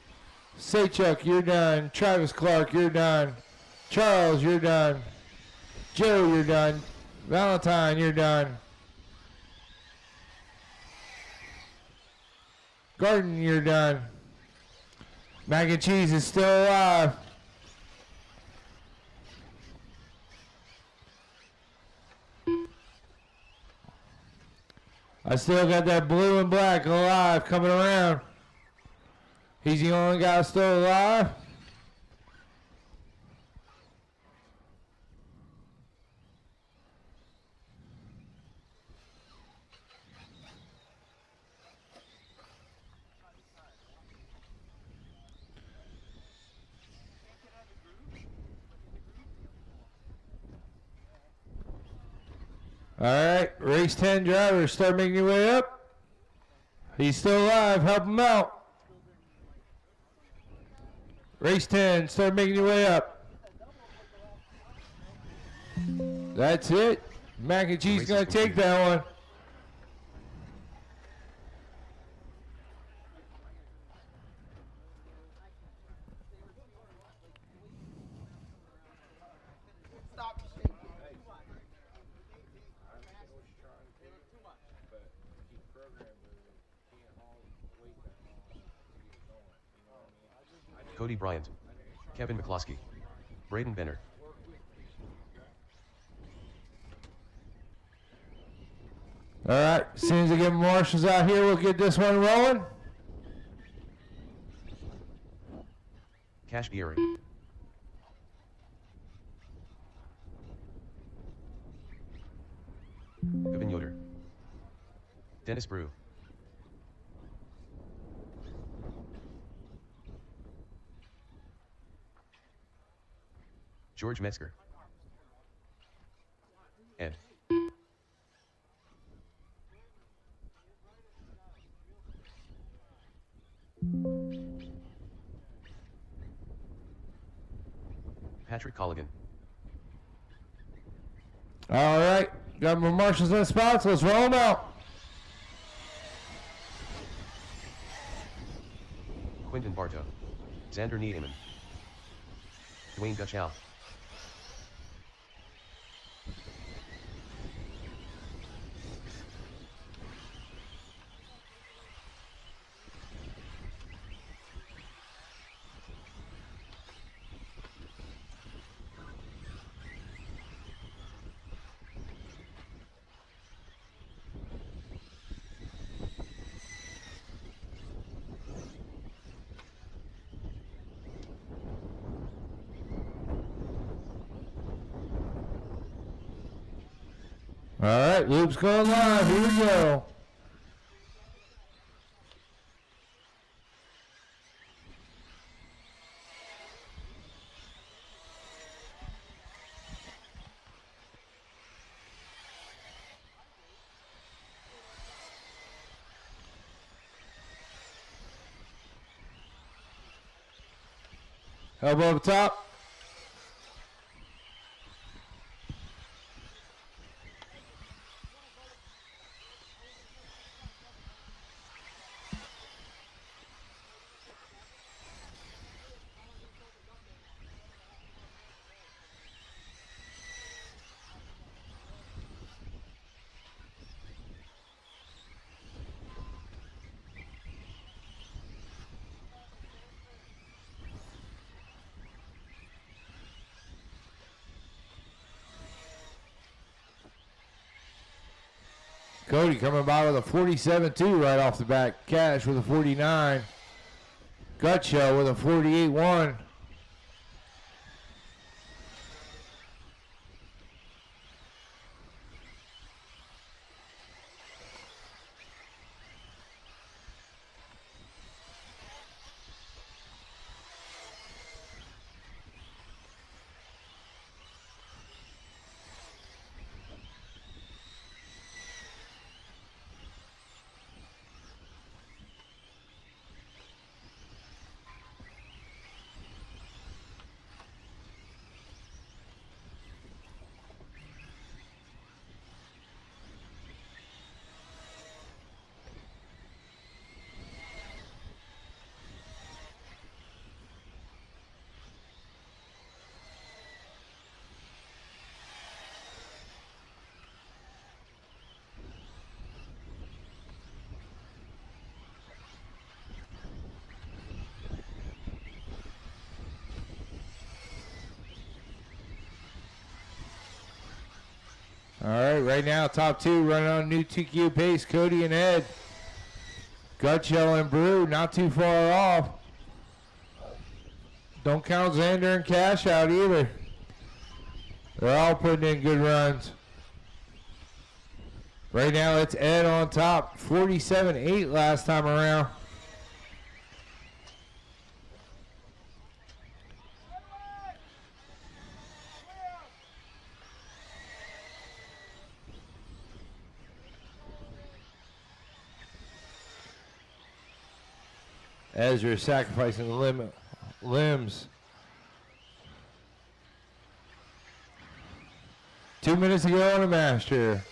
Saychuk, you're done. Travis Clark, you're done. Charles, you're done. Joe, you're done. Valentine, you're done. Garden, you're done. Mac and Cheese is still alive. I still got that blue and black alive coming around. He's the only guy still alive. All right, race 10 drivers, start making your way up. He's still alive, help him out. Race 10, start making your way up. That's it. Mac and Cheese gonna take that one. Cody Bryant, Kevin McCloskey, Braden Benner. All right, as soon as I get marshals out here, we'll get this one rolling. Cash Geary. Kevin Yoder. Dennis Brew. George Metzger. Ed. Patrick Colligan. All right, got more marshals in spots. Let's roll them out. Quentin Bartow. Xander Niedemann. Dwayne Gutchow. All right, loop's going live. Here we go. Elbow up top. Cody coming by with a 47-2 right off the bat. Cash with a 49. Gut Show with a 48-1. All right, right now, top two running on new TQ pace, Cody and Ed. Gut Show and Brew, not too far off. Don't count Xander and Cash out either. They're all putting in good runs. Right now, it's Ed on top, 47-8 last time around. Ezra sacrificing the limbs. 2 minutes to go on the master.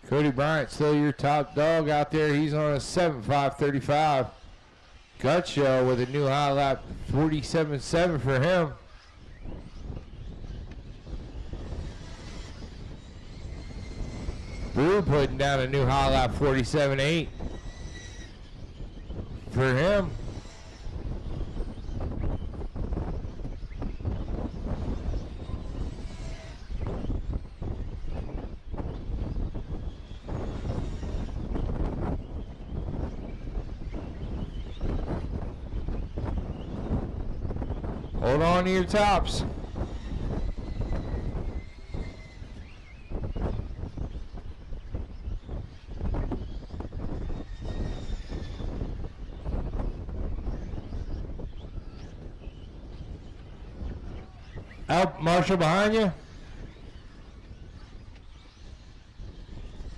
Cody Bryant, still your top dog out there. He's on a 7.535. Gut Show with a new high lap, 47.7 for him. Brew putting down a new high lap, 47.8 for him. Hold on to your tops. Out, Marshall behind you.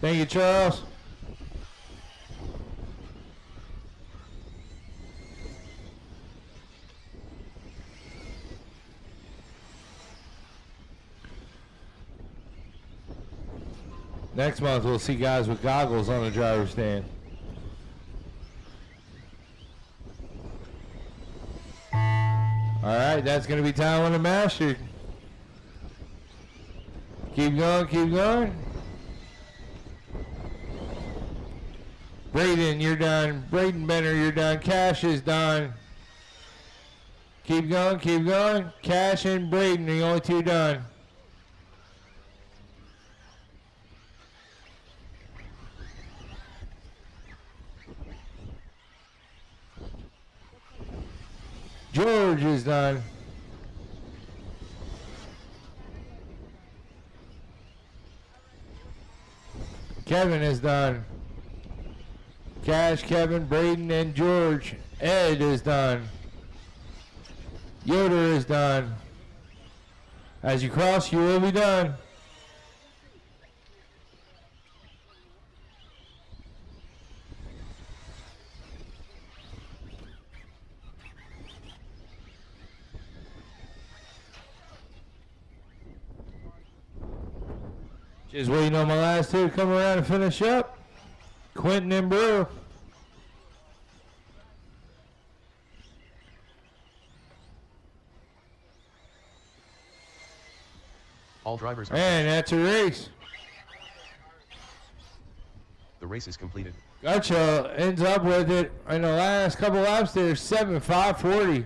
Thank you, Charles. Next month, we'll see guys with goggles on the driver's stand. All right, that's going to be time on the master. Keep going, keep going. Braden, you're done. Braden Benner, you're done. Cash is done. Keep going, keep going. Cash and Braden are the only two done. George is done. Kevin is done. Cash, Kevin, Braden, and George. Ed is done. Yoder is done. As you cross, you will be done. Just waiting on my last two to come around and finish up. Quentin and Brew. All drivers are and that's a race. The race is completed. Gotcha ends up with it in the last couple laps there, 7:5:40.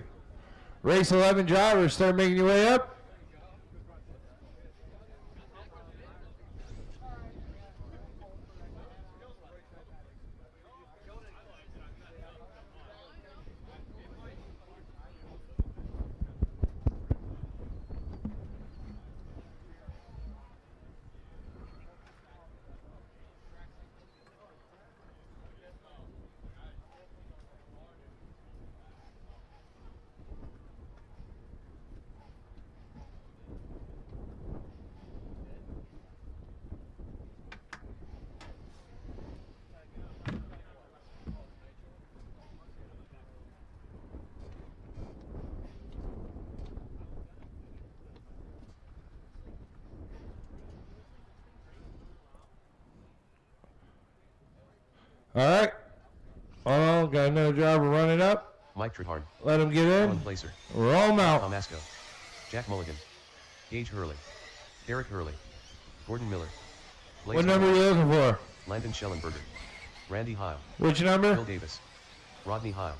Race 11 drivers start making your way up. All right. Hold on, got another driver running up. Mike Trehard. Let him get in. Alan Placer. Roll him out. Tom Asco. Jack Mulligan. Gage Hurley. Derek Hurley. Gordon Miller. Blaze What number are you looking for? Landon Schellenberger. Randy Heil. Which number? Bill Davis. Rodney Heil.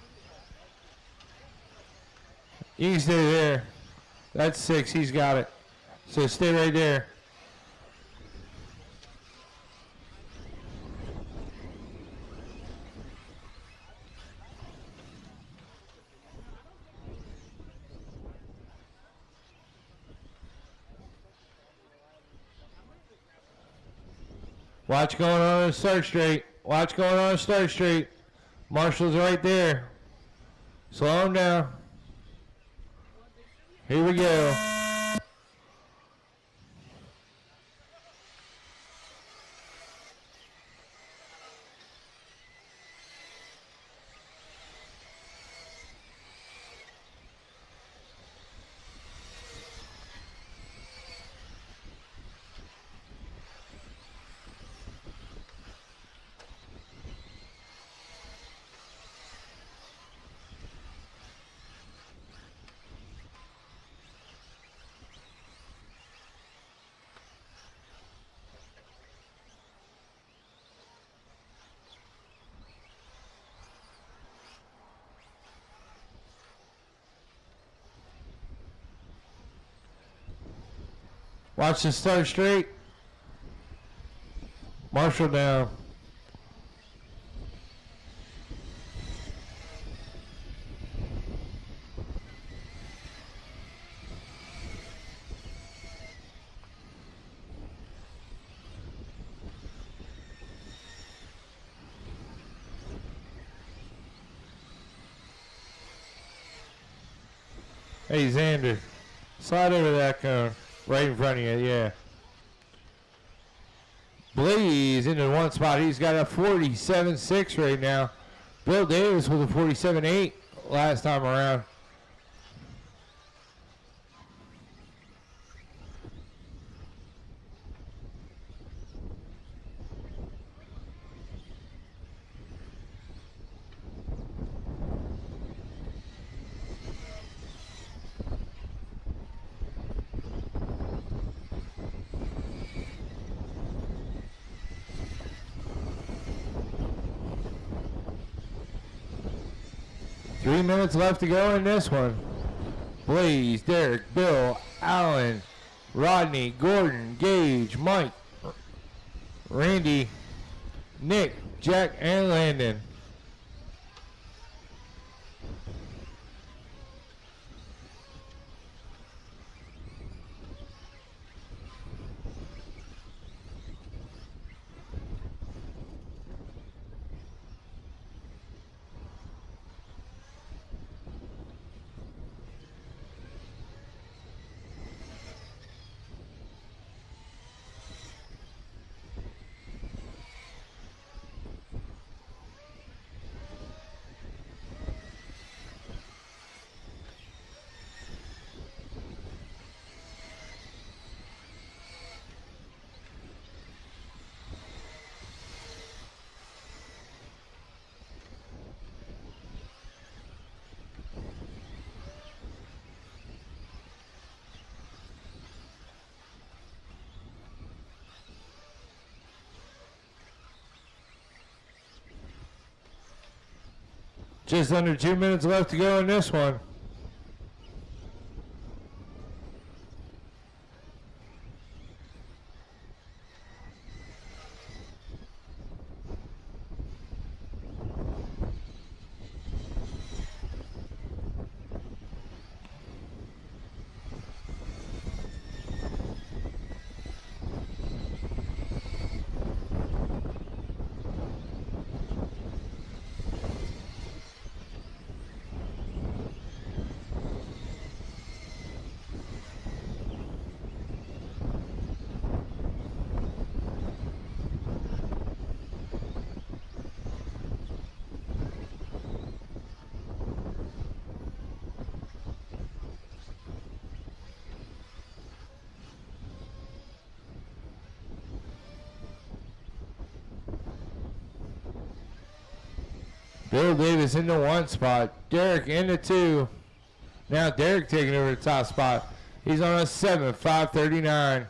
You can stay there. That's 6. He's got it. So stay right there. Watch going on the start straight. Watch going on the start straight. Marshall's right there. Slow him down. Here we go. Watch the start straight. Marshall down. Hey, Xander, slide over that cone. Right in front of you, yeah. Blaze into one spot. He's got a 47.6 right now. Bill Davis with a 47.8 last time around. 3 minutes left to go in this one. Blaze, Derek, Bill, Allen, Rodney, Gordon, Gage, Mike, Randy, Nick, Jack, and Landon. Just under 2 minutes left to go in this one. Bill Davis in the 1 spot. Derek in the 2. Now Derek taking over the top spot. He's on a 7.539.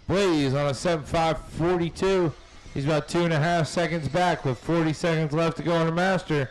Blaze on a 7.542. He's about 2.5 seconds back with 40 seconds left to go on the master.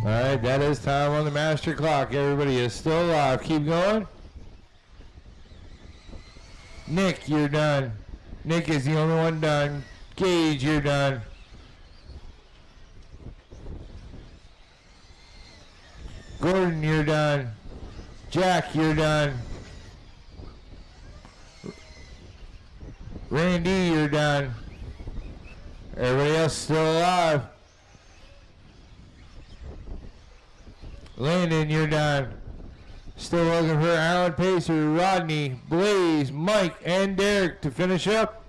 Alright, that is time on the master clock. Everybody is still alive. Keep going. Nick, you're done. Nick is the only one done. Gage, you're done. Gordon, you're done. Jack, you're done. Randy, you're done. Everybody else still alive. Landon, you're done. Still looking for Alan Pacer, Rodney, Blaze, Mike, and Derek to finish up.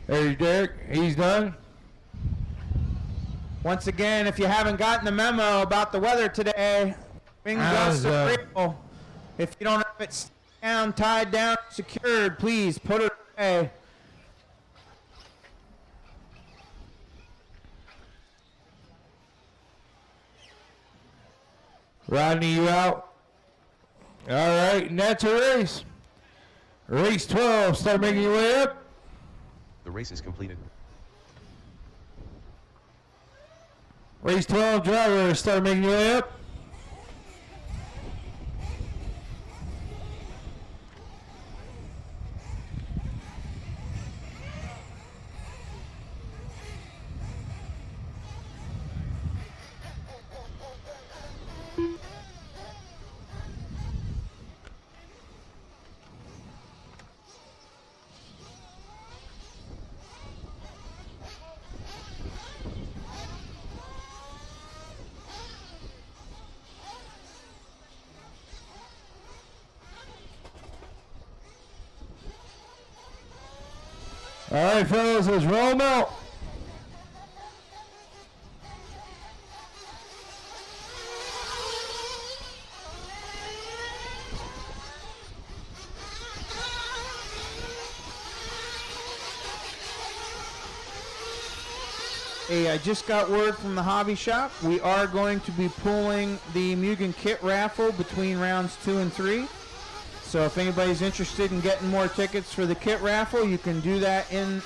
There's Derek. He's done. Once again, if you haven't gotten the memo about the weather today, things are real. If you don't have it down, tied down, secured, please put it away. Rodney, you out? All right, and that's a race. Race 12, start making your way up. The race is completed. Race 12, driver, start making your way up. All right, fellas, let's roll them out. Hey, I just got word from the hobby shop. We are going to be pulling the Mugen kit raffle between rounds 2 and 3. So if anybody's interested in getting more tickets for the kit raffle, you can do that in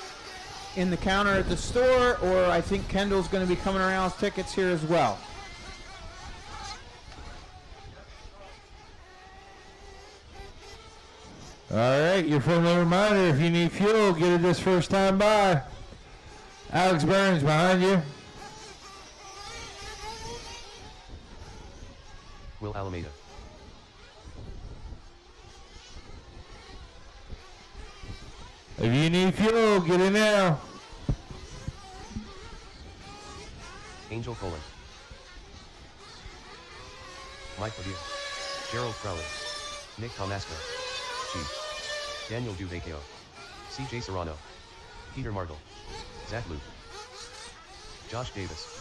the counter at the store, or I think Kendall's going to be coming around with tickets here as well. All right, your friendly reminder, if you need fuel, get it this first time by. Alex Burns behind you. Will Alameda. If you need fuel, get it now. Angel Colin. Mike Padilla. Gerald Crowley. Nick Tomasco. Chief. Daniel Duvecchio. CJ Serrano. Peter Martle. Zach Luke. Josh Davis.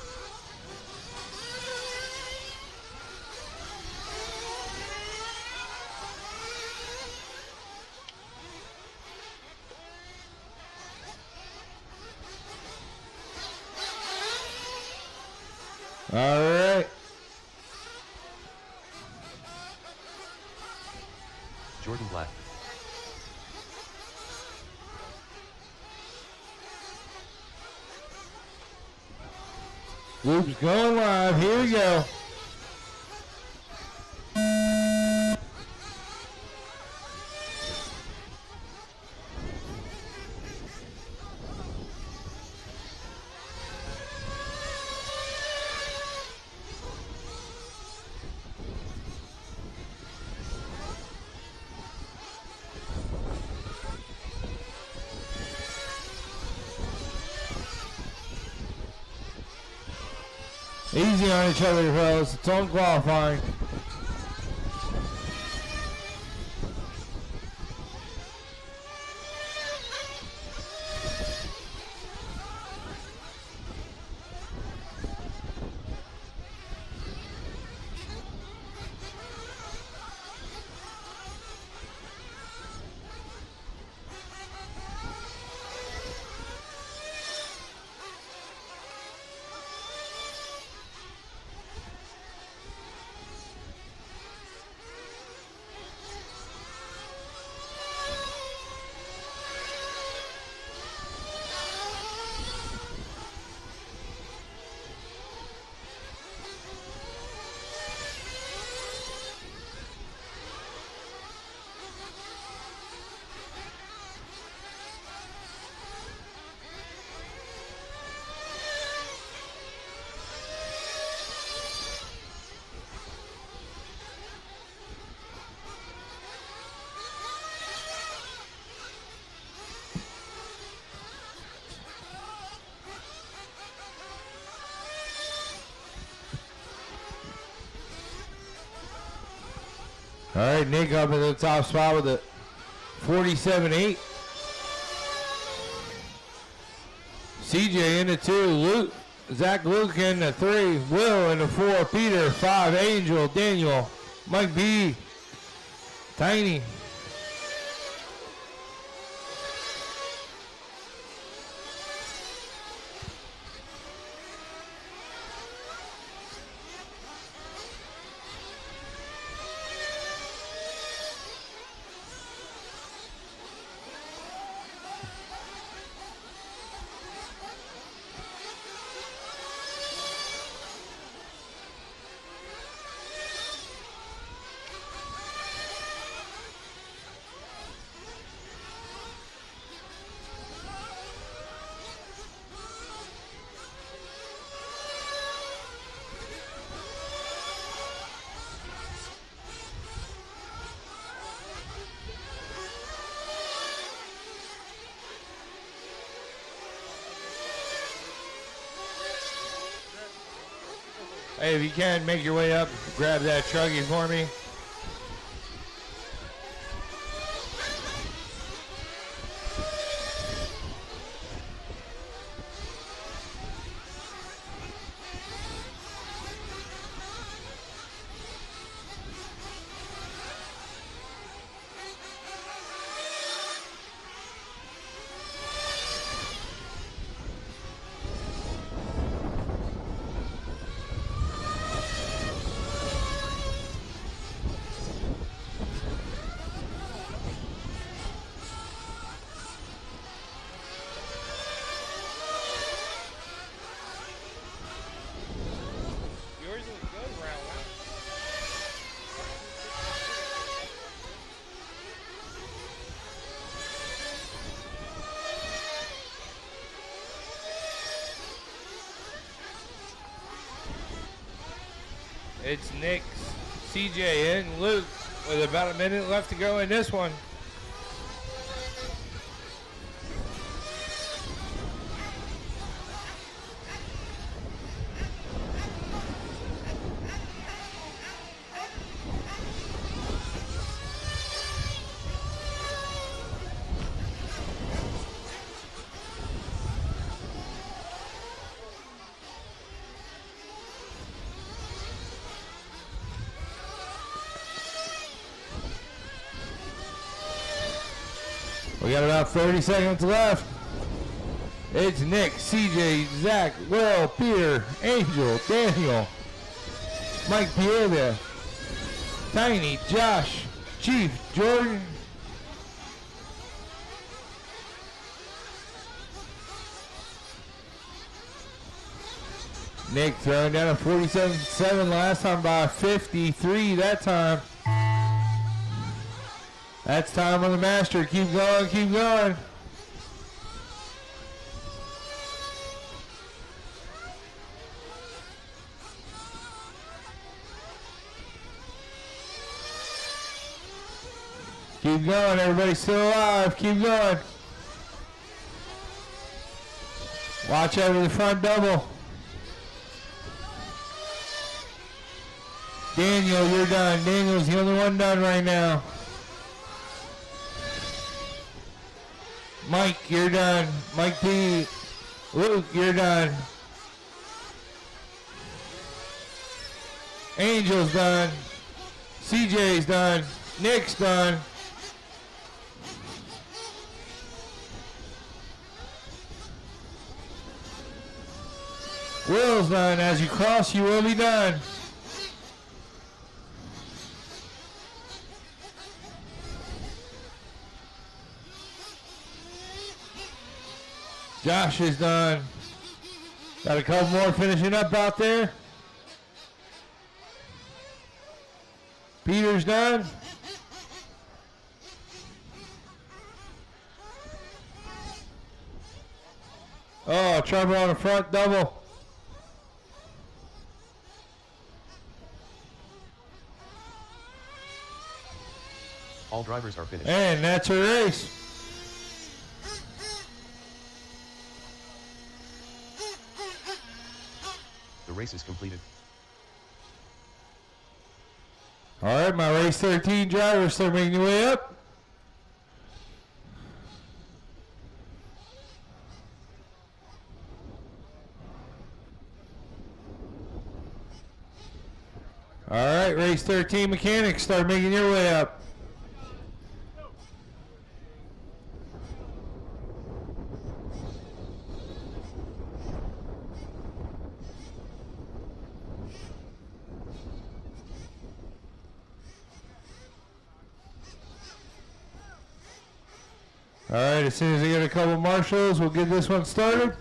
All right. Jordan Black. Loop's going live. Here we go. Easy on each other, fellas. It's on qualifying. All right, Nick up in the top spot with a 47.8. CJ in the 2, Luke, Zach Luke in the 3, Will in the 4, Peter, 5, Angel, Daniel, Mike B, Tiny. Hey, if you can, make your way up, grab that truggy for me. It's Nick, CJ, and Luke with about a minute left to go in this one. We got about 30 seconds left. It's Nick, CJ, Zach, Will, Peter, Angel, Daniel, Mike Pieda, Tiny, Josh, Chief, Jordan. Nick throwing down a 47.7 last time by 53 that time. That's time on the master. Keep going, keep going. Keep going, everybody's still alive. Keep going. Watch over the front double. Daniel, you're done. Daniel's the only one done right now. Mike, you're done. Mike P. Luke, you're done. Angel's done. CJ's done. Nick's done. Will's done. As you cross, you will be done. Josh is done. Got a couple more finishing up out there. Peter's done. Oh, trouble on the front double. All drivers are finished. And that's a race. The race is completed. All right, my race 13 drivers start making your way up. All right, race 13 mechanics start making your way up. All right, as soon as I get a couple marshals, we'll get this one started.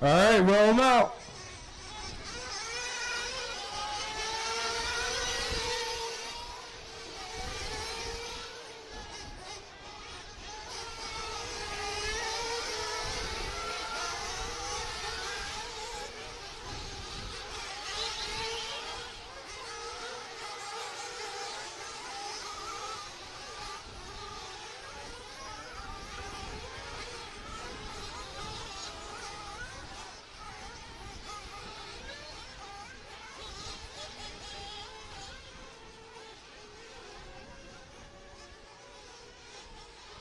All right, roll them out.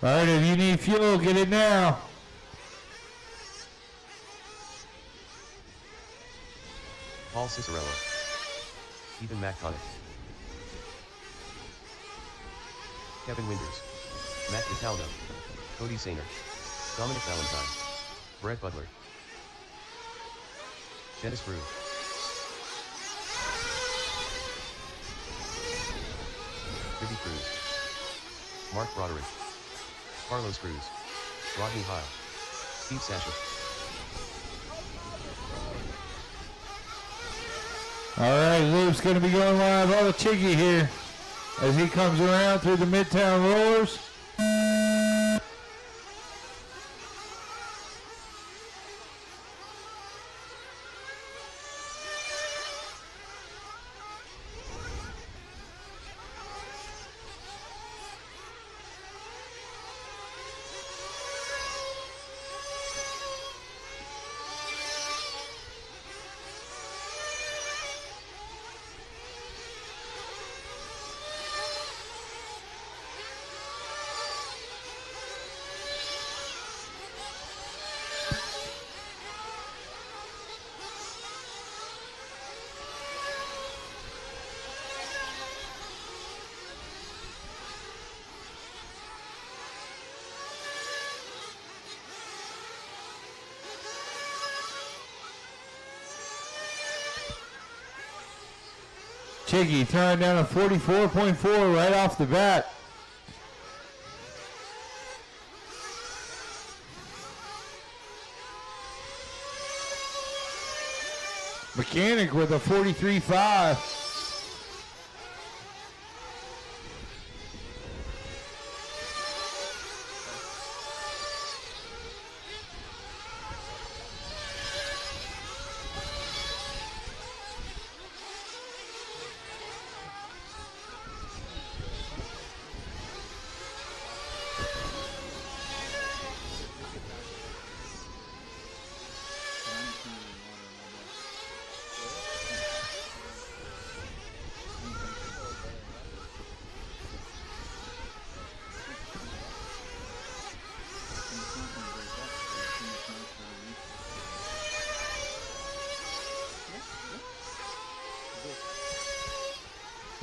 All right, if you need fuel, get it now. Paul Cicerello. Ethan McConnell. Kevin Winters. Matt Cataldo. Cody Sainer. Dominic Valentine. Brett Butler. Dennis Brew. Vivi Cruz. Mark Broderick. Carlos Cruz. Rodney Heil. Steve Sasha. All right, Luke's going to be going live on the Chiggy here as he comes around through the Midtown Rollers. Chiggy throwing down a 44.4 right off the bat. Mechanic with a 43.5.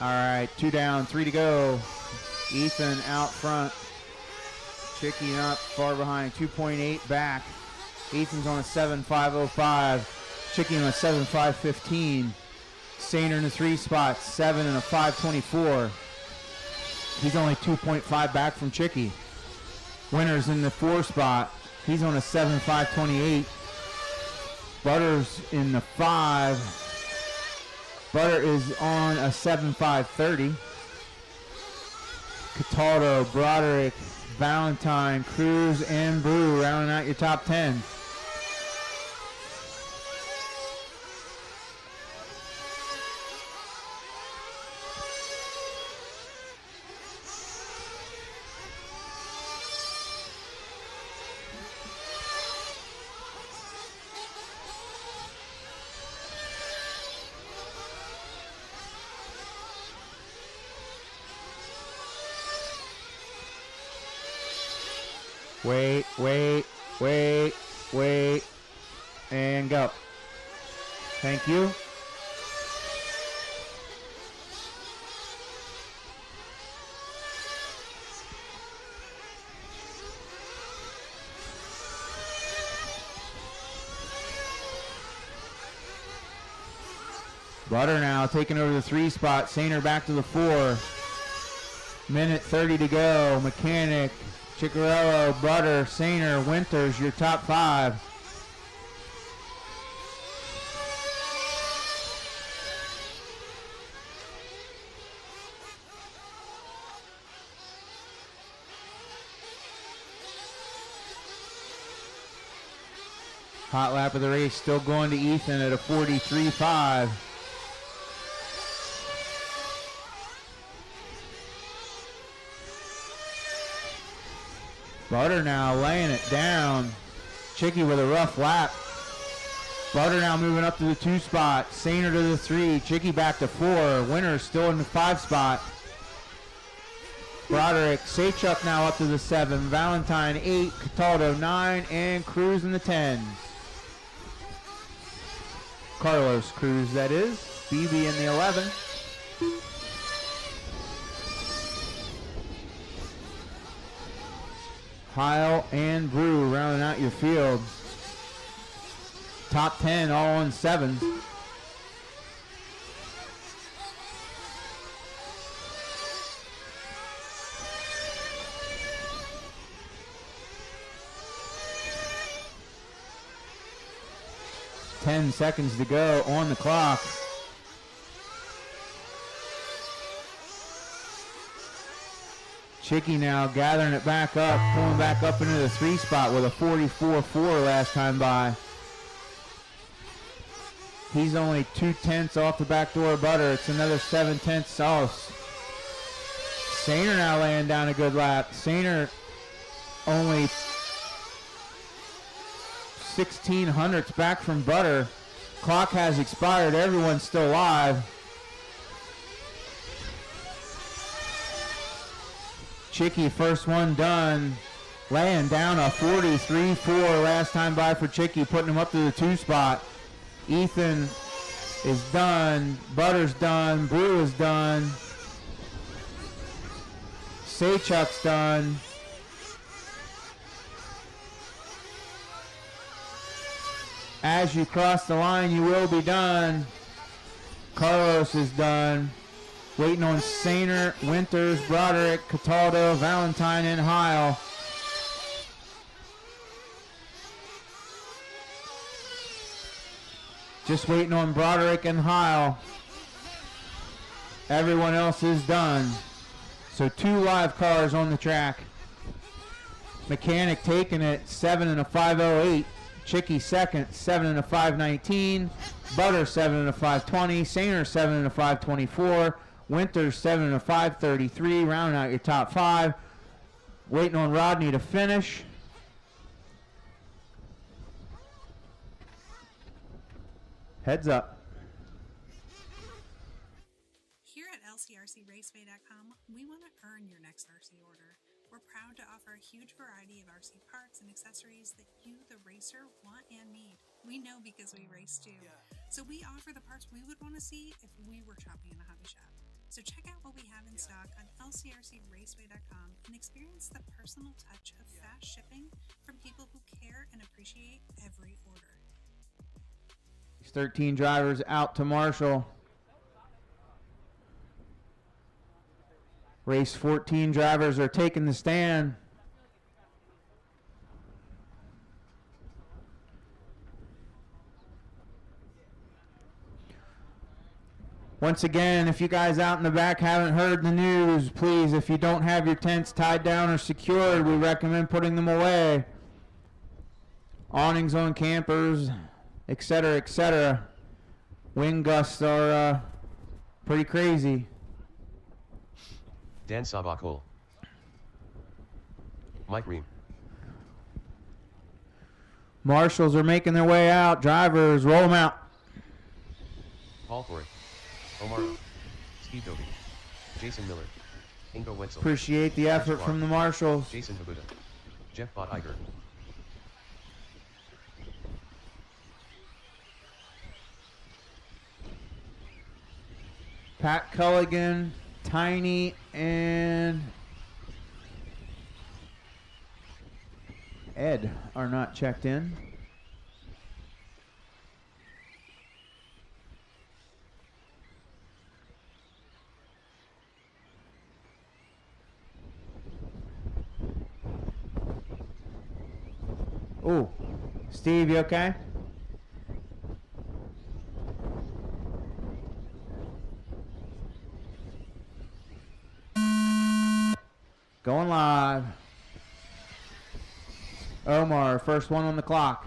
All right, 2 down, 3 to go. Ethan out front. Chicky not far behind, 2.8 back. Ethan's on a 7.505. Chicky on a 7.515. Sainer in the 3 spot, 7 and a 5.24. He's only 2.5 back from Chicky. Winner's in the 4 spot. He's on a 7.528. Butters in the 5. Butter is on a 7.530. Cataldo, Broderick, Valentine, Cruz, and Brew rounding out your top 10. Wait, and go. Thank you. Butter now taking over the 3 spot. Sainer back to the 4. Minute 30 to go. Mechanic, Ciccarello, Butter, Sainer, Winters, your top 5. Hot lap of the race still going to Ethan at a 43.5. Butter now laying it down. Chicky with a rough lap. Butter now moving up to the 2 spot. Sainer to the 3. Chicky back to 4. Winner still in the 5 spot. Broderick, Sachuk now up to the 7. Valentine 8. Cataldo 9. And Cruz in the 10. Carlos Cruz, that is. BB in the 11. Heil and Brew rounding out your field. top 10 all on 7s. Ten seconds to go on the clock. Chicky now gathering it back up, pulling back up into the 3 spot with a 44.4 last time by. He's only 2/10 off the back door of Butter. It's another 7/10 sauce. Sainer now laying down a good lap. Sainer only 1600ths back from Butter. Clock has expired. Everyone's still live. Chicky, first one done. Laying down a 43.4 last time by for Chicky, putting him up to the 2 spot. Ethan is done. Butter's done. Brew is done. Saychuk's done. As you cross the line, you will be done. Carlos is done. Waiting on Sainer, Winters, Broderick, Cataldo, Valentine, and Heil. Just waiting on Broderick and Heil. Everyone else is done. So 2 live cars on the track. Mechanic taking it, 7 and a 5.08. Chicky second, 7 and a 5.19. Butter 7 and a 5.20. Sainer 7 and a 5.24. Winters 7 and a 5.33. Rounding out your top 5. Waiting on Rodney to finish. Heads up. Here at LCRCRaceway.com, we want to earn your next RC order. We're proud to offer a huge variety of RC parts and accessories that you, the racer, want and need. We know because we race too. So we offer the parts we would want to see if we were shopping in a hobby shop. So check out what we have in stock on LCRCRaceway.com and experience the personal touch of fast shipping from people who care and appreciate every order. 13 drivers out to Marshall. Race 14 drivers are taking the stand. Once again, if you guys out in the back haven't heard the news, please, if you don't have your tents tied down or secured, we recommend putting them away. Awnings on campers, etc., etc. Wind gusts are pretty crazy. Dan Sabakol. Mike Ream. Marshals are making their way out. Drivers, roll them out. Paul Corey. Omar. Steve Dobie. Jason Miller. Ingo Wetzel. Appreciate the effort from the Marshals. Jason Habuda. Jeff Bott Iger. Pat Culligan, Tiny, and Ed are not checked in. Oh, Steve, you okay? Going live. Omar, first one on the clock.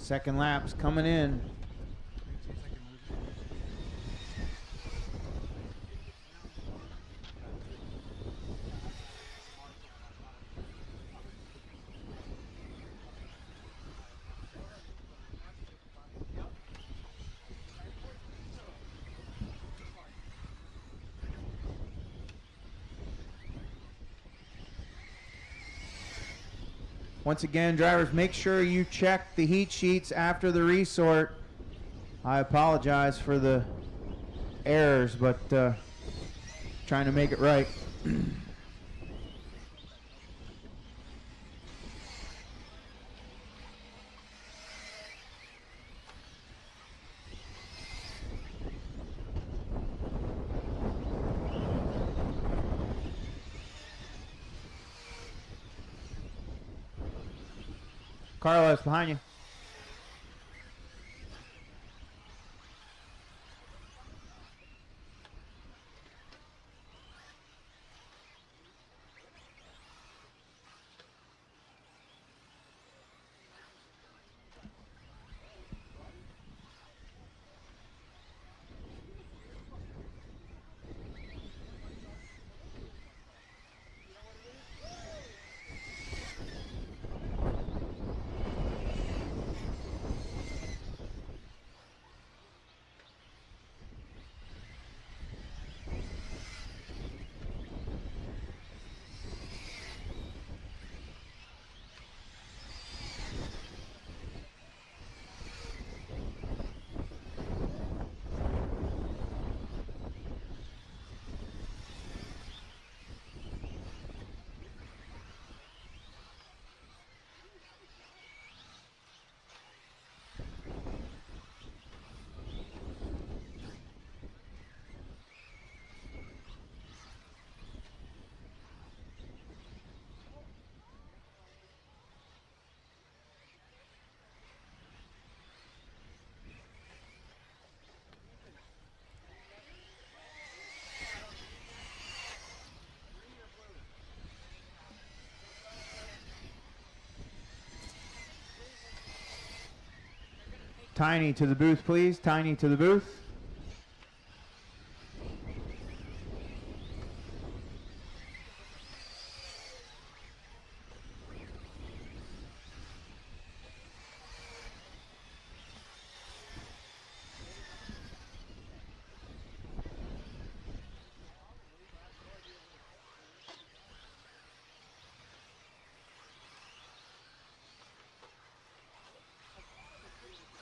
Second lap's coming in. Once again, drivers, make sure you check the heat sheets after the resort. I apologize for the errors, but trying to make it right. Carlos, behind you. Tiny to the booth, please. Tiny to the booth.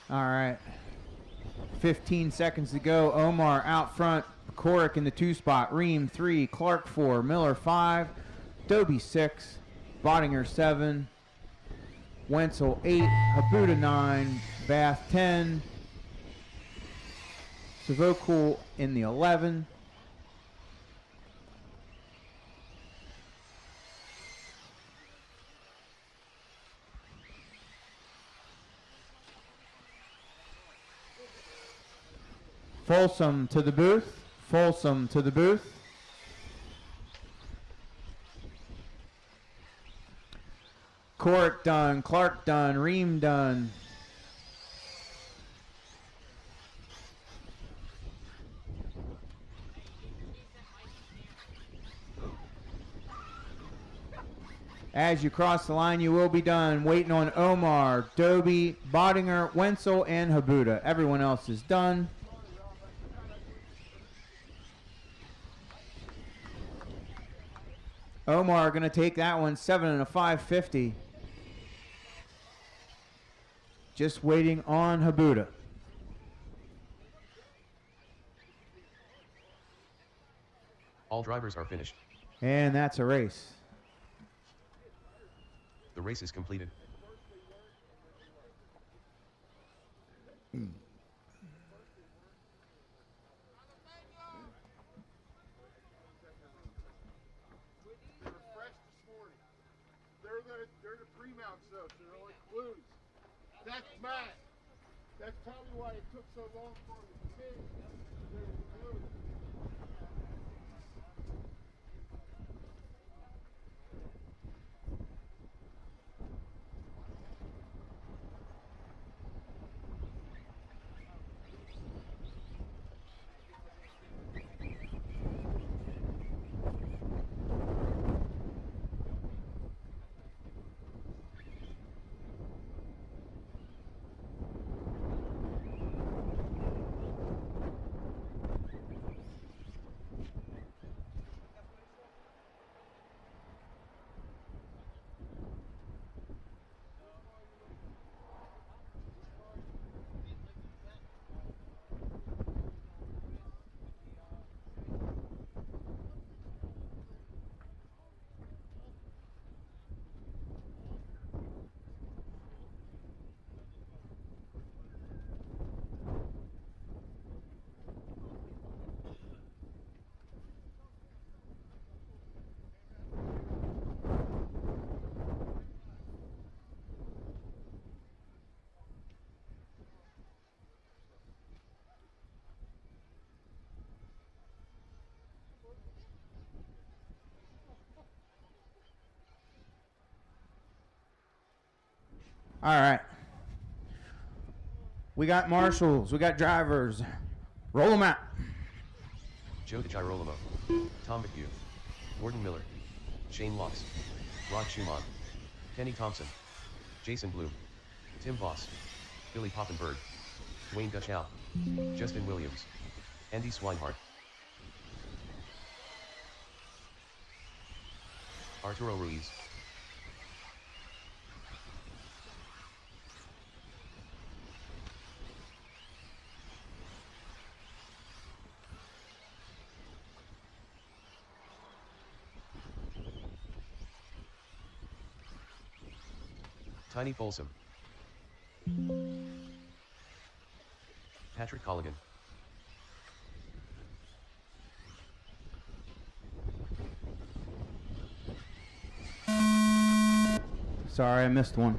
All right. 15 seconds to go. Omar out front. Korick in the 2 spot. Ream 3. Clark 4. Miller 5. Dobie 6. Bottinger 7. Wenzel 8. Habuda 9. Bath 10. Savokul in the 11. Folsom to the booth. Folsom to the booth. Korick done. Clark done. Ream done. As you cross the line, you will be done. Waiting on Omar, Dobie, Bottinger, Wenzel, and Habuda. Everyone else is done. Omar going to take that one, 7 and a 550. Just waiting on Habuda. All drivers are finished. And that's a race. The race is completed. They're the pre-mounts though, so they're like blues. That's Matt. That's probably why it took so long for him to change. They're blues. All right. We got marshals. We got drivers. Roll them out. Joe DiGirolamo, Tom McHugh, Gordon Miller, Shane Locks, Rod Schumann, Kenny Thompson, Jason Bloom, Tim Voss, Billy Poppenberg, Dwayne Gushal, Justin Williams, Andy Swinehart, Arturo Ruiz, Tiny Folsom, Patrick Colligan, Sorry, I missed one.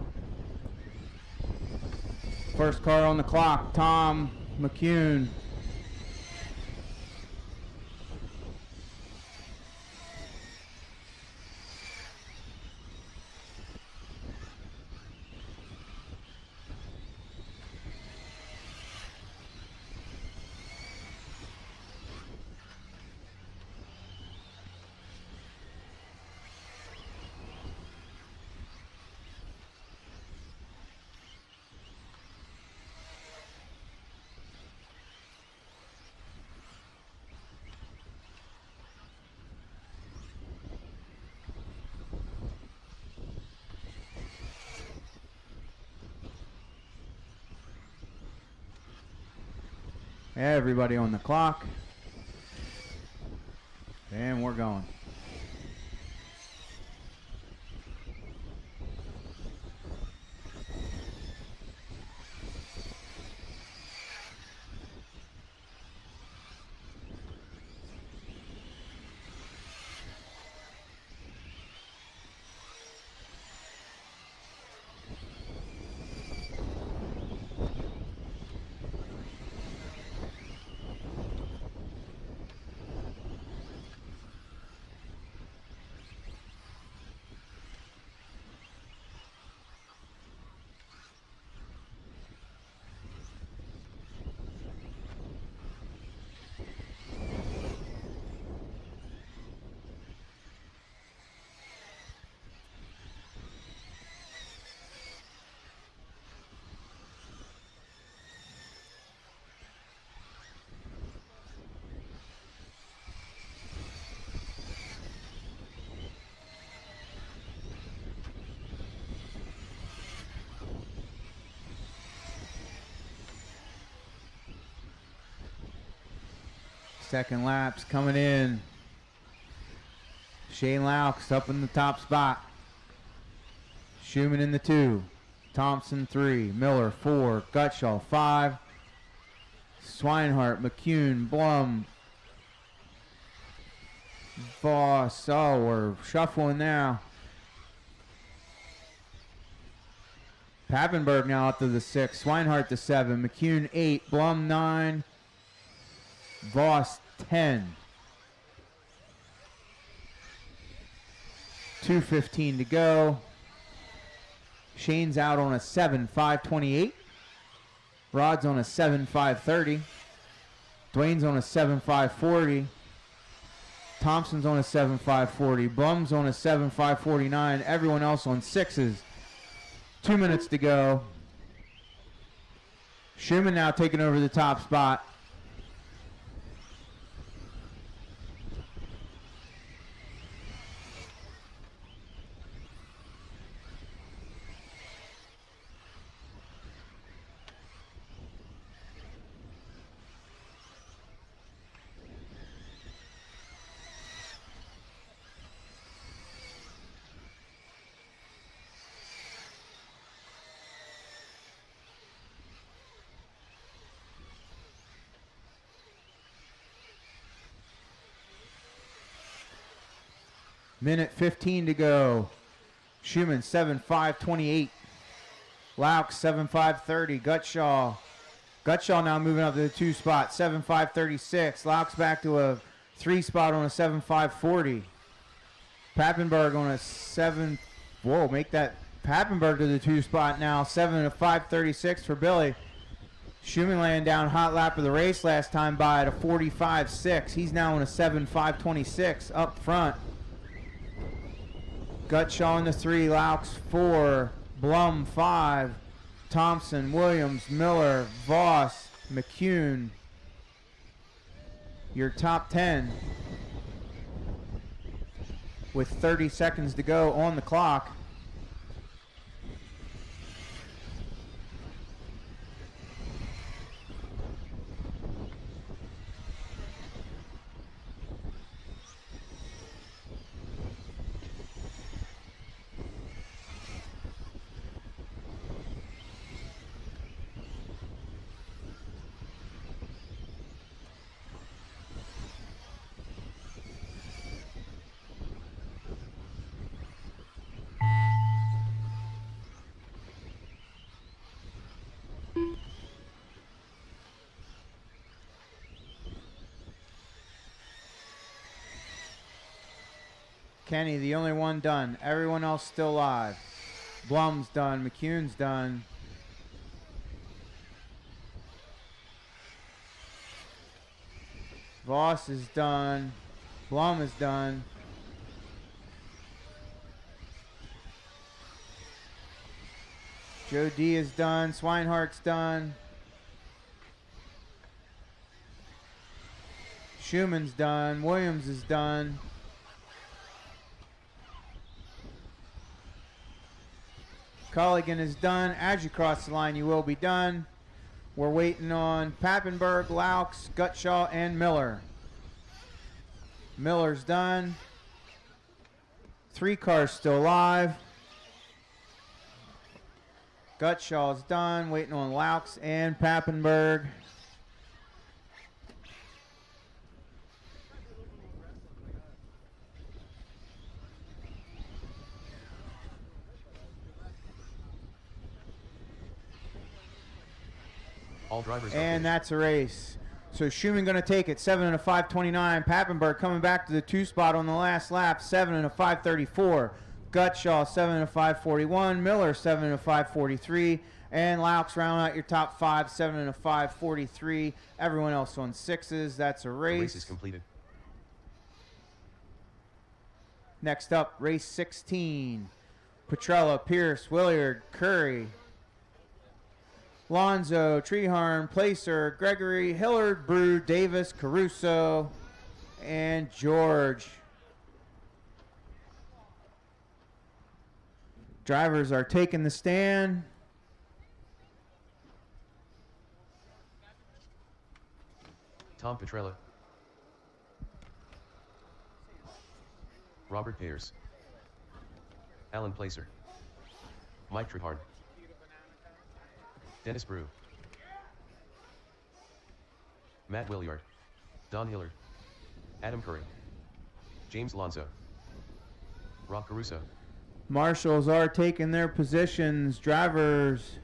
First car on the clock, Tom McCune. Everybody on the clock. And we're going. Second laps coming in. Shane Laux up in the top spot. Schumann in the 2. Thompson 3. Miller 4. Gutschall 5. Swinehart, McCune, Blum, Voss. Oh, we're shuffling now. Pappenberg now up to the 6. Swinehart to 7. McCune 8. Blum 9. Voss 10. 2:15 to go. Shane's out on a 7.528. Rod's on a 7.530. Dwayne's on a 7.540. Thompson's on a 7.540. Blum's on a 7.549. Everyone else on 6s. 2 minutes to go. Schumann now taking over the top spot. Minute 15 to go. Schumann 7.528. Laux 7.530. Gutschall now moving up to the 2 spot. 7.536. Laux back to a 3 spot on a 7.540. Pappenberg on a 7. Whoa, make that Pappenberg to the 2 spot now, 7 to 5:36 for Billy. Schumann laying down hot lap of the race last time by at a 45.6. He's now in a 7.526 up front. Gutshaw in the 3, Laux 4, Blum 5, Thompson, Williams, Miller, Voss, McCune. Your top 10 with 30 seconds to go on the clock. Kenny, the only one done. Everyone else still live. Blum's done. McCune's done. Voss is done. Blum is done. Joe D is done. Swinehart's done. Schumann's done. Williams is done. Culligan is done. As you cross the line, you will be done. We're waiting on Pappenberg, Laux, Gutshaw, and Miller. Miller's done. 3 cars still live. Gutshaw's done. Waiting on Laux and Pappenberg. All drivers and that's a race. So Schumann going to take it, 7 and a 5:29. Pappenberg coming back to the 2 spot on the last lap, 7 and a 5:34. Gutshaw 7 and a 5:41. Miller 7 and a 5:43. And Laux round out your top 5, 7 and a 5:43. Everyone else on 6s. That's a race. The race is completed. Next up, race 16. Petrella, Pierce, Williard, Curry, Lonzo, Treharm, Placer, Gregory, Hillard, Brew, Davis, Caruso, and George. Drivers are taking the stand. Tom Petrella, Robert Pierce, Alan Placer, Mike Treharm, Dennis Brew, Matt Williard, Don Hillard, Adam Curry, James Lonzo, Rob Caruso. Marshals are taking their positions. Drivers,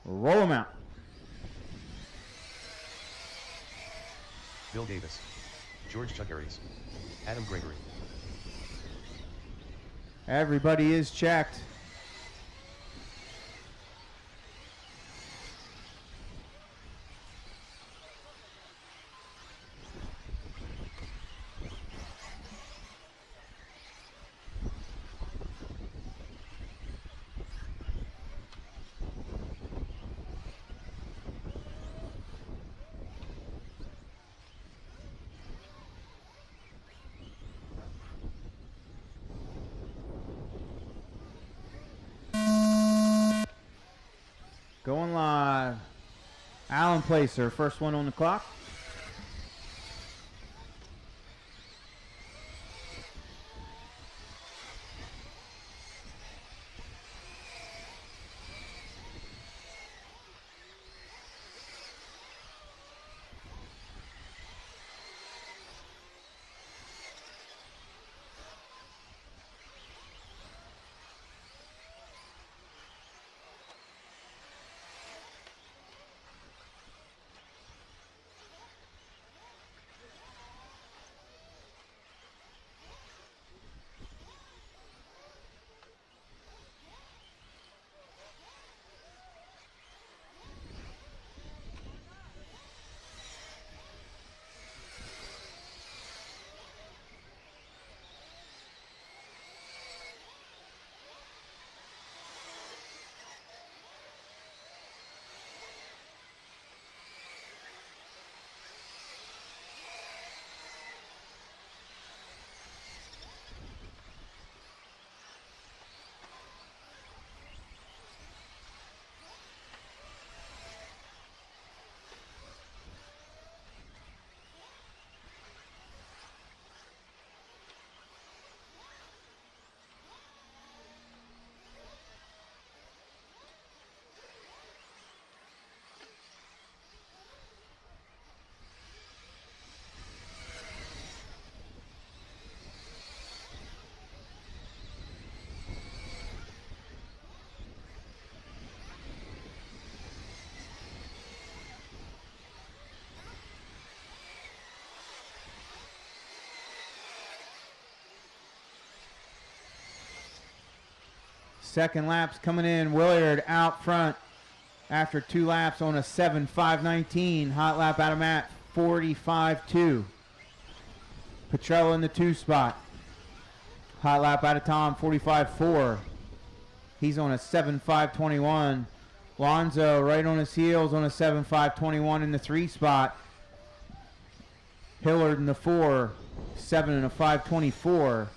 roll them out. Bill Davis, George Chuckaries, Adam Gregory. Everybody is checked. Going live. Alan Placer, first one on the clock. Second lap's coming in. Willard out front after 2 laps on a 7.519. Hot lap out of Matt, 45.2. Petrella in the 2 spot. Hot lap out of Tom, 45.4. He's on a 7.521. Lonzo right on his heels on a 7.521 in the 3 spot. Hillard in the 4, 7 and a 524.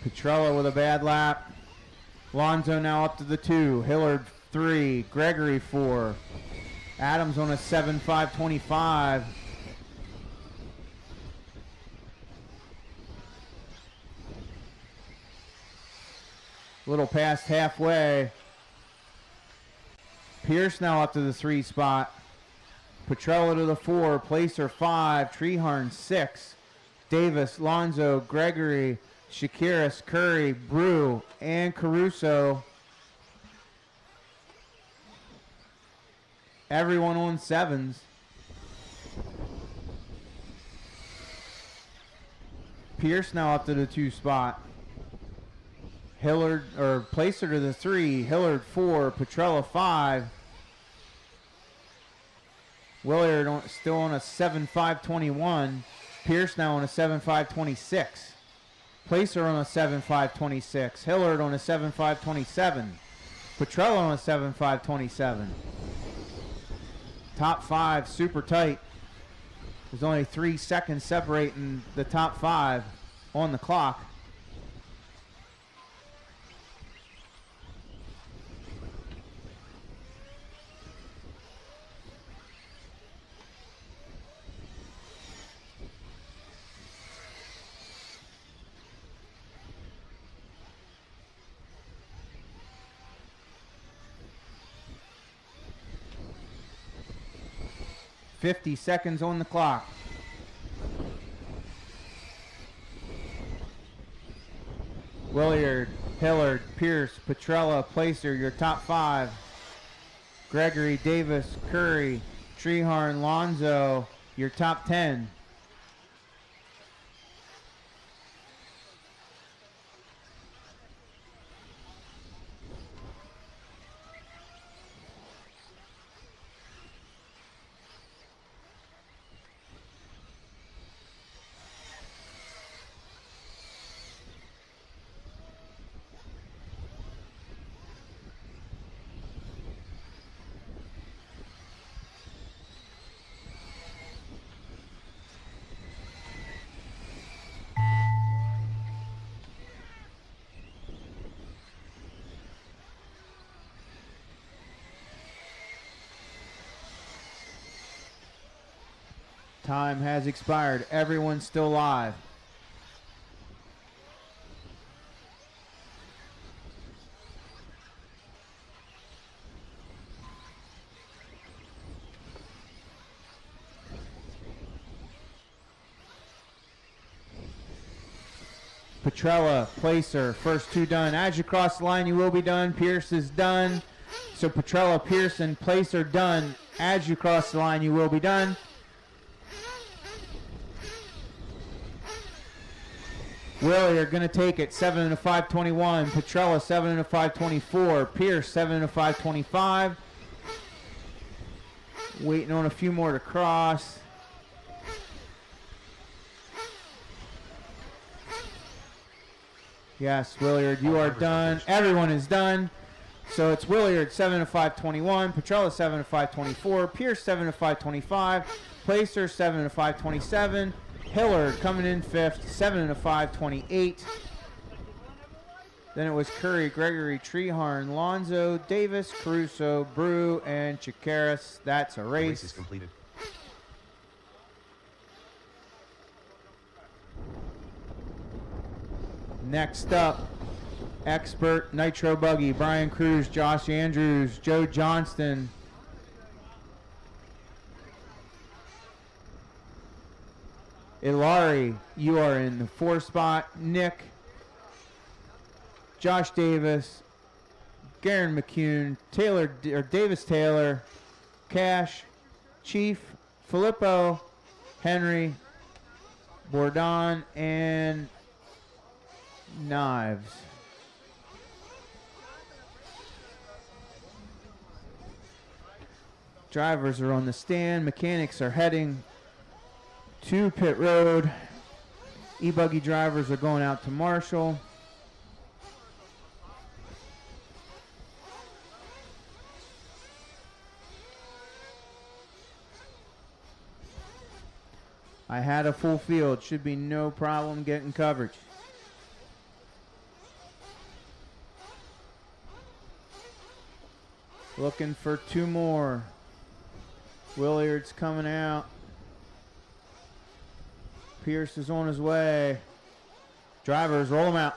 Petrella with a bad lap. Lonzo now up to the 2. Hillard 3. Gregory 4. Adams on a 7.525. Little past halfway. Pierce now up to the 3 spot. Petrella to the 4. Placer 5. Treharn 6. Davis, Lonzo, Gregory, Shakiris, Curry, Brew, and Caruso. Everyone on 7s. Pierce now up to the 2 spot. Hillard, or Placer to the 3. Hillard 4. Petrella 5. Willard still on a 7.521. Pierce now on a 7.526. Placer on a 7.526. Hillard on a 7.527. Petrella on a 7.527. Top 5 super tight. There's only 3 seconds separating the top 5 on the clock. $50 seconds on the clock. Willard, Hillard, Pierce, Petrella, Placer, your top 5. Gregory, Davis, Curry, Treharn, Lonzo, your top 10. Time has expired. Everyone's still live. Petrella, Placer, first 2 done. As you cross the line, you will be done. Pierce is done. So Petrella, Pearson, Placer done. As you cross the line, you will be done. Willie are going to take it 7 and a 521. Petrella 7 and a 524. Pierce 7 and a 525. Waiting on a few more to cross. Yes, Williard, you are done. Everyone is done. So it's Williard 7 and a 521. Petrella 7 and a 524. Pierce 7 and a 525. Placer 7 and a 527. Hillard coming in 5th, 7 and a 528. Then it was Curry, Gregory, Treharn, Lonzo, Davis, Caruso, Brew, and Chikaris. That's a race. The race is completed. Next up, expert Nitro Buggy, Brian Cruz, Josh Andrews, Joe Johnston. Ilari, you are in the 4 spot. Nick, Josh Davis, Garen McCune, Davis Taylor, Cash, Chief, Filippo, Henry, Bourdon and Knives. Drivers are on the stand. Mechanics are heading to pit road. E-buggy drivers are going out to Marshall. I had a full field. Should be no problem getting coverage. Looking for two more. Williard's coming out. Pierce is on his way. Drivers, roll them out.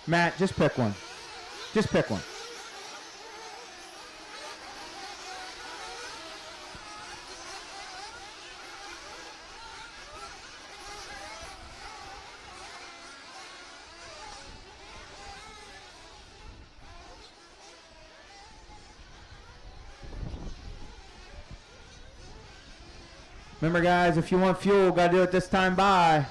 Matt, just pick one. Just pick one. Remember, guys, if you want fuel, got to do it this time by.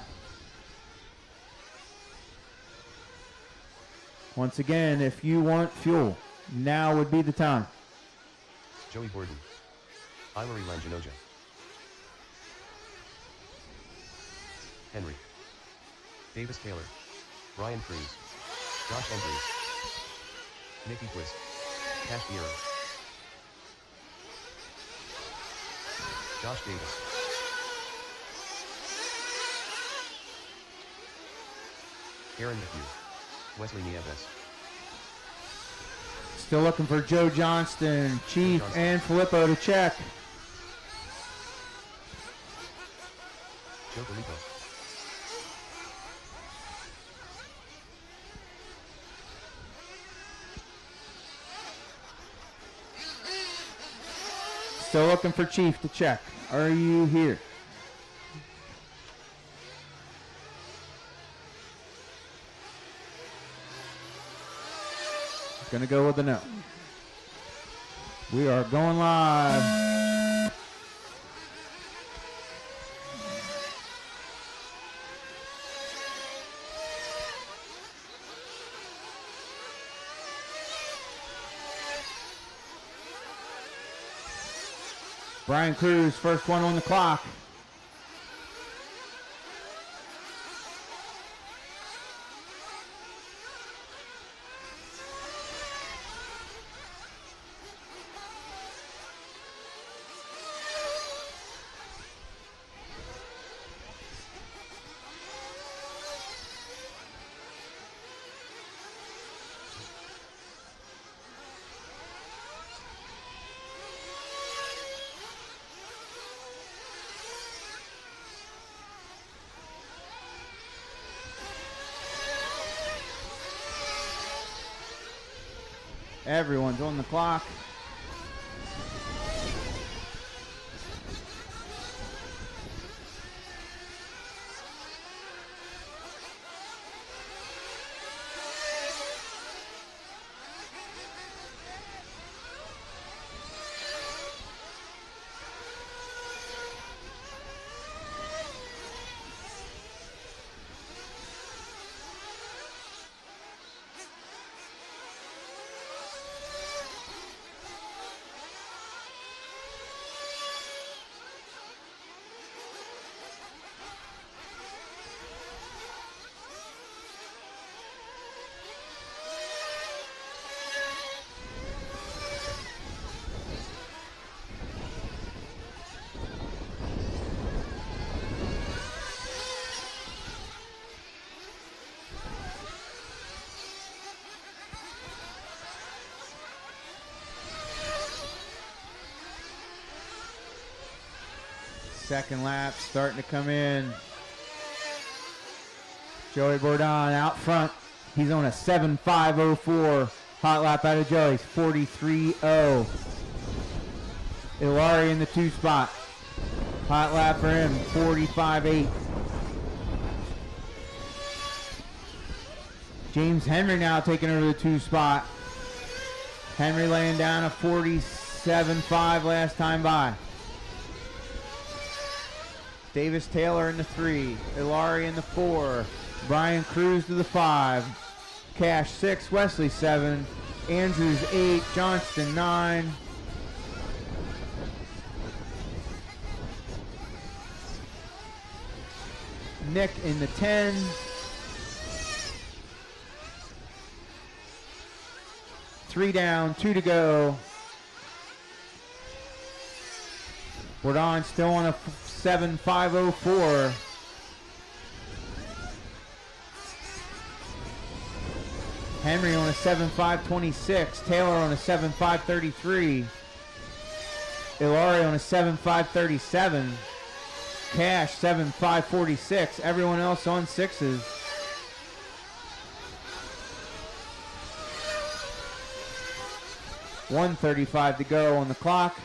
Once again, if you want fuel, now would be the time. Joey Borden. Ilary Langinoja. Henry. Davis Taylor. Brian Cruz. Josh Andrews. Nikki Twist. Cash Vieira. Josh Davis. Aaron McHugh. Wesley Nieves. Still looking for Joe Johnston, Chief, and Filippo to check. Joe Filippo. Still looking for Chief to check. Are you here? Gonna go with the no. We are going live. Brian Cruz, first one on the clock. Everyone's on the clock. Second lap starting to come in. Joey Bourdon out front. He's on a 7.504. Hot lap out of Joey's 43.0. Ilari in the 2 spot. Hot lap for him 45.8. James Henry now taking over the 2 spot. Henry laying down a 47.5 last time by. Davis Taylor in the 3. Ilari in the 4. Brian Cruz to the 5. Cash 6. Wesley 7. Andrews 8. Johnston 9. Nick in the 10. Three down, 2 to go. Bourdon still on a 7.504. Henry on a 7.526. Taylor on a 7.533. Ilari on a 7.537. Cash 7.546. Everyone else on 6s. .135 to go on the clock.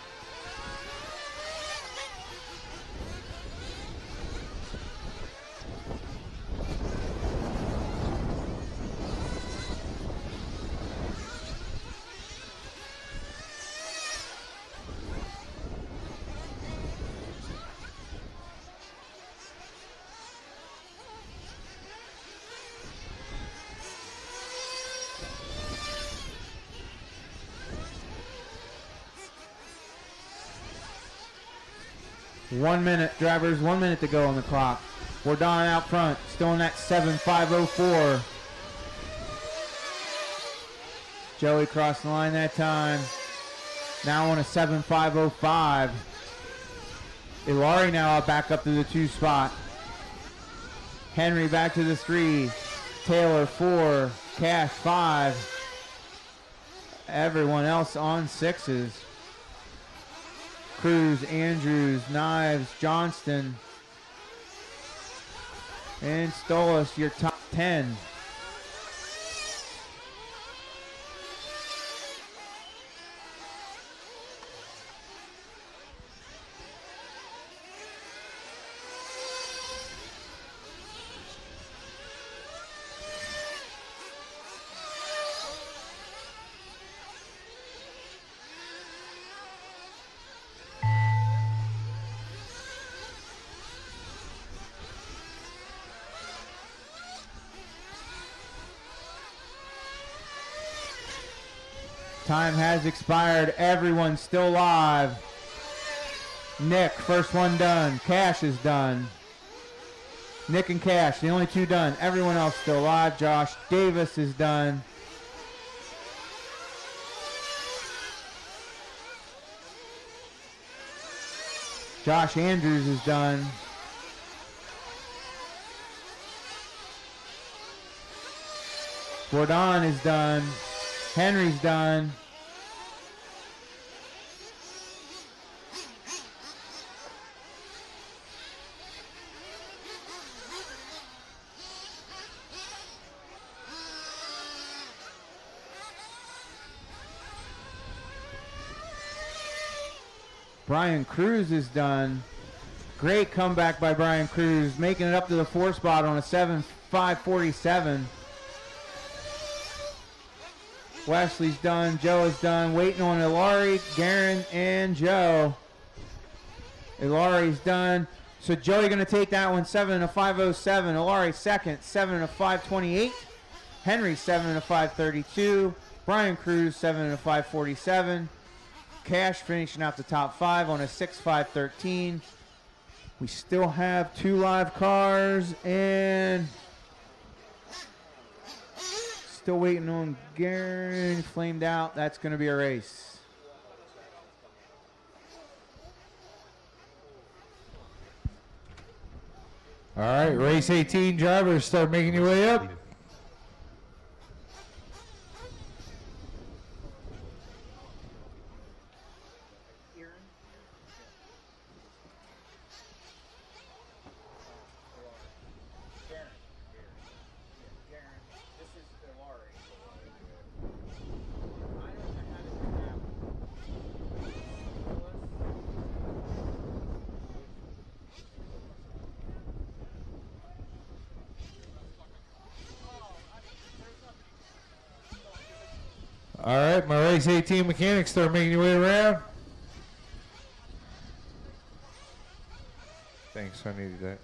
Drivers, 1 minute to go on the clock. Bourdon out front, still in that 7.504. Joey crossed the line that time. Now on a 7.505. Ilari now back up to the 2 spot. Henry back to the 3. Taylor 4. Cash 5. Everyone else on 6s. Cruz, Andrews, Knives, Johnston, and Stolas, your top 10. Time has expired. Everyone's still live. Nick, first one done. Cash is done. Nick and Cash, the only 2 done. Everyone else still live. Josh Davis is done. Josh Andrews is done. Bourdon is done. Henry's done. Brian Cruz is done. Great comeback by Brian Cruz, making it up to the 4 spot on a 7.547. Wesley's done. Joe is done. Waiting on Ilari, Garen, and Joe. Ilari's done. So Joey going to take that one, 7.507. Ilari second, 7.528. Henry 7.532. Brian Cruz 7.547. Cash finishing out the top 5 on a 6.513. We still have 2 live cars and still waiting on Garen. Flamed out. That's going to be a race. All right, race 18 drivers, start making your way up. All right, my race 18 mechanics start making your way around. Thanks, I needed that.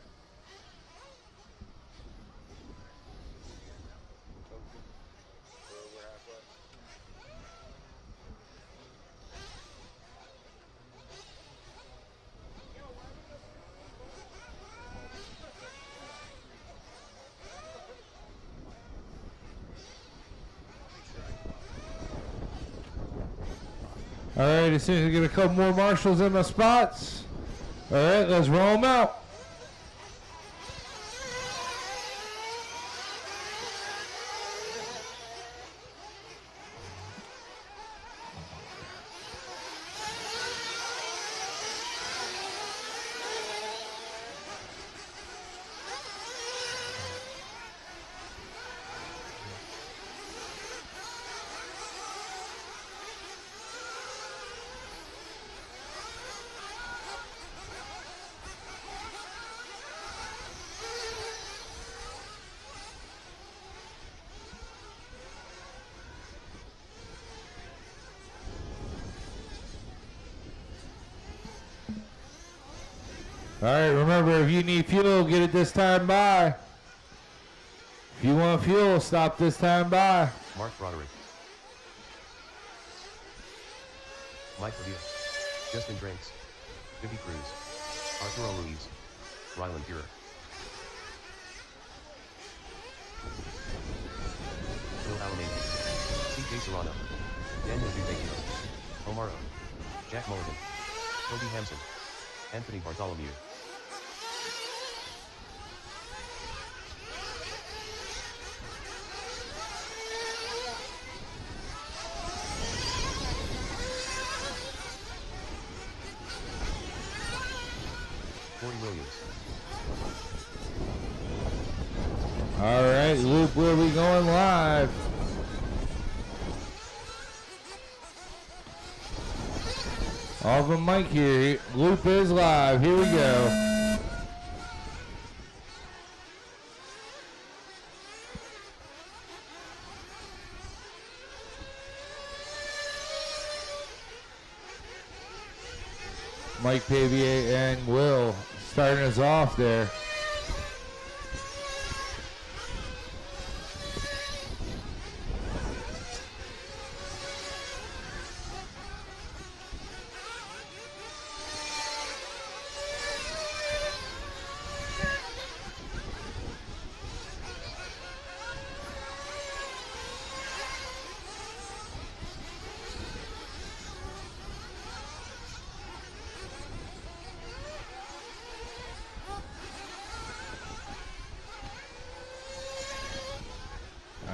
All right, as soon as we get a couple more marshals in my spots. All right, let's roll them out. All right, remember, if you need fuel, get it this time by. If you want fuel, stop this time by. Mark Broderick. Mike Padilla. Justin Drinks. Vivi Cruz. Arturo Ruiz. Ryland Burer. Phil Alameda. CJ Serrano. Daniel Duvecchio. Omar O. Jack Mulligan. Toby Hampson. Anthony Bartholomew. Williams. All right, Loop will be going live. Off the mic here. Loop is live. Here we go. Mike Pavier and Will starting us off there.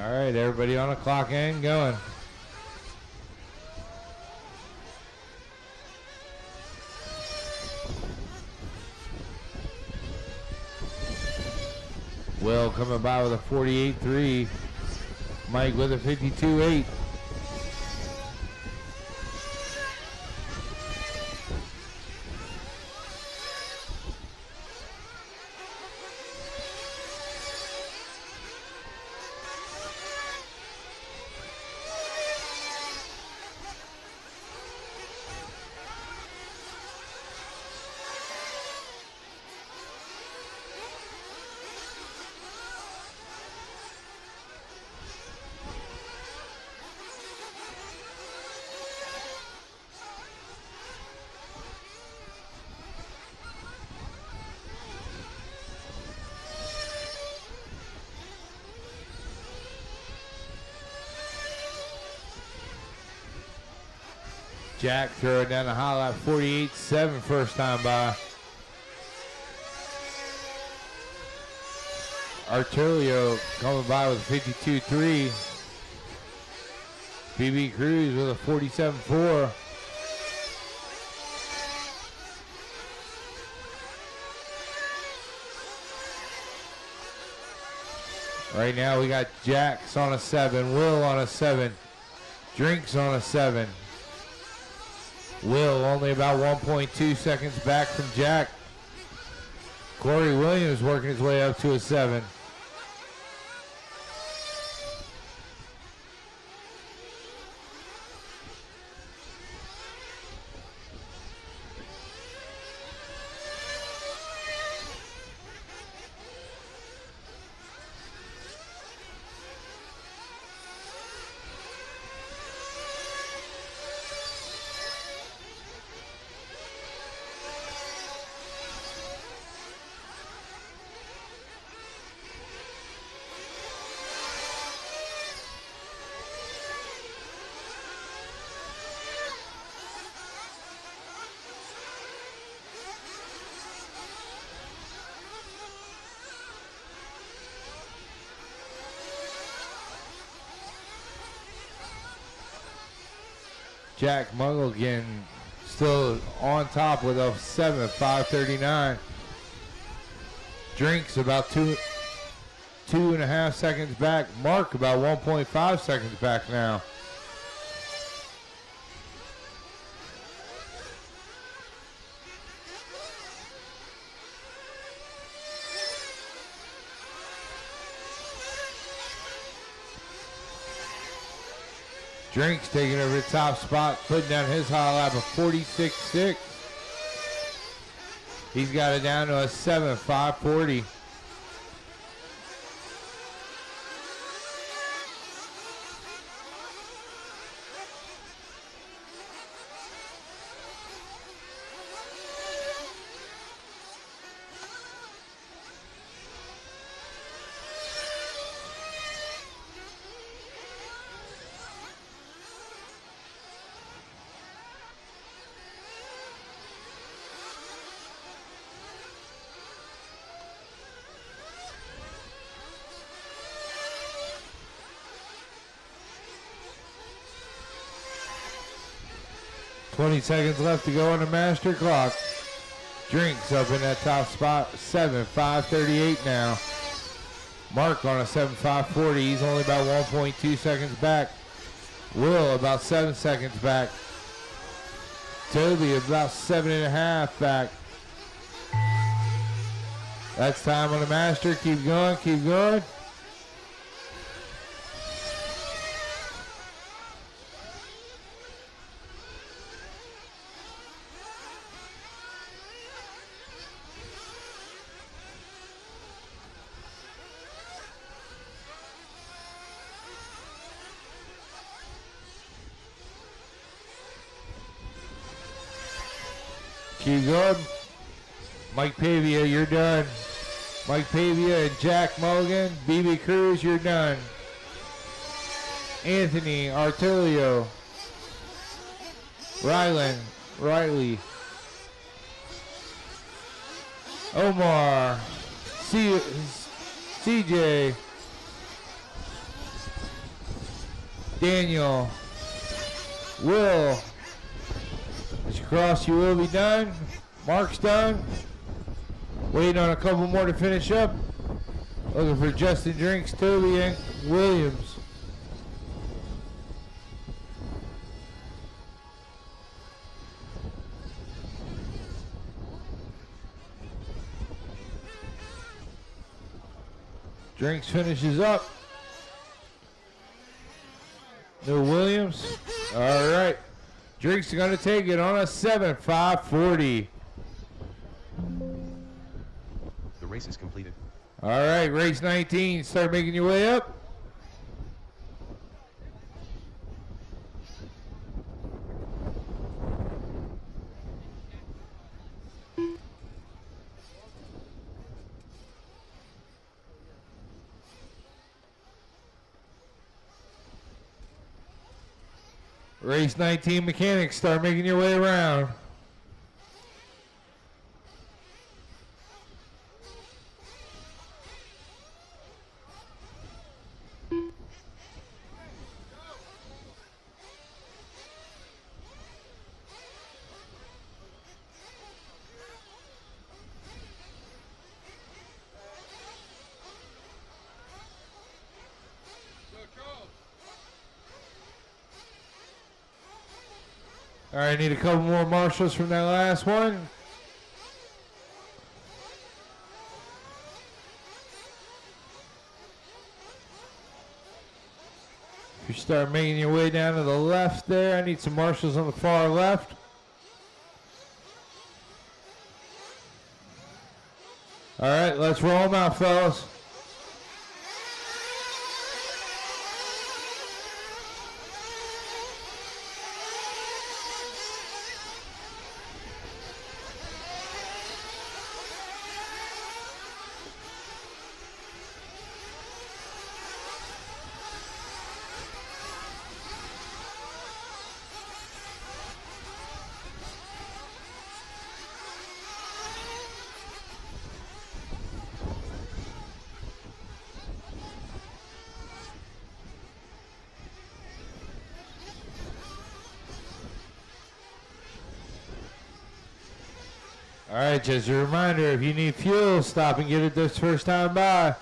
All right, everybody on the clock and going. Will coming by with a 48.3. Mike with a 52.8. Jack throwing down the highlight 48.7 first time by. Artulio coming by with a 52.3. BB Cruz with a 47.4. Right now we got Jax on a 7, Will on a 7, Drinks on a 7. Will only about 1.2 seconds back from Jack. Corey Williams working his way up to a 7. Jack Mulligan still on top with a 7.539. Drinks about 2.5 seconds back. Mark about 1.5 seconds back now. Drinks taking over the top spot, putting down his high lap of 46.6. He's got it down to a 7.540. $20 seconds left to go on the master clock. Drinks up in that top spot, 7.538 now. Mark on a 7.540. He's only about 1.2 seconds back. Will about 7 seconds back. Toby about 7.5 back. That's time on the master. Keep going, keep going. Keep going. Mike Pavia, you're done. Mike Pavia and Jack Mulligan. BB Cruz, you're done. Anthony Artilio. Riley. Omar. CJ. Daniel. Will. Mr. Cross, you will be done. Mark's done. Waiting on a couple more to finish up. Looking for Justin Drinks, Toby, and Williams. Drinks finishes up. No Williams. All right. Drinks are going to take it on a 7.540. The race is completed. All right, race 19. Start making your way up. Race 19 mechanics, start making your way around. All right, need a couple more marshals from that last one. If you start making your way down to the left there, I need some marshals on the far left. All right, let's roll them out, fellas. right, just a reminder, if you need fuel, stop and get it this first time by.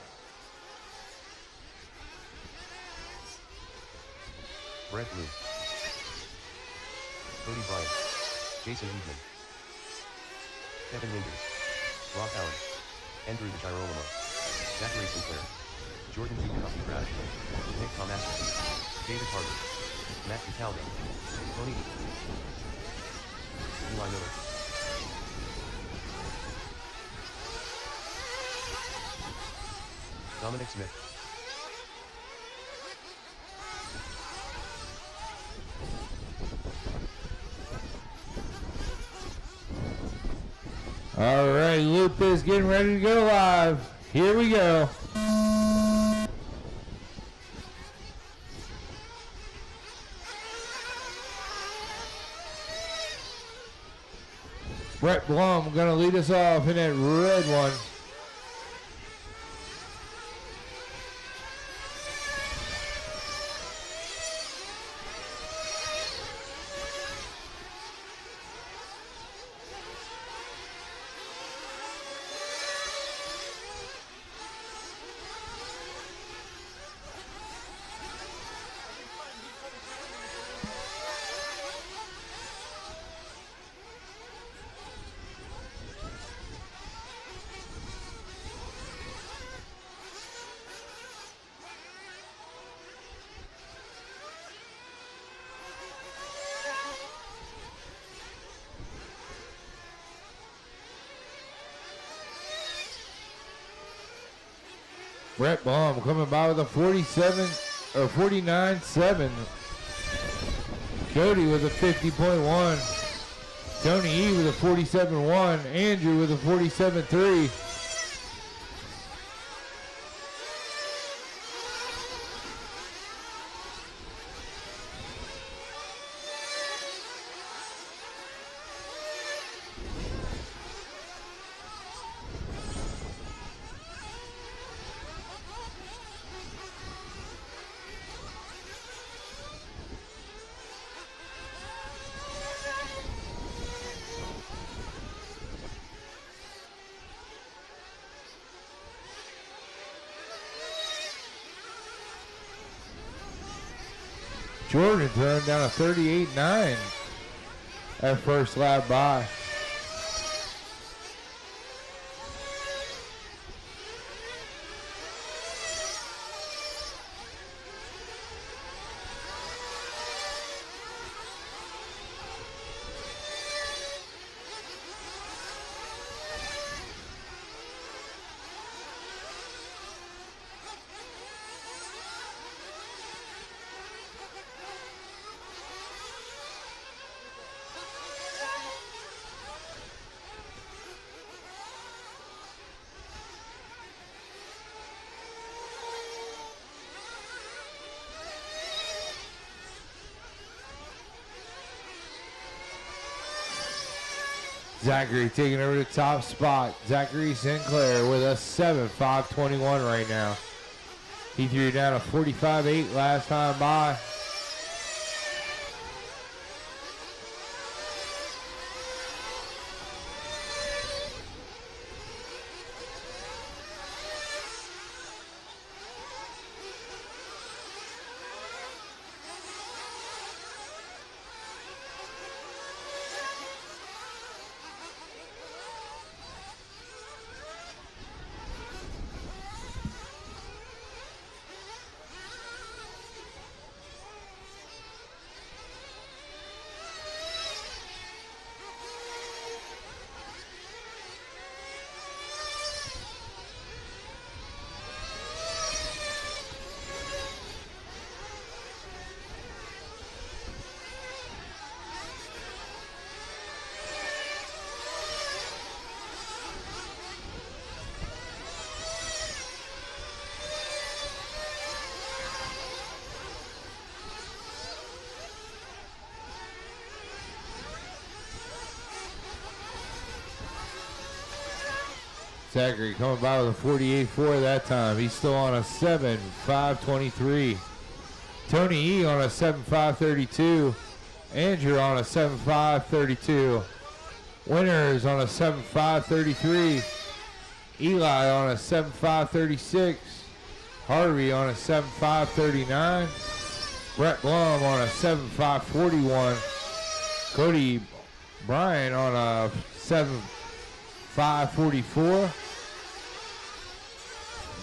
Brett Blue. Cody Bryant. Jason Evening. Kevin Winders. Rob Allen. Andrew the Girolamo. Zachary Sinclair. Jordan G. Coffee Brad. Nick Tomaski. David Harder. Matt Cataldo. Tony E. Eli Miller. Dominic Smith. All right, loop is getting ready to go live. Here we go. Brett Blum going to lead us off in that red one. Brett Baum coming by with a 47 or 49.7. Cody with a 50.1. Tony E with a 47.1. Andrew with a 47.3. Jordan turned down a 38.9 at first lap by. Zachary taking over the top spot. Zachary Sinclair with a 7.521 right now. He threw down a 45.8 last time by. Zachary coming by with a 48.4 that time. He's still on a 7.523. Tony E on a 7.532. Andrew on a 7.532. Winners on a 7.533. Eli on a 7.536. Harvey on a 7.539. Brett Blum on a 7.541. Cody Bryan on a 7.544.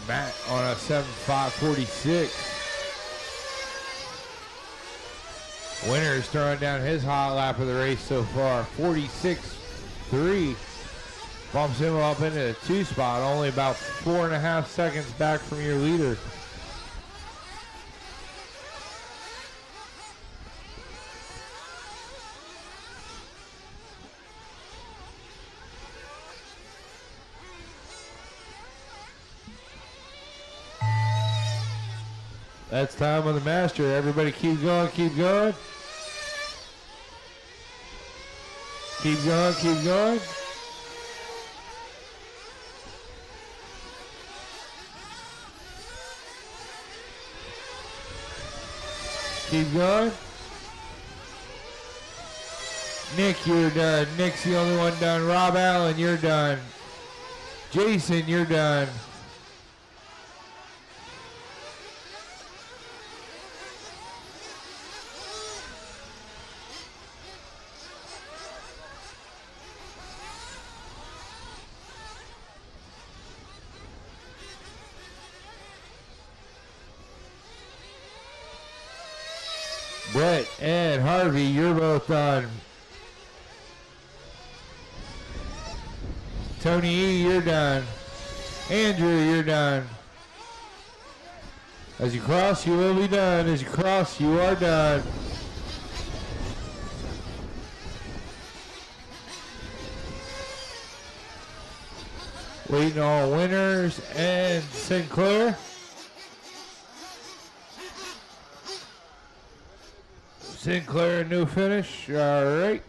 Matt on a 7.546. Winners throwing down his hot lap of the race so far. 46.3. Bumps him up into the 2 spot, only about 4.5 seconds back from your leader. That's time on the master. Everybody keep going, keep going. Keep going, keep going. Keep going. Nick, you're done. Nick's the only one done. Rob Allen, you're done. Jason, you're done. Brett and Harvey, you're both done. Tony E, you're done. Andrew, you're done. As you cross, you will be done. As you cross, you are done. Waiting on winners and Sinclair. Sinclair, new finish. All right.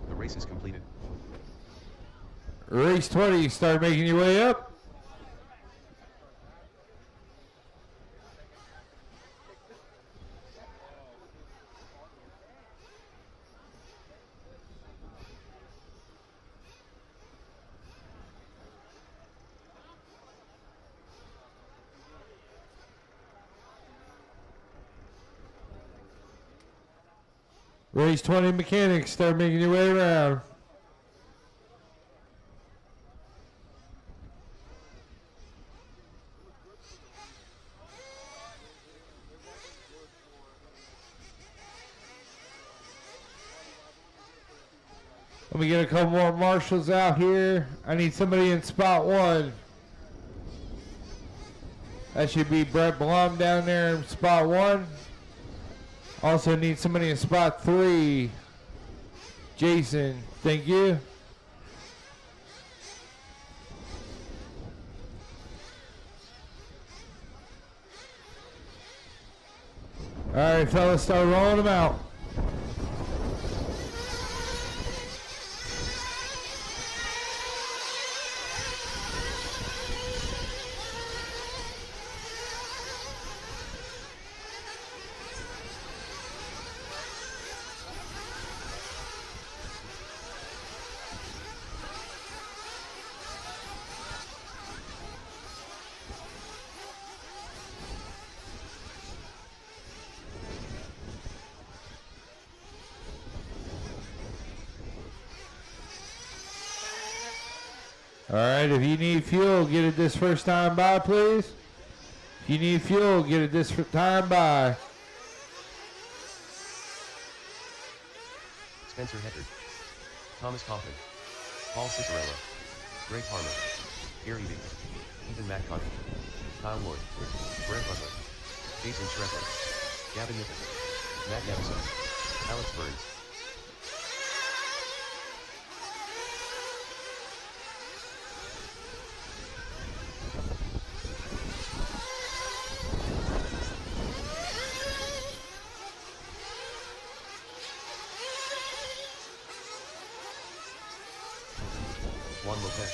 The race is completed. Race 20, start making your way up. Race 20 mechanics, start making your way around. Let me get a couple more marshals out here. I need somebody in spot 1. That should be Brett Blum down there in spot 1. Also need somebody in spot 3. Jason, thank you. All right, fellas, start rolling them out. All right, if you need fuel, get it this first time by, please. If you need fuel, get it this time by. Spencer Heckard, Thomas Coffin, Paul Cicerella, Greg Harmon, Gary B, Ethan Matcott, Kyle Ward, Brent Butler, Jason Schreckler, Gavin Nichols, Matt Nevison, Alex Burns. Juan Lopez.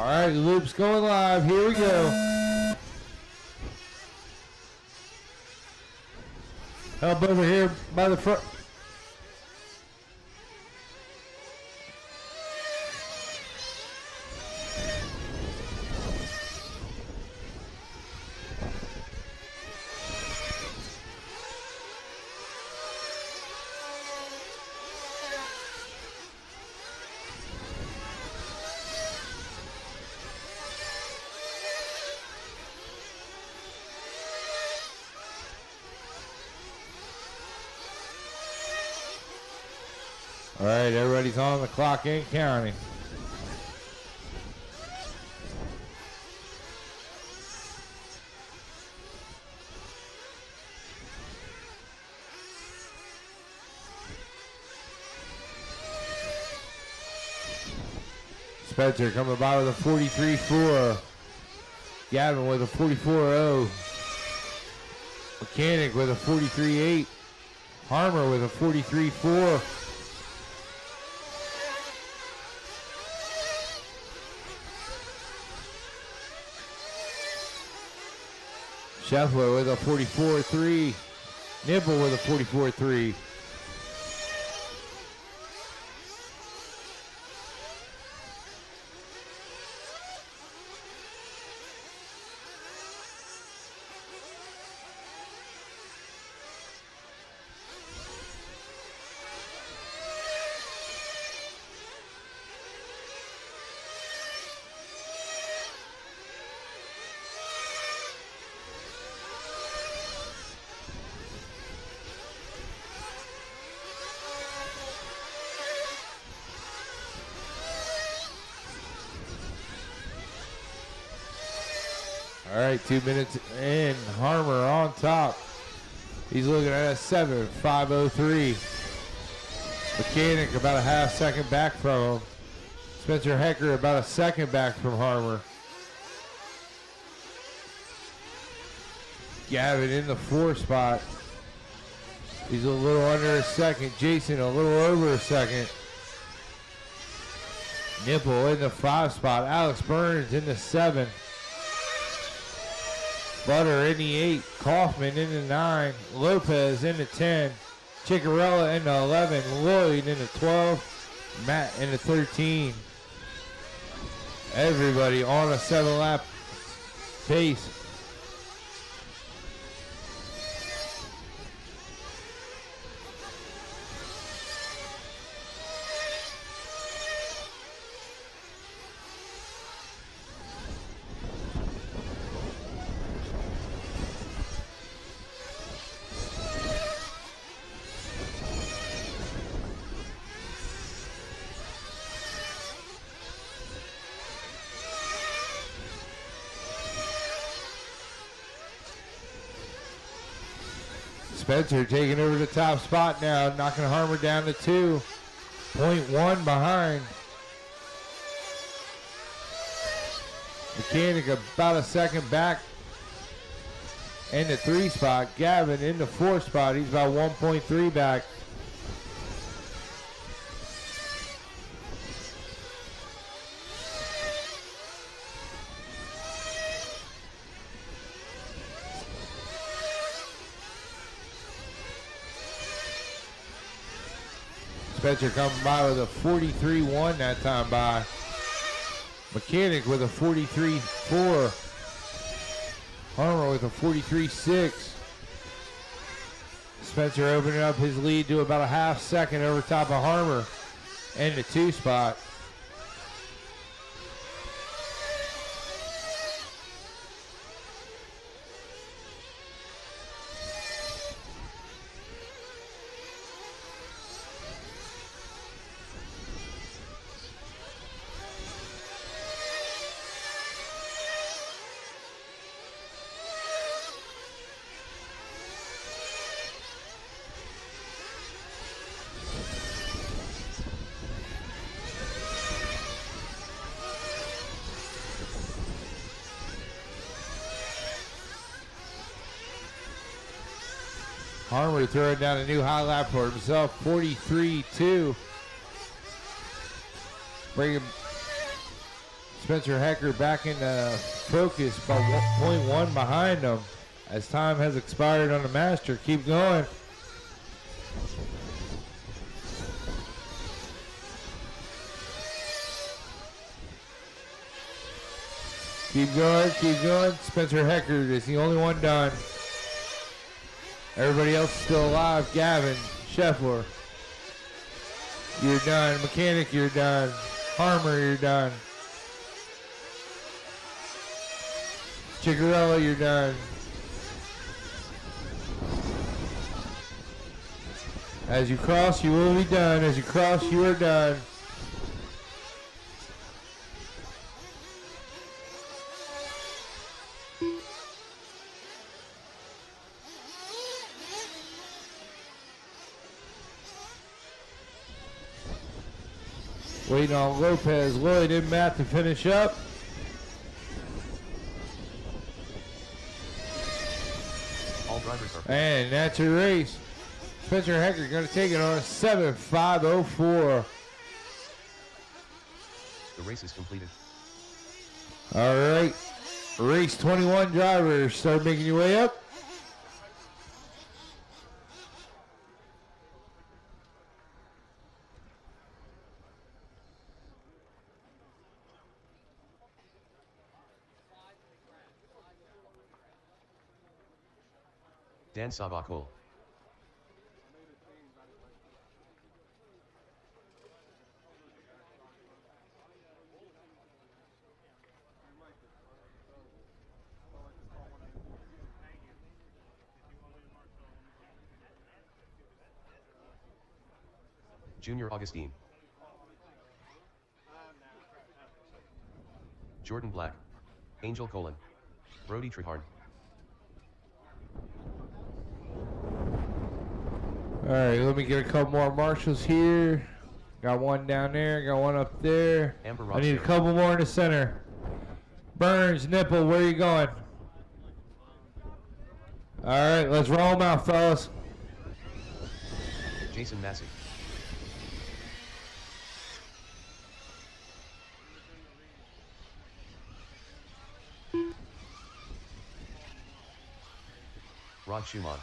All right, loop's going live. Here we go. Help over here by the front. All right, everybody's on the clock and counting. Spencer coming by with a 43-4. Gavin with a 44-0. Mechanic with a 43-8. Harmer with a 43-4. Scheffler with a 44-3. Nibble with a 44-3. All right, 2 minutes in. Harmer on top. He's looking at a 7.503. Mechanic about a half second back from him. Spencer Hecker about a second back from Harmer. Gavin in the 4 spot. He's a little under a second. Jason a little over a second. Nipple in the 5 spot. Alex Burns in the 7. Butter in the 8, Kaufman in the 9, Lopez in the 10, Ciccarella in the 11, Lloyd in the 12, Matt in the 13. Everybody on a 7-lap pace. Spencer taking over the top spot now, knocking Harmer down to 2. 0.1 behind. Mechanic about a second back in the 3 spot. Gavin in the 4 spot. He's about 1.3 back. Spencer coming by with a 43-1 that time by. Mechanic with a 43-4. Harmer with a 43-6. Spencer opening up his lead to about a half second over top of Harmer in the 2 spot. Harmer throwing down a new high lap for himself, 43-2. Bringing Spencer Hecker back into focus by 0.1 behind him as time has expired on the master. Keep going. Keep going, keep going. Spencer Hecker is the only one done. Everybody else is still alive. Gavin, Scheffler, you're done. Mechanic, you're done. Harmer, you're done. Chicarella, you're done. As you cross, you will be done. As you cross, you are done. Waiting on Lopez, Lloyd, and Matt to finish up. All drivers are. And that's your race. Spencer Hecker going to take it on a 7.504. The race is completed. All right. Race 21 drivers, start making your way up. Dan Sabakol. Junior Augustine. Jordan Black. Angel Colon. Brody Trehard. All right, let me get a couple more marshals here. Got one down there, got one up there. I need a couple more in the center. Burns, Nipple, where are you going? All right, let's roll them out, fellas. Jason Massey. Rod Schumann.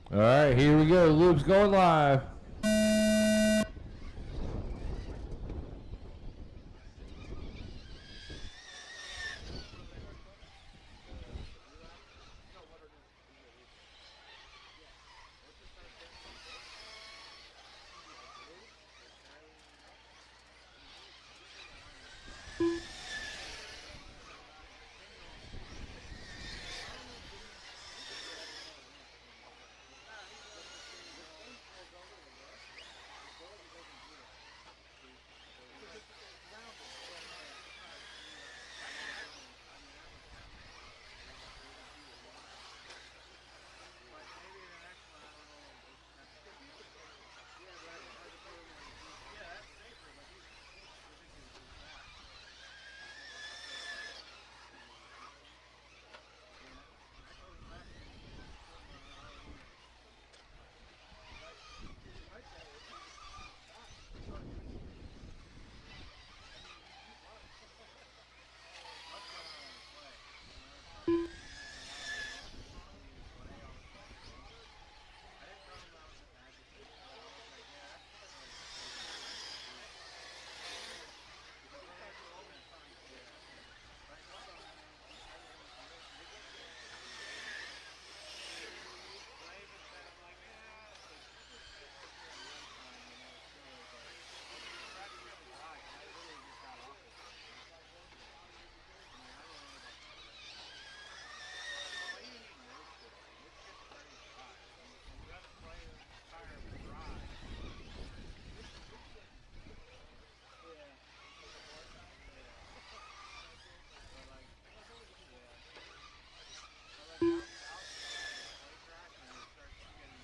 All right, here we go. Loop's going live.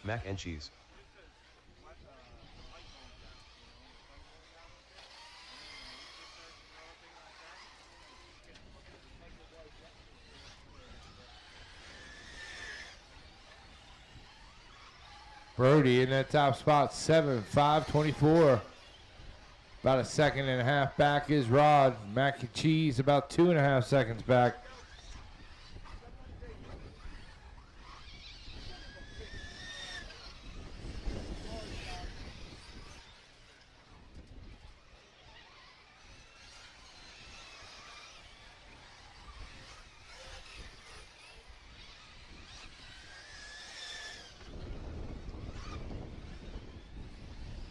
Mac and cheese. Brody in that top spot, 7.524. About a second and a half back is Rod. Mac and cheese about 2.5 seconds back.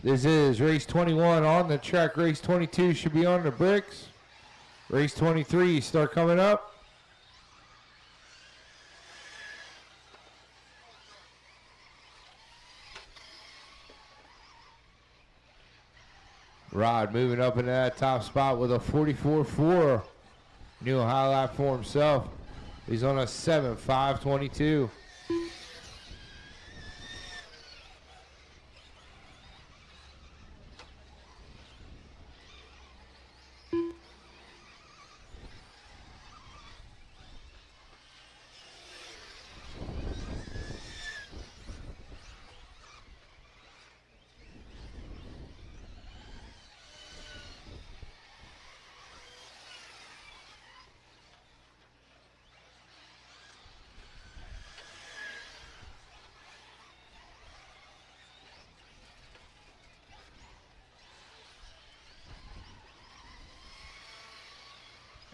This is race 21 on the track. Race 22 should be on the bricks. Race 23 start coming up. Rod moving up into that top spot with a 44.4. New high lap for himself. He's on a 7.522.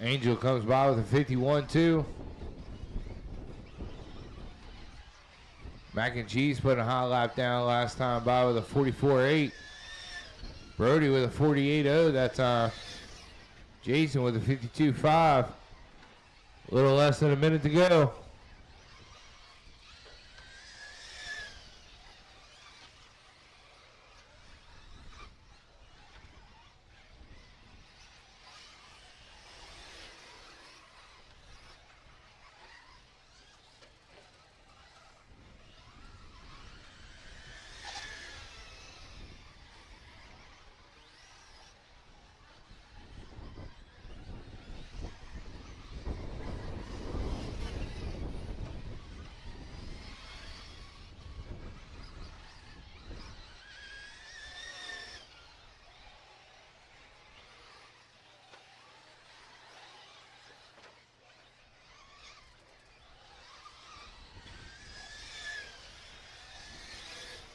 Angel comes by with a 51.2. Mac and Cheese put a high lap down last time by with a 44.8. Brody with a 48.0 that time. Jason with a 52.5. A little less than a minute to go.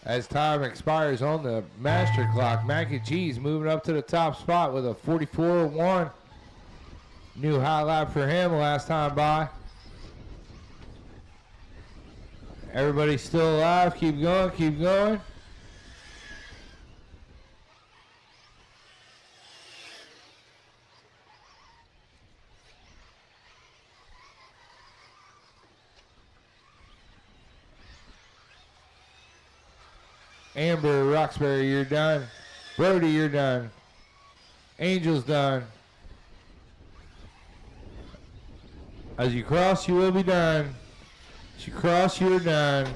As time expires on the master clock, Mac and Cheese moving up to the top spot with a 44.1. New high lap for him last time by. Everybody still alive. Keep going, keep going. Amber, Roxbury, you're done. Brody, you're done. Angel's done. As you cross, you will be done. As you cross, you're done.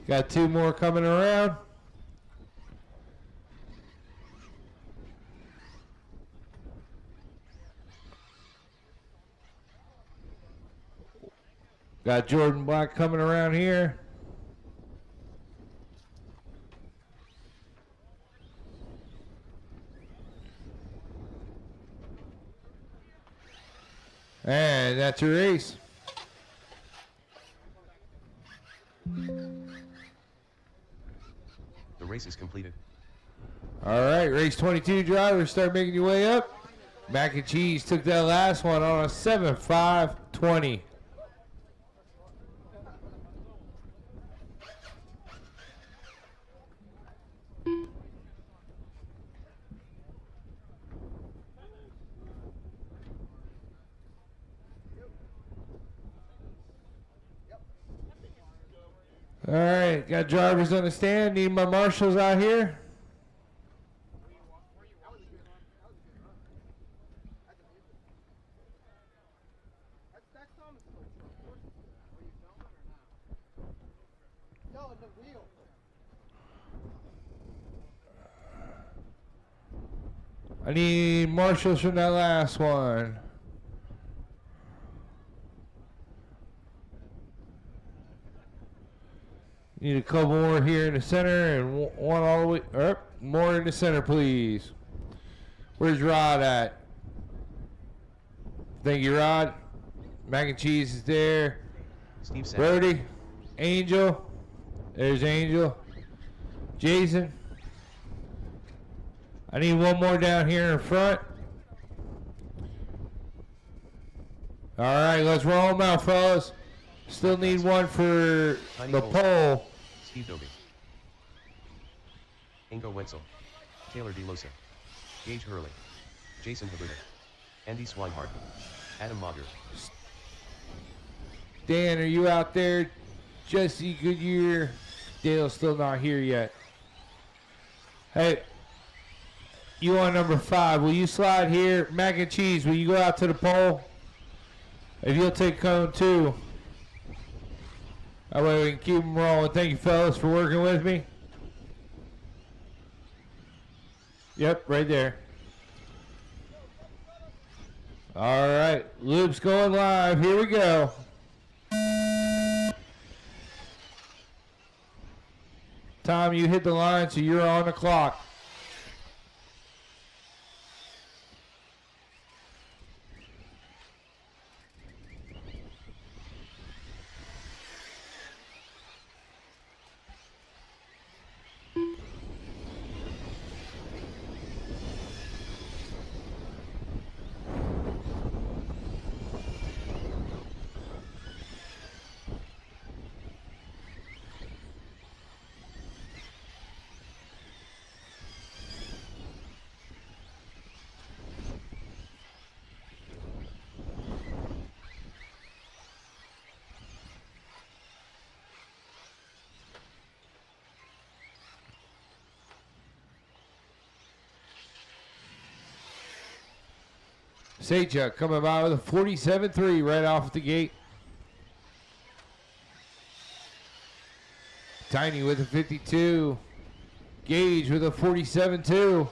Got two more coming around. Got Jordan Black coming around here. And that's your race. The race is completed. All right, race 22 drivers, start making your way up. Mac and Cheese took that last one on a 7.520. All right, got drivers on the stand. Need my marshals out here. I need marshals from that last one. Need a couple more here in the center and one all the way up. More in the center, please. Where's Rod at? Thank you, Rod. Mac and cheese is there. Steve said. Brody. Angel. There's Angel. Jason. I need one more down here in front. All right, let's roll them out, fellas. Still need one for the pole. Steve Dobie. Ingo Wetzel. Taylor DeLosa. Gage Hurley. Jason Habuda. Andy Swinehart. Adam Mager. Dan, are you out there? Jesse Goodyear. Dale's still not here yet. Hey, you on number 5. Will you slide here? Mac and cheese, will you go out to the pole? If you'll take cone 2. That way we can keep them rolling. Thank you, fellas, for working with me. Yep, right there. All right, loop's going live. Here we go. Tom, you hit the line, so you're on the clock. Sajak coming by with a 47-3 right off the gate. Tiny with a 52. Gage with a 47-2.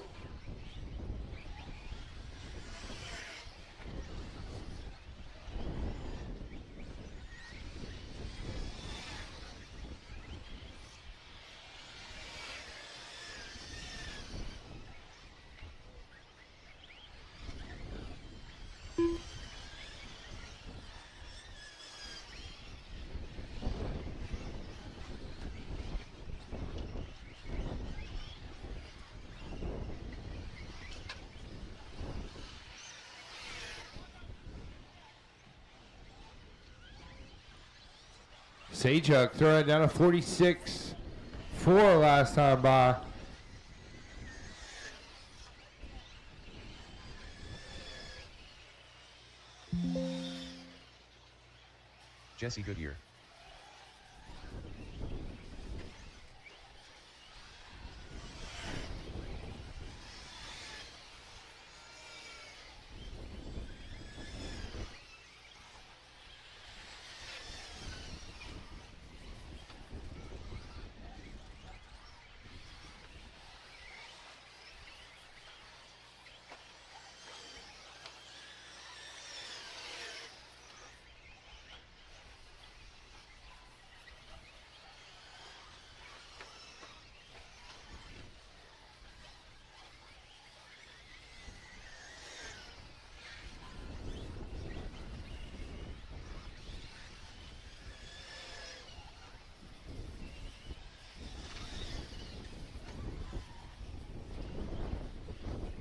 Sajak throwing down a 46-4 last time by. Jesse Goodyear.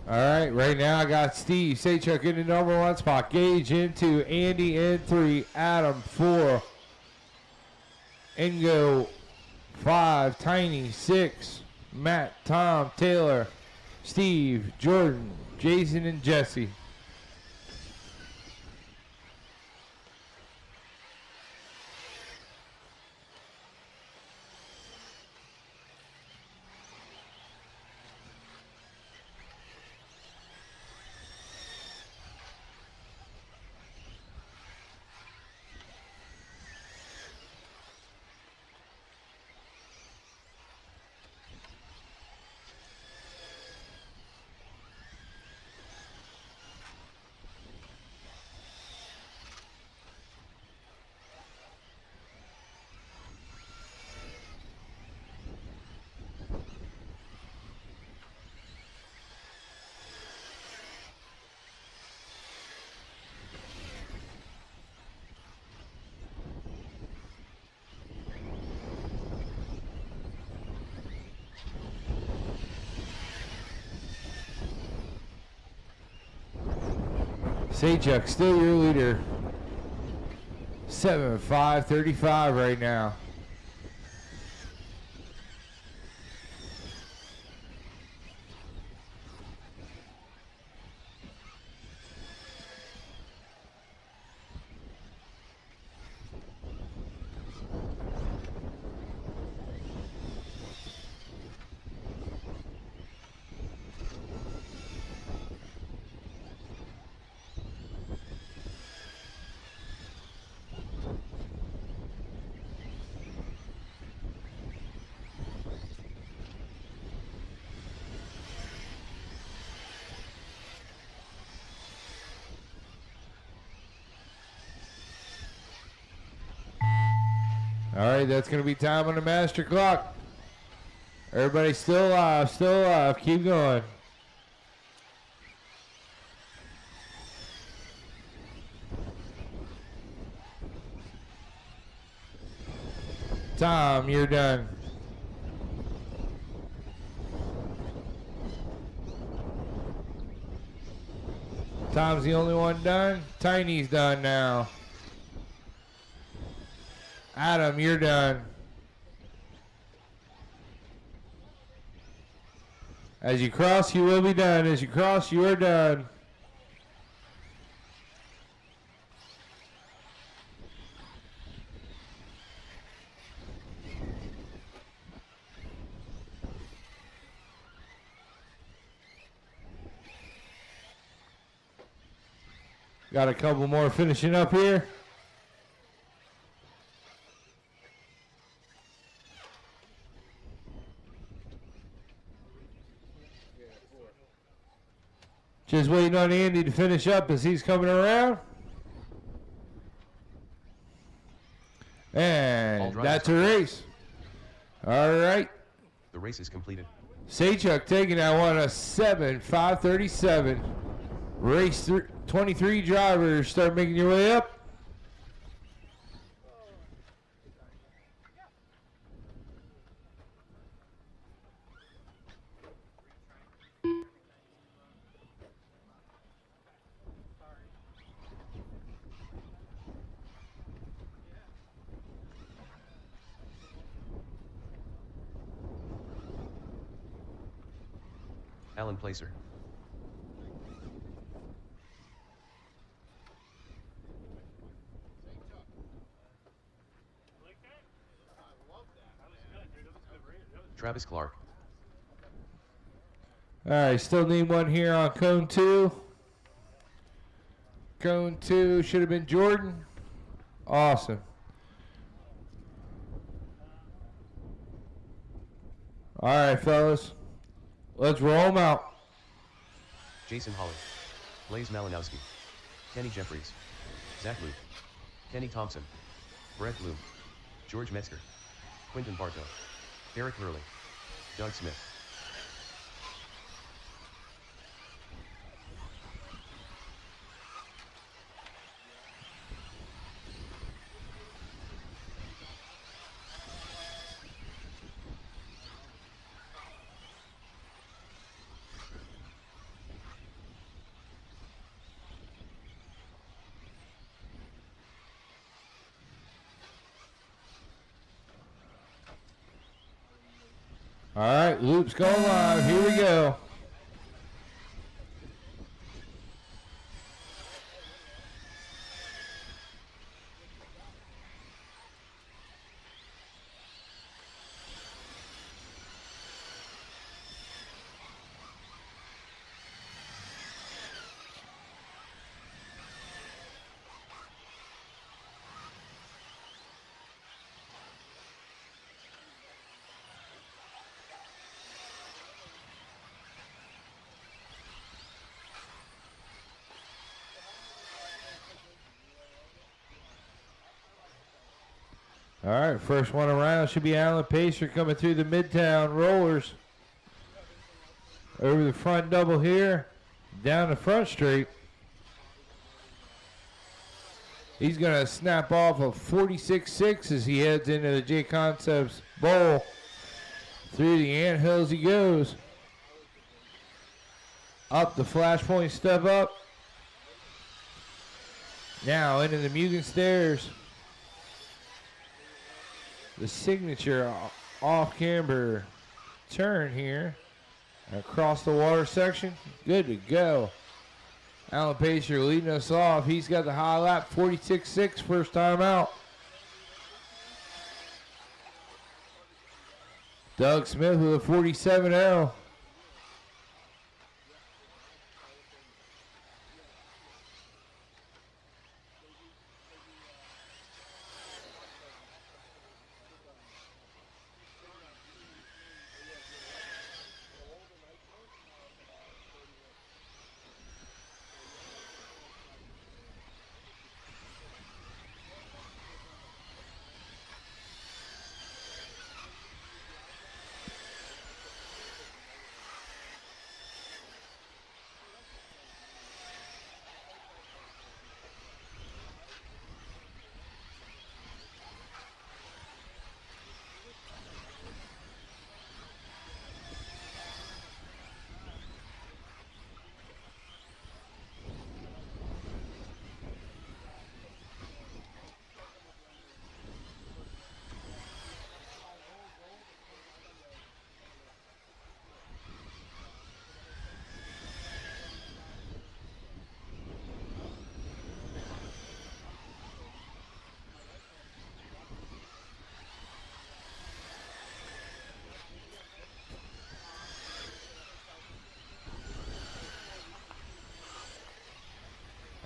All right, right now I got Steve Sajak in the number 1 spot. Gage into Andy in 3. Adam 4. Ingo 5. Tiny 6. Matt, Tom, Taylor, Steve, Jordan, Jason, and Jesse. Sajak still your leader. 7.535 right now. All right, that's going to be time on the master clock. Everybody still alive, still alive. Keep going. Tom, you're done. Tom's the only one done. Tiny's done now. Adam, you're done. As you cross, you will be done. As you cross, you are done. Got a couple more finishing up here. Just waiting on Andy to finish up as he's coming around. And that's a race. All right. The race is completed. Sajak taking that one a 7.537. Race 23 drivers start making your way up. Alan Placer. Travis Clark. All right, still need one here on cone 2. Cone 2 should have been Jordan. Awesome. All right, fellas. Let's roll them out. Jason Holly. Blaze Malinowski. Kenny Jeffries. Zach Luke. Kenny Thompson. Brett Bloom. George Metzger. Quinton Bartow. Eric Hurley. Doug Smith. All right, loops go live. Here we go. All right, first one around should be Alan Pacer coming through the Midtown rollers. Over the front double here, down the front straight. He's going to snap off a 46.6 as he heads into the J Concepts Bowl. Through the anthills he goes. Up the flashpoint step up. Now into the Mugen Stairs. The signature off-camber turn here. Across the water section. Good to go. Alan Pacer leading us off. He's got the high lap, 46.6, first time out. Doug Smith with a 47.0.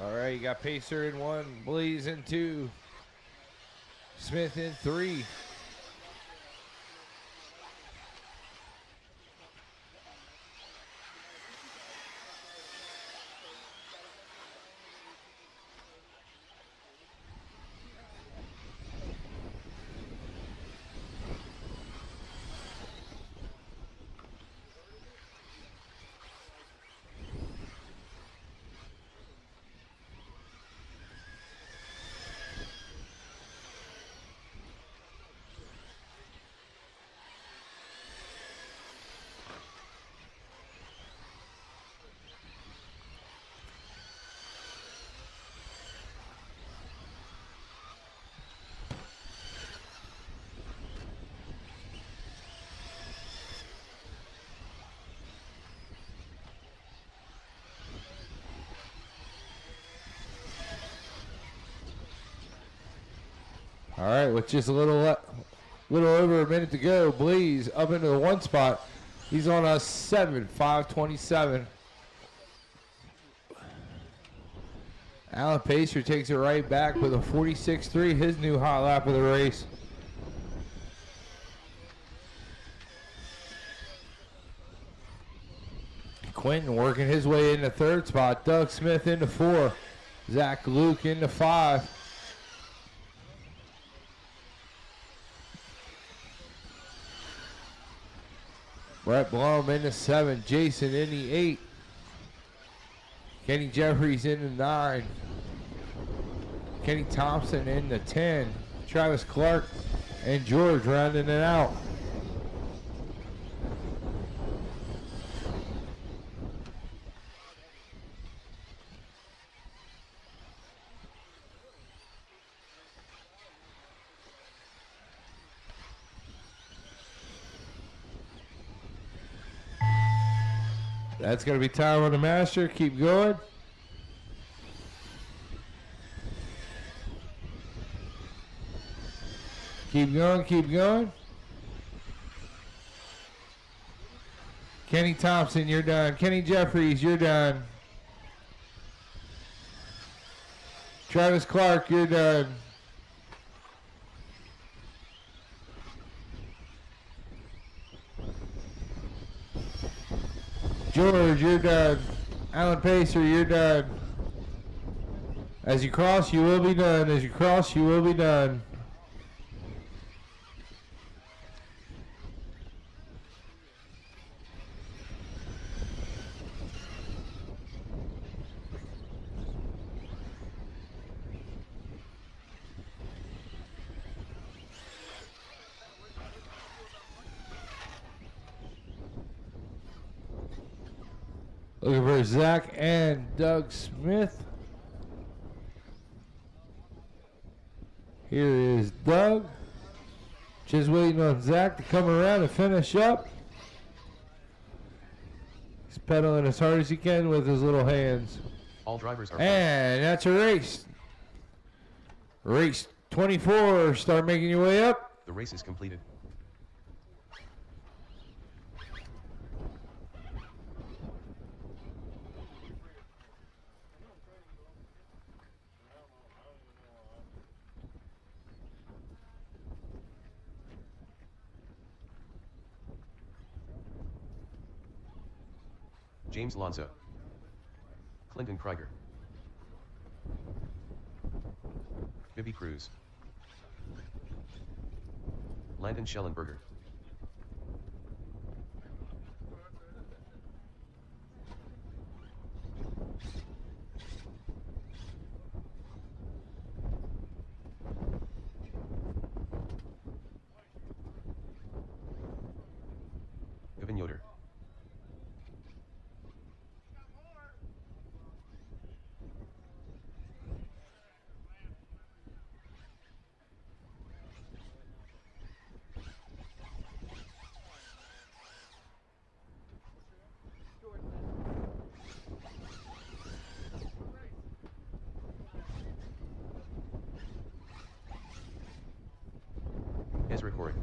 All right, you got Pacer in 1, Blaze in 2, Smith in 3. All right, with just a little over a minute to go, Blaze up into the 1 spot. He's on a 7.527. Alan Pacer takes it right back with a 46.3, his new hot lap of the race. Quentin working his way into 3rd spot. Doug Smith into 4. Zach Luke into 5. Brett Blum into 7. Jason in the 8. Kenny Jeffries in the 9. Kenny Thompson in the 10. Travis Clark and George rounding it out. That's going to be time on the master. Keep going. Keep going, keep going. Kenny Thompson, you're done. Kenny Jeffries, you're done. Travis Clark, you're done. George, you're done. Alan Pacer, you're done. As you cross, you will be done. As you cross, you will be done. Looking for Zach and Doug Smith. Here is Doug. Just waiting on Zach to come around and finish up. He's pedaling as hard as he can with his little hands. All drivers are. And that's a race. Race 24. Start making your way up. The race is completed. James Lonzo. Clinton Krieger. Bibby Cruz. Landon Schellenberger. Evan Yoder. Ezra Corey.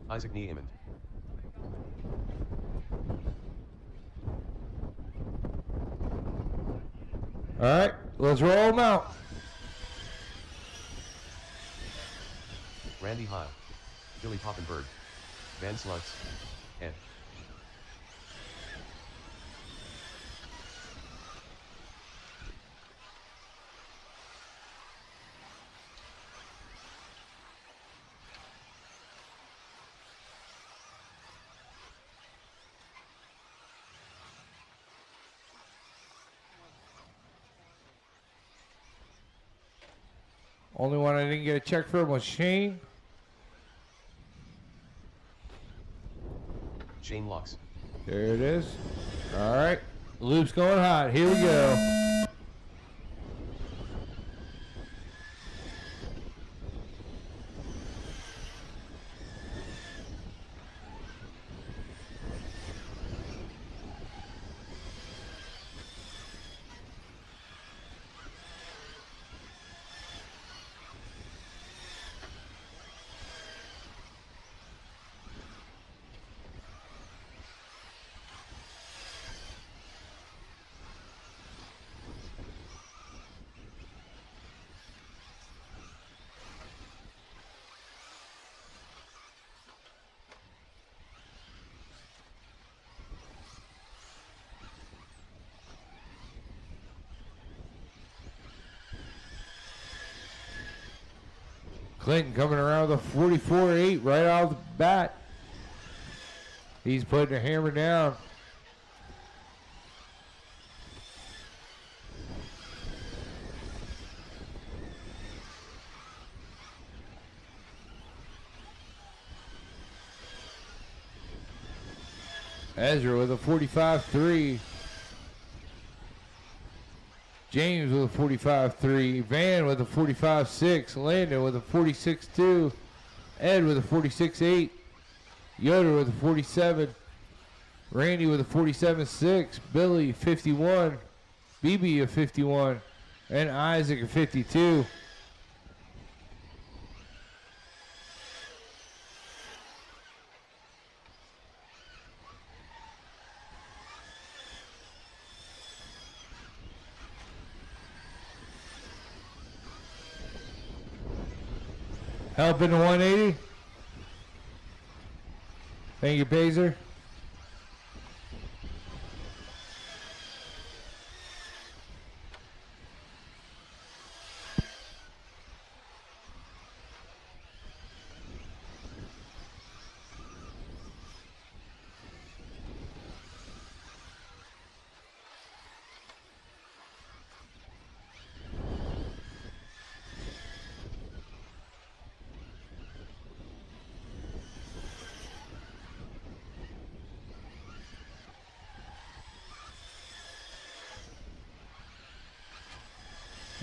Isaac Niemand. All right, let's roll them out. Randy High. Billy Poppenberg. Van Slutz. Ed. Only one I didn't get a check from was Shane. Shane Locks. There it is. All right. Loop's going hot. Here we go. Clinton coming around with a 44.8 right off the bat. He's putting a hammer down. Ezra with a 45.3. James with a 45.3, Van with a 45.6, Landon with a 46.2, Ed with a 46.8, Yoder with a 47, Randy with a 47.6, Billy 51, BB a 51, and Isaac a 52. Help in the 180. Thank you, Pazer.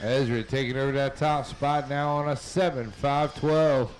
Ezra taking over that top spot now on a 7-5-12.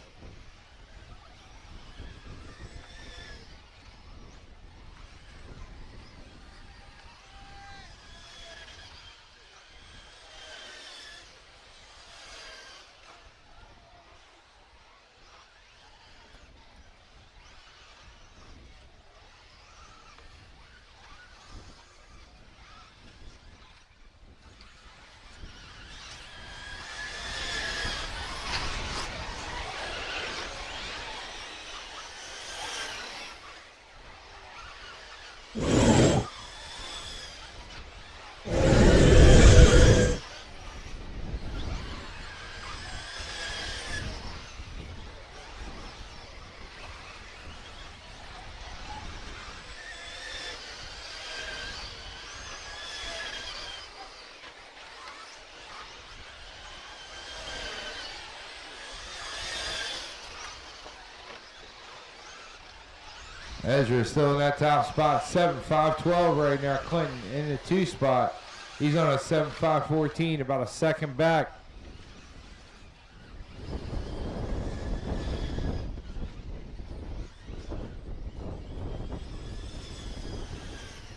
Ezra still in that top spot, 7-5-12 right now. Clinton in the 2 spot. He's on a 7-5-14, about a second back.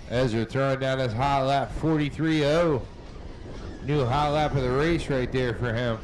Ezra throwing down his high lap 43-0. New high lap of the race right there for him.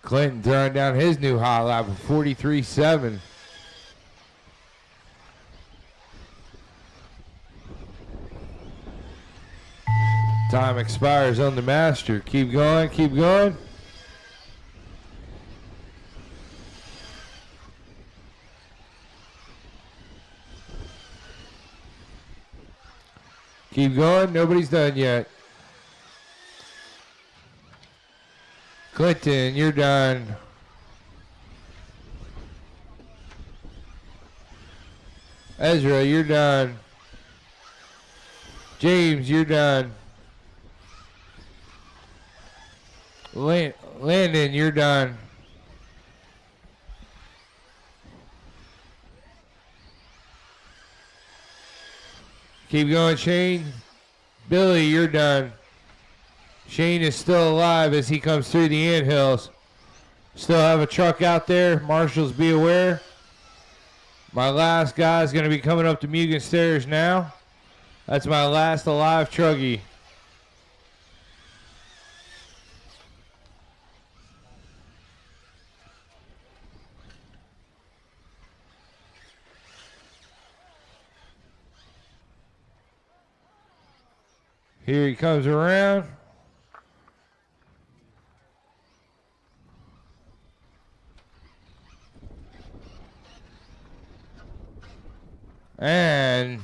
Clinton throwing down his new high lap of 43-7. Time expires on the master. Keep going, keep going. Keep going, nobody's done yet. Clinton, you're done. Ezra, you're done. James, you're done. Landon, you're done. Keep going, Shane. Billy, you're done. Shane is still alive as he comes through the anthills. Still have a truck out there. Marshals, be aware. My last guy is going to be coming up the Mugen stairs now. That's my last alive truggy. Here he comes around. And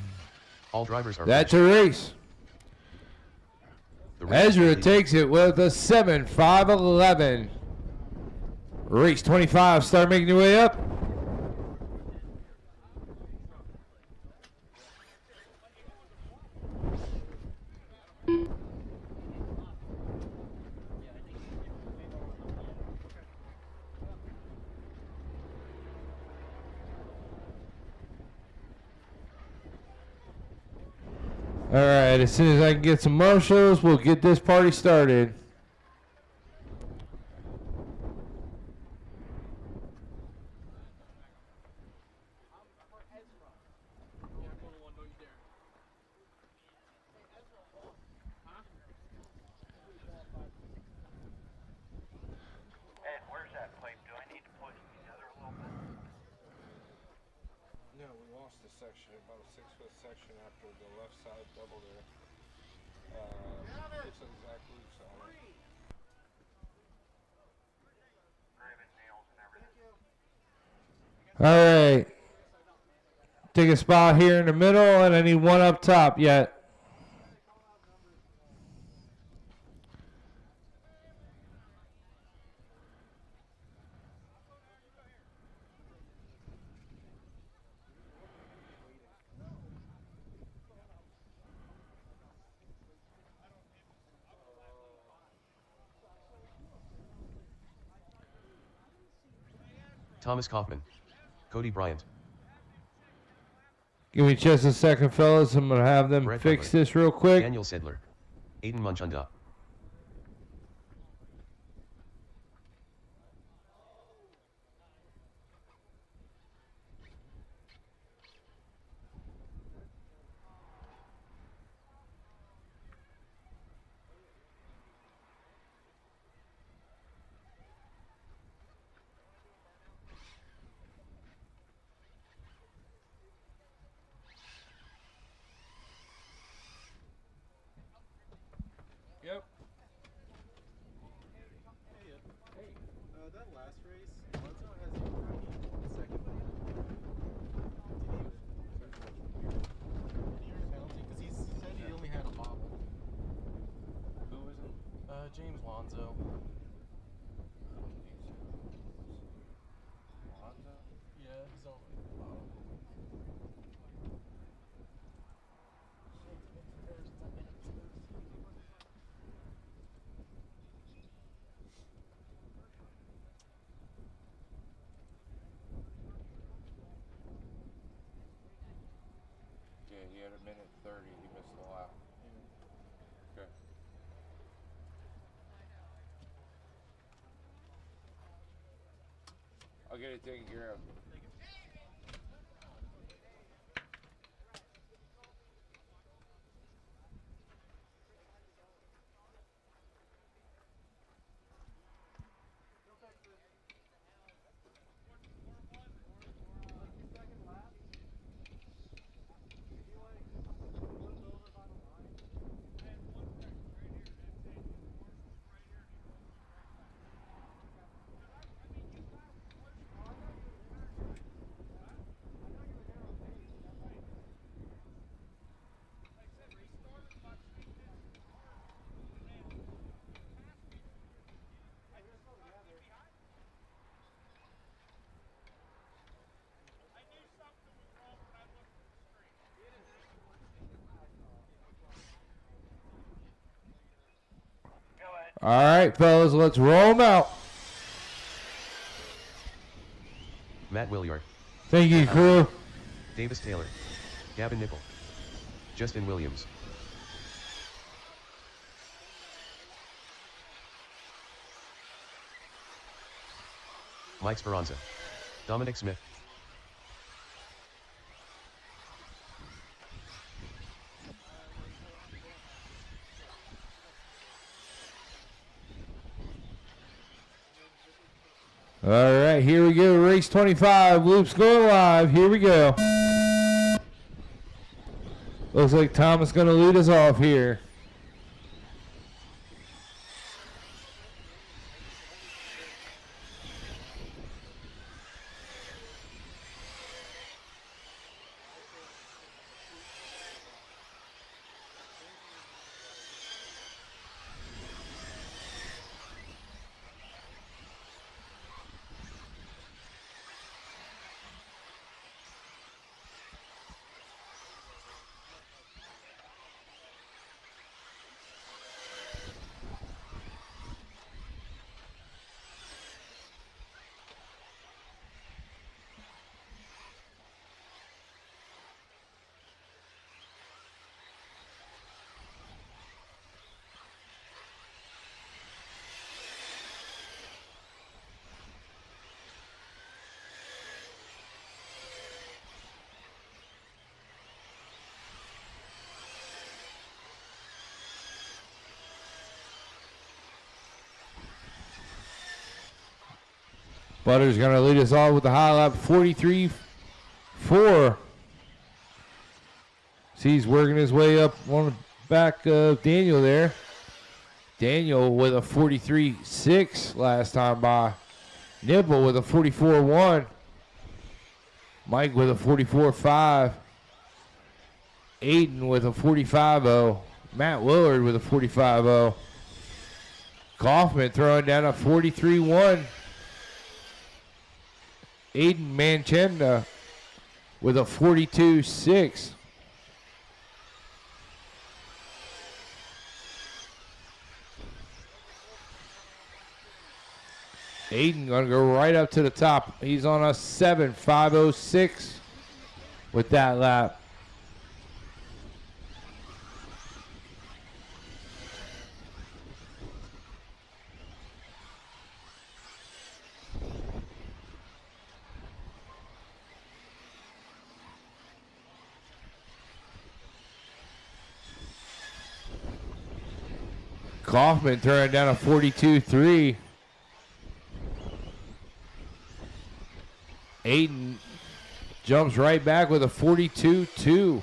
all drivers are that's a race. Ezra takes it with a 7-5-11. Race 25, start making your way up. All right, as soon as I can get some marshals, we'll get this party started. Ed, where's that pipe? Do I need to push it together a little bit? No, we lost a section, about a 6-foot section after the left side double there. It's exactly solid. All right. Take a spot here in the middle, and I need one up top yet. Thomas Kaufman. Cody Bryant. Give me just a second, fellas. I'm going to have them Brett fix Butler. this real quick. Daniel Sedler. Aiden Munchunda. Yep. Hey, that last race, Lonzo has a second penalty because he said he only had a bobble. Who was it? James Lonzo. Lonzo? Yeah, he's only a bobble. Yeah, he had a minute 30. He missed the lap. Okay. I'll get it taken care of. All right, fellas, let's roll them out. Matt Williard. Thank you, crew. Davis Taylor. Gavin Nickel. Justin Williams. Mike Speranza. Dominic Smith. All right, here we go. Race 25. Loops going live. Here we go. Looks like Thomas going to lead us off here. Butter's going to lead us off with the high lap 43.4. He's working his way up one back of Daniel there. Daniel with a 43.6 last time by. Nibble with a 44.1. Mike with a 44.5. Aiden with a 45.0. Matt Willard with a 45.0. Kaufman throwing down a 43.1. Aiden Manchenda with a 42.6. Aiden going to go right up to the top. He's on a 7.506 with that lap. Kaufman throwing down a 42.3. Aiden jumps right back with a 42.2.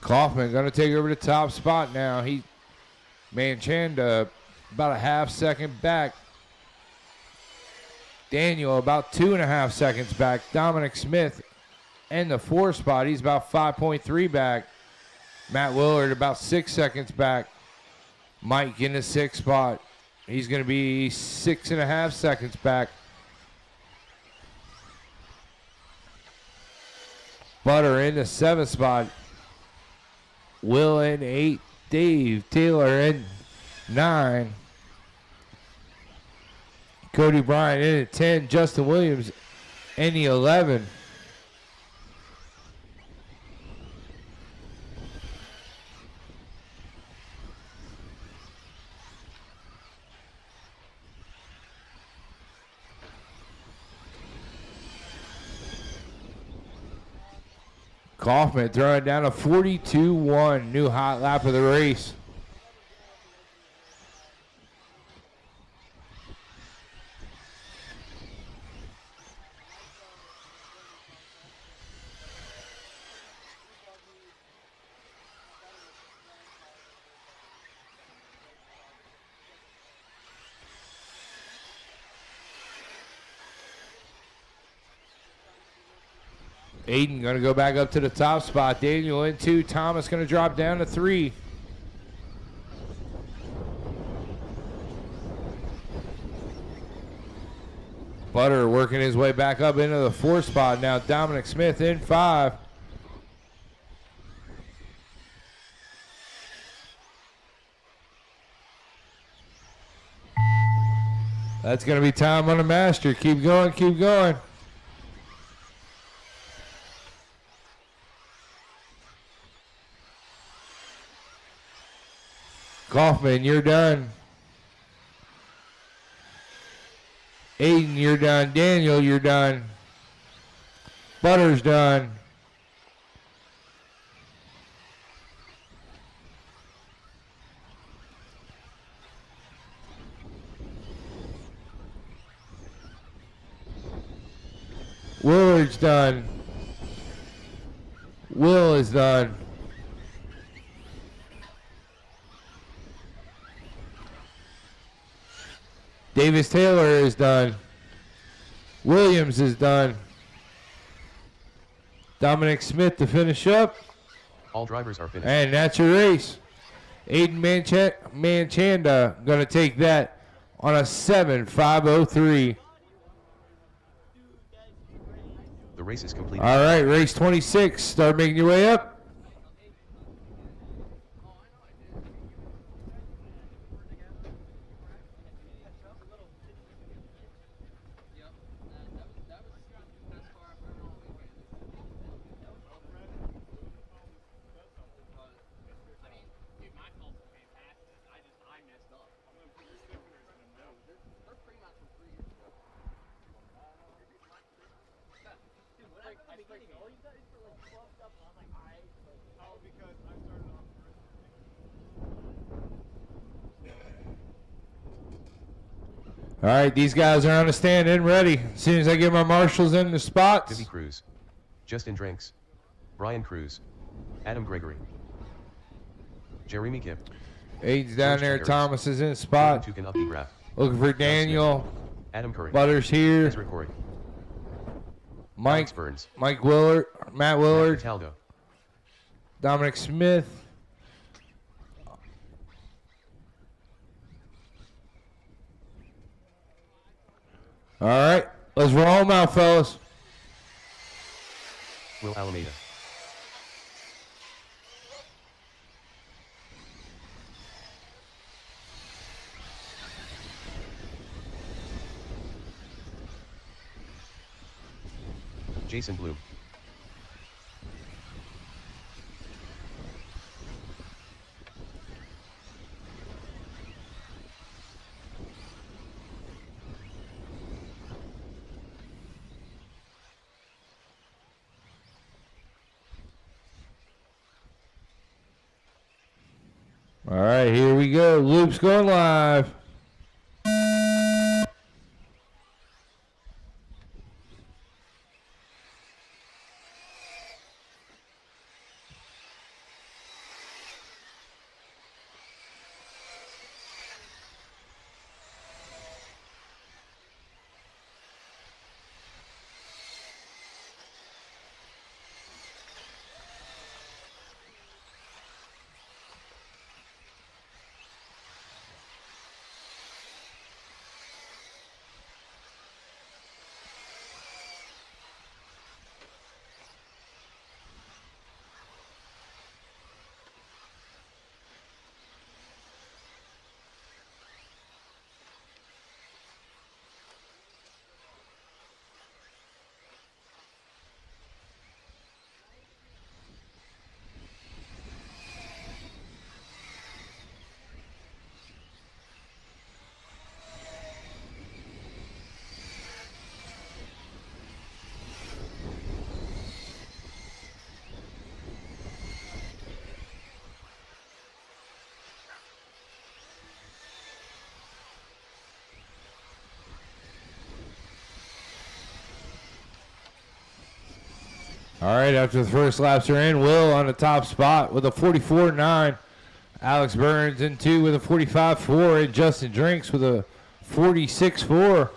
Kaufman going to take over the top spot now. Manchanda about a half second back. Daniel about 2.5 seconds back. Dominic Smith in the 4 spot. He's about 5.3 back. Matt Willard about 6 seconds back. Mike in the 6th spot. He's going to be 6.5 seconds back. Butter in the 7th spot. Will in 8. Dave Taylor in 9. Cody Bryant in at 10. Justin Williams in the 11. Kaufman throwing down a 42.1, new hot lap of the race. Aiden going to go back up to the top spot. Daniel in 2. Thomas going to drop down to 3. Butter working his way back up into the 4th spot. Now Dominic Smith in 5. That's going to be time on the master. Keep going, keep going. Kaufman, you're done. Aiden, you're done. Daniel, you're done. Butter's done. Willard's done. Will is done. Davis Taylor is done. Williams is done. Dominic Smith to finish up. All drivers are finished. And that's your race. Aiden Manchanda going to take that on a 7.503. The race is complete. All right, race 26. Start making your way up. the beginning. All you guys were like fluffed up, and I'm like, oh, because I started off first. All right, these guys are on the stand and ready. As soon as I get my marshals in the spots. Vivi Cruz, Justin Drinks, Brian Cruz, Adam Gregory, Jeremy Kipp. Aiden's down there. Thomas is in the spot. Looking for Daniel. Adam Curry. Butters here. Ezra Corey. Mike Burns. Mike Willard. Matt Willard. Taldo. Dominic Smith. All right, let's roll them out, fellas. Will Alameda. Jason Bloom. All right, here we go. Loop's going live. All right, after the first laps are in, Will on the top spot with a 44.9. Alex Burns in 2 with a 45.4. And Justin Drinks with a 46.4.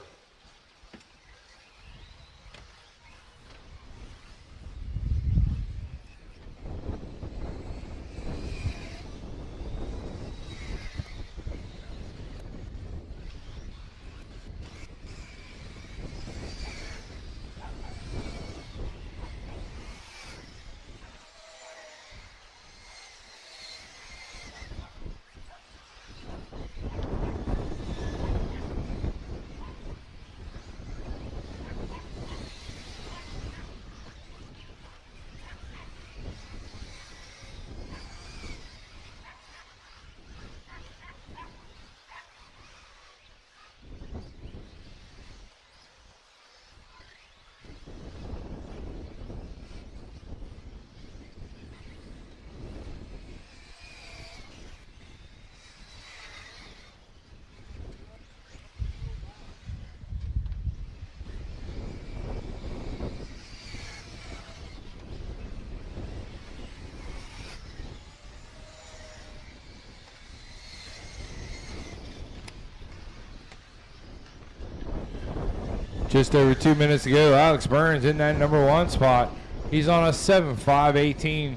Just over 2 minutes to go. Alex Burns in that number 1 spot. He's on a 7.5.18.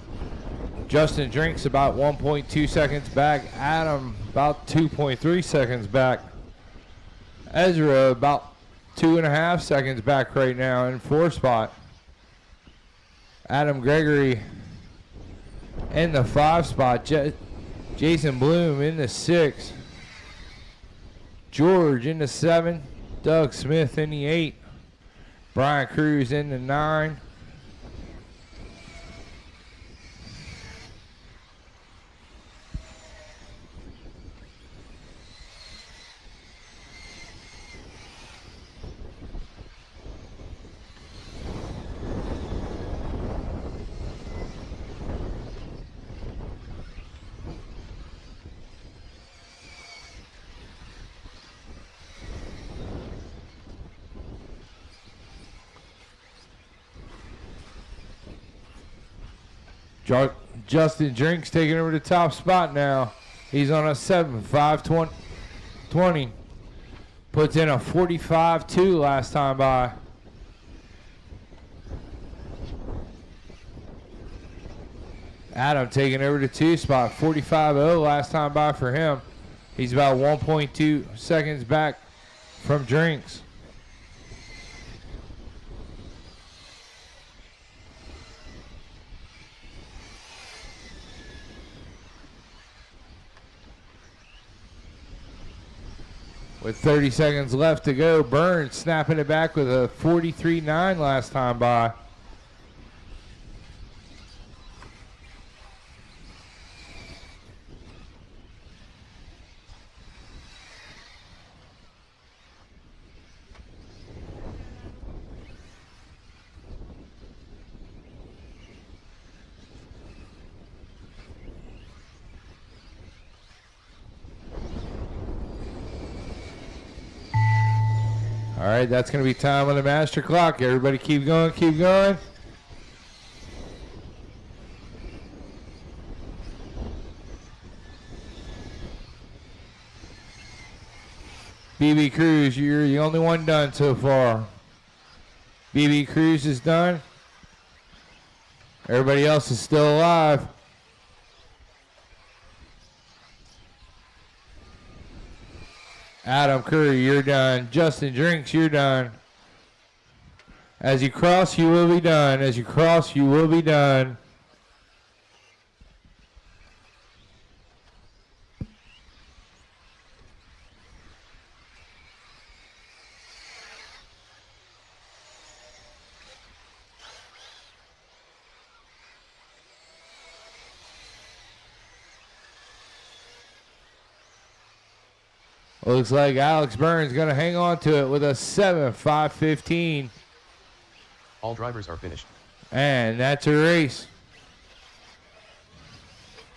Justin Drinks about 1.2 seconds back. Adam about 2.3 seconds back. Ezra about 2.5 seconds back right now in 4th spot. Adam Gregory in the 5 spot. Jason Bloom in the 6. George in the 7. Doug Smith in the 8. Brian Cruz in the 9. Justin Drinks taking over the top spot now. He's on a 7.520. Puts in a 45.2 last time by. Adam taking over the 2 spot. 45.0 last time by for him. He's about 1.2 seconds back from Drinks. With 30 seconds left to go, Burns snapping it back with a 43.9 last time by. All right, that's going to be time on the master clock. Everybody keep going, keep going. BB Cruz, you're the only one done so far. BB Cruz is done. Everybody else is still alive. Adam Curry, you're done. Justin Drinks, you're done. As you cross, you will be done. As you cross, you will be done. Looks like Alex Burns going to hang on to it with a 7.515. All drivers are finished. And that's a race.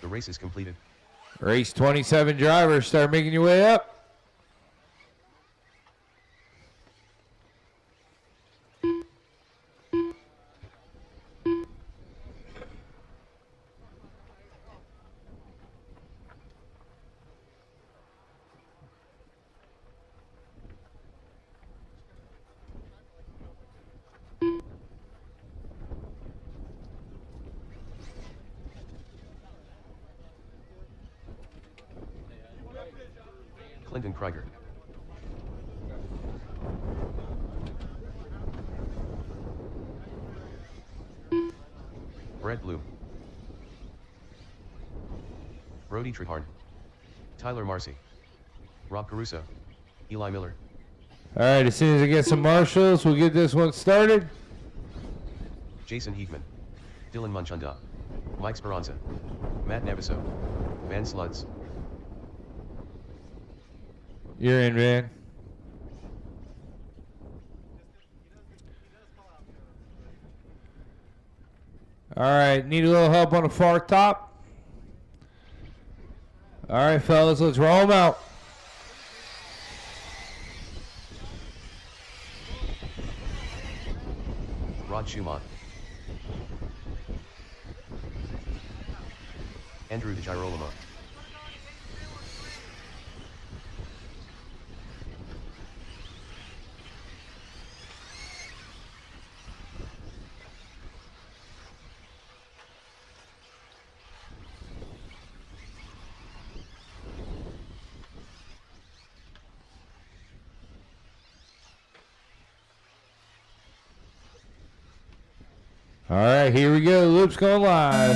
The race is completed. Race 27 drivers, start making your way up. Clinton Krieger. Brett Blue. Brody Trehorn. Tyler Marcy. Rob Caruso. Eli Miller. All right, as soon as I get some marshals, we'll get this one started. Jason Heegman. Dylan Munchunda. Mike Speranza. Matt Neviso. Van Sluds. You're in, man. All right, need a little help on the far top. All right, fellas, let's roll them out. Rod Schumann. Andrew Di Girolamo. All right, here we go. Loop's going live.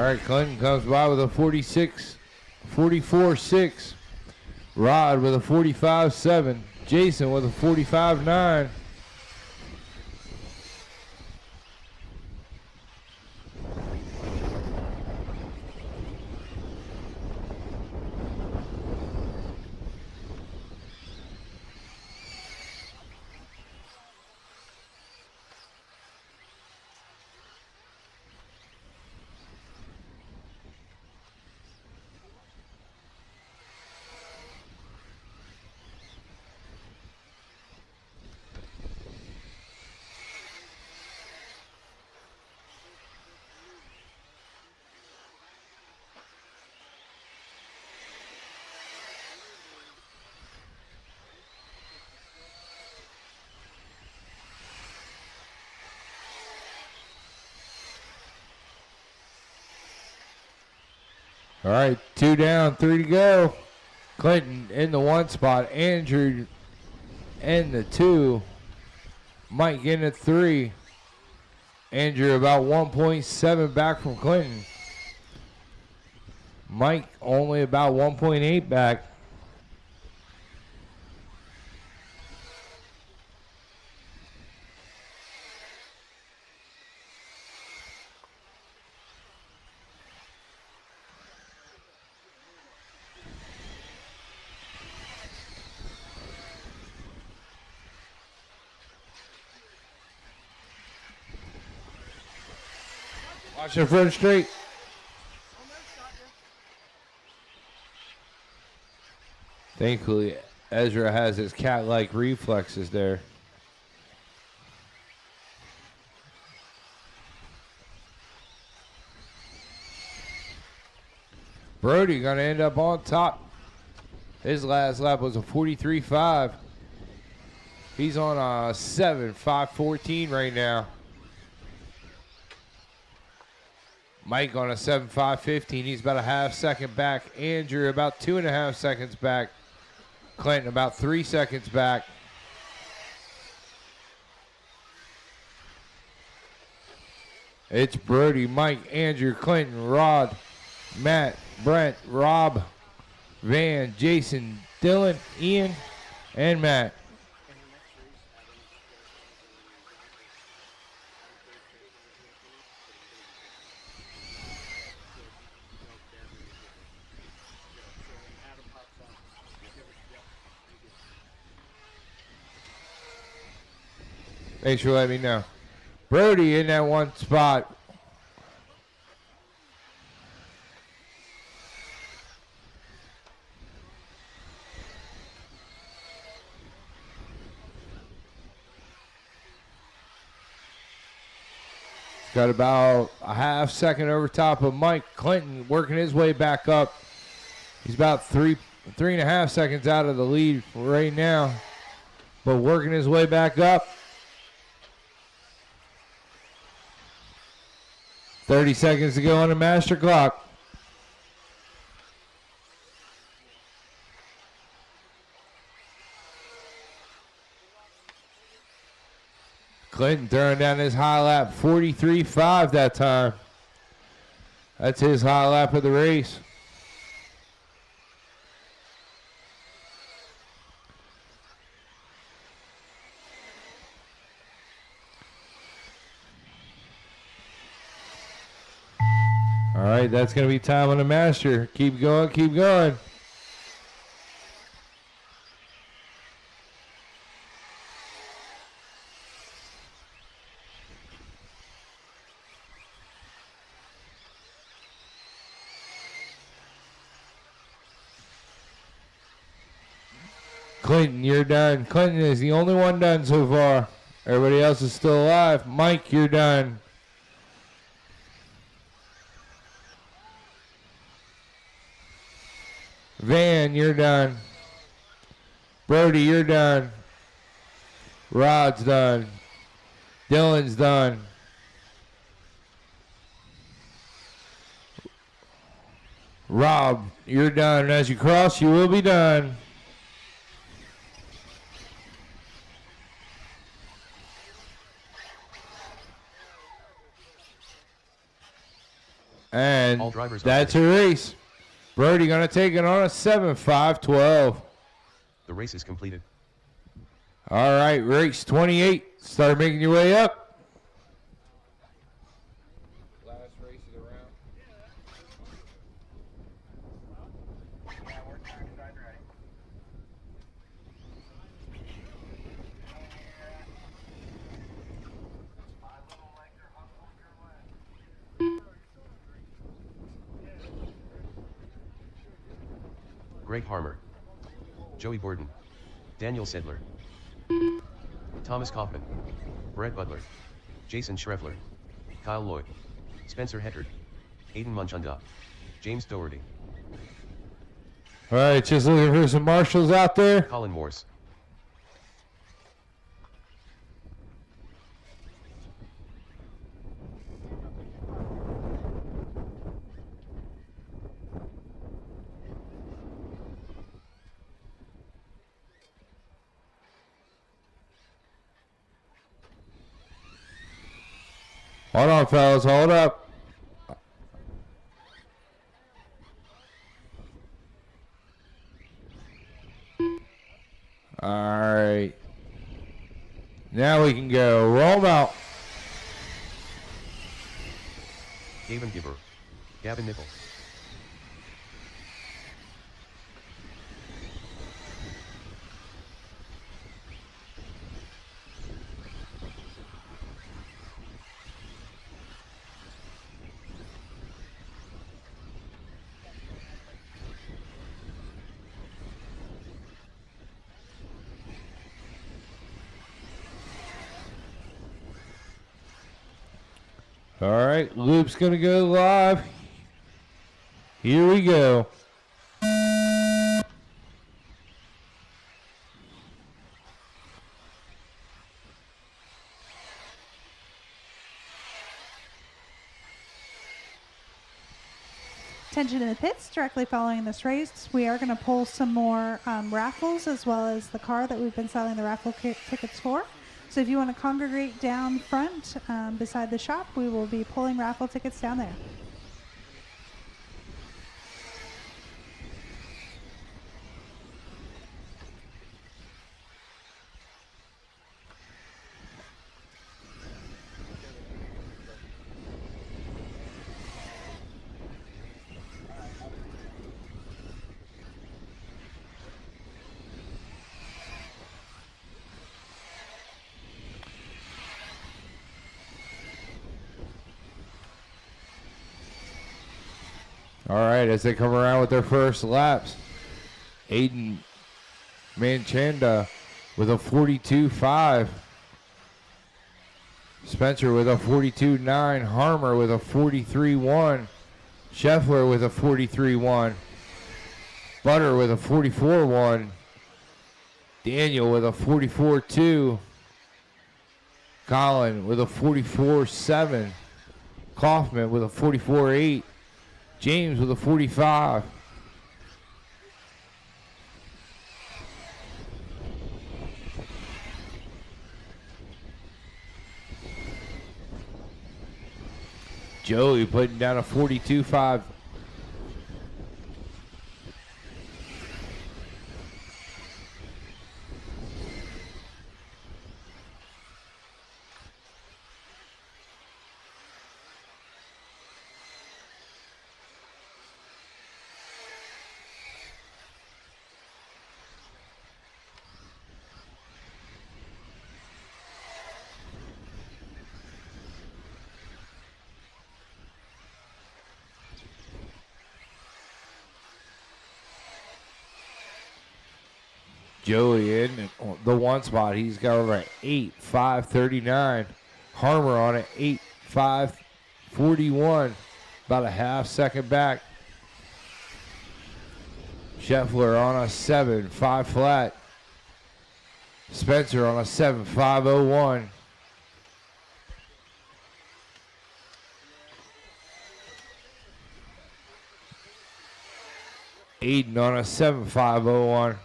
right, Clinton comes by with a 44.6. Rod with a 45.7. Jason with a 45.9. All right, 2 down, 3 to go. Clinton in the 1 spot. Andrew in the 2. Mike in the 3. Andrew about 1.7 back from Clinton. Mike only about 1.8 back. Watch the front straight. Thankfully, Ezra has his cat-like reflexes there. Brody going to end up on top. His last lap was a 43.5. He's on a 7.514 right now. Mike on a 7.515. He's about a half second back. Andrew about 2.5 seconds back. Clinton about 3 seconds back. It's Brody, Mike, Andrew, Clinton, Rod, Matt, Brent, Rob, Van, Jason, Dylan, Ian, and Matt. Thanks for letting me know. Brody in that 1 spot. Got about a half second over top of Mike. Clinton working his way back up. He's about 3.5 seconds out of the lead right now, but working his way back up. 30 seconds to go on the master clock. Clinton throwing down his high lap, 43.5 that time. That's his high lap of the race. All right, that's going to be time on the master. Keep going, keep going. Clinton, you're done. Clinton is the only one done so far. Everybody else is still alive. Mike, you're done. Van, you're done. Brody, you're done. Rod's done. Dylan's done. Rob, you're done. As you cross, you will be done. And All drivers that's a race. Brody going to take it on a 7-5-12. The race is completed. All right, race 28. Start making your way up. Last race of the round. Greg Harmer. Joey Borden. Daniel Sedler. Thomas Kaufman. Brett Butler. Jason Schreffler. Kyle Lloyd. Spencer Hettard. Aiden Munchunda. James Doherty. All right, just looking for some marshals out there. Colin Morse. Hold on, fellas. Hold up. All right. Now we can go. Roll 'em out. Gavin Giver. Gavin Nickel. All right, loop's gonna go live. Here we go. Attention in the pits, directly following this race, we are going to pull some more raffles as well as the car that we've been selling the raffle tickets for. So if you want to congregate down front beside the shop, we will be pulling raffle tickets down there. All right, as they come around with their first laps, Aiden Manchanda with a 42.5. Spencer with a 42.9. Harmer with a 43.1. Scheffler with a 43.1. Butter with a 44.1. Daniel with a 44.2. Colin with a 44.7. Kaufman with a 44.8. James with a 45. Joey putting down a 42.5. Joey in the one spot. He's got over an 8.539. Harmer on an 8.541. About a half second back. Scheffler on a 7.5 flat. Spencer on a 7.501. Aiden on a 7.501.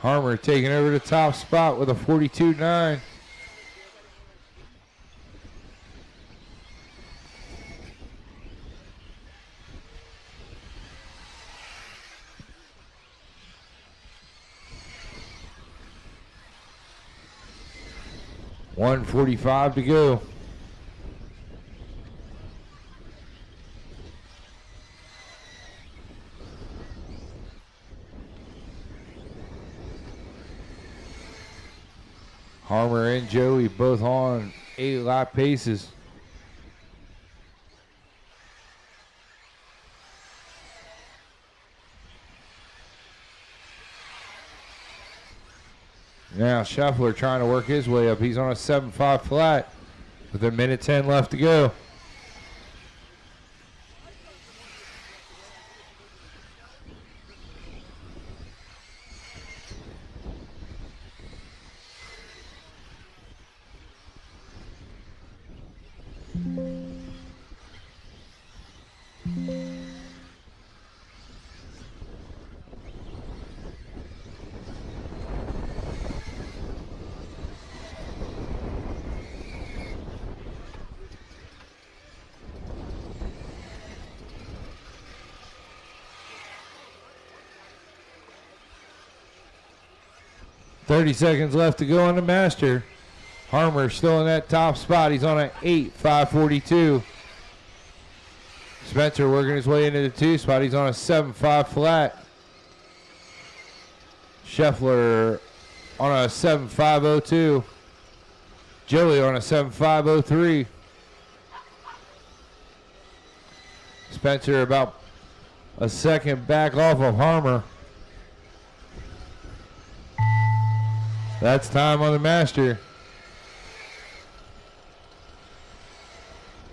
Harmer taking over the top spot with a 42.9. .145 to go. Harmer and Joey both on 8-lap paces. Now Scheffler trying to work his way up. He's on a 7.5 flat with a minute 10 left to go. .30 seconds left to go on the Master. Harmer still in that top spot. He's on an 8.542. Spencer working his way into the 2 spot. He's on a 7.5 flat. Scheffler on a 7.502. Joey on a 7.503. Spencer about a second back off of Harmer. That's time on the Master.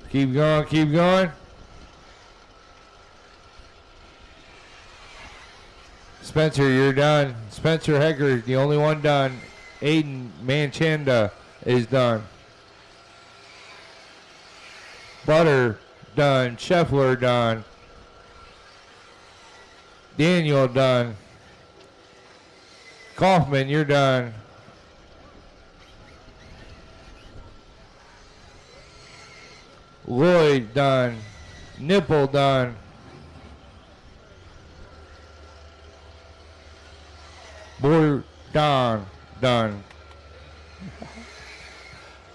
Keep going, keep going. Spencer, you're done. Spencer Hecker, the only one done. Aiden Manchanda is done. Butter, done. Scheffler, done. Daniel, done. Kaufman, you're done. Lloyd, done. Nipple, done. Don, done.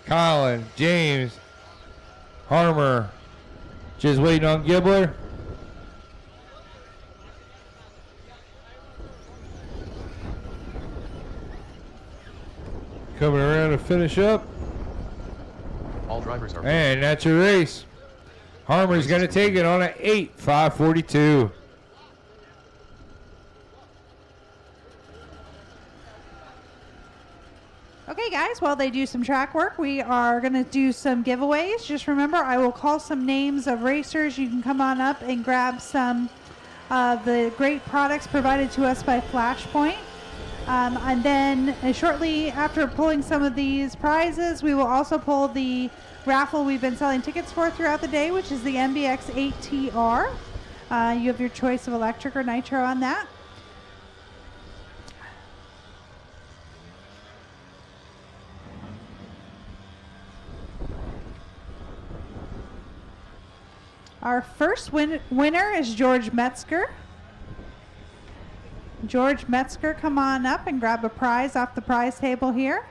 Colin, James, Harmer, just waiting on Gibbler. Coming around to finish up. All drivers are. And that's your race. Harmer's going to take it on an 8.542. Okay, guys, while they do some track work, we are going to do some giveaways. Just remember, I will call some names of racers. You can come on up and grab some of the great products provided to us by Flashpoint. And then shortly after pulling some of these prizes, we will also pull the raffle we've been selling tickets for throughout the day, which is the MBX 8TR. You have your choice of electric or nitro on that. Our first winner is George Metzger. George Metzger, come on up and grab a prize off the prize table here.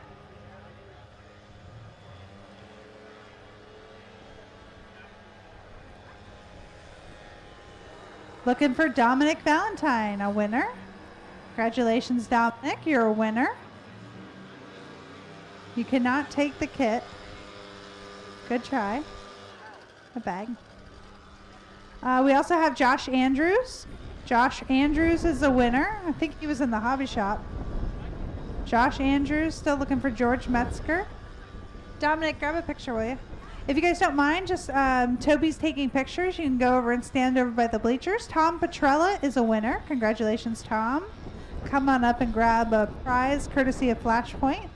Looking for Dominic Valentine, a winner. Congratulations, Dominic, you're a winner. You cannot take the kit. Good try. A bag. We also have Josh Andrews. Josh Andrews is a winner. I think he was in the hobby shop. Josh Andrews, still looking for George Metzger. Dominic, grab a picture, will you? If you guys don't mind, just Toby's taking pictures. You can go over and stand over by the bleachers. Tom Petrella is a winner. Congratulations, Tom. Come on up and grab a prize courtesy of Flashpoint.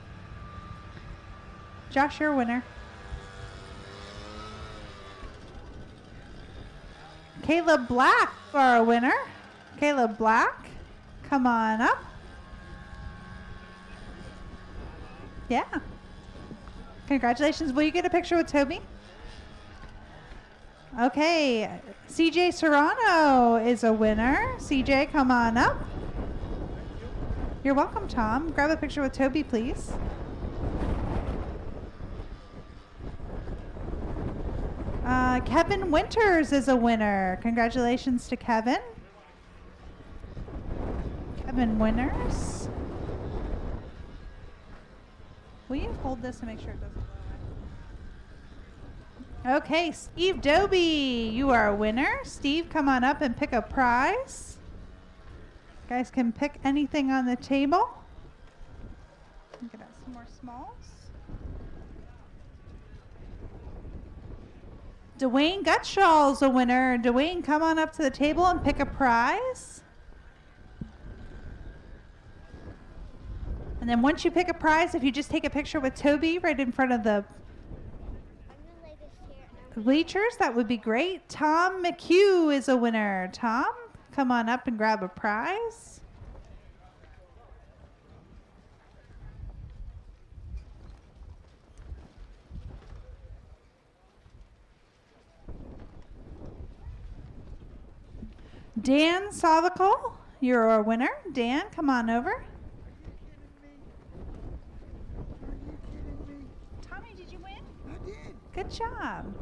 Josh, you're a winner. Caleb Black for a winner. Caleb Black, come on up. Yeah. Congratulations. Will you get a picture with Toby? Okay. CJ Serrano is a winner. CJ, come on up. You're welcome, Tom. Grab a picture with Toby, please. Kevin Winters is a winner. Congratulations to Kevin. Kevin Winters. Will you hold this and make sure it doesn't blow? Okay, Steve Doby, you are a winner. Steve, come on up and pick a prize. You guys can pick anything on the table. Get out some more smalls. Dwayne Gutshall's a winner. Dwayne, come on up to the table and pick a prize. And then once you pick a prize, if you just take a picture with Toby right in front of the bleachers, that would be great. Tom McHugh is a winner. Tom, come on up and grab a prize. Dan Savical, you're a winner. Dan, come on over. Tommy, did you win? I did. Good job.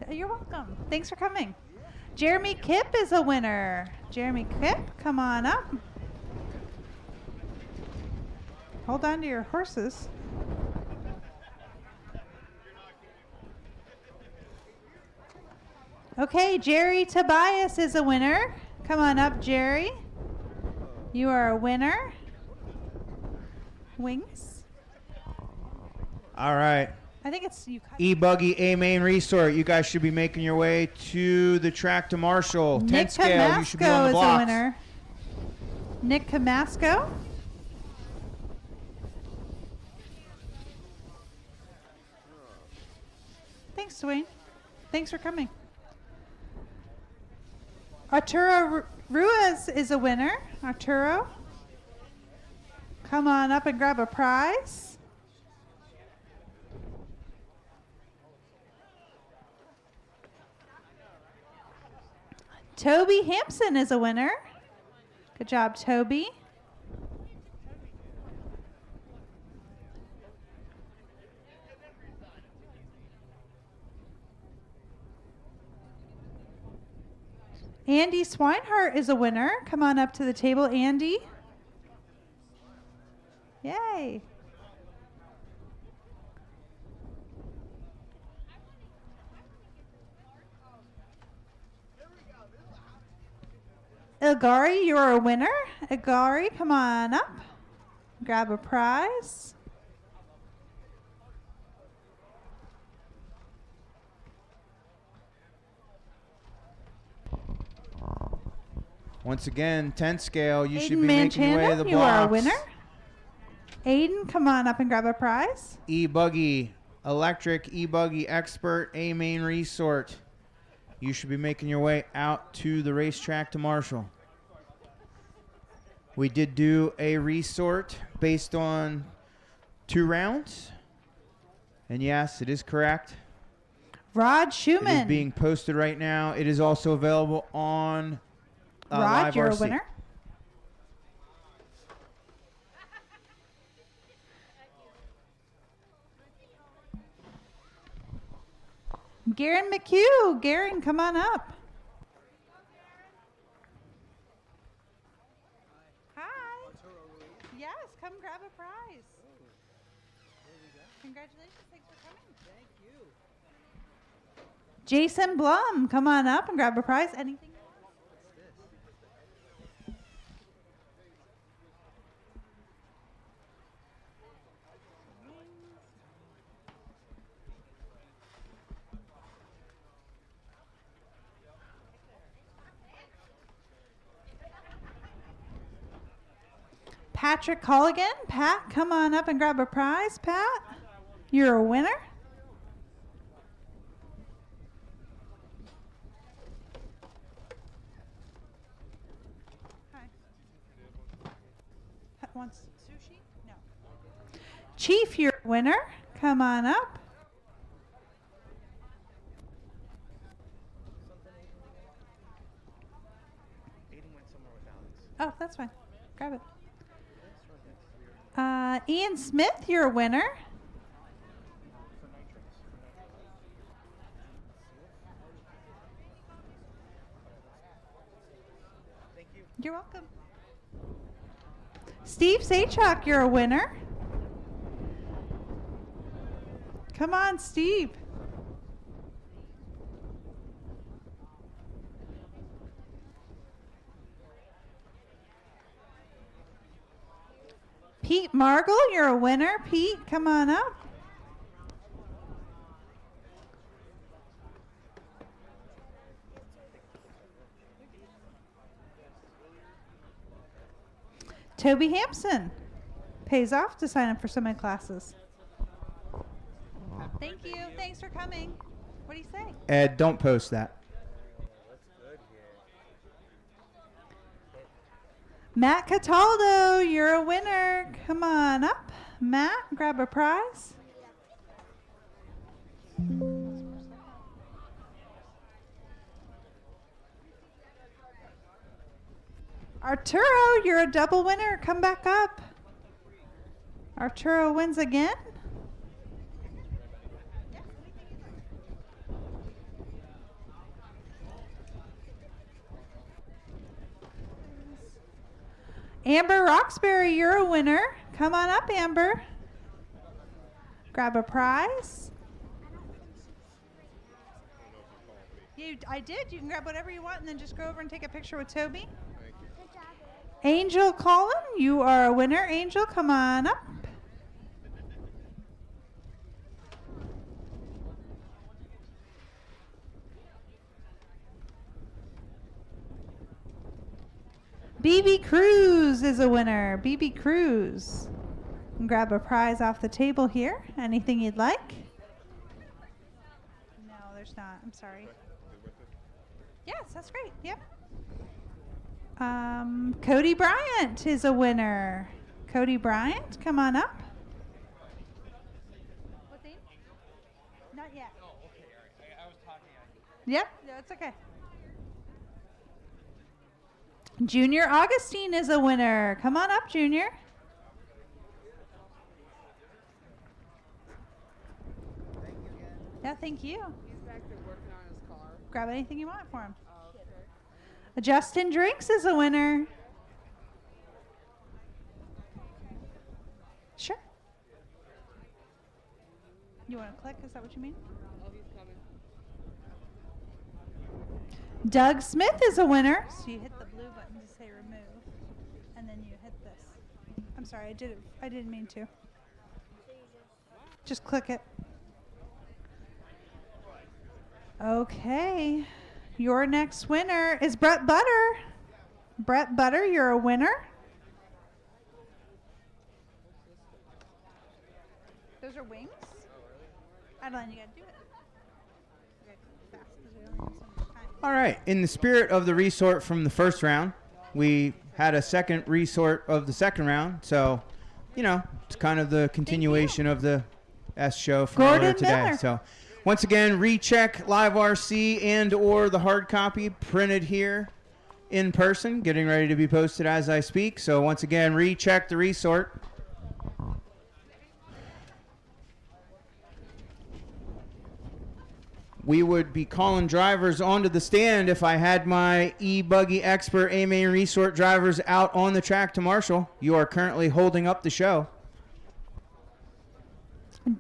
You're welcome. Thanks for coming. Jeremy Kipp is a winner. Jeremy Kipp, come on up. Hold on to your horses. Okay, Jerry Tobias is a winner. Come on up, Jerry. You are a winner. Wings. All right. I think it's you. E-Buggy A-Main Resort. You guys should be making your way to the track to Marshall. 10 Nick scale. You should be on the Camasco is a blocks. winner. Nick Camasco. Thanks, Dwayne. Thanks for coming. Arturo Ruiz is a winner. Arturo, come on up and grab a prize. Toby Hampson is a winner. Good job, Toby. Andy Swinehart is a winner. Come on up to the table, Andy. Yay. Ilgari, you're a winner. Ilgari, come on up. Grab a prize. Once again, 10 scale. You should Aiden be making your way to the Manchanda, blocks. you are a winner. Aiden, come on up and grab a prize. E-Buggy, electric E-Buggy expert, A-Main Resort. You should be making your way out to the racetrack to Marshall. We did do a resort based on 2 rounds. And yes, it is correct. Rod It is Schumann. being posted right now. It is also available on Rod, Live you're RC. a winner. Garen McHugh. Garen, come on up. Hi. Yes, come grab a prize. Congratulations. Thanks for coming. Thank you. Jason Blum, come on up and grab a prize. Anything? Patrick Colligan. Pat, come on up and grab a prize, Pat. You're a winner. Hi. wants sushi? No. Chief, you're a winner. Come on up. Oh, that's fine. Grab it. Ian Smith, you're a winner. You're welcome. Steve Sachok, you're a winner. Come on, Steve. Pete Margle, you're a winner. Pete, come on up. Toby Hampson. Pays off to sign up for so many classes. Thank you. Thanks for coming. What do you say? Ed, don't post that. Matt Cataldo, you're a winner. Come on up. Matt, grab a prize. Arturo, you're a double winner. Come back up. Arturo wins again. Amber Roxbury, you're a winner. Come on up, Amber. Grab a prize. I did. You can grab whatever you want and then just go over and take a picture with Toby. Angel Collin, you are a winner. Angel, come on up. BB Cruz is a winner. BB Cruz. Grab a prize off the table here. Anything you'd like? No, there's not. I'm sorry. Yes, that's great. Yep. Cody Bryant is a winner. Cody Bryant, come on up. What name? Not yet. Oh, okay. All right. I was talking. Yep, that's okay. Junior Augustine is a winner. Come on up, Junior. Yeah, thank you. He's back there working on his car. Grab anything you want for him. Okay. Justin Drinks is a winner. Sure. You want to click? Is that what you mean? Oh, he's coming. Doug Smith is a winner. So you hit the blue button to say remove, and then you hit this. I'm sorry, I didn't mean to. Just click it. Okay. Your next winner is Brett Butter. Brett Butter, you're a winner. Those are wings? Adeline, you gotta do it. Okay, fast, 'cause we only have so much time. All right. In the spirit of the resort from the first round, we had a second resort of the second round. So, you know, it's kind of the continuation of the S show from earlier today. Miller. So, once again, recheck Live RC and or the hard copy printed here in person, getting ready to be posted as I speak. So, once again, recheck the resort. We would be calling drivers onto the stand if I had my e-buggy expert A-Main Resort drivers out on the track to marshal. You are currently holding up the show.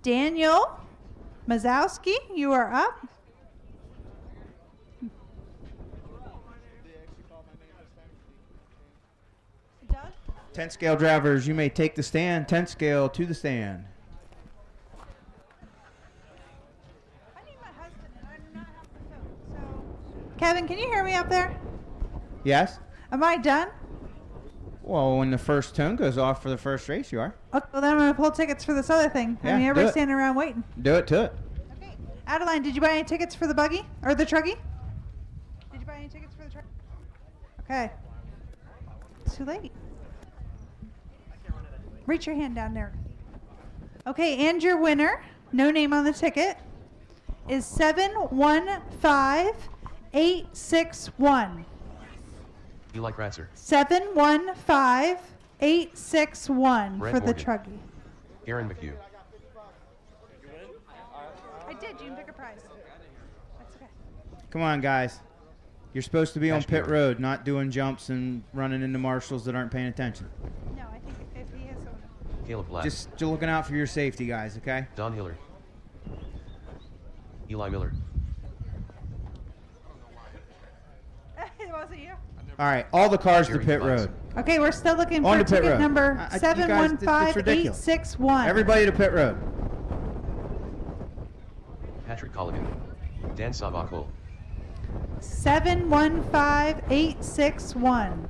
Daniel Mazowski, you are up. Doug? 10 scale drivers, you may take the stand. 10 scale to the stand. I need my husband and I do not have the phone. So, Kevin, can you hear me up there? Yes? Am I done? Well, when the first tone goes off for the first race, you are. Okay, well then I'm going to pull tickets for this other thing. Yeah, I mean, do everybody's it. standing around waiting. Do it to it. Okay. Adeline, did you buy any tickets for the buggy? Or the truggy? Did you buy any tickets for the truck? Okay. Too late. Reach your hand down there. Okay, and your winner, no name on the ticket, is 715861. Eli Kratzer. 715861 Brett for the Morgan. truggy. Aaron McHugh. I did. You can pick a prize. That's okay. Come on, guys. You're supposed to be on Cash pit bearer. road, not doing jumps and running into marshals that aren't paying attention. No, I think if he has someone. Caleb Black. Just looking out for your safety, guys, okay? Don Hiller. Eli Miller. It wasn't you. All right, all the cars to Jerry pit Device. road. Okay, we're still looking On for to pit ticket road. number You guys, it's ridiculous. 715861. Everybody to pit road. Patrick Colligan. Dan Savakol. 715861.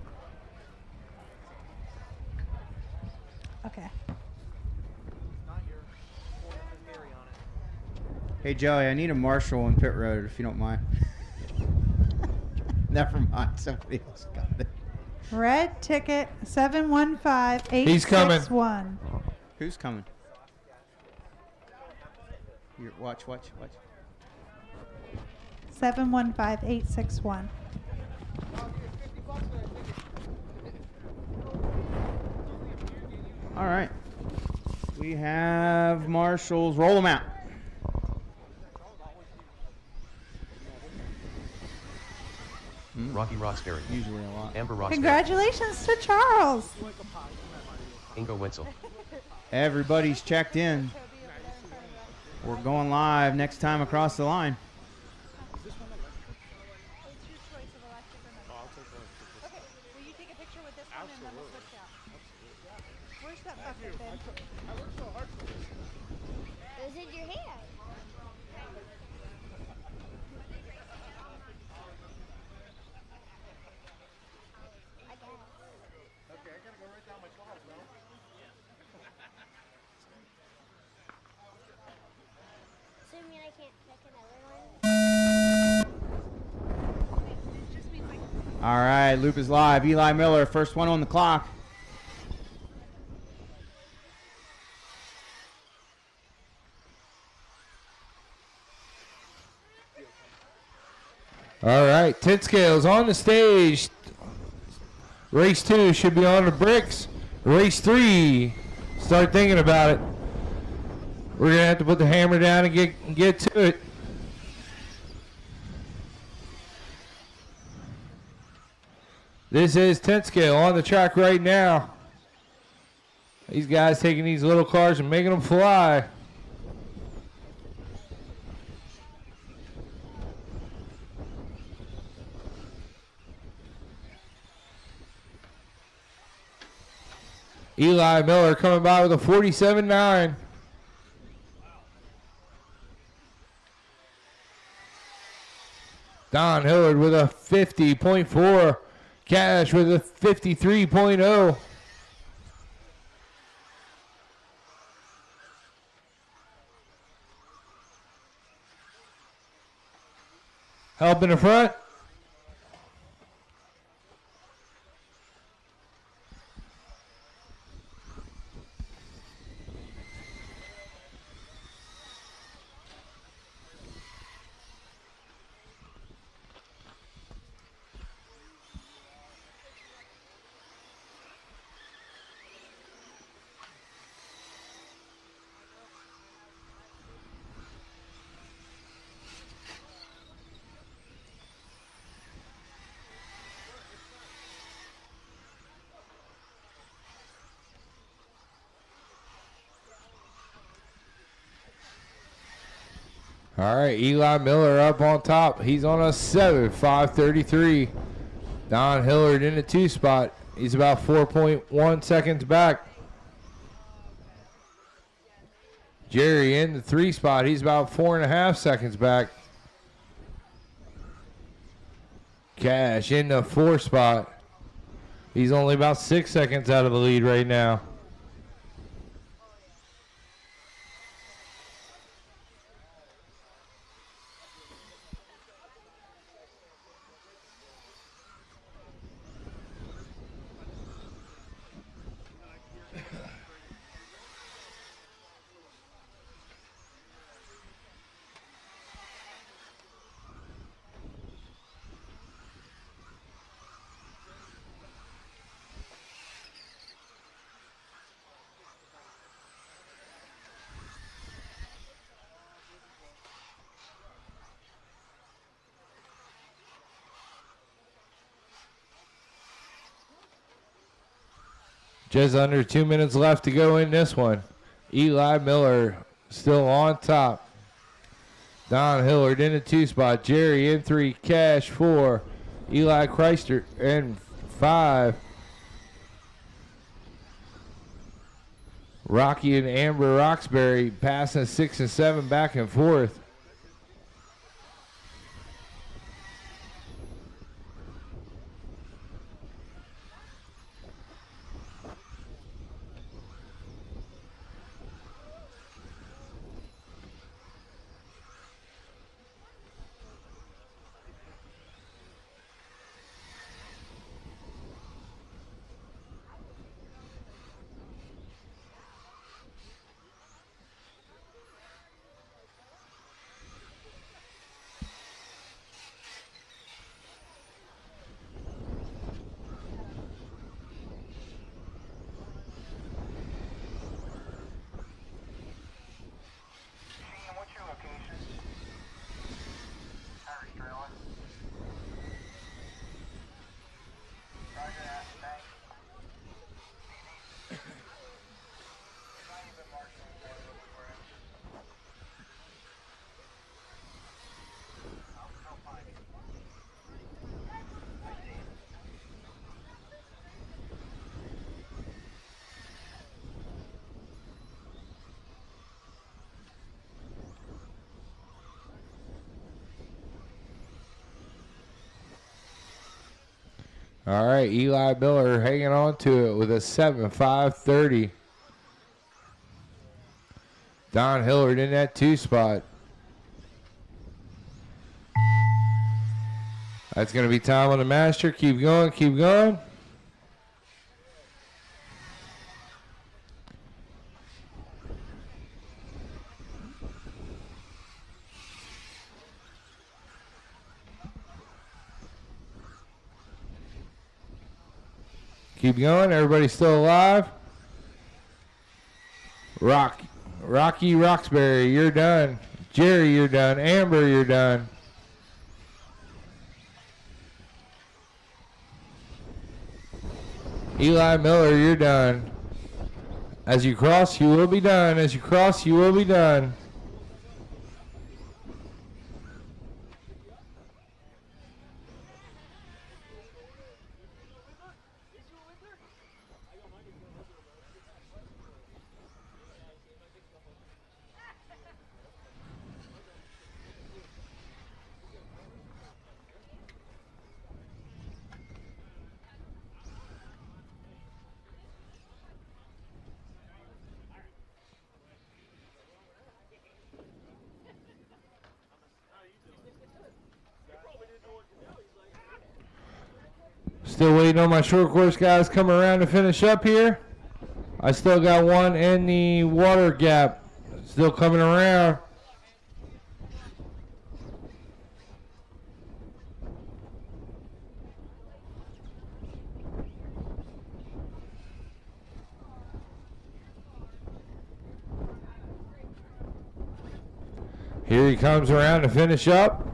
Okay. Hey, Joey, I need a marshal on pit road if you don't mind. Never mind, somebody else got it. Red ticket 715861. He's coming. Who's coming? Watch. 715861. All right. We have marshals. Roll them out. Rocky Roxbury. Usually a lot. Amber Roxbury. Congratulations to Charles. Ingo Wenzel. Everybody's checked in. We're going live next time across the line. Okay, will you take a picture with this one and then we'll switch out? Where's that bucket then? I worked so hard for this. It was in your hand. Okay, I gotta go right down my closet, bro. So you mean I can't pick another one? All right, loop is live. Eli Miller, first one on the clock. All right, 10 scales on the stage. Race 2 should be on the bricks. Race 3, start thinking about it. We're going to have to put the hammer down and get to it. This is 10 scale on the track right now. These guys taking these little cars and making them fly. Eli Miller coming by with a 47.9. Don Hillard with a 50.4. Cash with a 53.0. Help in the front. All right, Eli Miller up on top. He's on a 7.533. Don Hillard in the 2 spot. He's about 4.1 seconds back. Jerry in the 3 spot. He's about 4.5 seconds back. Cash in the 4 spot. He's only about 6 seconds out of the lead right now. Just under 2 minutes left to go in this one. Eli Miller still on top. Don Hillard in the 2 spot. Jerry in 3. Cash 4. Eli Chrysler in 5. Rocky and Amber Roxbury passing 6 and 7 back and forth. All right, Eli Miller hanging on to it with a 7.530. Don Hillard in that 2 spot. That's going to be time on the master. Keep going, keep going. Keep going. Everybody's still alive. Rocky Roxbury, you're done. Jerry, you're done. Amber, you're done. Eli Miller, you're done. As you cross, you will be done. As you cross, you will be done. Still waiting on my short course guys coming around to finish up here. I still got one in the water gap. Still coming around. Here he comes around to finish up.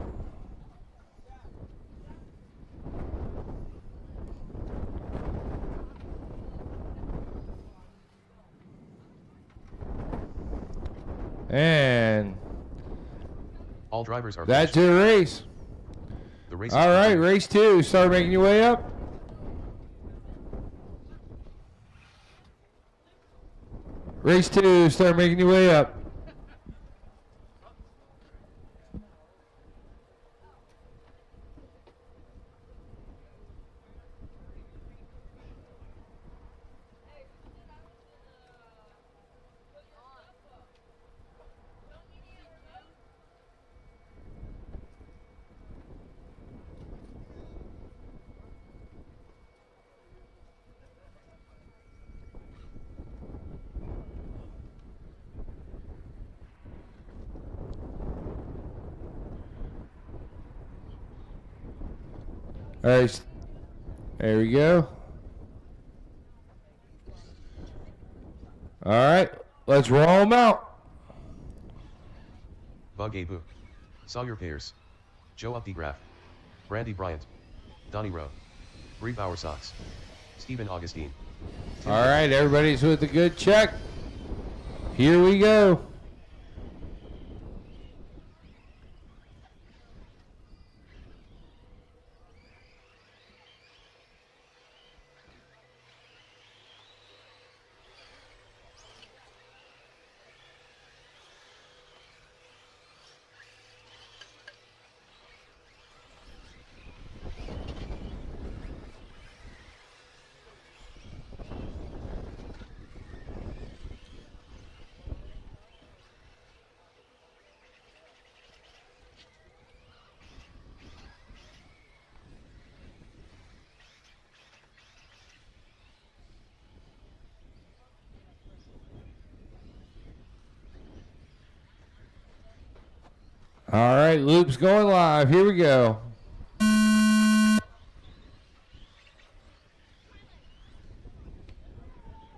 And all drivers are that's the race. The race. All right, race 2. Start making your way up. Race 2. Start making your way up. All right, there we go. All right, let's roll them out. Bug Abu. Sawyer Pierce. Joe Updegraph. Brandy Bryant. Donnie Rowe. Bree Bower Sox. Stephen Augustine. All right, everybody's with a good check. Here we go. All right, loop's going live. Here we go.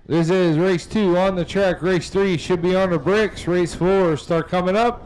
This is race 2 on the track. Race 3 should be on the bricks. Race 4 start coming up.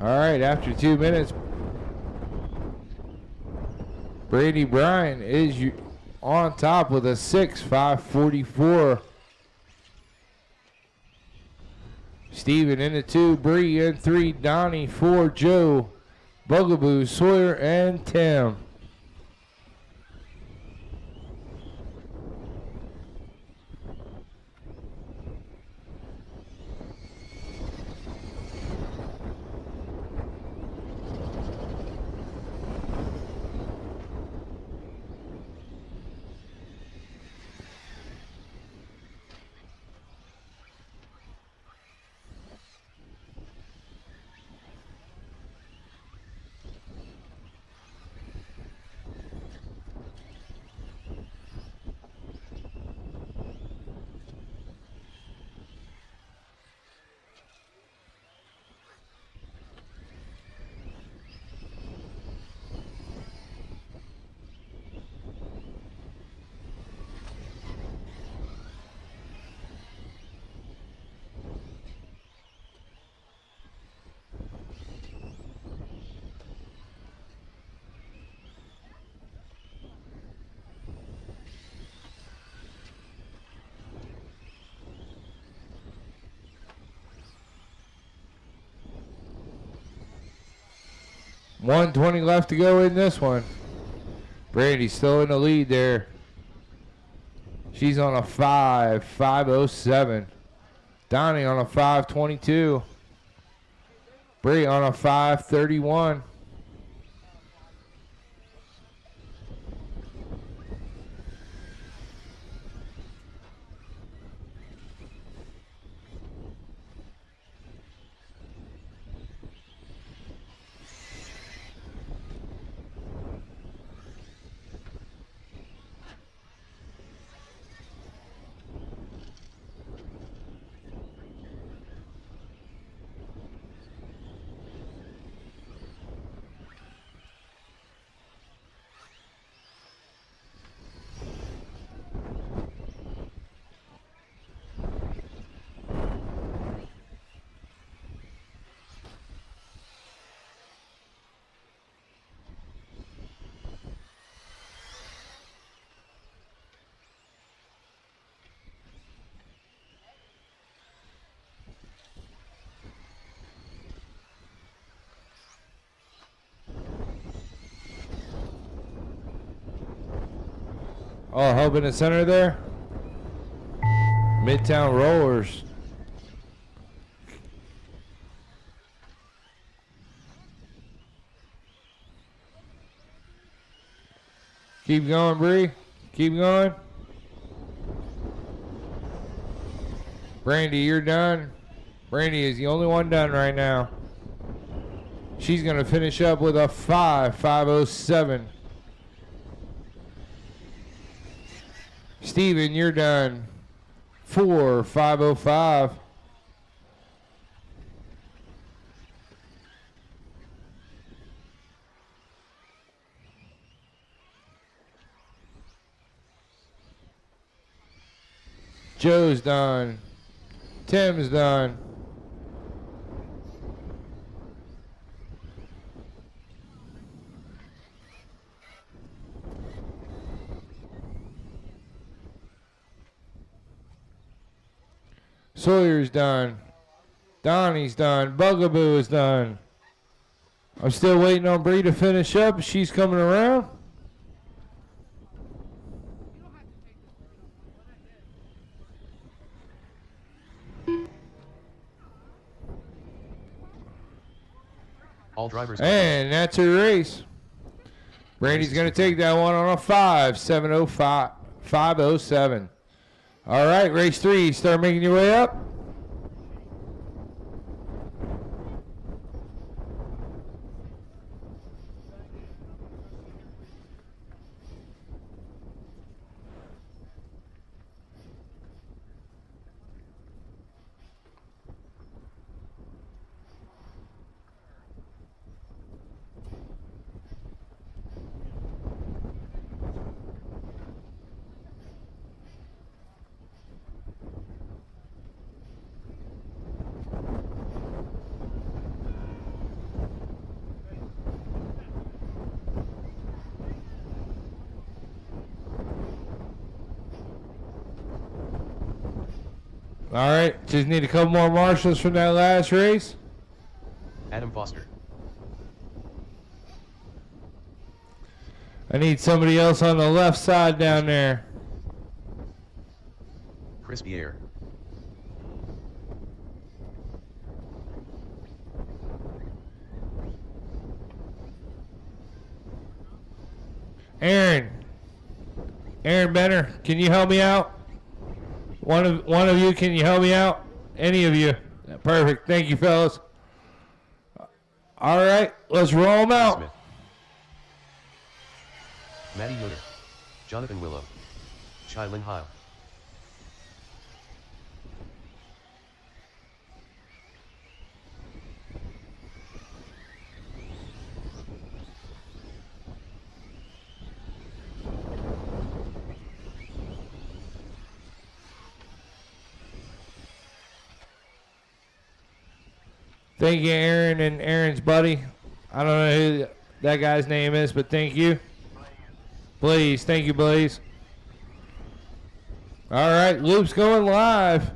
All right, after 2 minutes, Brady Bryan is on top with a 6.544. Steven in the 2, Bree in 3, Donnie 4, Joe, Bugaboo, Sawyer, and Tim. .120 left to go in this one. Brandy's still in the lead there. She's on a 5.07. Donnie on a 5.22. Bree on a 5.31. Oh, help in the center there. Midtown Rollers. Keep going, Bree. Keep going. Brandy, you're done. Brandy is the only one done right now. She's going to finish up with a 5.507. Steven, you're done. 4.505. Joe's done. Tim's done. Sawyer's done. Donnie's done. Bugaboo is done. I'm still waiting on Bree to finish up. She's coming around. All drivers. And that's her race. Brandy's going to take that one on a 5.707. All right, race 3. Start making your way up. All right, just need a couple more marshals from that last race. Adam Foster. I need somebody else on the left side down there. Chris Pierre. Aaron Benner, can you help me out? One of you, can you help me out? Any of you? Perfect. Thank you, fellas. All right, let's roll them out. Smith. Maddie Yoder. Jonathan Willow. Chai Lin Heil. Thank you, Aaron and Aaron's buddy. I don't know who that guy's name is, but thank you. Blaze. Thank you, Blaze. All right, loop's going live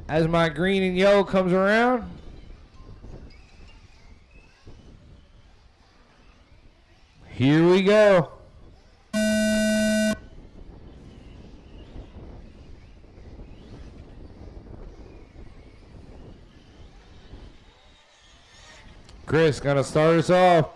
as my green and yellow comes around. Here we go. Chris gonna start us off.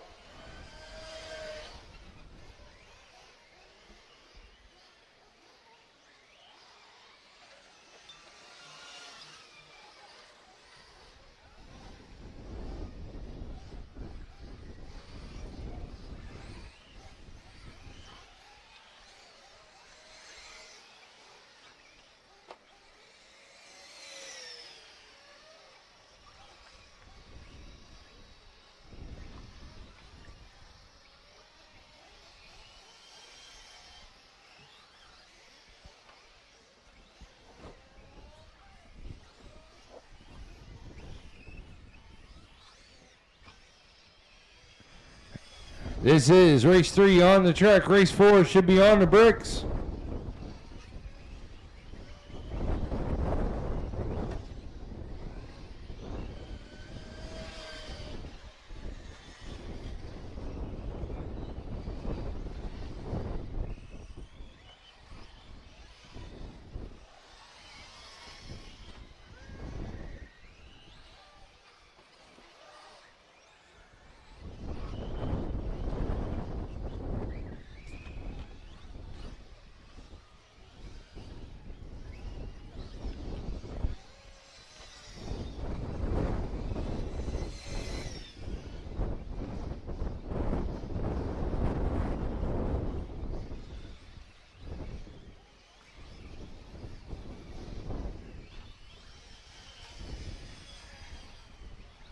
This is race 3 on the track. Race 4 should be on the bricks.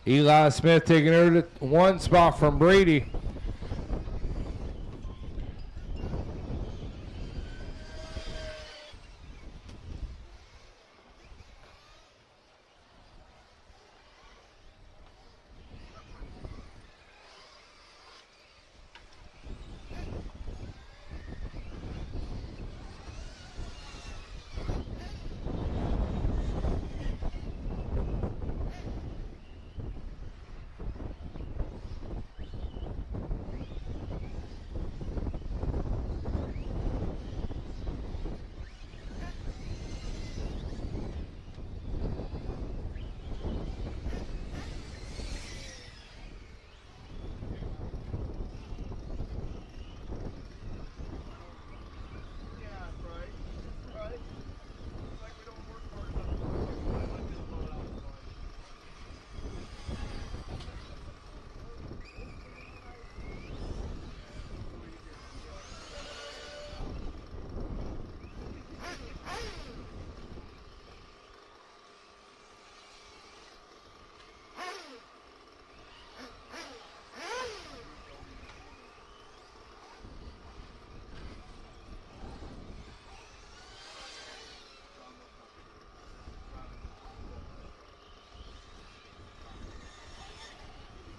Eli Smith taking over to 1 spot from Brady.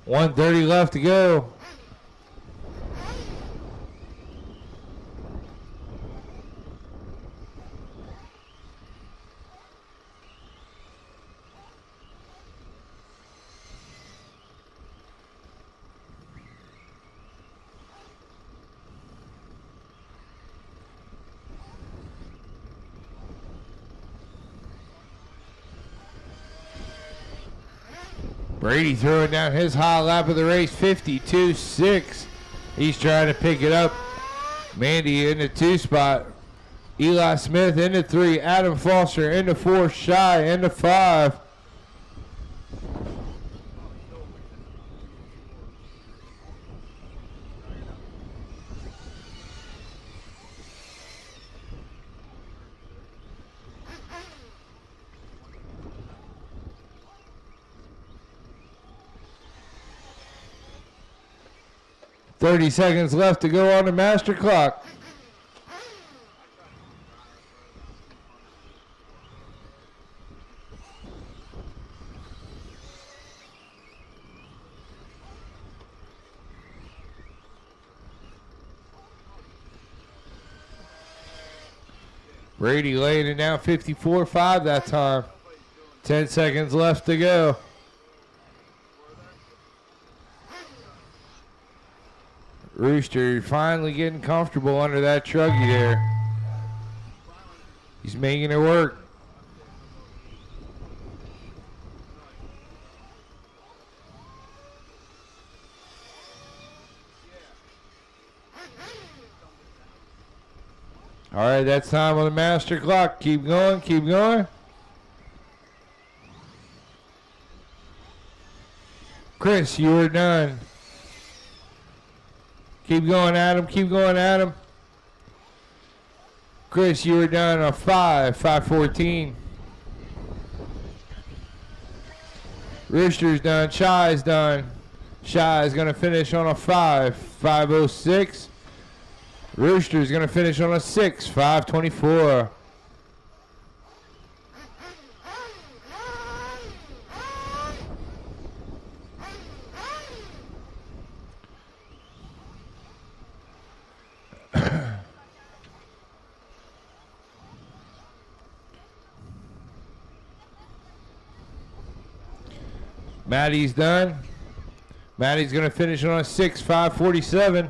.130 left to go. Brady throwing down his high lap of the race, 52.6. He's trying to pick it up. Mandy in the 2 spot. Eli Smith into 3. Adam Foster into 4. Shy into 5. .30 seconds left to go on the master clock. Brady laying it down 54.5 that time. 10 seconds left to go. Rooster finally getting comfortable under that truggy there. He's making it work. All right, that's time on the master clock. Keep going, keep going. Chris, you are done. Keep going, Adam. Keep going, Adam. Chris, you were done on 5:14. Rooster's done. Shy's done. Shy's going to finish on a 5:06. Rooster's going to finish on a 5:24. Maddie's done. Maddie's going to finish on a 5:47.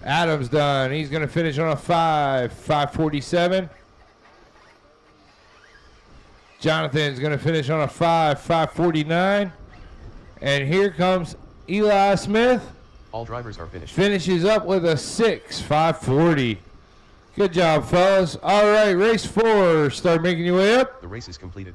Adam's done. He's going to finish on a 5:47. Jonathan's going to finish on a 5:49. And here comes Eli Smith. All drivers are finished. Finishes up with a 5:40. Good job, fellas. All right, race 4. Start making your way up. The race is completed.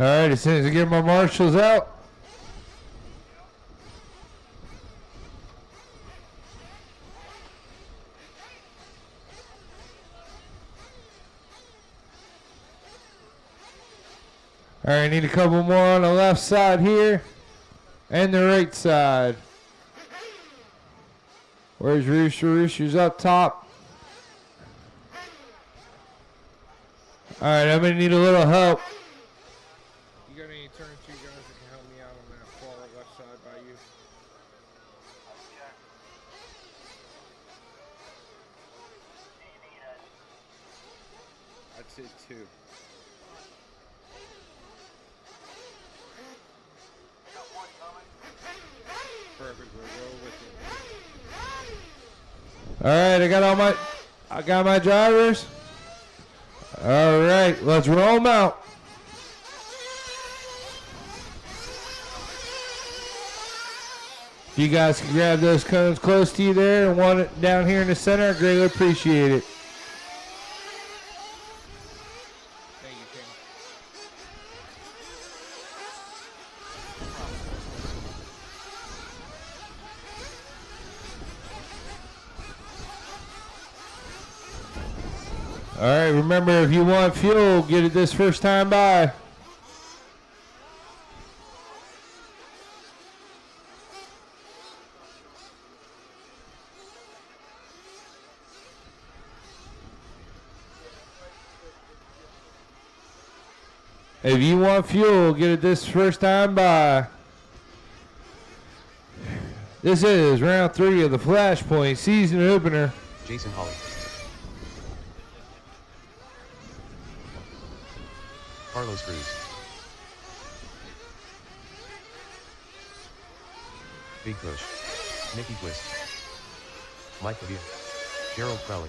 All right, as soon as I get my marshals out. All right, I need a couple more on the left side here and the right side. Where's Rooster? Rooster's up top. All right, I'm going to need a little help. You got any turn two guys that can help me out on that far left side by you? I'd say two. Perfect, we'll go with it. All right, I got my drivers. All right, let's roll them out. If you guys can grab those cones close to you there and one down here in the center, I greatly appreciate it. All right, remember, if you want fuel, get it this first time by. If you want fuel, get it this first time by. This is round 3 of the Flashpoint season opener. Jason Holly. Carlos Cruz. Big Push. Nicky Twist. Mike Padilla. Gerald Crowley.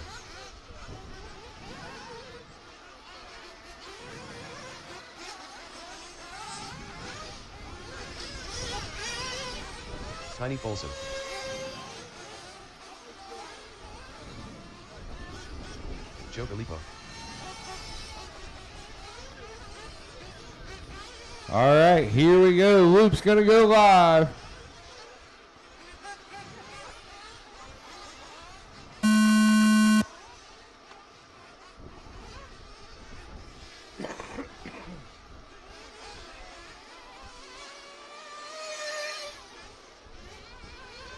Tiny Folsom. Joe Filippo. All right, here we go. Loop's gonna go live.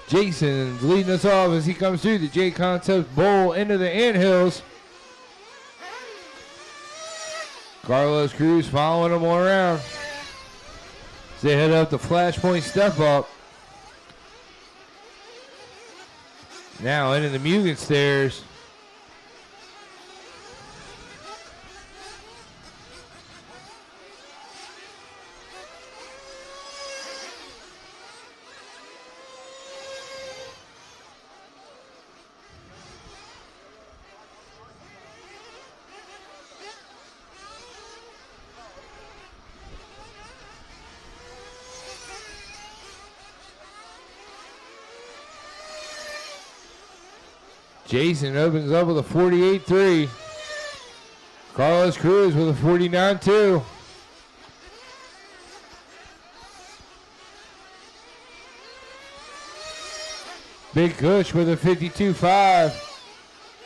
Jason's leading us off as he comes through the J Concept Bowl into the Anthills. Carlos Cruz following him all around. As they head up the Flashpoint step up. Now into the Mugen stairs. Jason opens up with a 48-3. Carlos Cruz with a 49-2. Big Kush with a 52-5.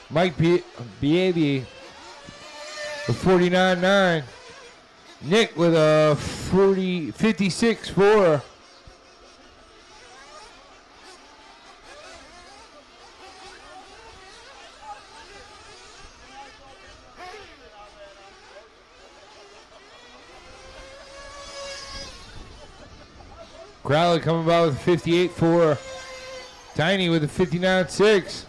Mike Biabi with 49-9. Nick with a 56-4. Crowley coming by with a 58-4. Tiny with a 59-6.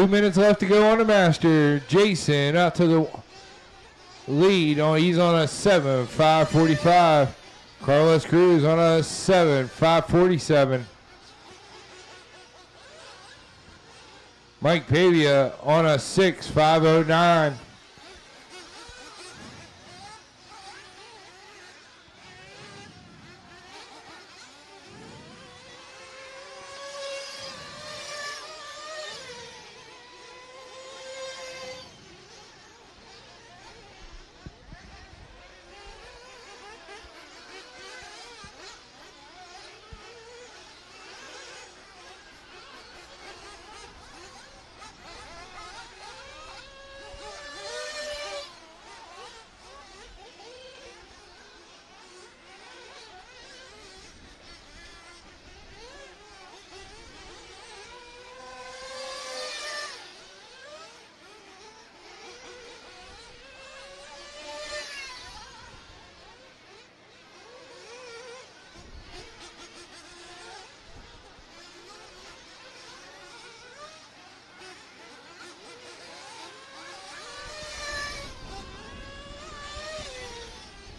2 minutes left to go on the master. Jason out to the lead. He's on a 7:5:45. Carlos Cruz on a 7:5:47. Mike Pavia on a 6:5:09.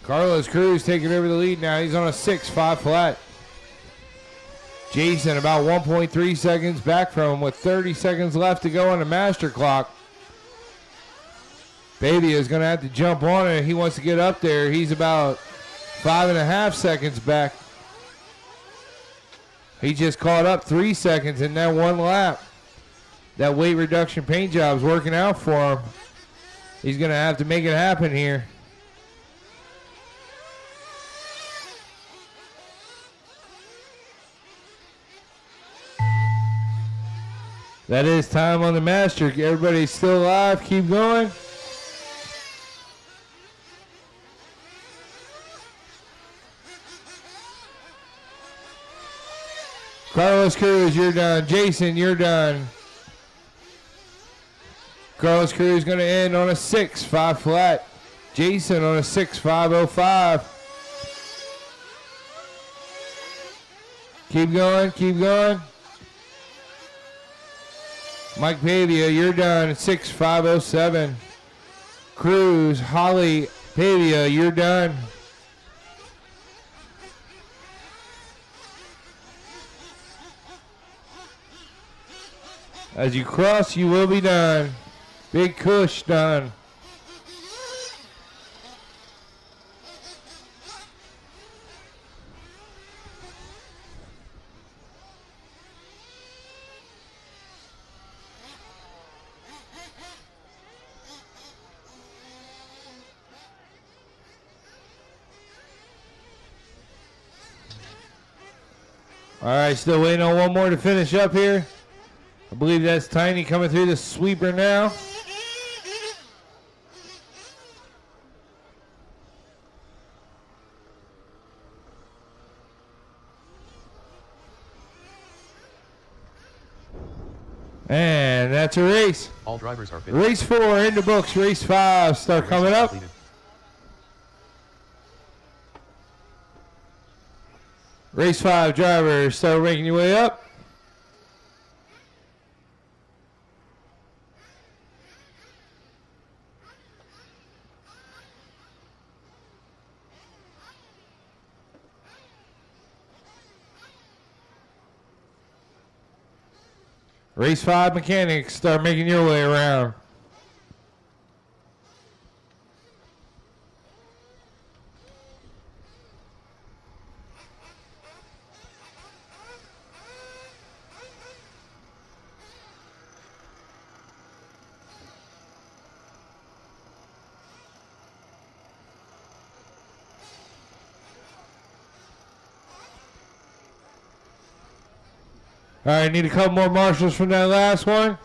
Carlos Cruz taking over the lead now. He's on a 6:5 flat. Jason about 1.3 seconds back from him with 30 seconds left to go on the master clock. Baby is going to have to jump on it. He wants to get up there. He's about 5.5 seconds back. He just caught up 3 seconds in that one lap. That weight reduction paint job is working out for him. He's going to have to make it happen here. That is time on the master. Everybody's still alive. Keep going. Carlos Cruz, you're done. Jason, you're done. Carlos Cruz going to end on a 6:5 flat. Jason on a 6:5:05. Keep going, keep going. Mike Pavia, you're done. 6:5:07. Cruz, Holly, Pavia, you're done. As you cross, you will be done. Big Kush done. All right, still waiting on one more to finish up here. I believe that's Tiny coming through the sweeper now. And that's a race. All drivers are finished. Race 4 in the books. Race 5 start coming up. Completed. Race 5 drivers start making your way up. Race 5 mechanics start making your way around. All right, need a couple more marshals from that last one.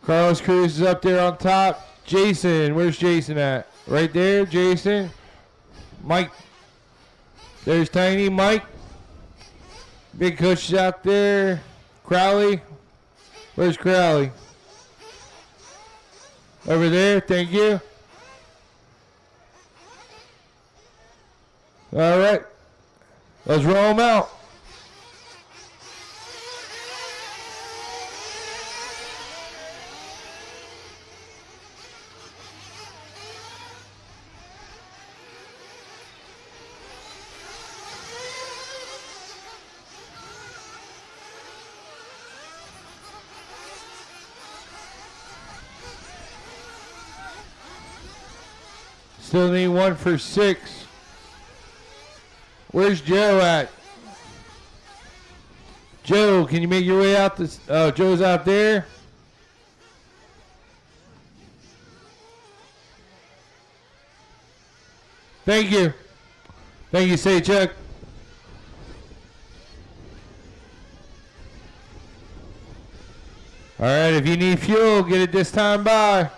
Carlos Cruz is up there on top. Jason, where's Jason at? Right there, Jason. Mike. There's Tiny. Mike. Big Kush is out there. Crowley. Where's Crowley? Over there, thank you. All right. Let's roll them out. Still need 1 for 6. Where's Joe at? Joe, can you make your way out this? Oh, Joe's out there. Thank you. Thank you, say Chuck. All right, if you need fuel, get it this time by.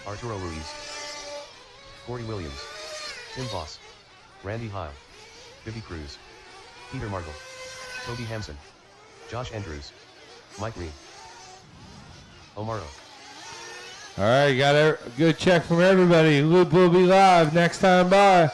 Arturo Ruiz, Corey Williams, Tim Voss, Randy Heil, Vivi Cruz, Peter Margle, Toby Hampson, Josh Andrews, Mike Reed, Omaro. All right, got a good check from everybody. Loop will be live next time by.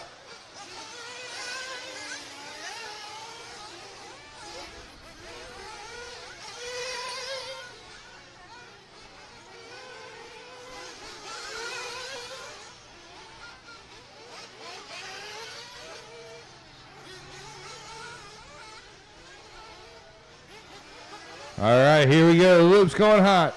All right, here we go. Loop's going hot.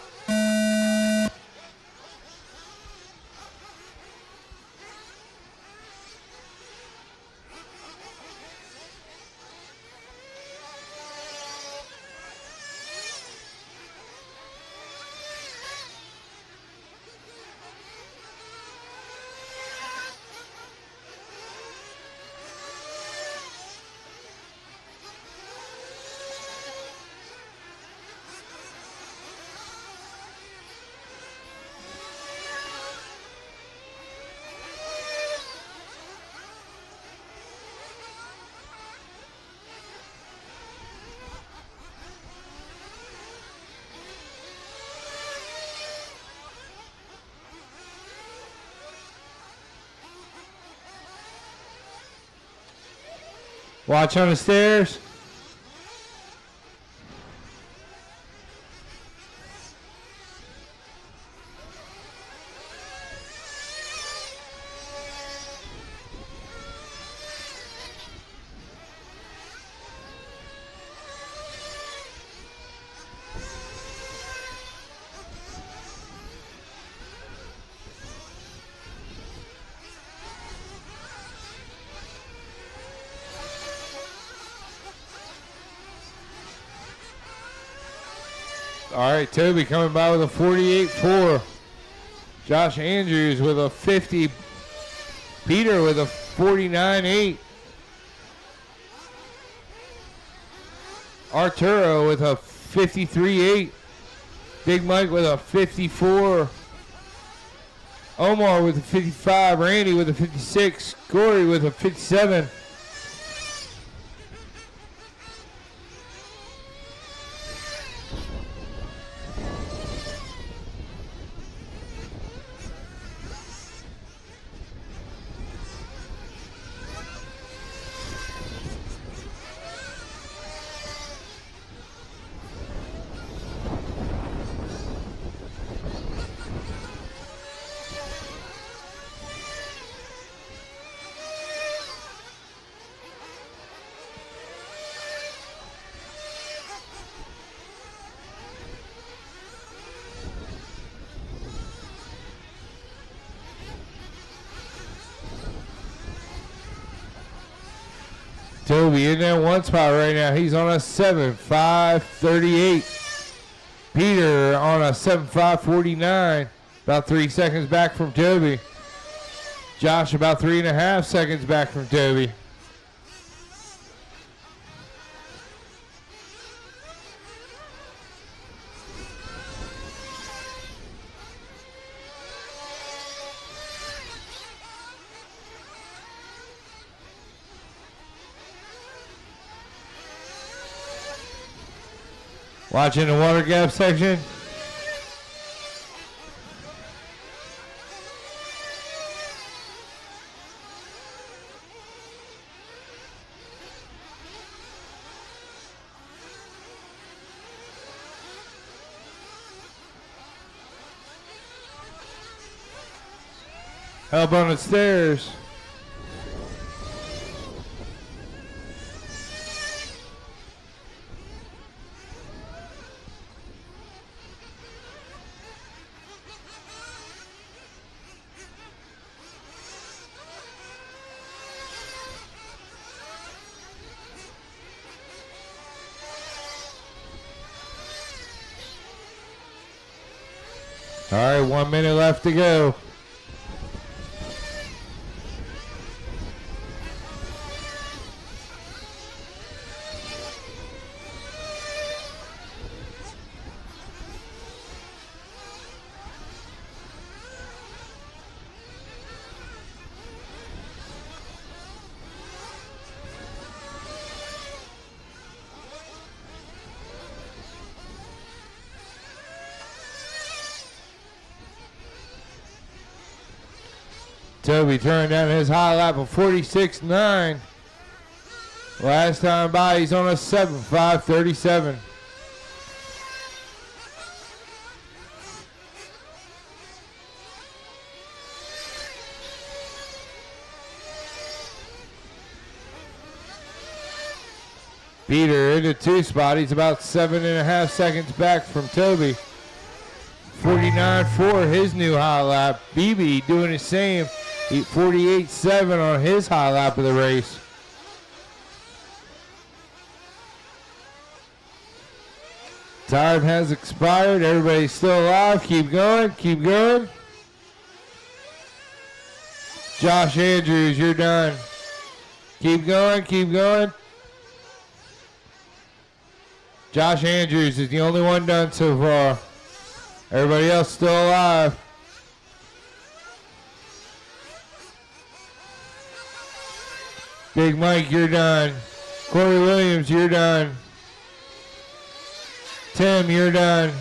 Watch on the stairs. All right, Toby coming by with a 48.4. Josh Andrews with a 50. Peter with a 49.8. Arturo with a 53.8. Big Mike with a 54. Omar with a 55. Randy with a 56. Corey with a 57. Toby in that one spot right now. He's on a 7.538. Peter on a 7.549. About 3 seconds back from Toby. Josh about 3.5 seconds back from Toby. Watching the water gap section. Help on the stairs. All right, 1 minute left to go. Toby turned down his high lap of 46.9. Last time by, he's on a 7.537. Peter into 2 spot. He's about 7.5 seconds back from Toby. 49.4 his new high lap. BB doing the same. 48.7 on his high lap of the race. Time has expired. Everybody's still alive. Keep going. Keep going. Josh Andrews, you're done. Keep going. Keep going. Josh Andrews is the only one done so far. Everybody else still alive. Big Mike, you're done. Corey Williams, you're done. Tim, you're done.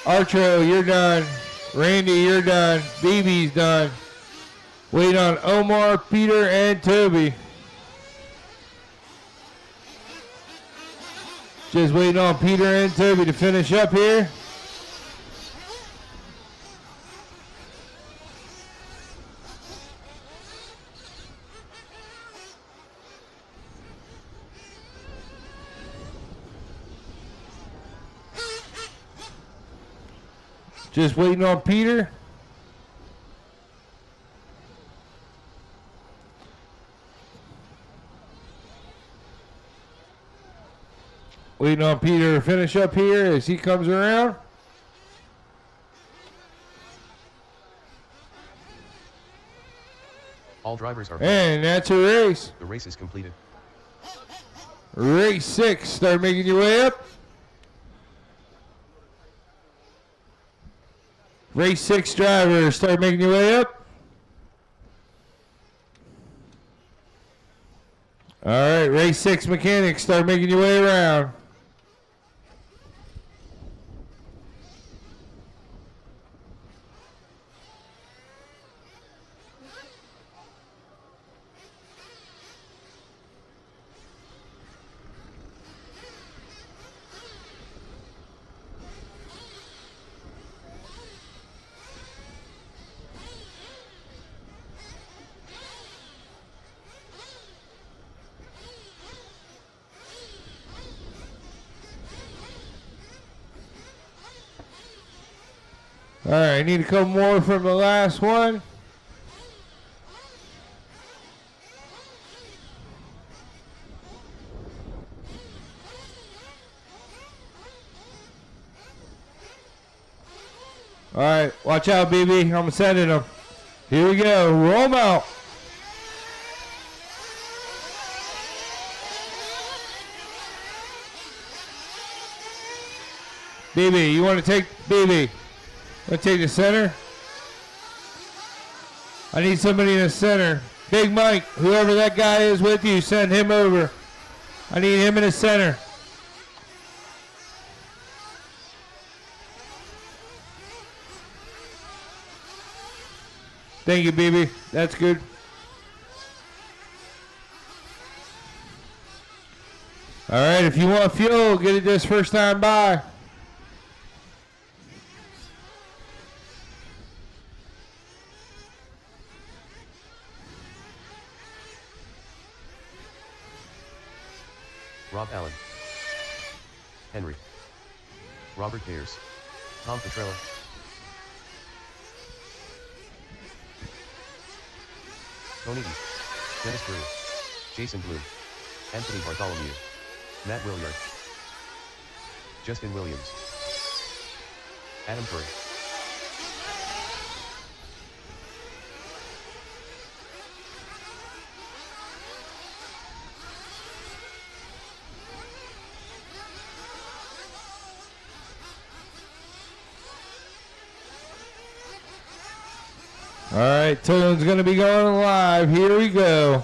Artro, you're done. Randy, you're done. BB's done. Wait on Omar, Peter, and Toby. Just waiting on Peter and Toby to finish up here. Just waiting on Peter. Waiting on Peter to finish up here as he comes around. All drivers are. And that's a race. The race is completed. Race 6. Start making your way up. Race 6 drivers, start making your way up. All right, race 6 mechanics, start making your way around. All right, I need a couple more from the last one. All right, watch out, BB. I'm sending them. Here we go. Roll them out. BB, you want to take BB? Want to take the center? I need somebody in the center. Big Mike, whoever that guy is with you, send him over. I need him in the center. Thank you, BB. That's good. All right, if you want fuel, get it this first time by. Rob Allen. Henry. Robert Pierce. Tom Petrella. Tony E. Dennis Brew. Jason Bloom. Anthony Bartholomew. Matt Williard. Justin Williams. Adam Furry. All right, tune's going to be going live. Here we go.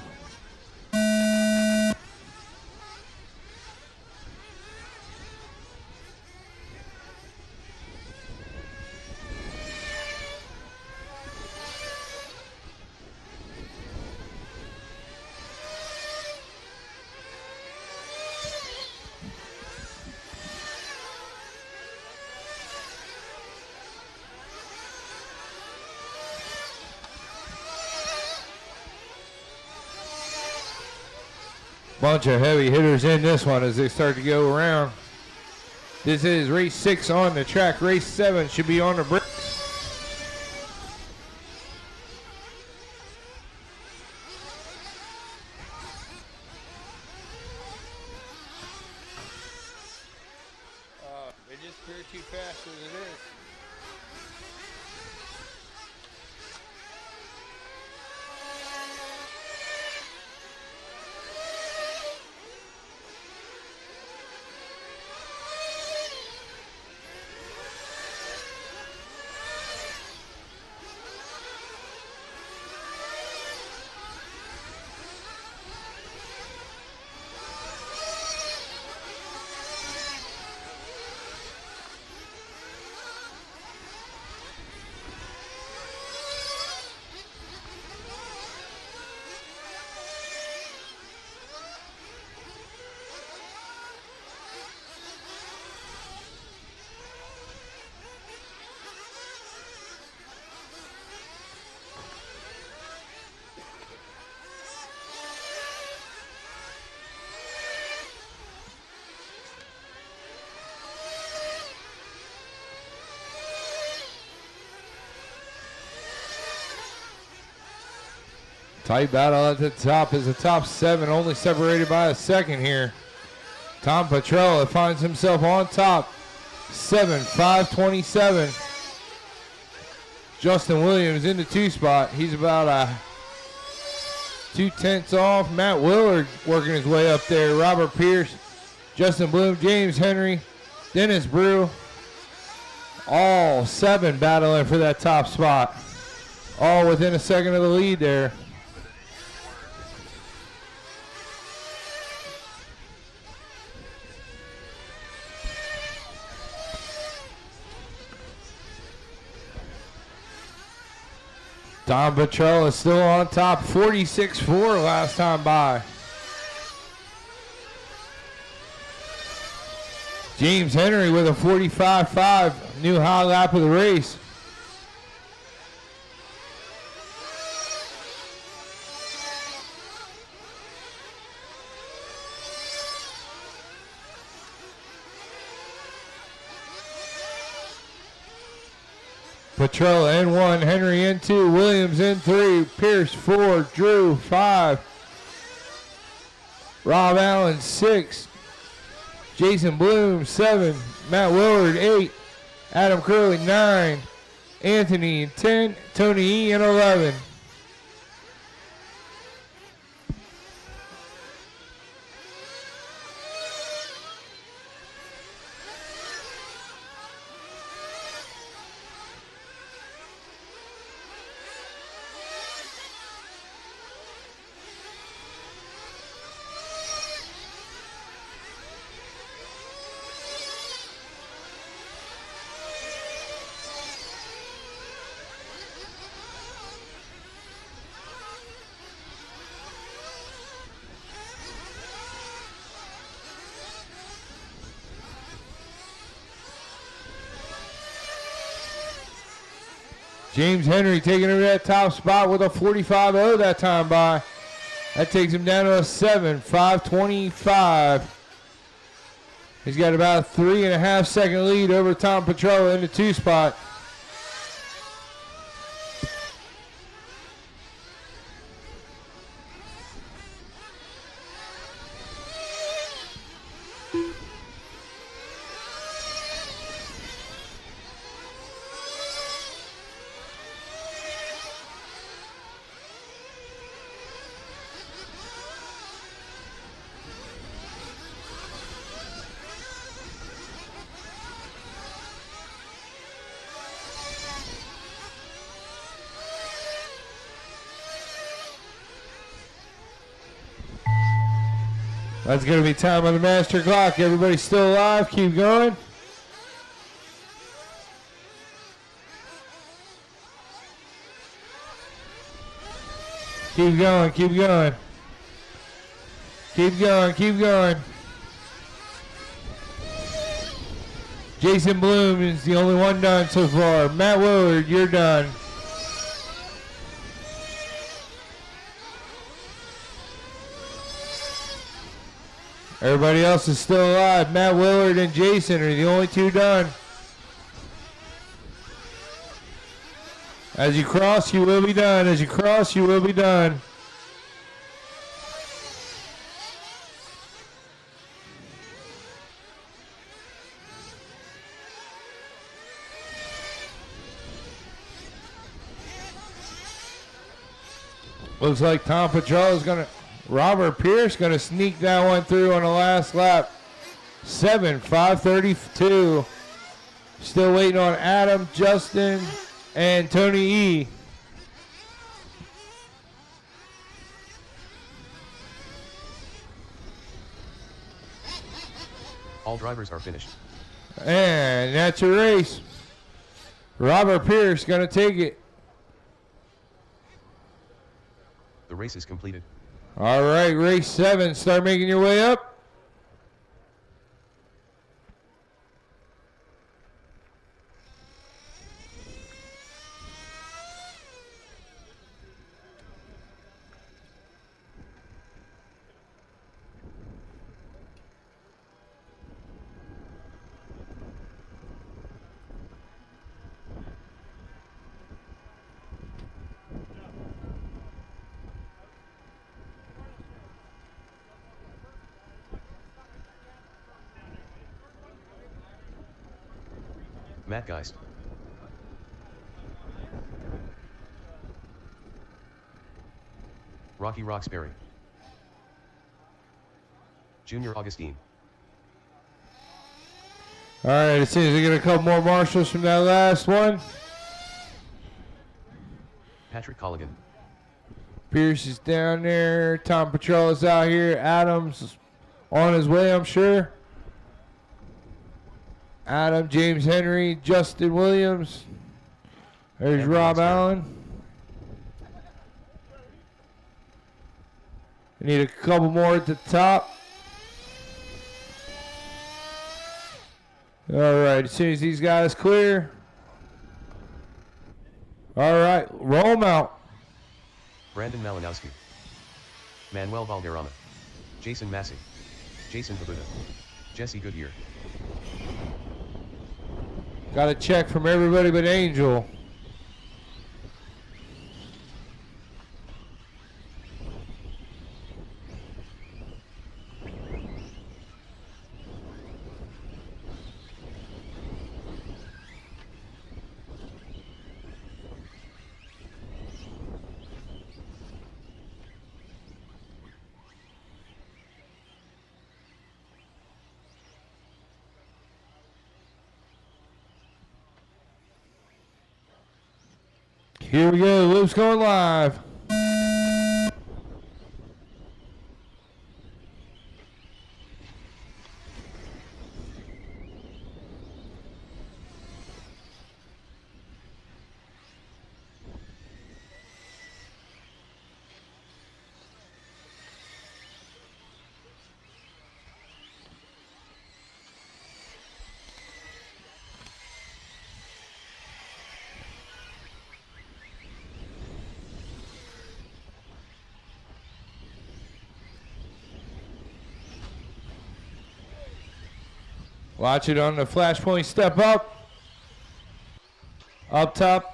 Bunch of heavy hitters in this one as they start to go around. This is race 6 on the track. Race 7 should be on the bricks. They just veer too fast as it is. Tight battle at the top is the top 7, only separated by a second here. Tom Petrella finds himself on top, 7:5:27. Justin Williams in the 2 spot. He's about 2/10 off. Matt Willard working his way up there. Robert Pierce, Justin Bloom, James Henry, Dennis Brew. All 7 battling for that top spot. All within a second of the lead there. Tom Petrella is still on top, 46-4 last time by. James Henry with a 45.5, new high lap of the race. Petrella in 1, Henry in 2, Williams in 3, Pierce 4, Drew 5, Rob Allen 6, Jason Bloom 7, Matt Willard 8, Adam Curley 9, Anthony 10, Tony E in 11. James Henry taking over that top spot with a 45.0 that time by. That takes him down to a 7:5:25. He's got about a 3.5 second lead over Tom Petrella in the 2 spot. That's going to be time on the master clock. Everybody still alive. Keep going. Keep going, keep going. Keep going, keep going. Jason Bloom is the only one done so far. Matt Willard, you're done. Everybody else is still alive. Matt Willard and Jason are the only two done. As you cross, you will be done. As you cross, you will be done. Looks like Tom Petrell is going to, Robert Pierce going to sneak that one through on the last lap. 5:32. Still waiting on Adam, Justin, and Tony E. All drivers are finished. And that's your race. Robert Pierce going to take it. The race is completed. All right, race 7. Start making your way up. Matt Geist. Rocky Roxbury. Junior Augustine. All right, as soon as we get a couple more marshals from that last one. Patrick Colligan. Pierce is down there. Tom Petrell is out here. Adams on his way, I'm sure. Adam, James Henry, Justin Williams. There's Rob Allen. We need a couple more at the top. All right, as soon as these guys clear. All right, roll them out. Brandon Malinowski. Manuel Valderrama. Jason Massey. Jason Babuda. Jesse Goodyear. Got a check from everybody but Angel. Here we go, Loop's going live. Watch it on the flashpoint, step up. Up top.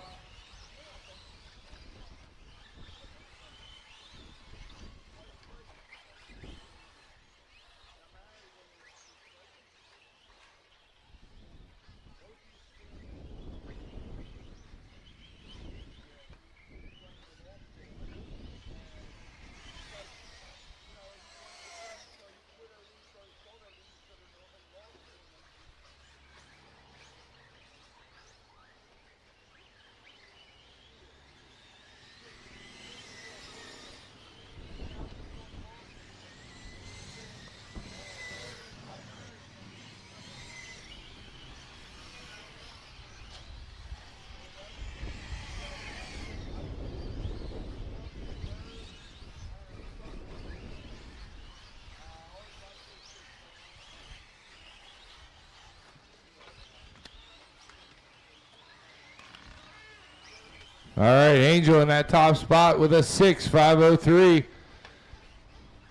All right, Angel in that top spot with a 6.503.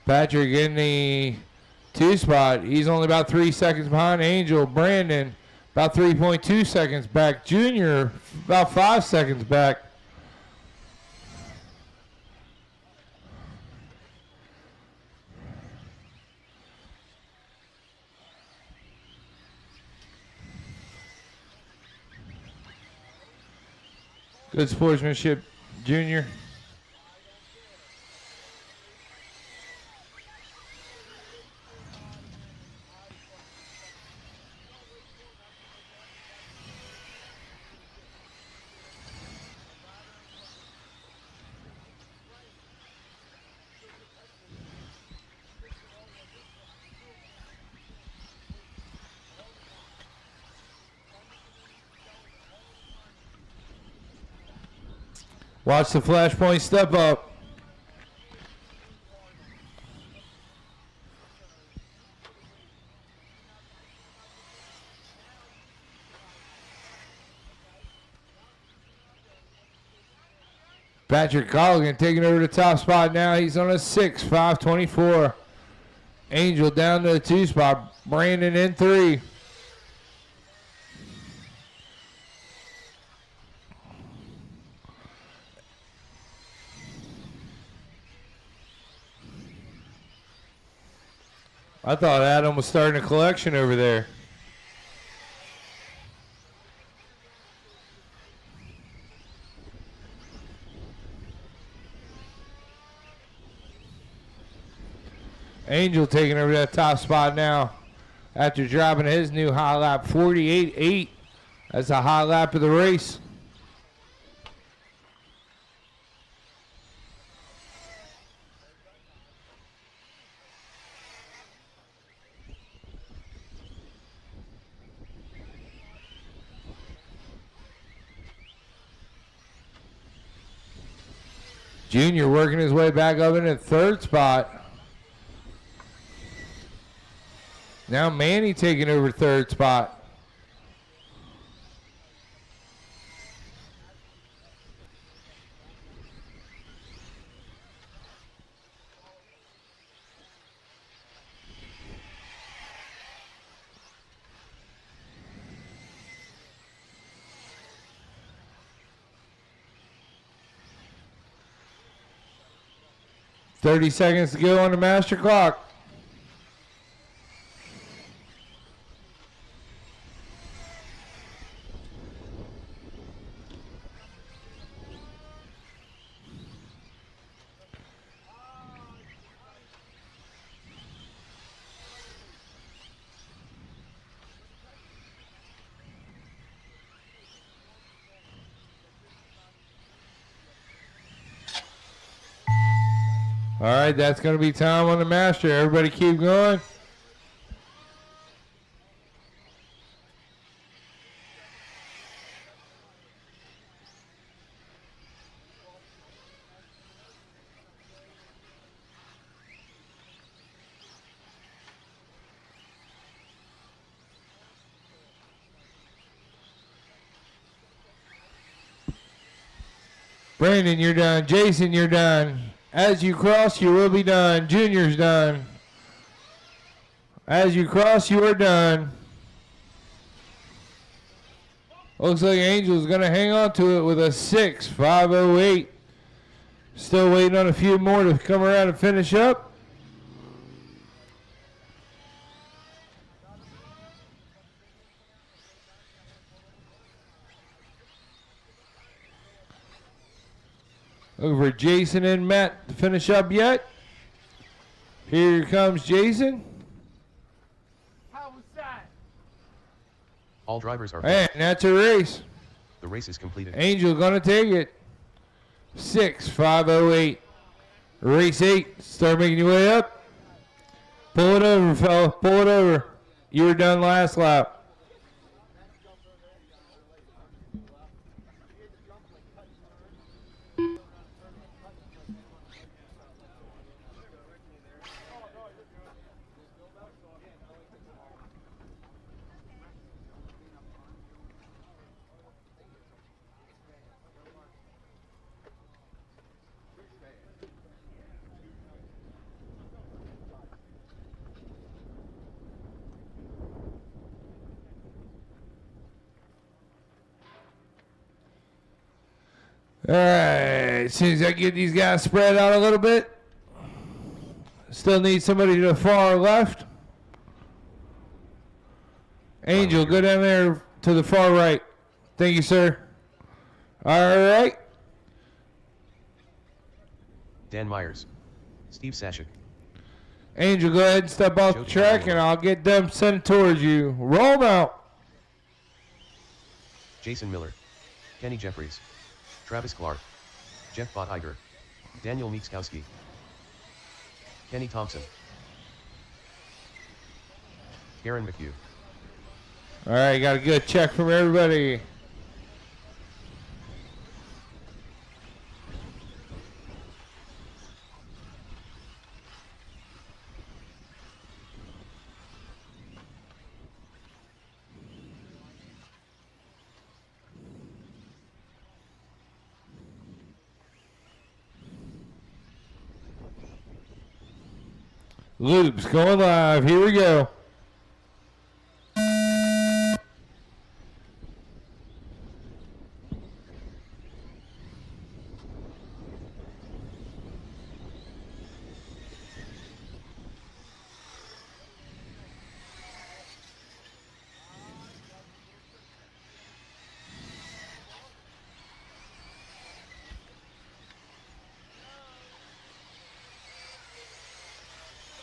Patrick in the 2 spot. He's only about 3 seconds behind Angel. Brandon about 3.2 seconds back. Junior about 5 seconds back. Good sportsmanship, Junior. Watch the flashpoint step up. Patrick Colligan taking over the top spot now. He's on a 6.524. Angel down to the 2 spot. Brandon in 3. I thought Adam was starting a collection over there. Angel taking over that top spot now after dropping his new high lap 48.8. That's a high lap of the race. Junior working his way back up in the 3rd spot. Now Manny taking over 3rd spot. $30 to go on the master clock. All right, that's going to be time on the master. Everybody keep going. Brandon, you're done. Jason, you're done. As you cross, you will be done. Junior's done. As you cross, you are done. Looks like Angel's going to hang on to it with a 6.508. Still waiting on a few more to come around and finish up. Over Jason and Matt to finish up yet. Here comes Jason. How was that? All drivers are And that's a race. The race is completed. Angel gonna take it. 6.508. Race 8. Start making your way up. Pull it over, fella. Pull it over. You were done last lap. All right, as soon as I get these guys spread out a little bit. Still need somebody to the far left. Angel, go down there to the far right. Thank you, sir. All right. Dan Myers. Steve Sashik. Angel, go ahead and step off the track, and I'll get them sent towards you. Roll them out. Jason Miller. Kenny Jeffries. Travis Clark. Jeff Bottiger. Daniel Meekskowski. Kenny Thompson. Aaron McHugh. All right, got a good check from everybody. Loops going live. Here we go.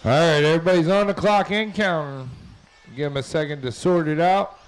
All right, everybody's on the clock and counting. Give them a second to sort it out.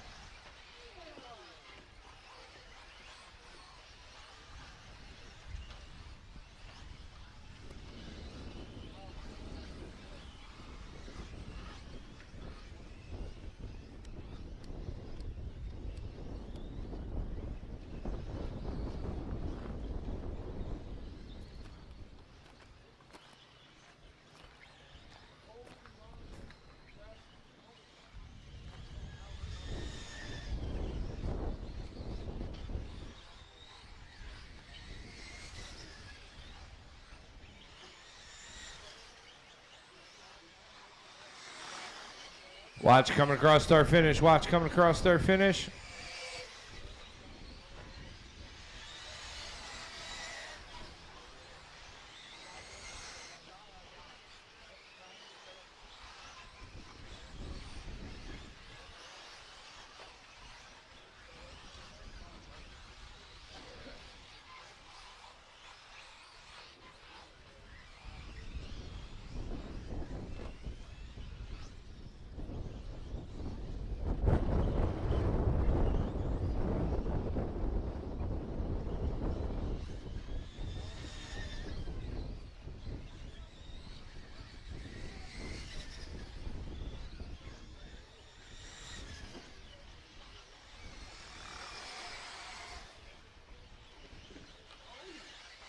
Watch coming across start finish. Watch coming across start finish.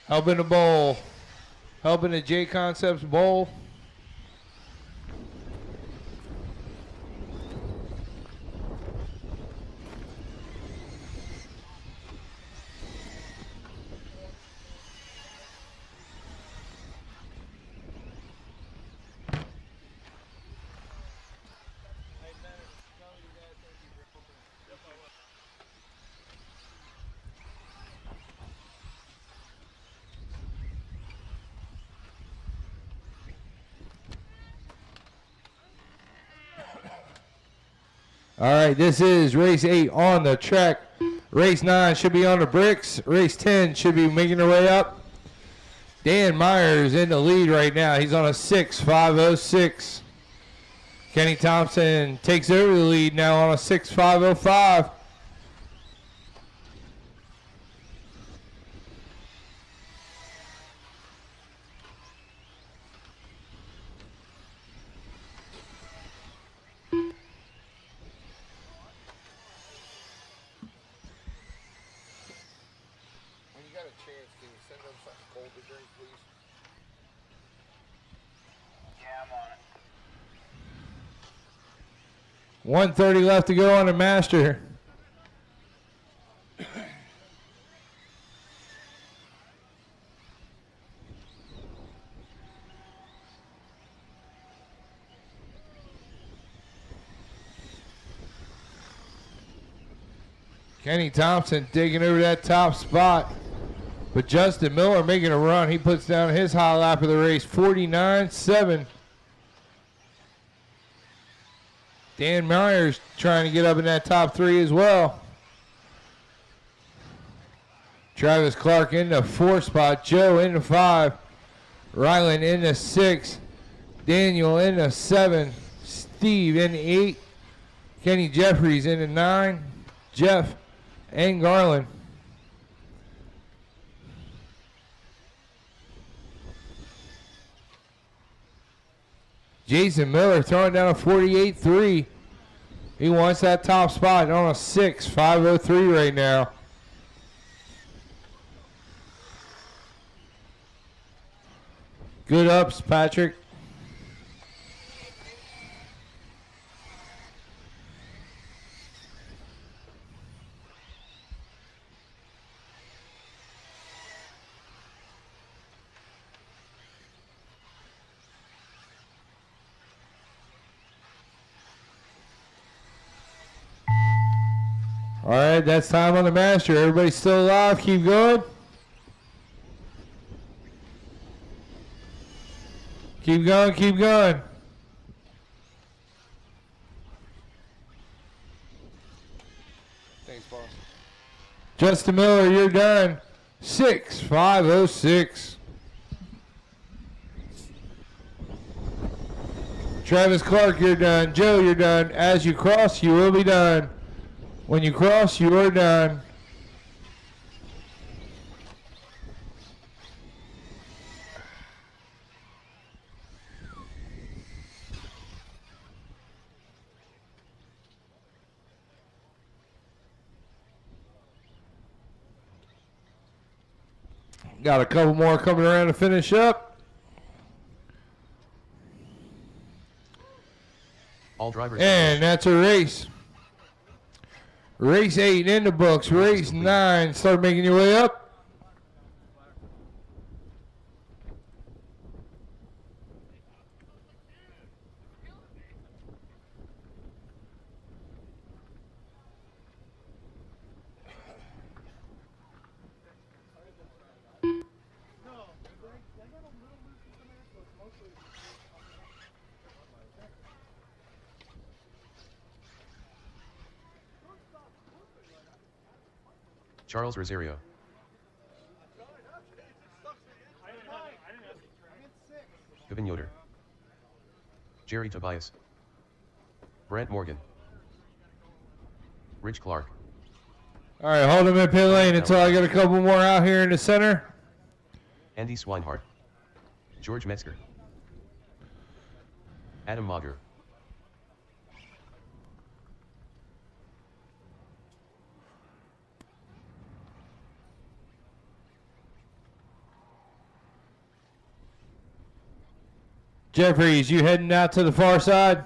Helping the bowl. Helping the J Concepts bowl. All right, this is race 8 on the track. Race 9 should be on the bricks. Race 10 should be making their way up. Dan Myers in the lead right now. He's on a 6.506. Kenny Thompson takes over the lead now on a 6.505. When you got a chance, can you send them something cold to drink, please? Yeah, I'm on it. 1:30 left to go on the master. Kenny Thompson taking over that top spot. But Justin Miller making a run. He puts down his high lap of the race, 49.7. Dan Myers trying to get up in that top 3 as well. Travis Clark in the 4 spot. Joe in the 5. Ryland in the 6. Daniel in the 7. Steve in the 8. Kenny Jeffries in the 9. Jeff and Garland. Jason Miller throwing down a 48.3. He wants that top spot on a 6, 5:03 right now. Good ups, Patrick. All right, that's time on the master. Everybody still alive. Keep going. Keep going, keep going. Thanks, boss. Justin Miller, you're done. 6:5:06. Travis Clark, you're done. Joe, you're done. As you cross, you will be done. When you cross, you are done. Got a couple more coming around to finish up. All drivers. And that's a race. Race 8 in the books. Race 9. Start making your way up. Charles Rosario. Kevin Yoder. Jerry Tobias. Brent Morgan. Rich Clark. All right, hold him in pit lane until I get a couple more out here in the center. Andy Swinehart. George Metzger. Adam Mager. Jeffries, you heading out to the far side?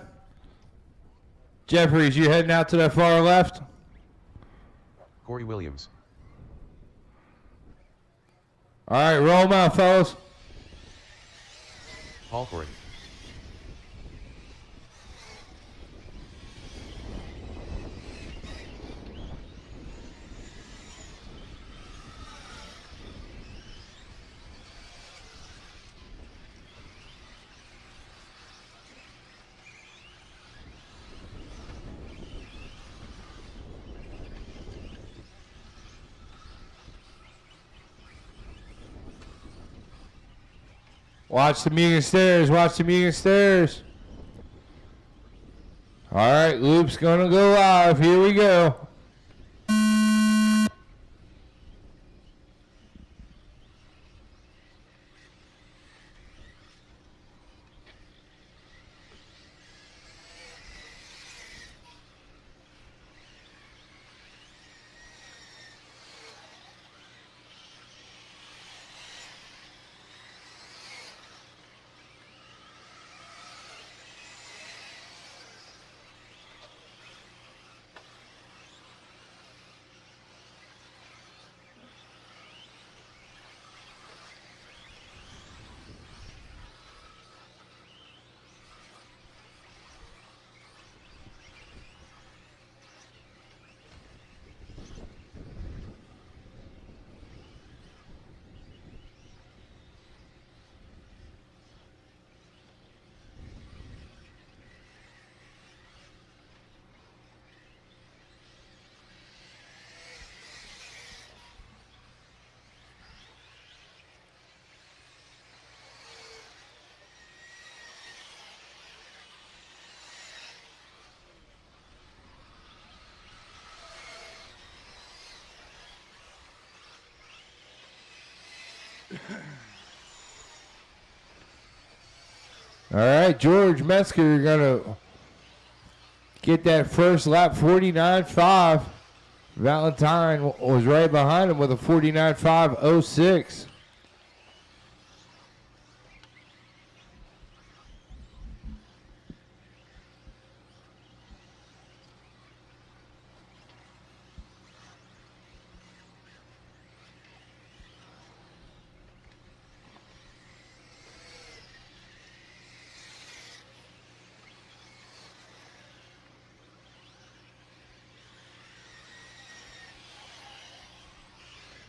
Jeffries, you heading out to the far left? Corey Williams. All right, roll them out, fellas. Paul Corey. Watch the Mugen stairs. Watch the Mugen stairs. All right, loop's going to go live. Here we go. All right, George Metzger going to get that first lap 49.5. Valentine was right behind him with a 49.5.06.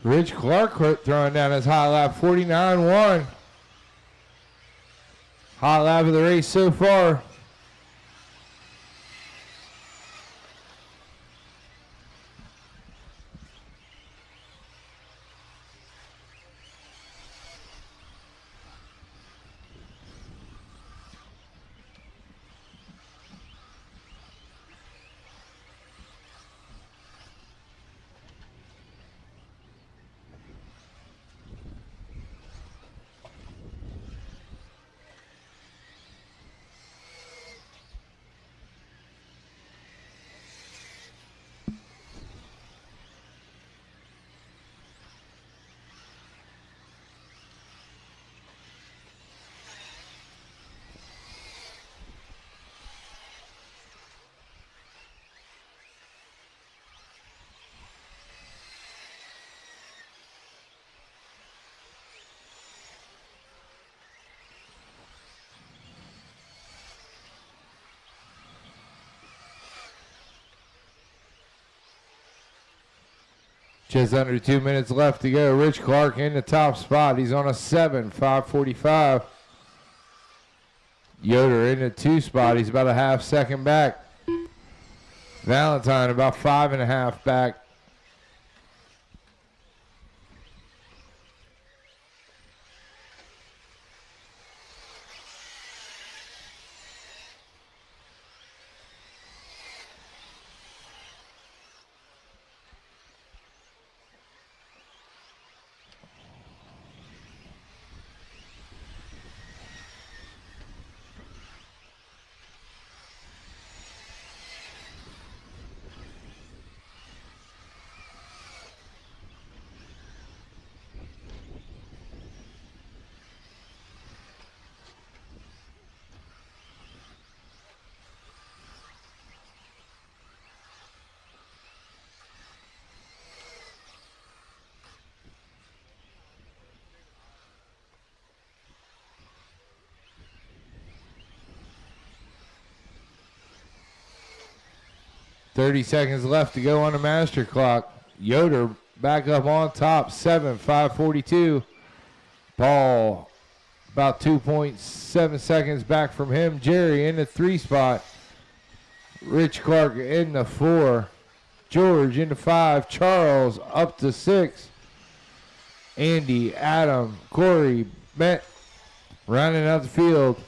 Rich Clark throwing down his hot lap 49.1. Hot lap of the race so far. Just under 2 minutes left to go. Rich Clark in the top spot. He's on a 7.545. Yoder in the 2 spot. He's about a half second back. Valentine about 5.5 back. .30 seconds left to go on the master clock. Yoder back up on top, 7.542. Paul about 2.7 seconds back from him. Jerry in the 3 spot. Rich Clark in the 4. George in the 5. Charles up to 6. Andy, Adam, Corey, Bent rounding out the field.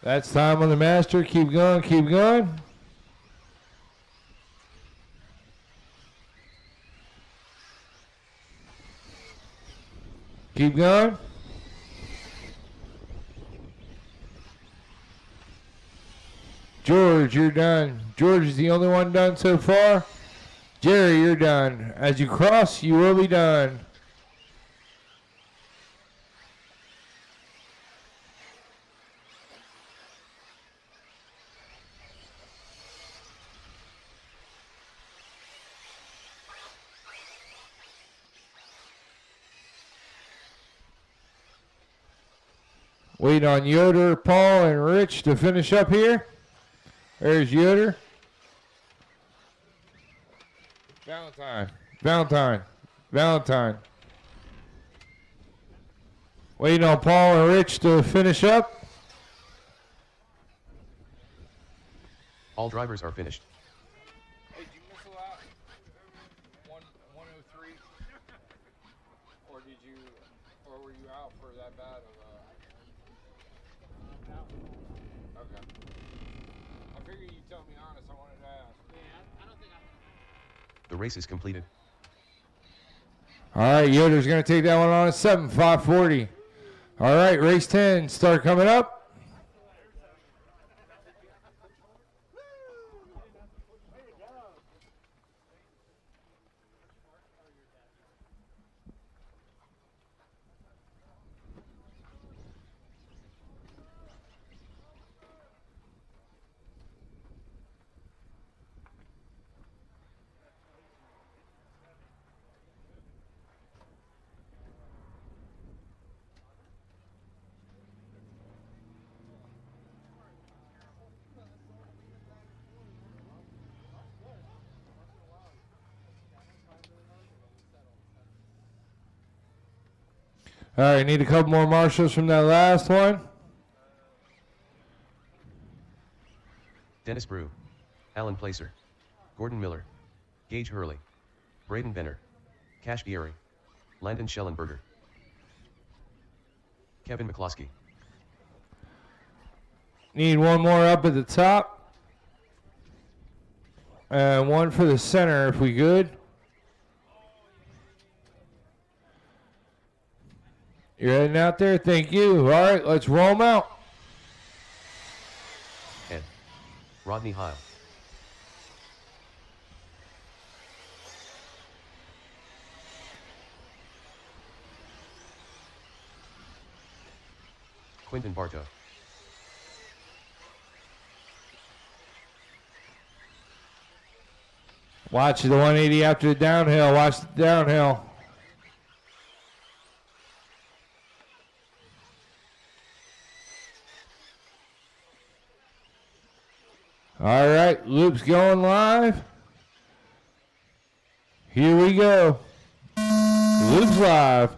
That's time on the master. Keep going, keep going. Keep going. George, you're done. George is the only one done so far. Jerry, you're done. As you cross, you will be done. Wait on Yoder, Paul, and Rich to finish up here. There's Yoder. Valentine. Valentine. Valentine. Waiting on Paul and Rich to finish up. All drivers are finished. Hey, did you miss a lap? 103? Or were you out for that bad of Okay. I figured you'd tell me honest. I wanted to ask. I don't think The race is completed. All right, Yoder's going to take that one on at 7:5:40. All right, race 10, start coming up. All right, need a couple more marshals from that last one. Dennis Brew, Alan Placer, Gordon Miller, Gage Hurley, Braden Benner, Cash Geary, Landon Schellenberger, Kevin McCloskey. Need one more up at the top. And one for the center if we could. You're heading out there? Thank you. All right, let's roll them out. Ed. Rodney Heil. Quentin Bartow. Watch the 180 after the downhill. Watch the downhill. All right, loop's going live. Here we go. Loop's live.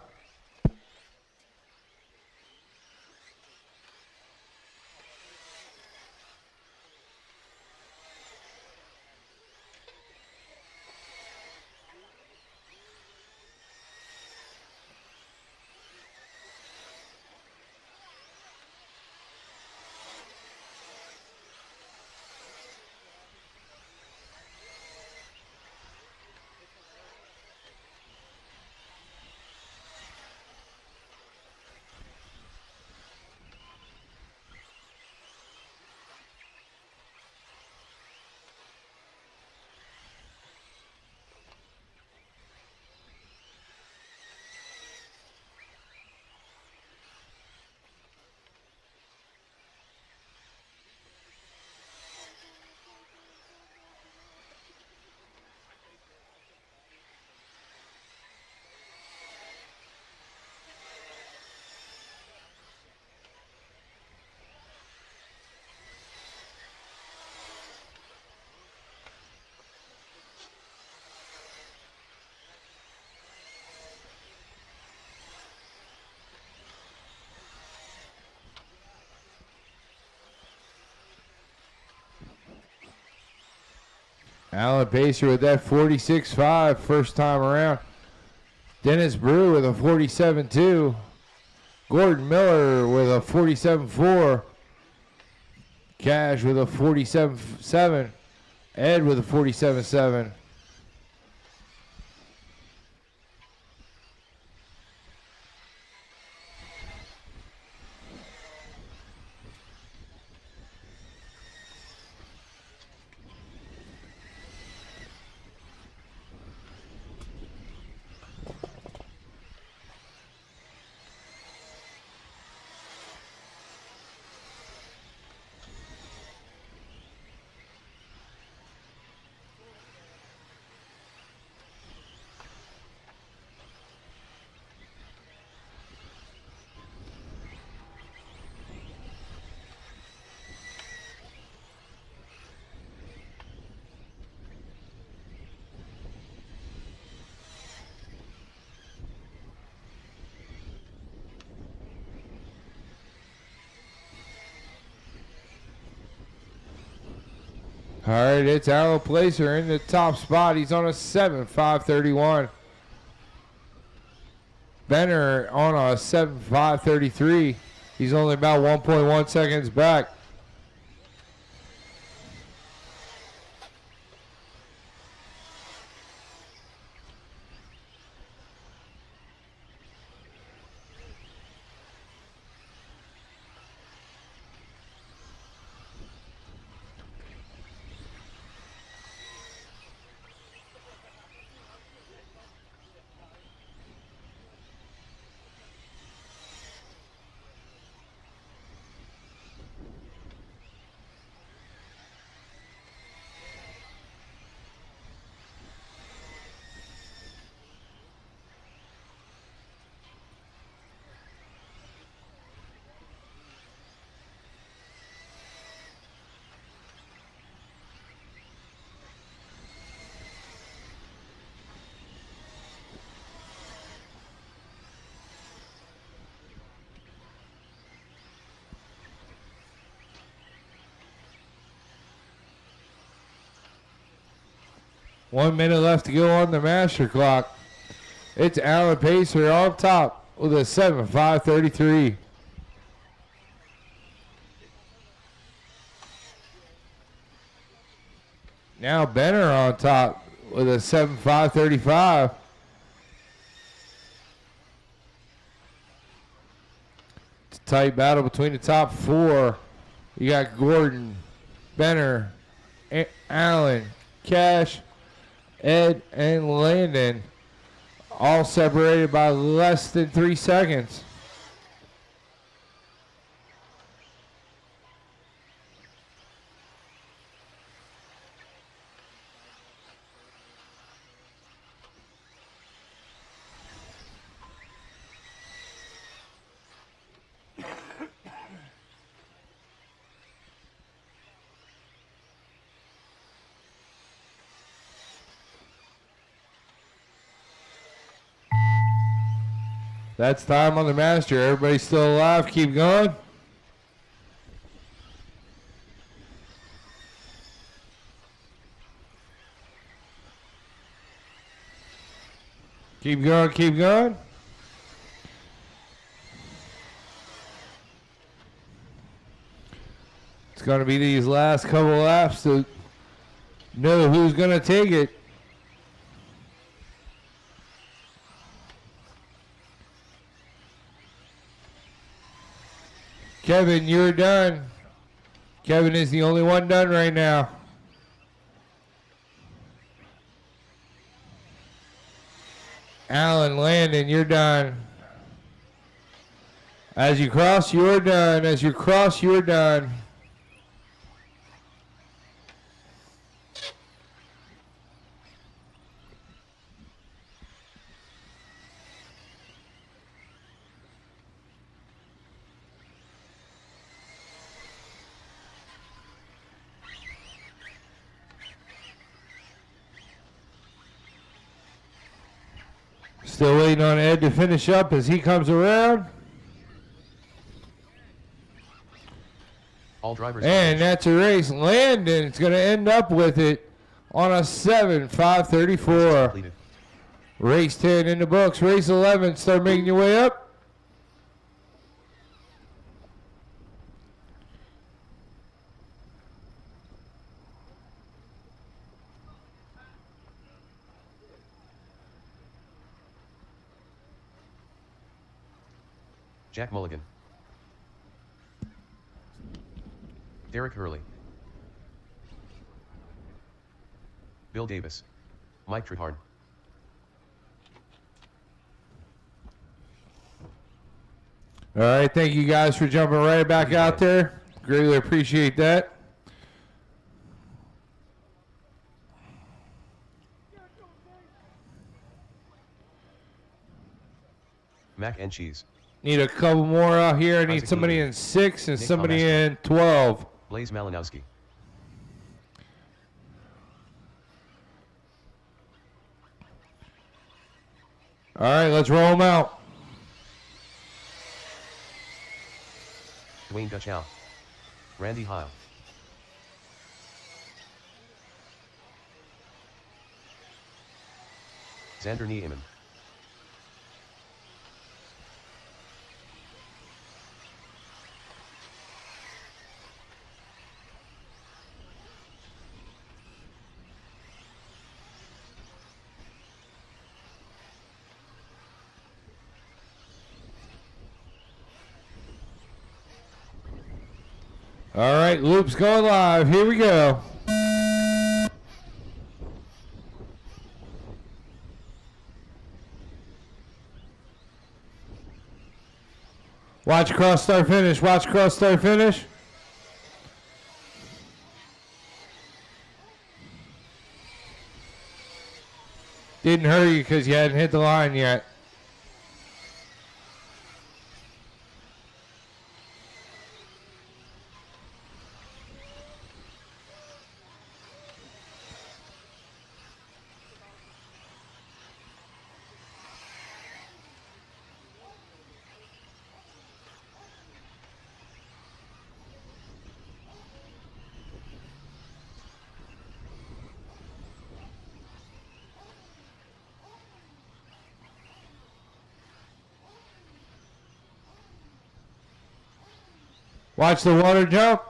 Alan Pacer with that 46.5 first time around. Dennis Brew with a 47.2. Gordon Miller with a 47.4. Cash with a 47.7. Ed with a 47.7. All right, it's Alan Placer in the top spot. He's on a 7.531. Benner on a 7.533. He's only about 1.1 seconds back. One minute left to go on the master clock. It's Alan Pacer on top with a 7.533. Now Benner on top with a 7.535. It's a tight battle between the top four. You got Gordon, Benner, Allen, Cash, Ed, and Landon, all separated by less than 3 seconds. That's time on the master. Everybody's still alive. Keep going. Keep going, keep going. It's going to be these last couple laps to know who's going to take it. Kevin, you're done. Kevin is the only one done right now. Alan, Landon, you're done. As you cross, you're done. As you cross, you're done. Still waiting on Ed to finish up as he comes around. All drivers. And that's a race. Landon's going to end up with it on a 7.534. Race 10 in the books. Race 11, start making your way up. Jack Mulligan. Derek Hurley. Bill Davis. Mike Trehard. All right, thank you guys for jumping right back out there. Greatly appreciate that. Mac and cheese. Need a couple more out here. I need somebody in 6 and somebody in 12. Blaze Malinowski. All right, let's roll them out. Dwayne Dutchow. Randy Heil. Xander Niemann. All right, loop's going live. Here we go. Watch cross start finish. Watch cross start finish. Didn't hurt you because you hadn't hit the line yet. Watch the water jump.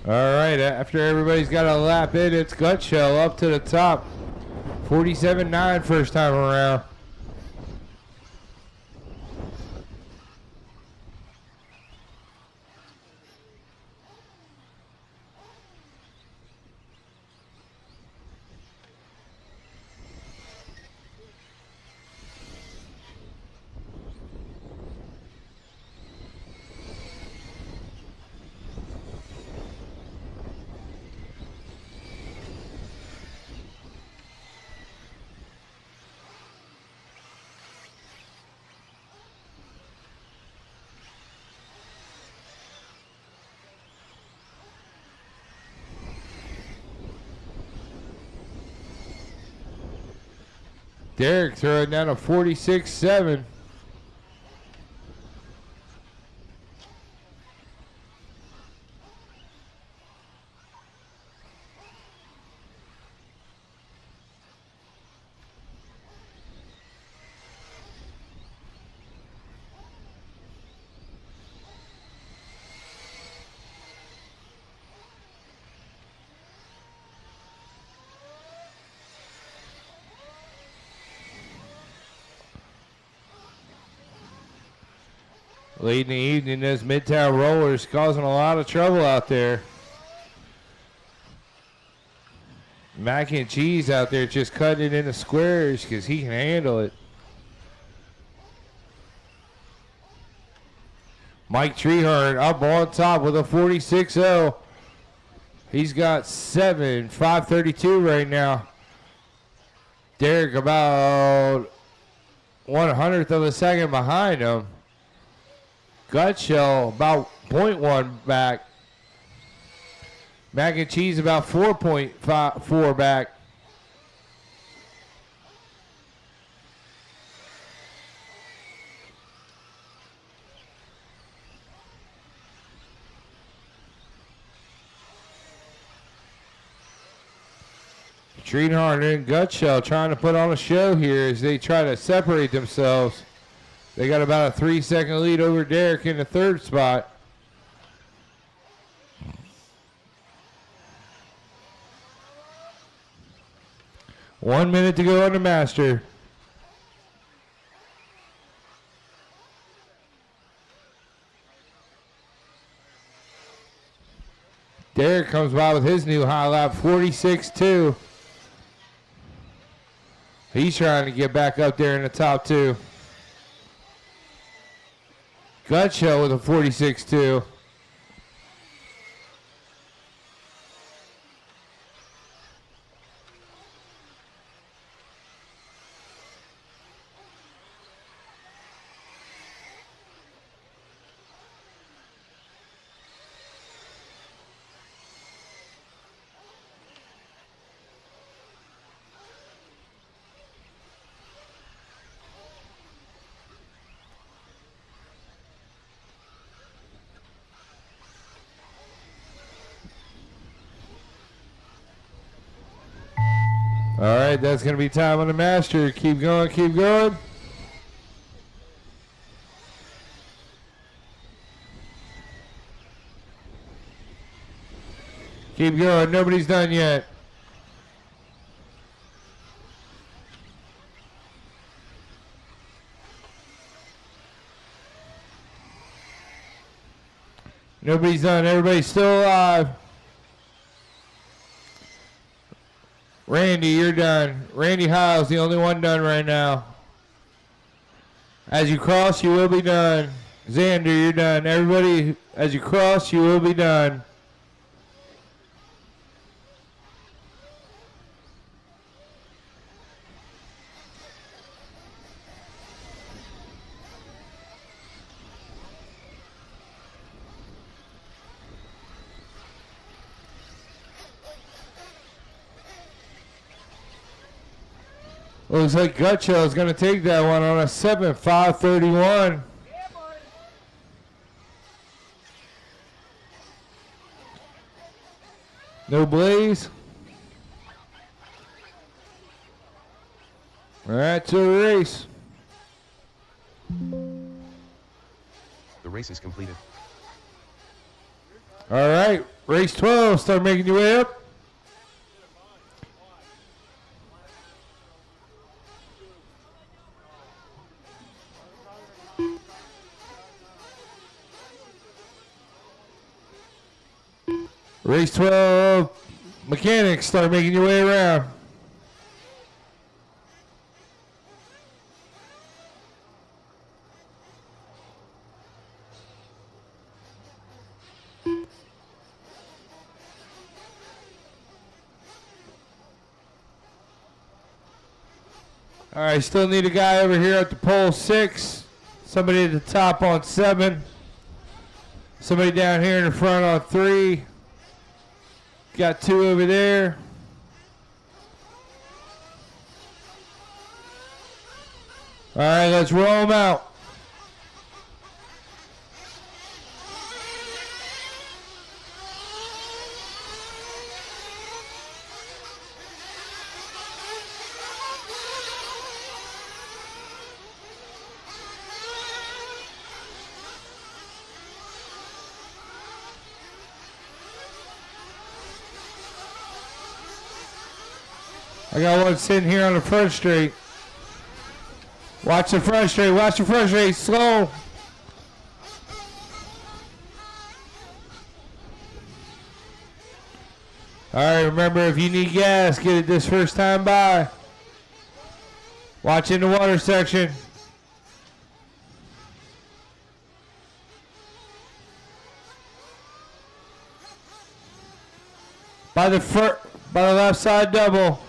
All right, after everybody's got a lap in, it's Gutshell up to the top. 47.9 first time around. Derek throwing down a 46.7. Late in the evening, those Midtown rollers causing a lot of trouble out there. Mac and Cheese out there just cutting it into squares because he can handle it. Mike Treehorn up on top with a 46.0. He's got 5:32 right now. Derek about 1/100th of a second behind him. Gutshell about 0.1 back. Mac and Cheese about 4.4 back. Treehorn and Gutshell trying to put on a show here as they try to separate themselves. They got about a 3-second lead over Derek in the third spot. One minute to go on the master. Derek comes by with his new high lap, 46.2. He's trying to get back up there in the top two. Gutshell with a 46.2. All right, that's going to be time on the master. Keep going, keep going. Keep going. Nobody's done yet. Nobody's done. Everybody's still alive. Randy, you're done. Randy Hiles, the only one done right now. As you cross, you will be done. Xander, you're done. Everybody, as you cross, you will be done. Looks like Gutshell is going to take that one on a 7.531. No Blaze. All right, to the race. The race is completed. All right, race 12. Start making your way up. Race 12, mechanics, start making your way around. All right, still need a guy over here at the pole 6, somebody at the top on 7, somebody down here in the front on 3. Got 2 over there. All right, let's roll them out. I got one sitting here on the front straight. Watch the front straight. Watch the front straight. Slow. All right, remember, if you need gas, get it this first time by. Watch in the water section. By the left side double.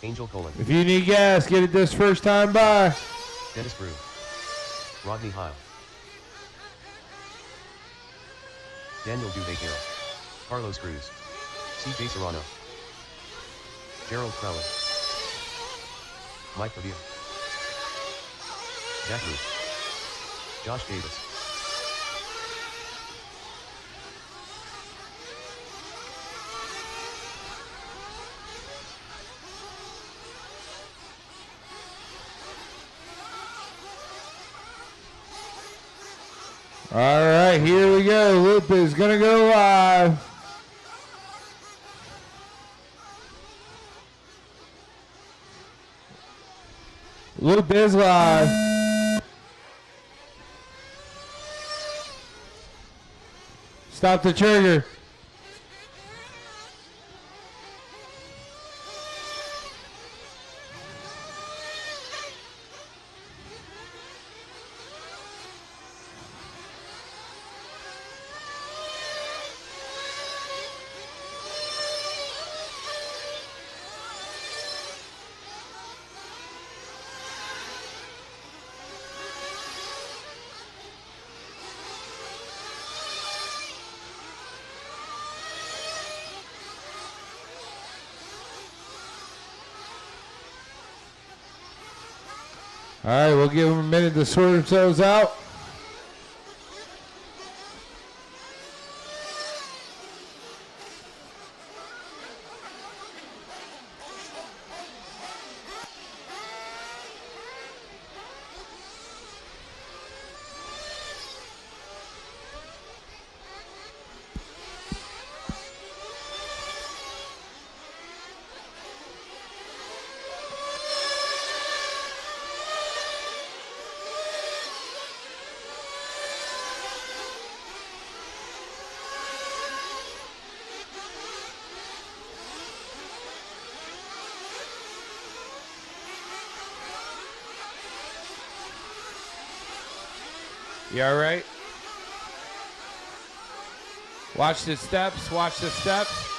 Angel Colon. If you need gas, get it this first time by. Dennis Brew. Rodney Heil. Daniel Duvekiro. Carlos Cruz. CJ Serrano. Gerald Crowley. Mike Pavia. Jack Ruth. Josh Davis. All right, here we go. Loop is going to go live. Loop is live. Stop the trigger. All right, we'll give them a minute to sort themselves out. You all right? Watch the steps. Watch the steps.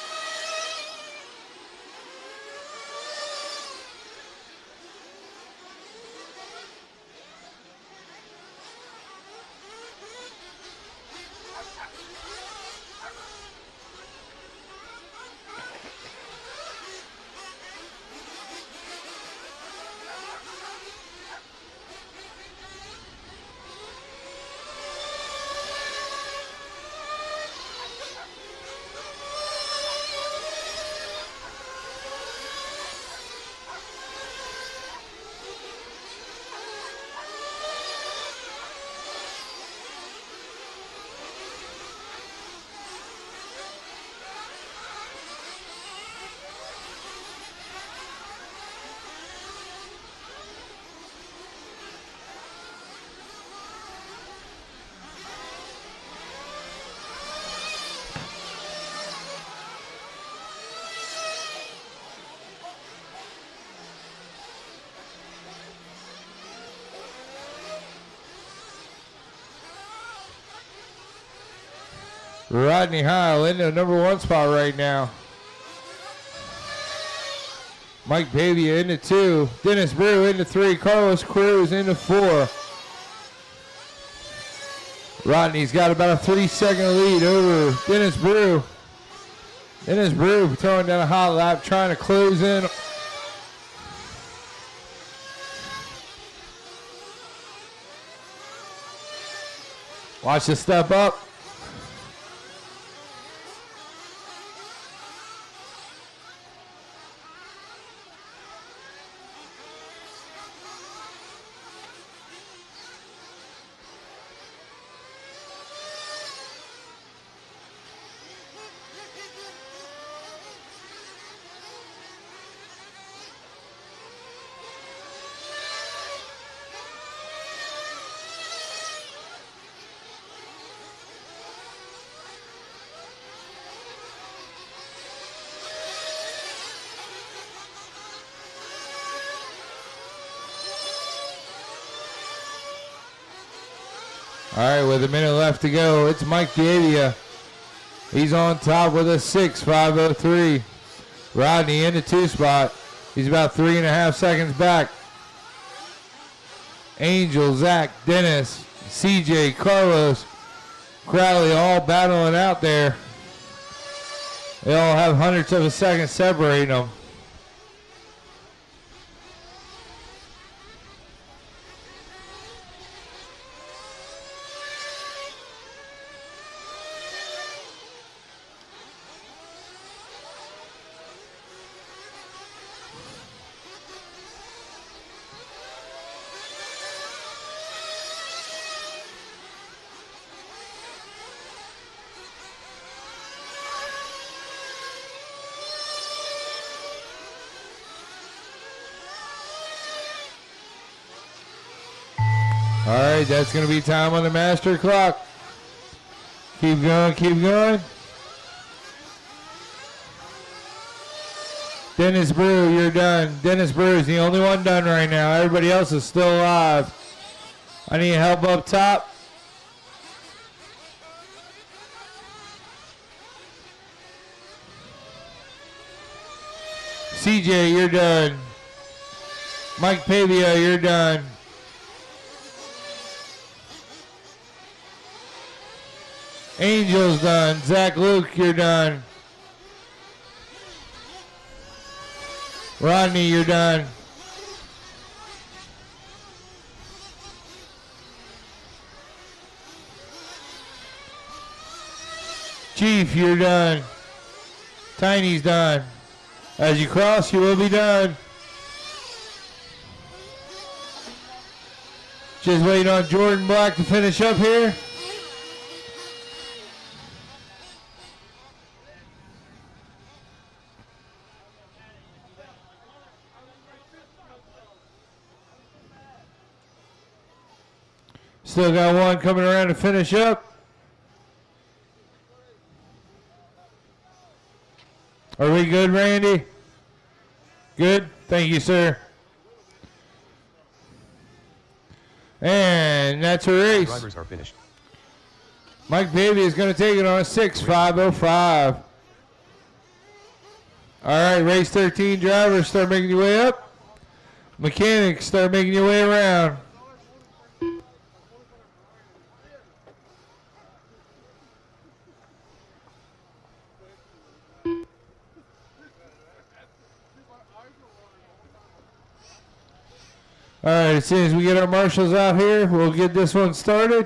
Rodney Heil in the number 1 spot right now. Mike Pavia into 2. Dennis Brew into 3. Carlos Cruz into 4. Rodney's got about a 3-second lead over Dennis Brew. Dennis Brew throwing down a hot lap, trying to close in. Watch the step up. All right, with a minute left to go, it's Mike Pavia. He's on top with a 6.503. Rodney in the 2 spot. He's about 3.5 seconds back. Angel, Zach, Dennis, CJ, Carlos, Crowley all battling out there. They all have hundredths of a second separating them. All right, that's going to be time on the master clock. Keep going, keep going. Dennis Brew, you're done. Dennis Brew is the only one done right now. Everybody else is still alive. I need help up top. CJ, you're done. Mike Pavia, you're done. Angel's done. Zach Luke, you're done. Rodney, you're done. Chief, you're done. Tiny's done. As you cross, you will be done. Just waiting on Jordan Black to finish up here. Still got one coming around to finish up. Are we good, Randy? Good? Thank you, sir. And And that's a race. Drivers are finished. Mike Baby is going to take it on a 6:5:05. All right, race 13 drivers, start making your way up. Mechanics, start making your way around. All right, as soon as we get our marshals out here, we'll get this one started.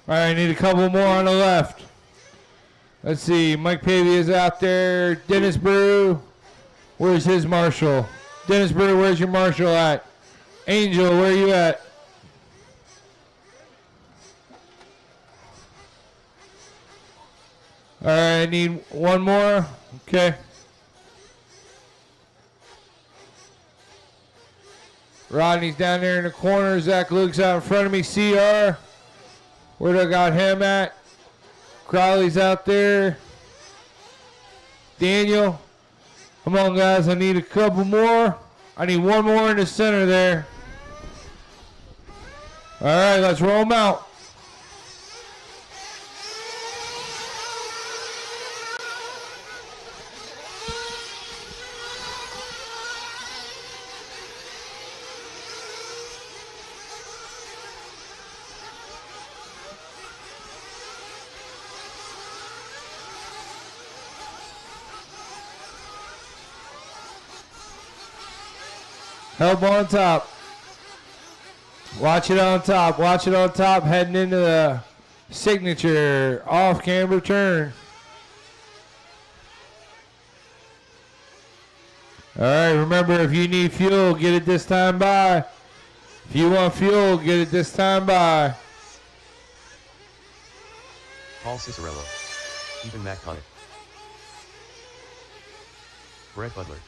All right, I need a couple more on the left. Let's see, Mike Pavey is out there. Dennis Brew, where's his marshal? Dennis Brew, where's your marshal at? Angel, where are you at? All right, I need one more. Okay. Rodney's down there in the corner. Zach Luke's out in front of me. CR, where do I got him at? Crowley's out there. Daniel. Come on, guys. I need a couple more. I need one more in the center there. All right, let's roll them out. Help on top. Watch it on top. Watch it on top. Heading into the signature off camber turn. All right, remember, if you need fuel, get it this time by. If you want fuel, get it this time by. Paul Cicerello. Ethan McConnell. Brett Butler.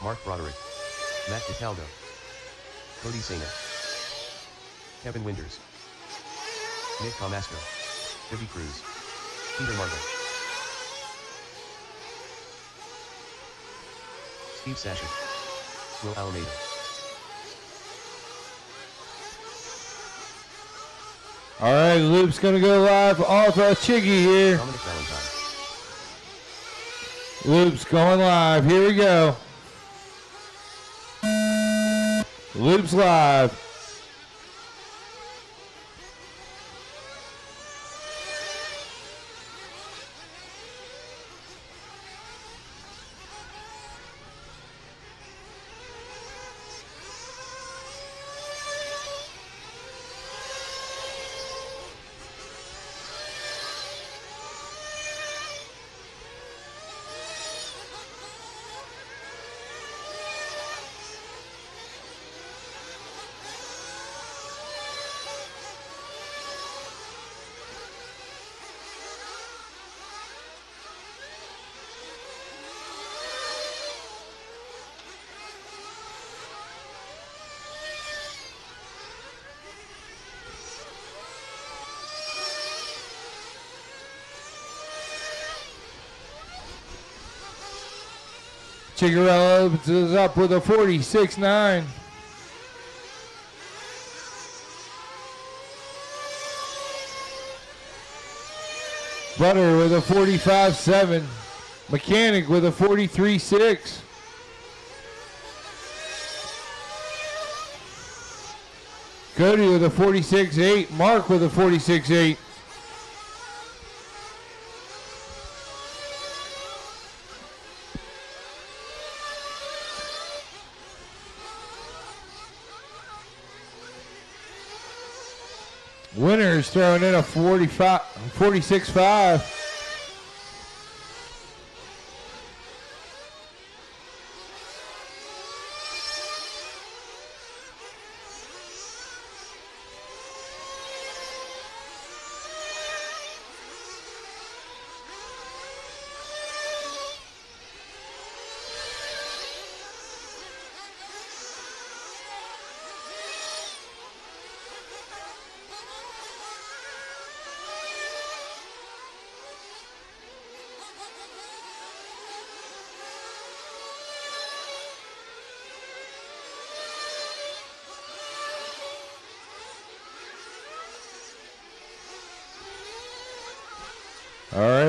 Mark Broderick. Matt Cataldo. Cody Sena. Kevin Winders. Nick Comasco. Vivi Cruz. Peter Marvel. Steve Sasha. Will Alameda. All right, Loop's going to go live off of Chiggy here. Dominic Valentine. Loop's going live. Here we go. Loop's live. Chigarella opens up with a 46.9. Butter with a 45.7. Mechanic with a 43.6. Cody with a 46.8. Mark with a 46.8. Winners throwing in a 46.5.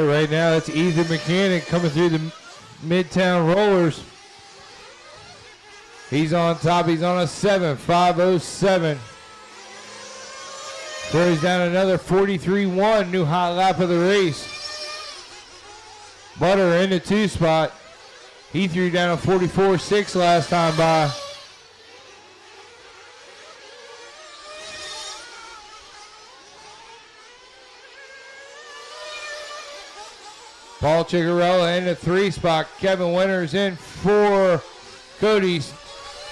So right now it's Ethan Mechanic coming through the Midtown Rollers. He's on top. He's on a 7.507. Throws down another 43.1. New hot lap of the race. Butter in the 2 spot. He threw down a 44.6 last time by. Paul Chigarella in the 3 spot. Kevin Winters in 4. Cody's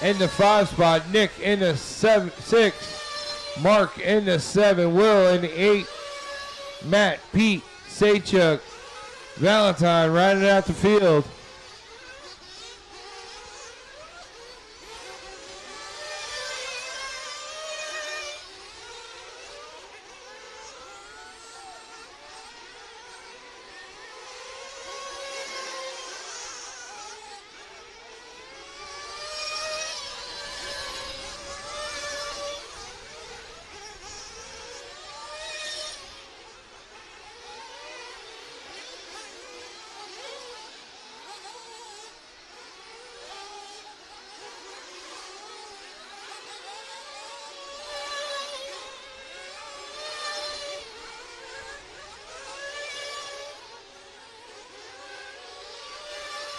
in the 5 spot. Nick in the 6. Mark in the 7. Will in the 8. Matt, Pete, Saychuk, Valentine riding out the field.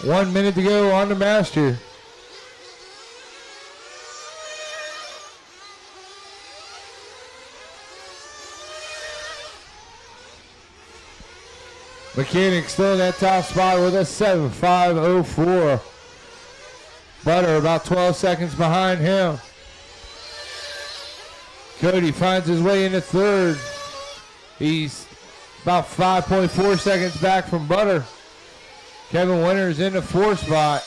One minute to go on the master. Mechanic still in that top spot with a 7.504. Butter about 12 seconds behind him. Cody finds his way into 3rd. He's about 5.4 seconds back from Butter. Kevin Winters in the 4 spot.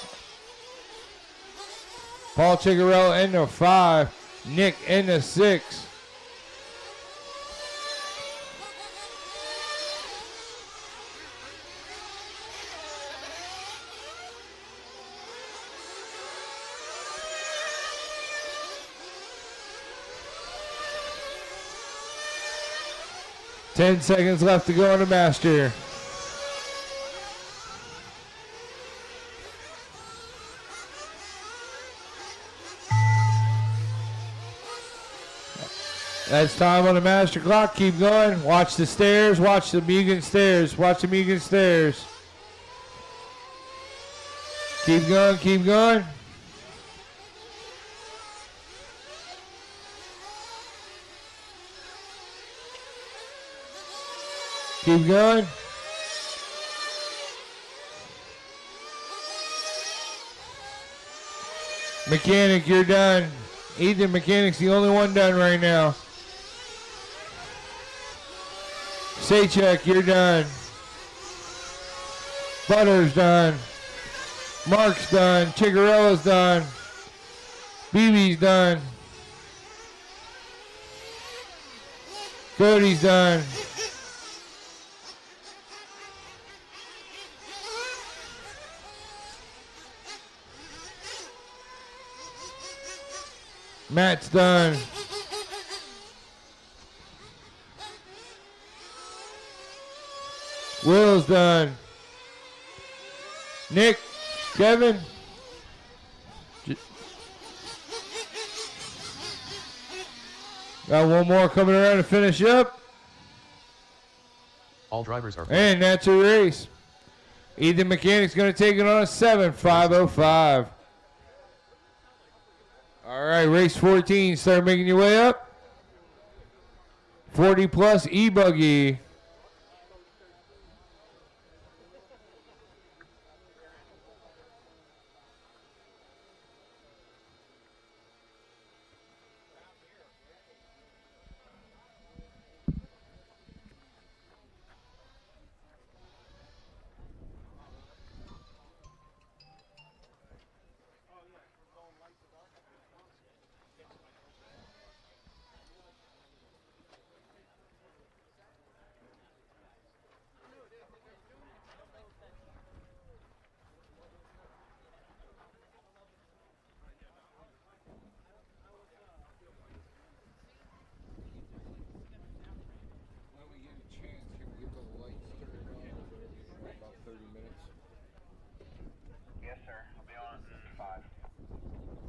Paul Chigarella in the 5. Nick in the 6. Ten seconds left to go on the master. That's time on the master clock. Keep going. Watch the stairs. Watch the Mugen stairs. Watch the Mugen stairs. Keep going. Keep going. Keep going. Mechanic, you're done. Ethan Mechanic's the only one done right now. Saychuk, you're done. Butter's done. Mark's done. Chigarella's done. BB's done. Cody's done. Matt's done. Will's done. Nick, Kevin. Got one more coming around to finish up. All drivers are. And that's a race. Ethan Mechanic's going to take it on a 7.505. All right, race 14. Start making your way up. 40 plus e-buggy.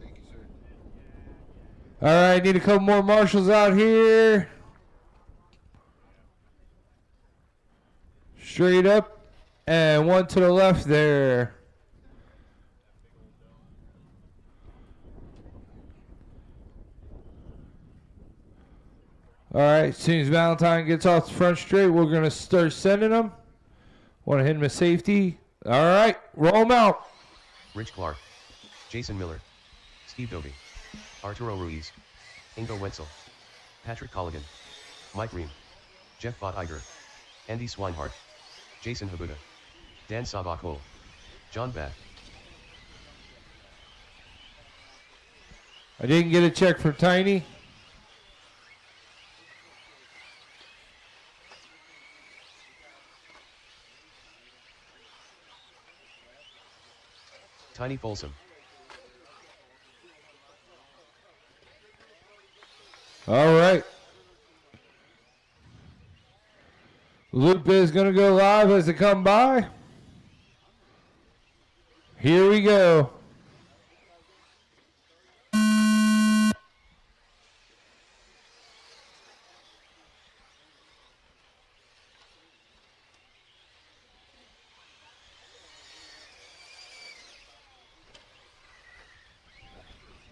Thank you, sir. All right, need a couple more marshals out here. Straight up, and one to the left there. All right, as soon as Valentine gets off the front straight, we're going to start sending them. Want to hit him with safety. All right, roll him out. Rich Clark, Jason Miller, Steve Dobie, Arturo Ruiz, Ingo Wenzel, Patrick Colligan, Mike Ream, Jeff Bot Iger, Andy Swinehart, Jason Habuda, Dan Sabakol, John Bath. I didn't get a check from Tiny. Tiny Folsom. All right. Loop is going to go live as they come by. Here we go.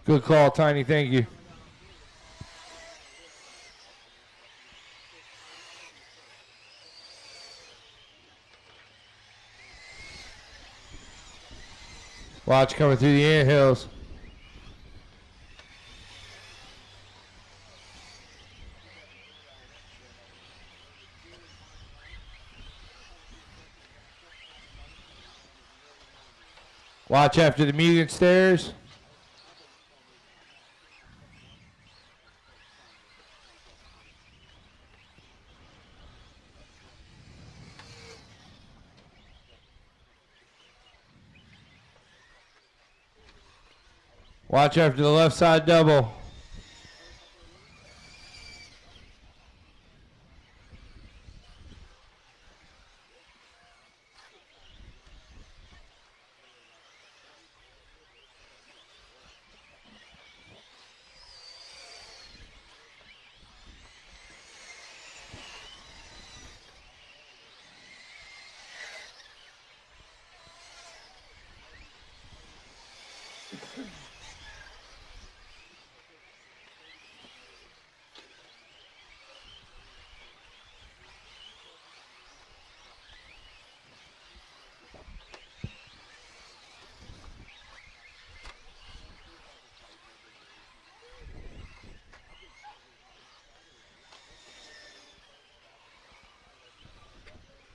Good call, Tiny. Thank you. Watch coming through the anthills. Watch after the median stairs. Watch after the left side double.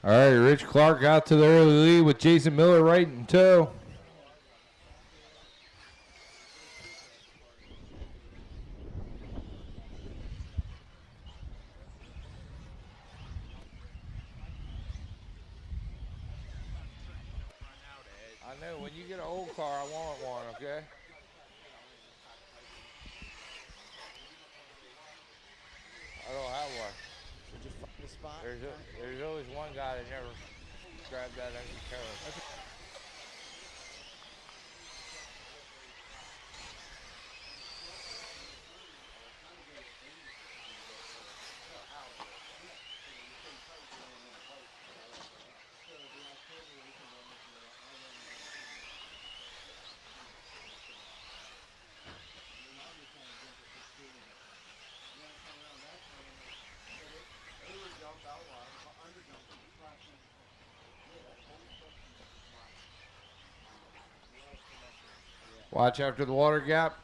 All right, Rich Clark out to the early lead with Jason Miller right in tow. I know, when you get an old car, I want one, okay? I don't have one. Did you find the spot? There's always one guy that never grabbed that extra car. Okay. Watch after the water gap.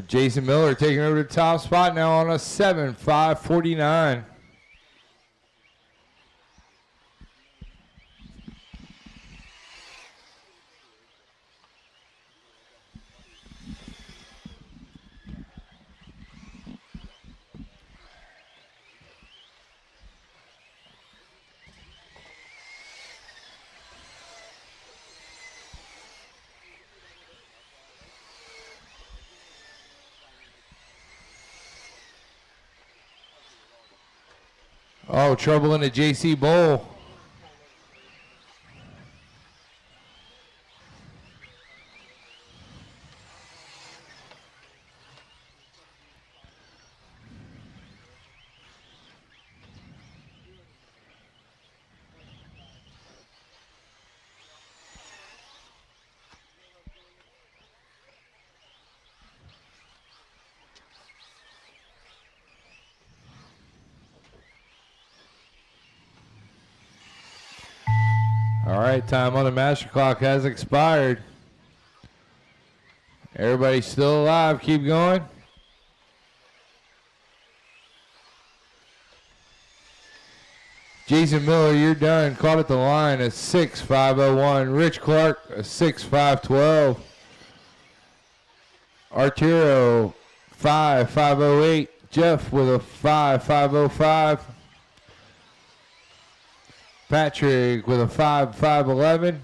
Jason Miller taking over the top spot now on a 7.549. Oh, trouble in the JC Bowl. All right, time on the master clock has expired. Everybody's still alive. Keep going. Jason Miller, you're done. Caught at the line at 6.501. Rich Clark, a 6.512. Arturo, 5.508. Jeff with a 5.505. Patrick with a 5.511.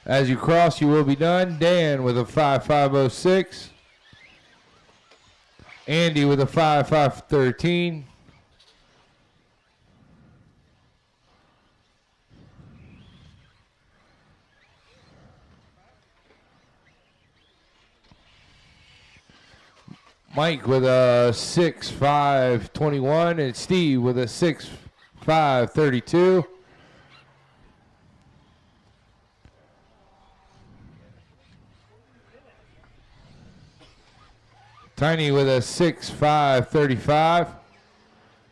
As you cross, you will be done. Dan with a 5.506. Andy with a 5.513. Mike with a 6.521 and Steve with a 6.532. Tiny with a 6.535.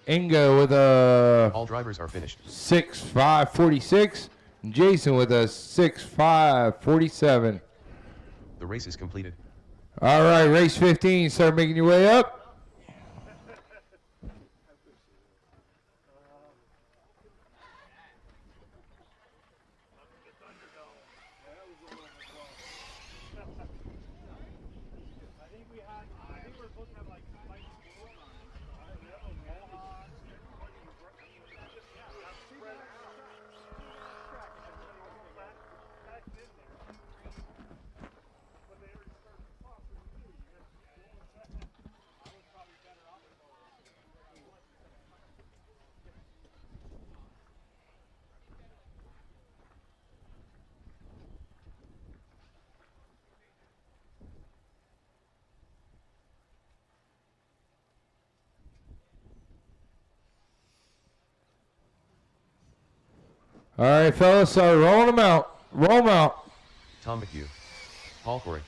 Ingo with a all drivers are finished. 6.546. And Jason with a 6.547. The race is completed. All right, race 15. Start making your way up. All right, fellas, start rolling them out. Roll them out. Tom McHugh, Paul Corey,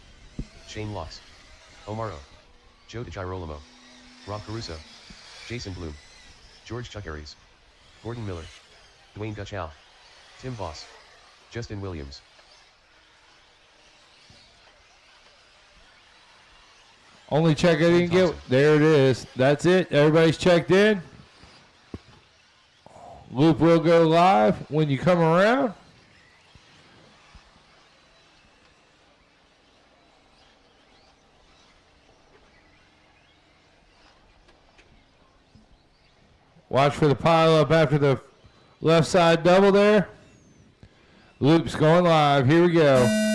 Shane Locks, Omaro, Joe DiGirolamo, Rob Caruso, Jason Bloom, George Chuckaries, Gordon Miller, Dwayne Gutchow, Tim Voss, Justin Williams. Only check I didn't get. There it is. That's it. Everybody's checked in. Loop will go live when you come around. Watch for the pile up after the left side double there. Loop's going live. Here we go.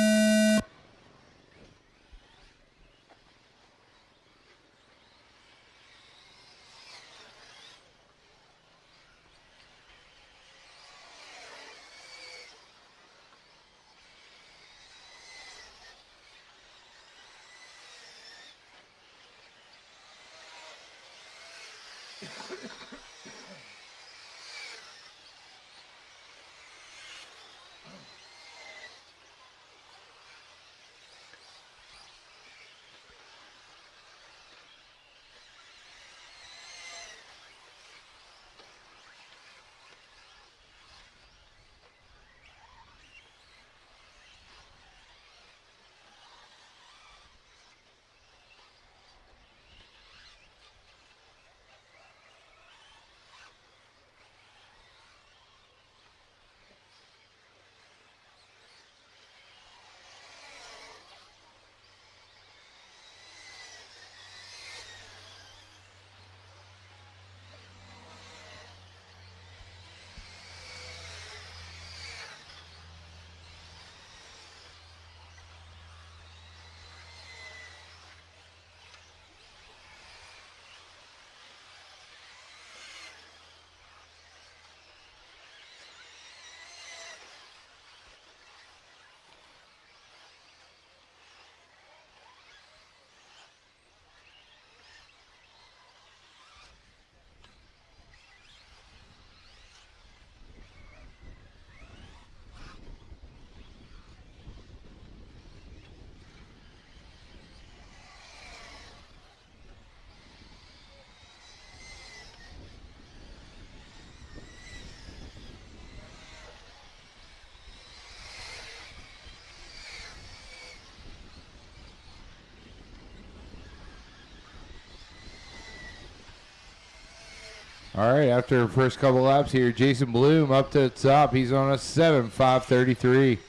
All right, after the first couple laps here, Jason Bloom up to the top. He's on a 7.533.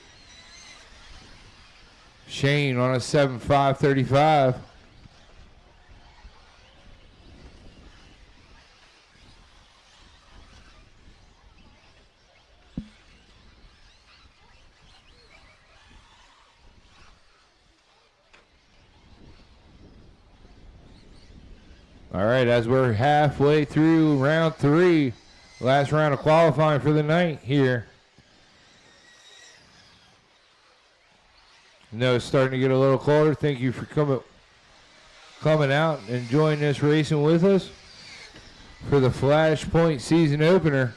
Shane on a 7.535. All right, as we're halfway through round 3, last round of qualifying for the night here. No, it's starting to get a little colder. Thank you for coming out and enjoying this racing with us for the Flashpoint season opener.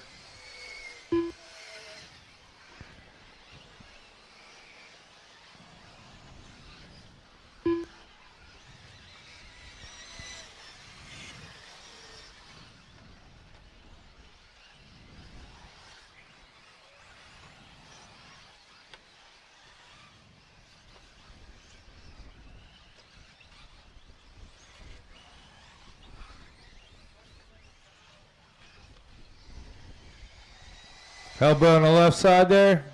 Elbow on the left side there.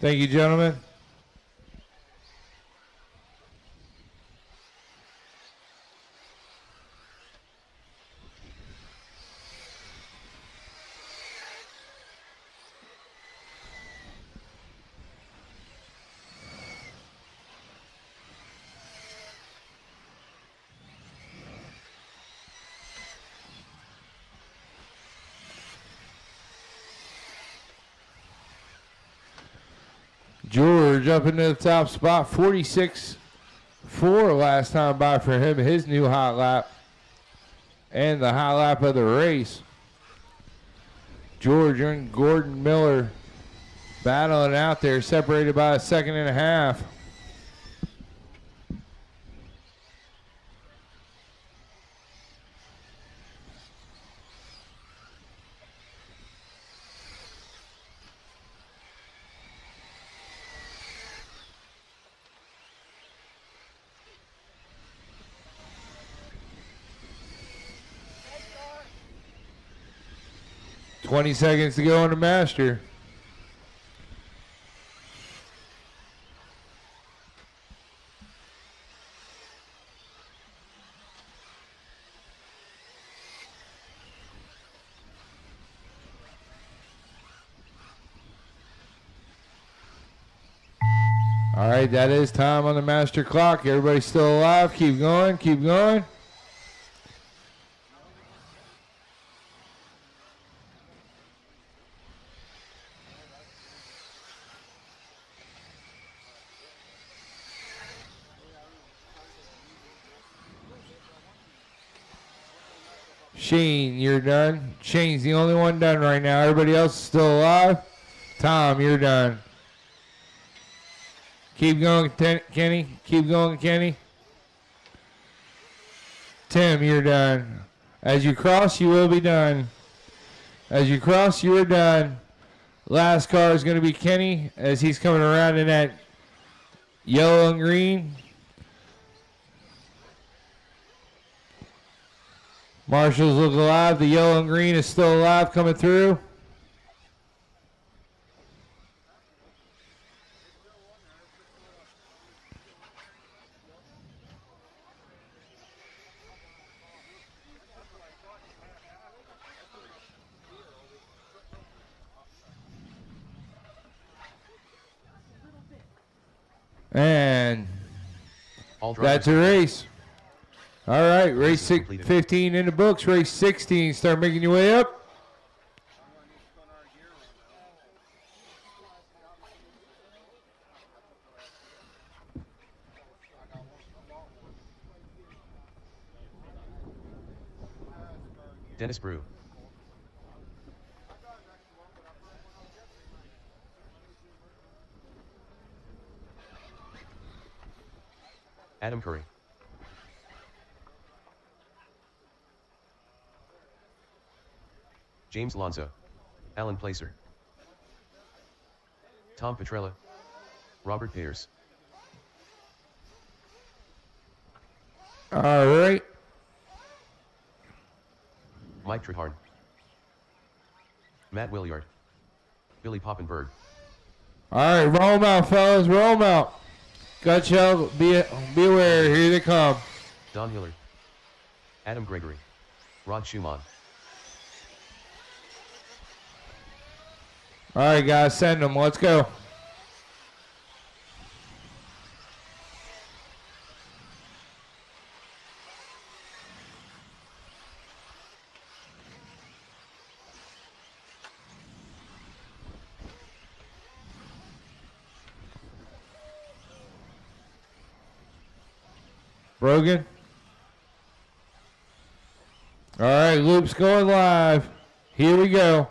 Thank you, gentlemen. George up into the top spot, 46-4 last time by for him, his new hot lap and the hot lap of the race. George and Gordon Miller battling out there, separated by a second and a half. $20 seconds to go on the master. All right, that is time on the master clock. Everybody still alive? Keep going, keep going. Shane, you're done. Shane's the only one done right now. Everybody else is still alive. Tom, you're done. Keep going, Kenny. Keep going, Kenny. Tim, you're done. As you cross, you will be done. As you cross, you are done. Last car is going to be Kenny as he's coming around in that yellow and green. Marshall's look alive. The yellow and green is still alive coming through. And that's a race. All right, race 15 in the books. Race 16, start making your way up. Dennis Brew. Adam Curry. James Lonzo. Alan Placer. Tom Petrella. Robert Pierce. All right. Mike Trehard. Matt Williard. Billy Poppenberg. All right, roll them out, fellas. Roll them out. Gutshell, be aware. Here they come. Don Hillard. Adam Gregory. Rod Schumann. All right, guys, send them. Let's go. Brogan. All right, loop's going live. Here we go.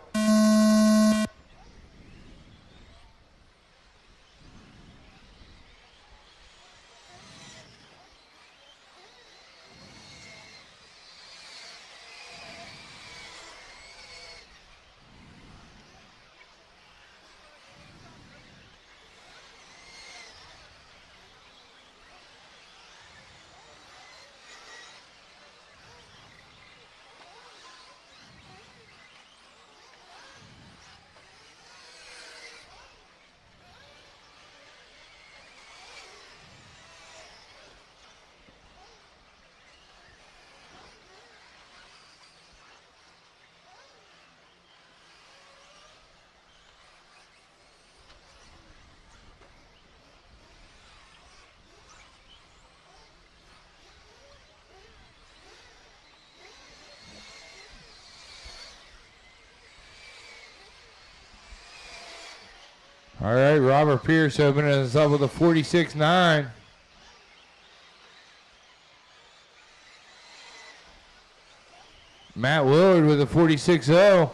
All right, Robert Pierce opening us up with a 46.9. Matt Willard with a 46.0.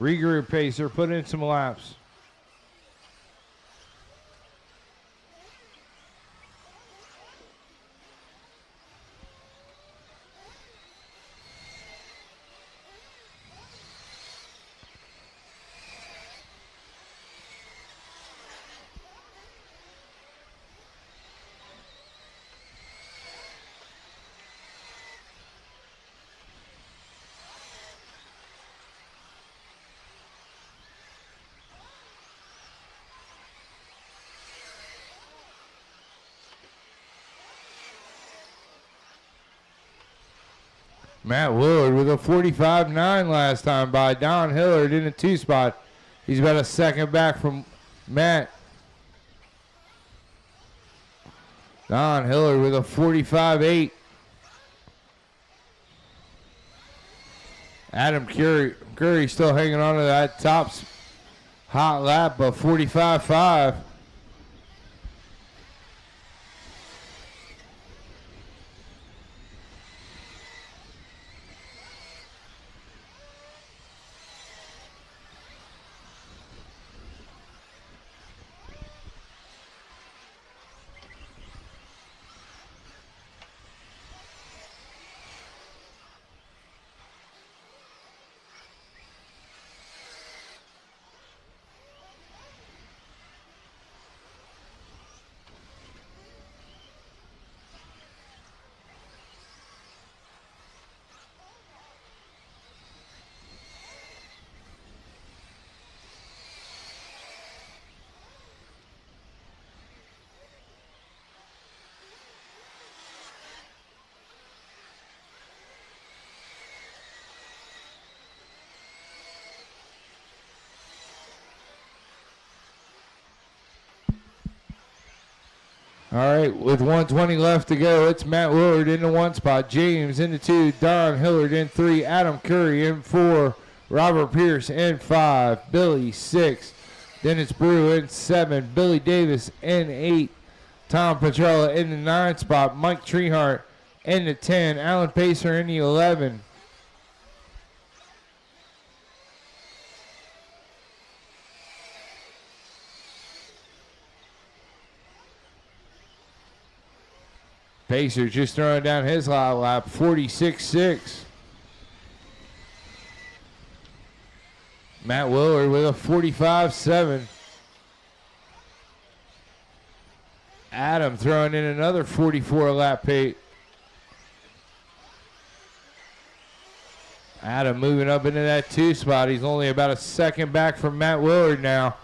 Regroup, Pacer. Put in some laps. Matt Willard with a 45.9 last time by Don Hillard in a 2-spot. He's about a second back from Matt. Don Hillard with a 45.8. Adam Curry still hanging on to that top hot lap of 45.5. All right, with 120 left to go, it's Matt Willard in the 1 spot, James in the 2, Don Hillard in 3, Adam Curry in 4, Robert Pierce in 5, Billy 6, Dennis Brew in 7, Billy Davis in 8, Tom Petrella in the 9 spot, Mike Trehart in the 10, Alan Pacer in the 11. Pacer just throwing down his hot lap, 46.6. Matt Willard with a 45.7. Adam throwing in another 44 lap pace. Adam moving up into that 2 spot. He's only about a second back from Matt Willard now.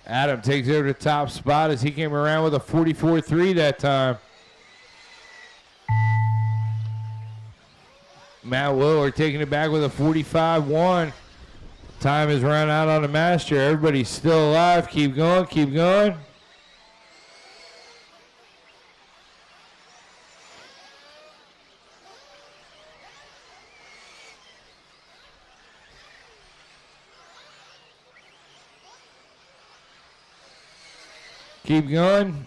Adam takes over the top spot as he came around with a 44.3 that time. Matt Willard taking it back with a 45.1. Time has run out on the master. Everybody's still alive. Keep going, keep going. Keep going.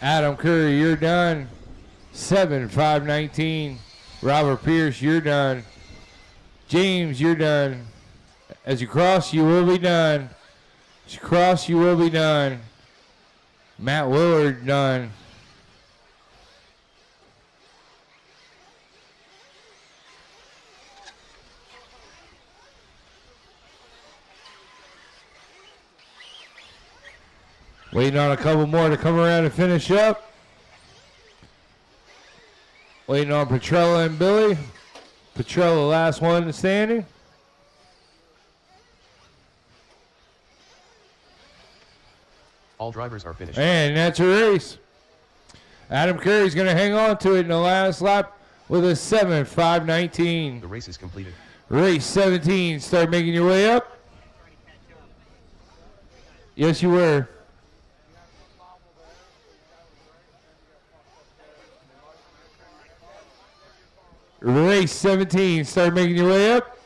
Adam Curry, you're done. 7.519. Robert Pierce, you're done. James, you're done. As you cross, you will be done. As you cross, you will be done. Matt Willard, done. Waiting on a couple more to come around and finish up. Waiting on Petrella and Billy. Petrella, last one standing. All drivers are finished. And that's a race. Adam Curry's going to hang on to it in the last lap with a 7.519. The race is completed. Race 17. Start making your way up. Yes, you were. Race 17, start making your way up.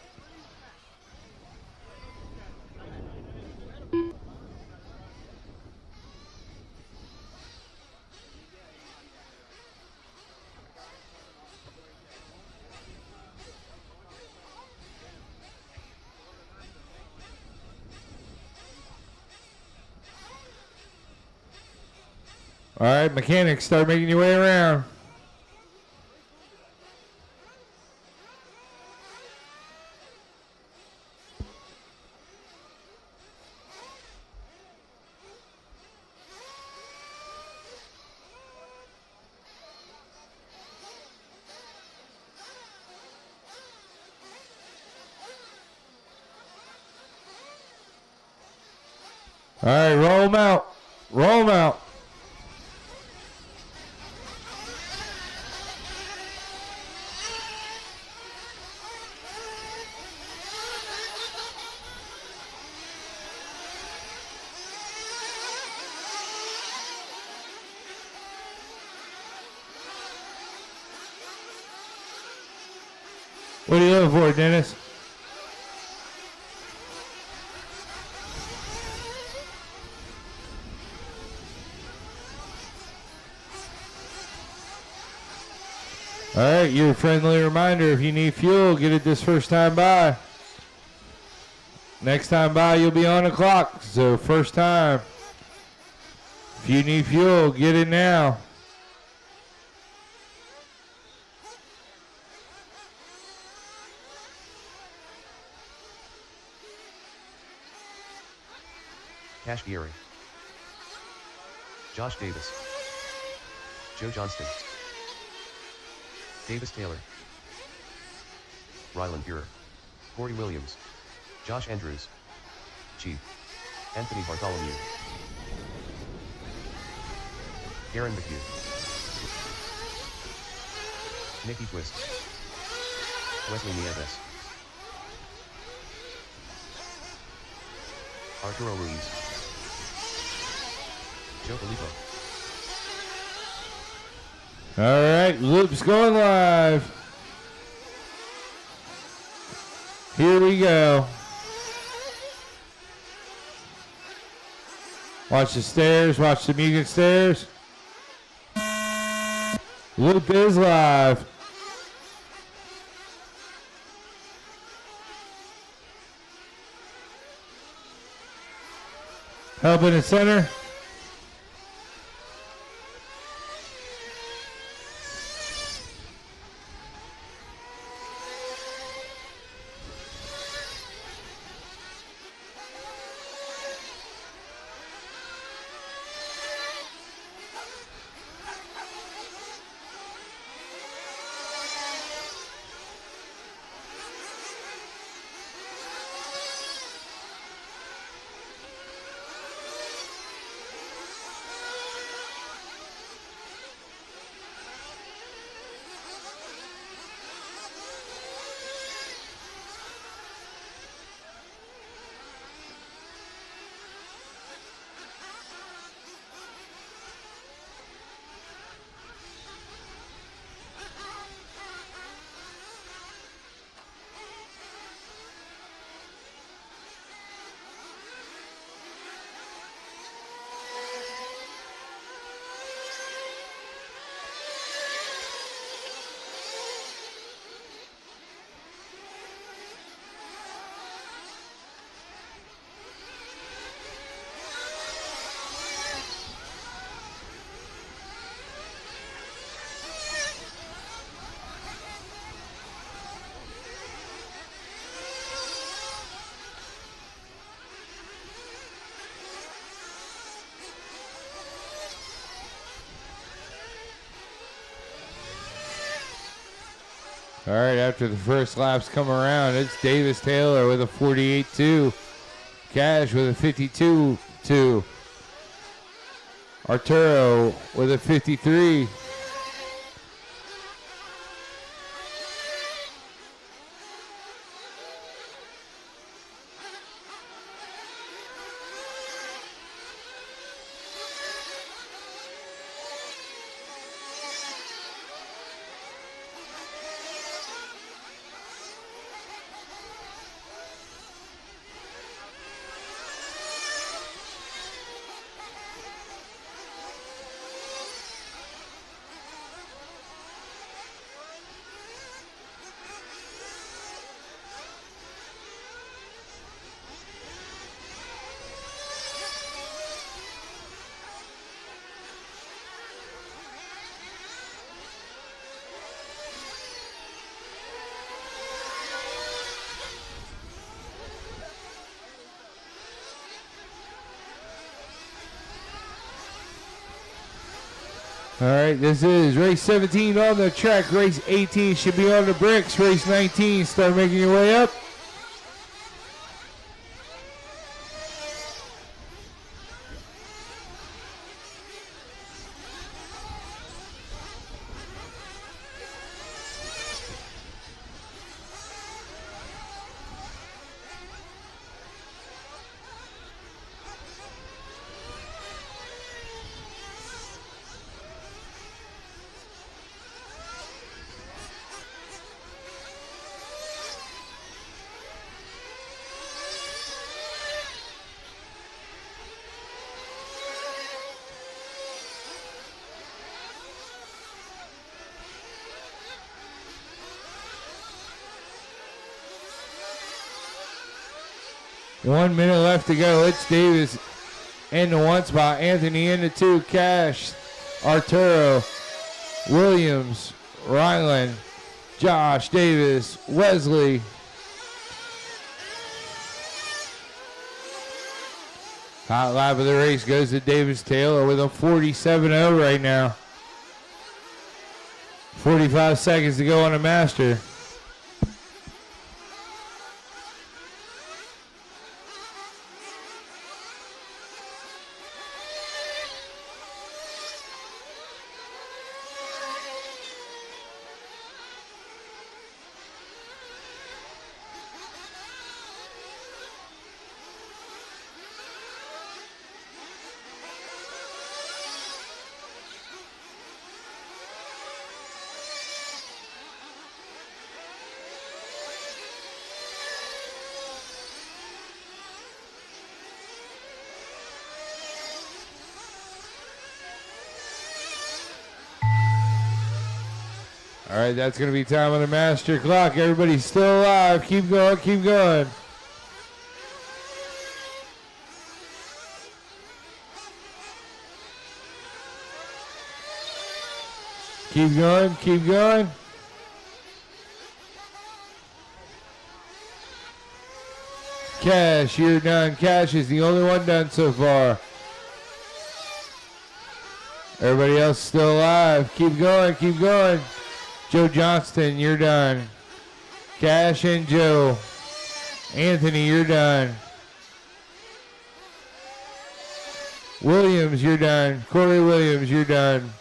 All right, mechanics, start making your way around. All right, roll them out. Roll them out. What are you looking for, Dennis? All right, your friendly reminder, if you need fuel, get it this first time by. Next time by, you'll be on the clock. So first time, if you need fuel, get it now. Cash Geary. Josh Davis. Joe Johnston. Davis Taylor. Ryland Burer. Corey Williams. Josh Andrews. Chief. Anthony Bartholomew. Aaron McHugh. Nikki Twist. Wesley Nieves. Arturo Ruiz. Joe Filippo. All right, loop's going live. Here we go. Watch the stairs. Watch the Mugen stairs. Loop is live. Help in the center. All right, after the first laps come around, it's Davis Taylor with a 48-2. Cash with a 52-2. Arturo with a 53. All right, this is race 17 on the track. Race 18 should be on the bricks. Race 19, start making your way up. One minute left to go. It's Davis in the one spot. Anthony in the two. Cash, Arturo, Williams, Ryland, Josh, Davis, Wesley. Hot lap of the race goes to Davis Taylor with a 47-0 right now. 45 seconds to go on the master. All right, that's going to be time on the master clock. Everybody's still alive. Keep going, keep going. Keep going, keep going. Cash, you're done. Cash is the only one done so far. Everybody else still alive. Keep going, keep going. Joe Johnston, you're done. Cash and Joe. Anthony, you're done. Williams, you're done. Corey Williams, you're done.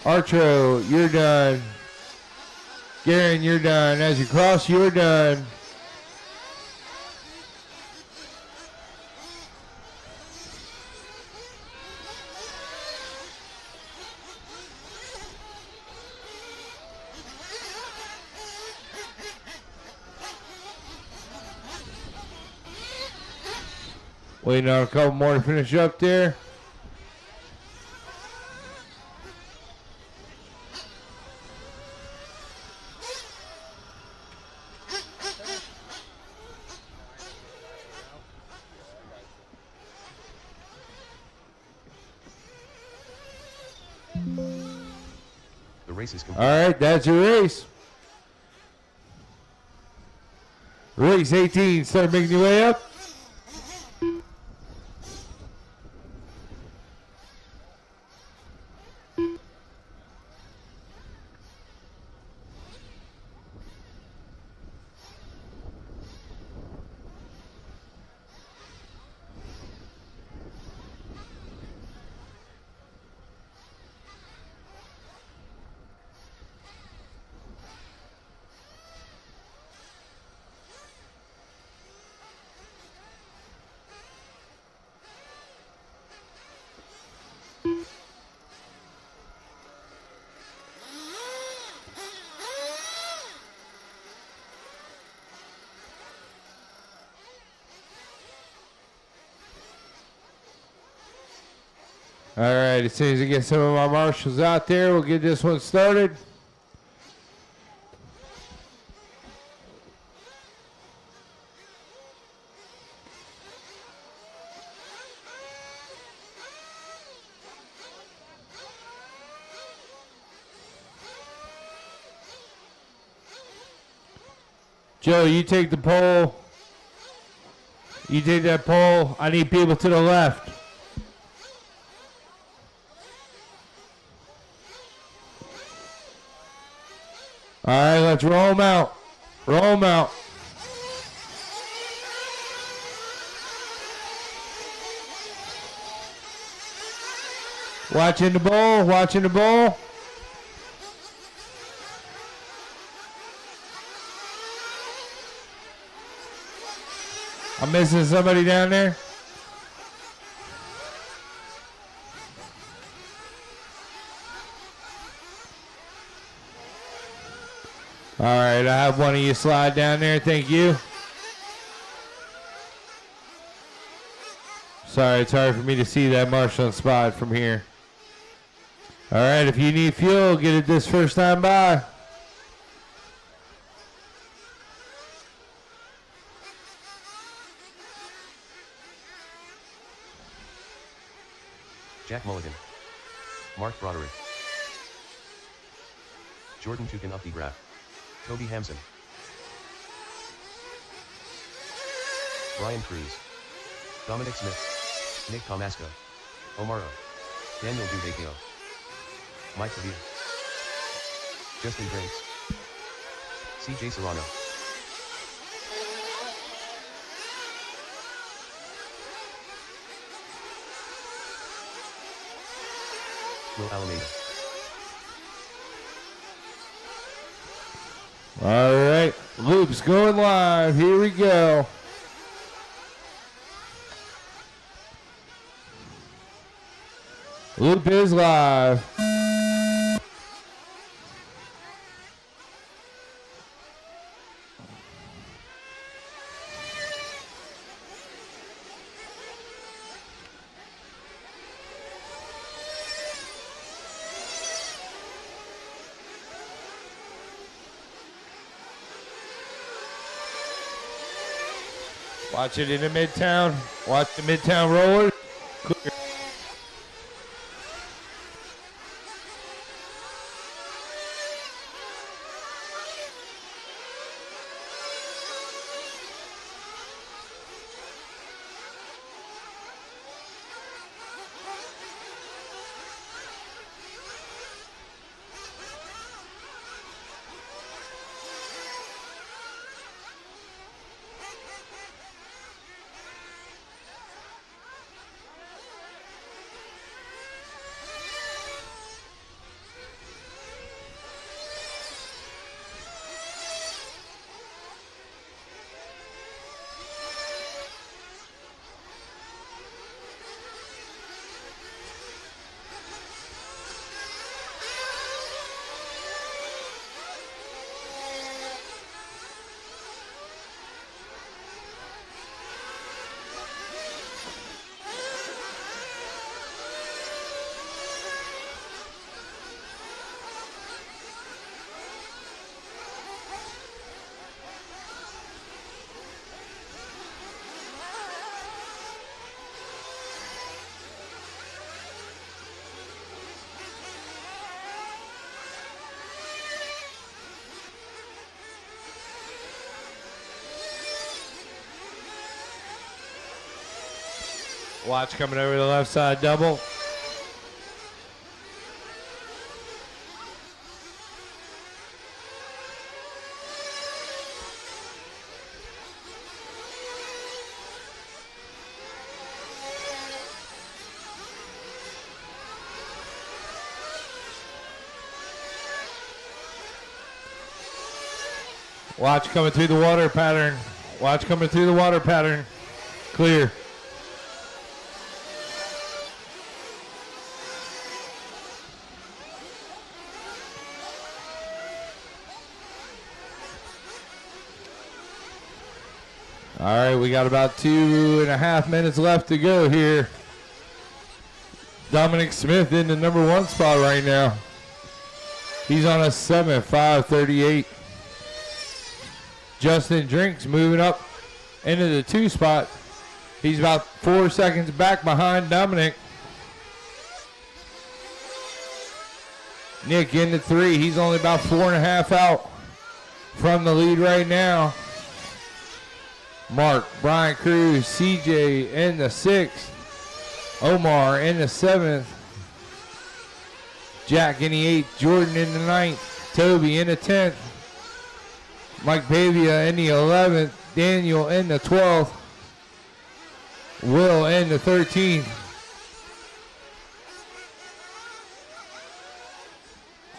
Artro, you're done. Garen, you're done. As you cross, you're done. Waiting on a couple more to finish up there. The race is complete. All right, that's your race. Race 18, start making your way up. All right, as soon as I get some of my marshals out there, we'll get this one started. Joe, you take the pole. You take that pole. I need people to the left. All right, let's roll them out. Roll them out. Watching the ball, watching the ball. I'm missing somebody down there. All right, I have one of you slide down there. Thank you. Sorry, it's hard for me to see that marshal spot from here. All right, if you need fuel, get it this first time by. Jack Mulligan. Mark Broderick. Jordan Tukin up the graph. Toby Hampson. Brian Cruz. Dominic Smith. Nick Tomasco. Omaro. Daniel Duvecchio. Mike Revere. Justin Drinks. CJ Serrano. Will Alameda. All right, loop's going live. Here we go. Loop is live. Watch it into Midtown. Watch the Midtown roller. Clear. Watch coming over the left side double. Watch coming through the water pattern. Watch coming through the water pattern. Clear. All right, we got about 2.5 minutes left to go here. Dominic Smith in the number 1 spot right now. He's on a 7.538. Justin Drinks moving up into the 2 spot. He's about 4 seconds back behind Dominic. Nick in the 3. He's only about 4.5 out from the lead right now. Mark, Brian Cruz, CJ in the 6th. Omar in the 7th. Jack in the 8th. Jordan in the 9th. Toby in the 10th. Mike Pavia in the 11th. Daniel in the 12th. Will in the 13th.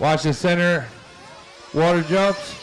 Watch the center. Water jumps.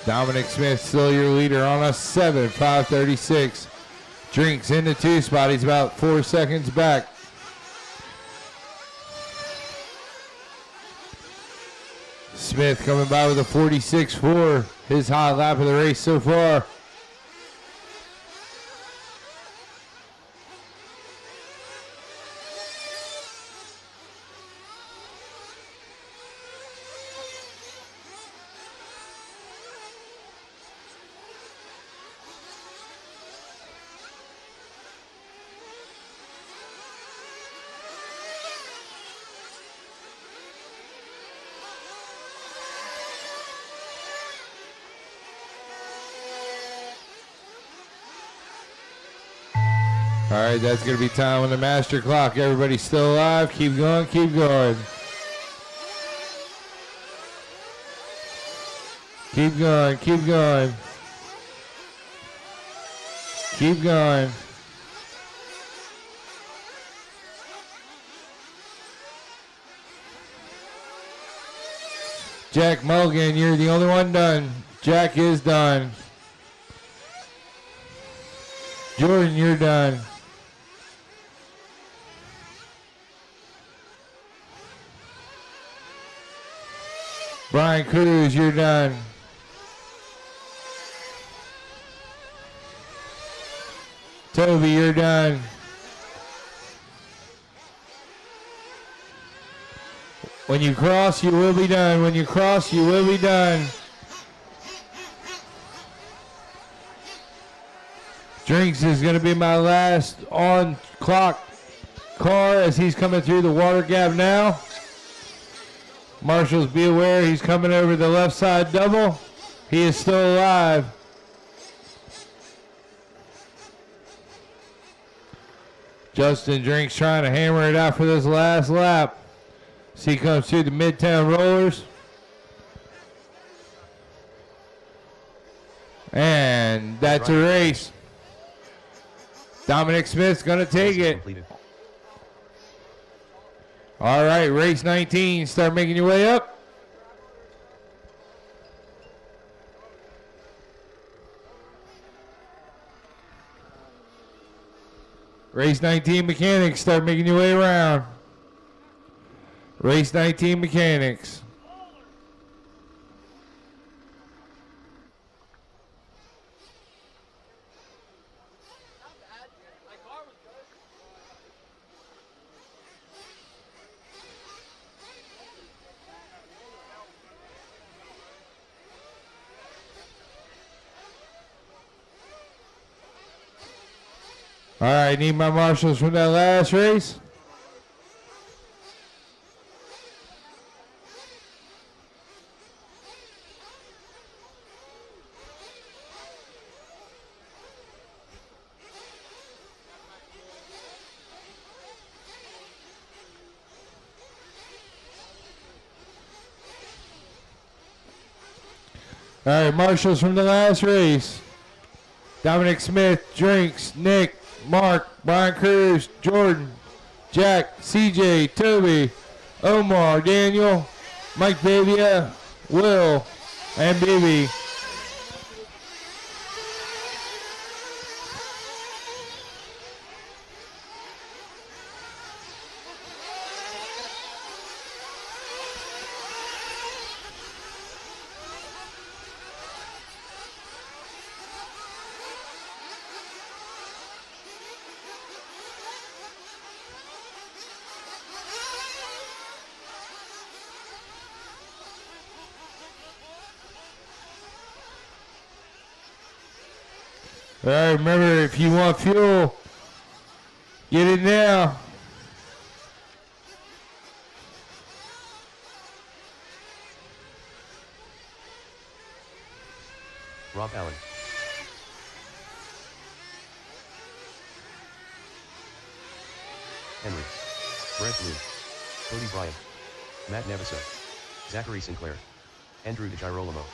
Dominic Smith still your leader on a 7.536. Drinks in the 2 spot. He's about 4 seconds back. Smith coming by with a 46.4. His high lap of the race so far. All right, that's going to be time on the master clock. Everybody's still alive. Keep going, keep going. Keep going, keep going. Keep going. Jack Mulligan, you're the only one done. Jack is done. Jordan, you're done. Brian Cruz, you're done. Toby, you're done. When you cross, you will be done. When you cross, you will be done. Drinks is going to be my last on clock car as he's coming through the water gap now. Marshals, be aware he's coming over the left side double. He is still alive. Justin Drinks trying to hammer it out for this last lap. As he comes through the Midtown Rollers. And that's a race. Dominic Smith's going to take it. All right, race 19. Start making your way up. Race 19 mechanics, start making your way around. Race 19 mechanics. All right, need my marshals from that last race. All right, marshals from the last race. Dominic Smith, Drinks, Nick, Mark, Brian Cruz, Jordan, Jack, CJ, Toby, Omar, Daniel, Mike Bavia, Will, and Bibi. All right, remember, if you want fuel, get it now. Rob Allen. Henry. Brett Blue. Cody Bryant. Matt Neviso. Zachary Sinclair. Andrew DeGirolamo.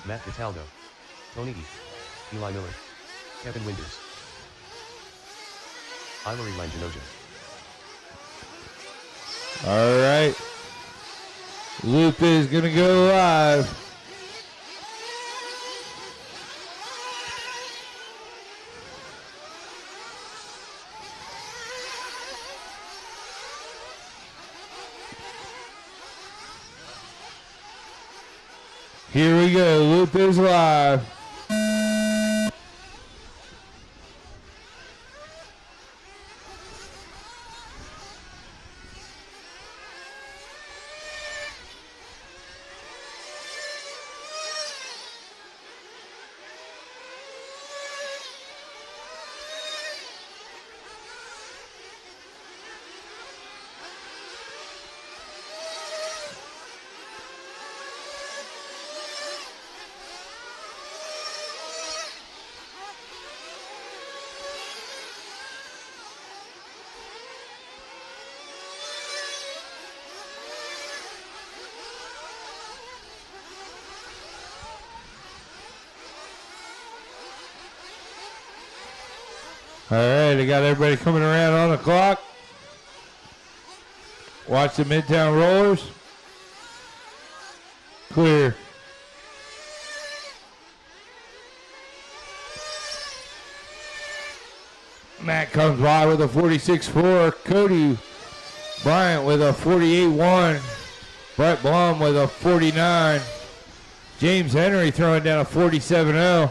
Matt Cataldo. Tony E. Eli Miller. Kevin Winders. Ilary Langenoja. All right. Loop is going to go live. Here we go. Loop is live. All right, I got everybody coming around on the clock. Watch the Midtown Rollers. Clear. Matt comes by with a 46-4. Cody Bryant with a 48-1. Brett Blum with a 49. James Henry throwing down a 47-0.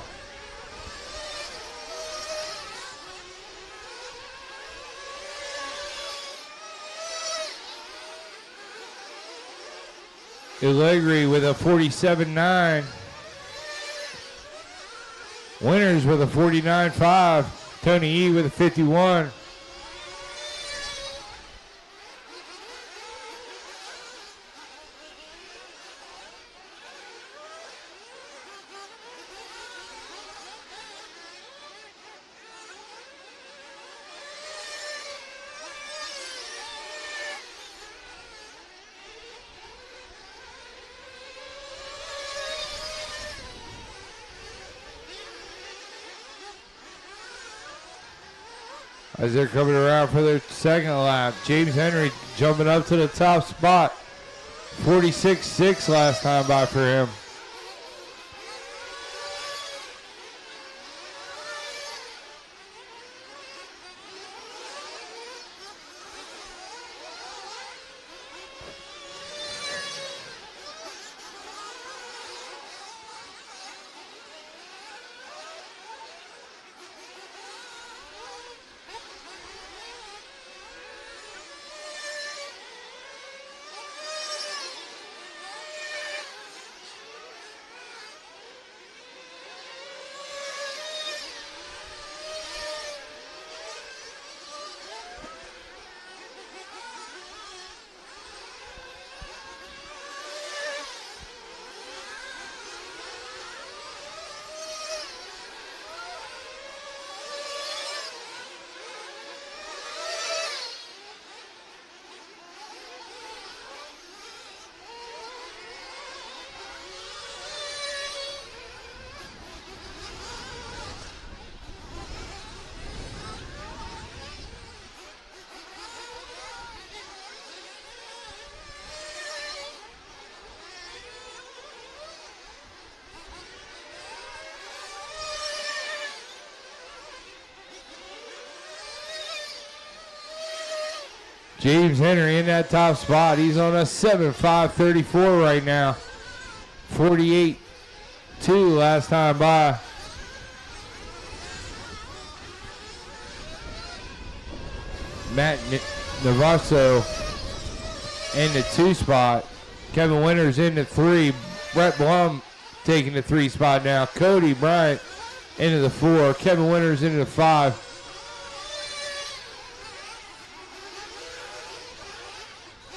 Allegri with a 47-9. Winners with a 49-5. Tony E with a 51. As they're coming around for their second lap, James Henry jumping up to the top spot. 46-6 last time by for him. James Henry in that top spot. He's on a 7.534 right now. 48-2 last time by. Matt Navasso in the 2 spot. Kevin Winters in the 3. Brett Blum taking the 3 spot now. Cody Bryant into the 4. Kevin Winters into the 5.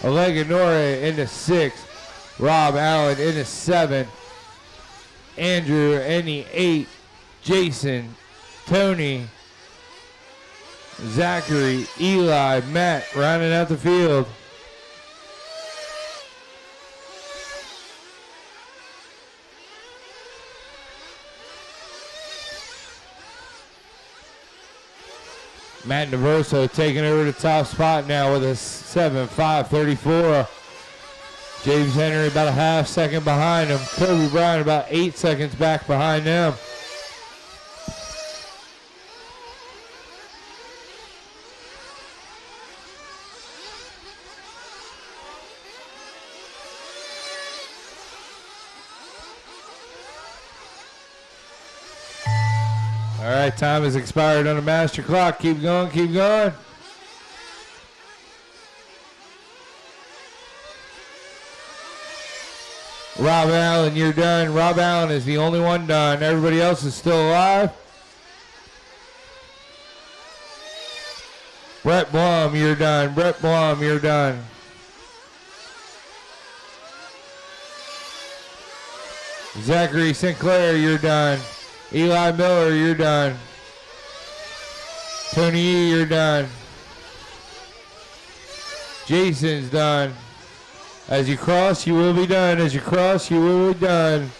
Alleganore in the 6. Rob Allen in the 7. Andrew in the 8. Jason, Tony, Zachary, Eli, Matt rounding out the field. Matt Navoso taking over the top spot now with a 7.534. James Henry about a half second behind him. Kobe Bryant about 8 seconds back behind them. All right, time has expired on the master clock. Keep going, keep going. Rob Allen, you're done. Rob Allen is the only one done. Everybody else is still alive. Brett Blum, you're done. Brett Blum, you're done. Zachary Sinclair, you're done. Eli Miller, you're done. Tony E, you're done. Jason's done. As you cross, you will be done. As you cross, you will be done.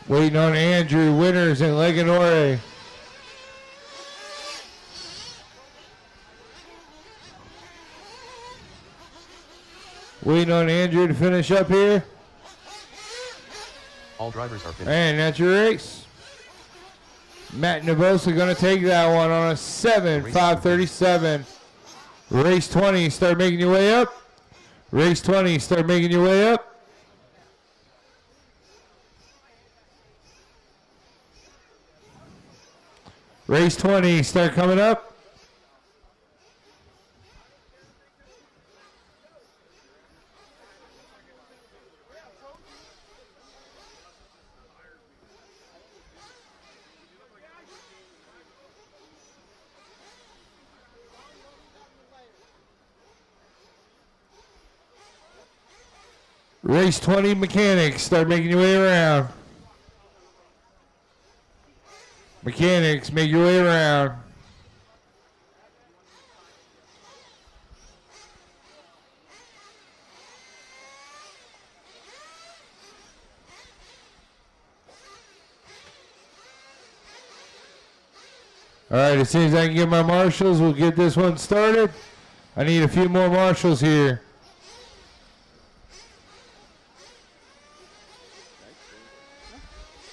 Waiting on Andrew Winters and Leganore. Waiting on Andrew to finish up here. All drivers are finished. And that's your race. Matt Novosa going to take that one on a 7:5:37. Race 20, start making your way up. Race 20, start making your way up. Race 20, start coming up. Race 20 mechanics, start making your way around. Mechanics, make your way around. All right, as soon as I can get my marshals, we'll get this one started. I need a few more marshals here.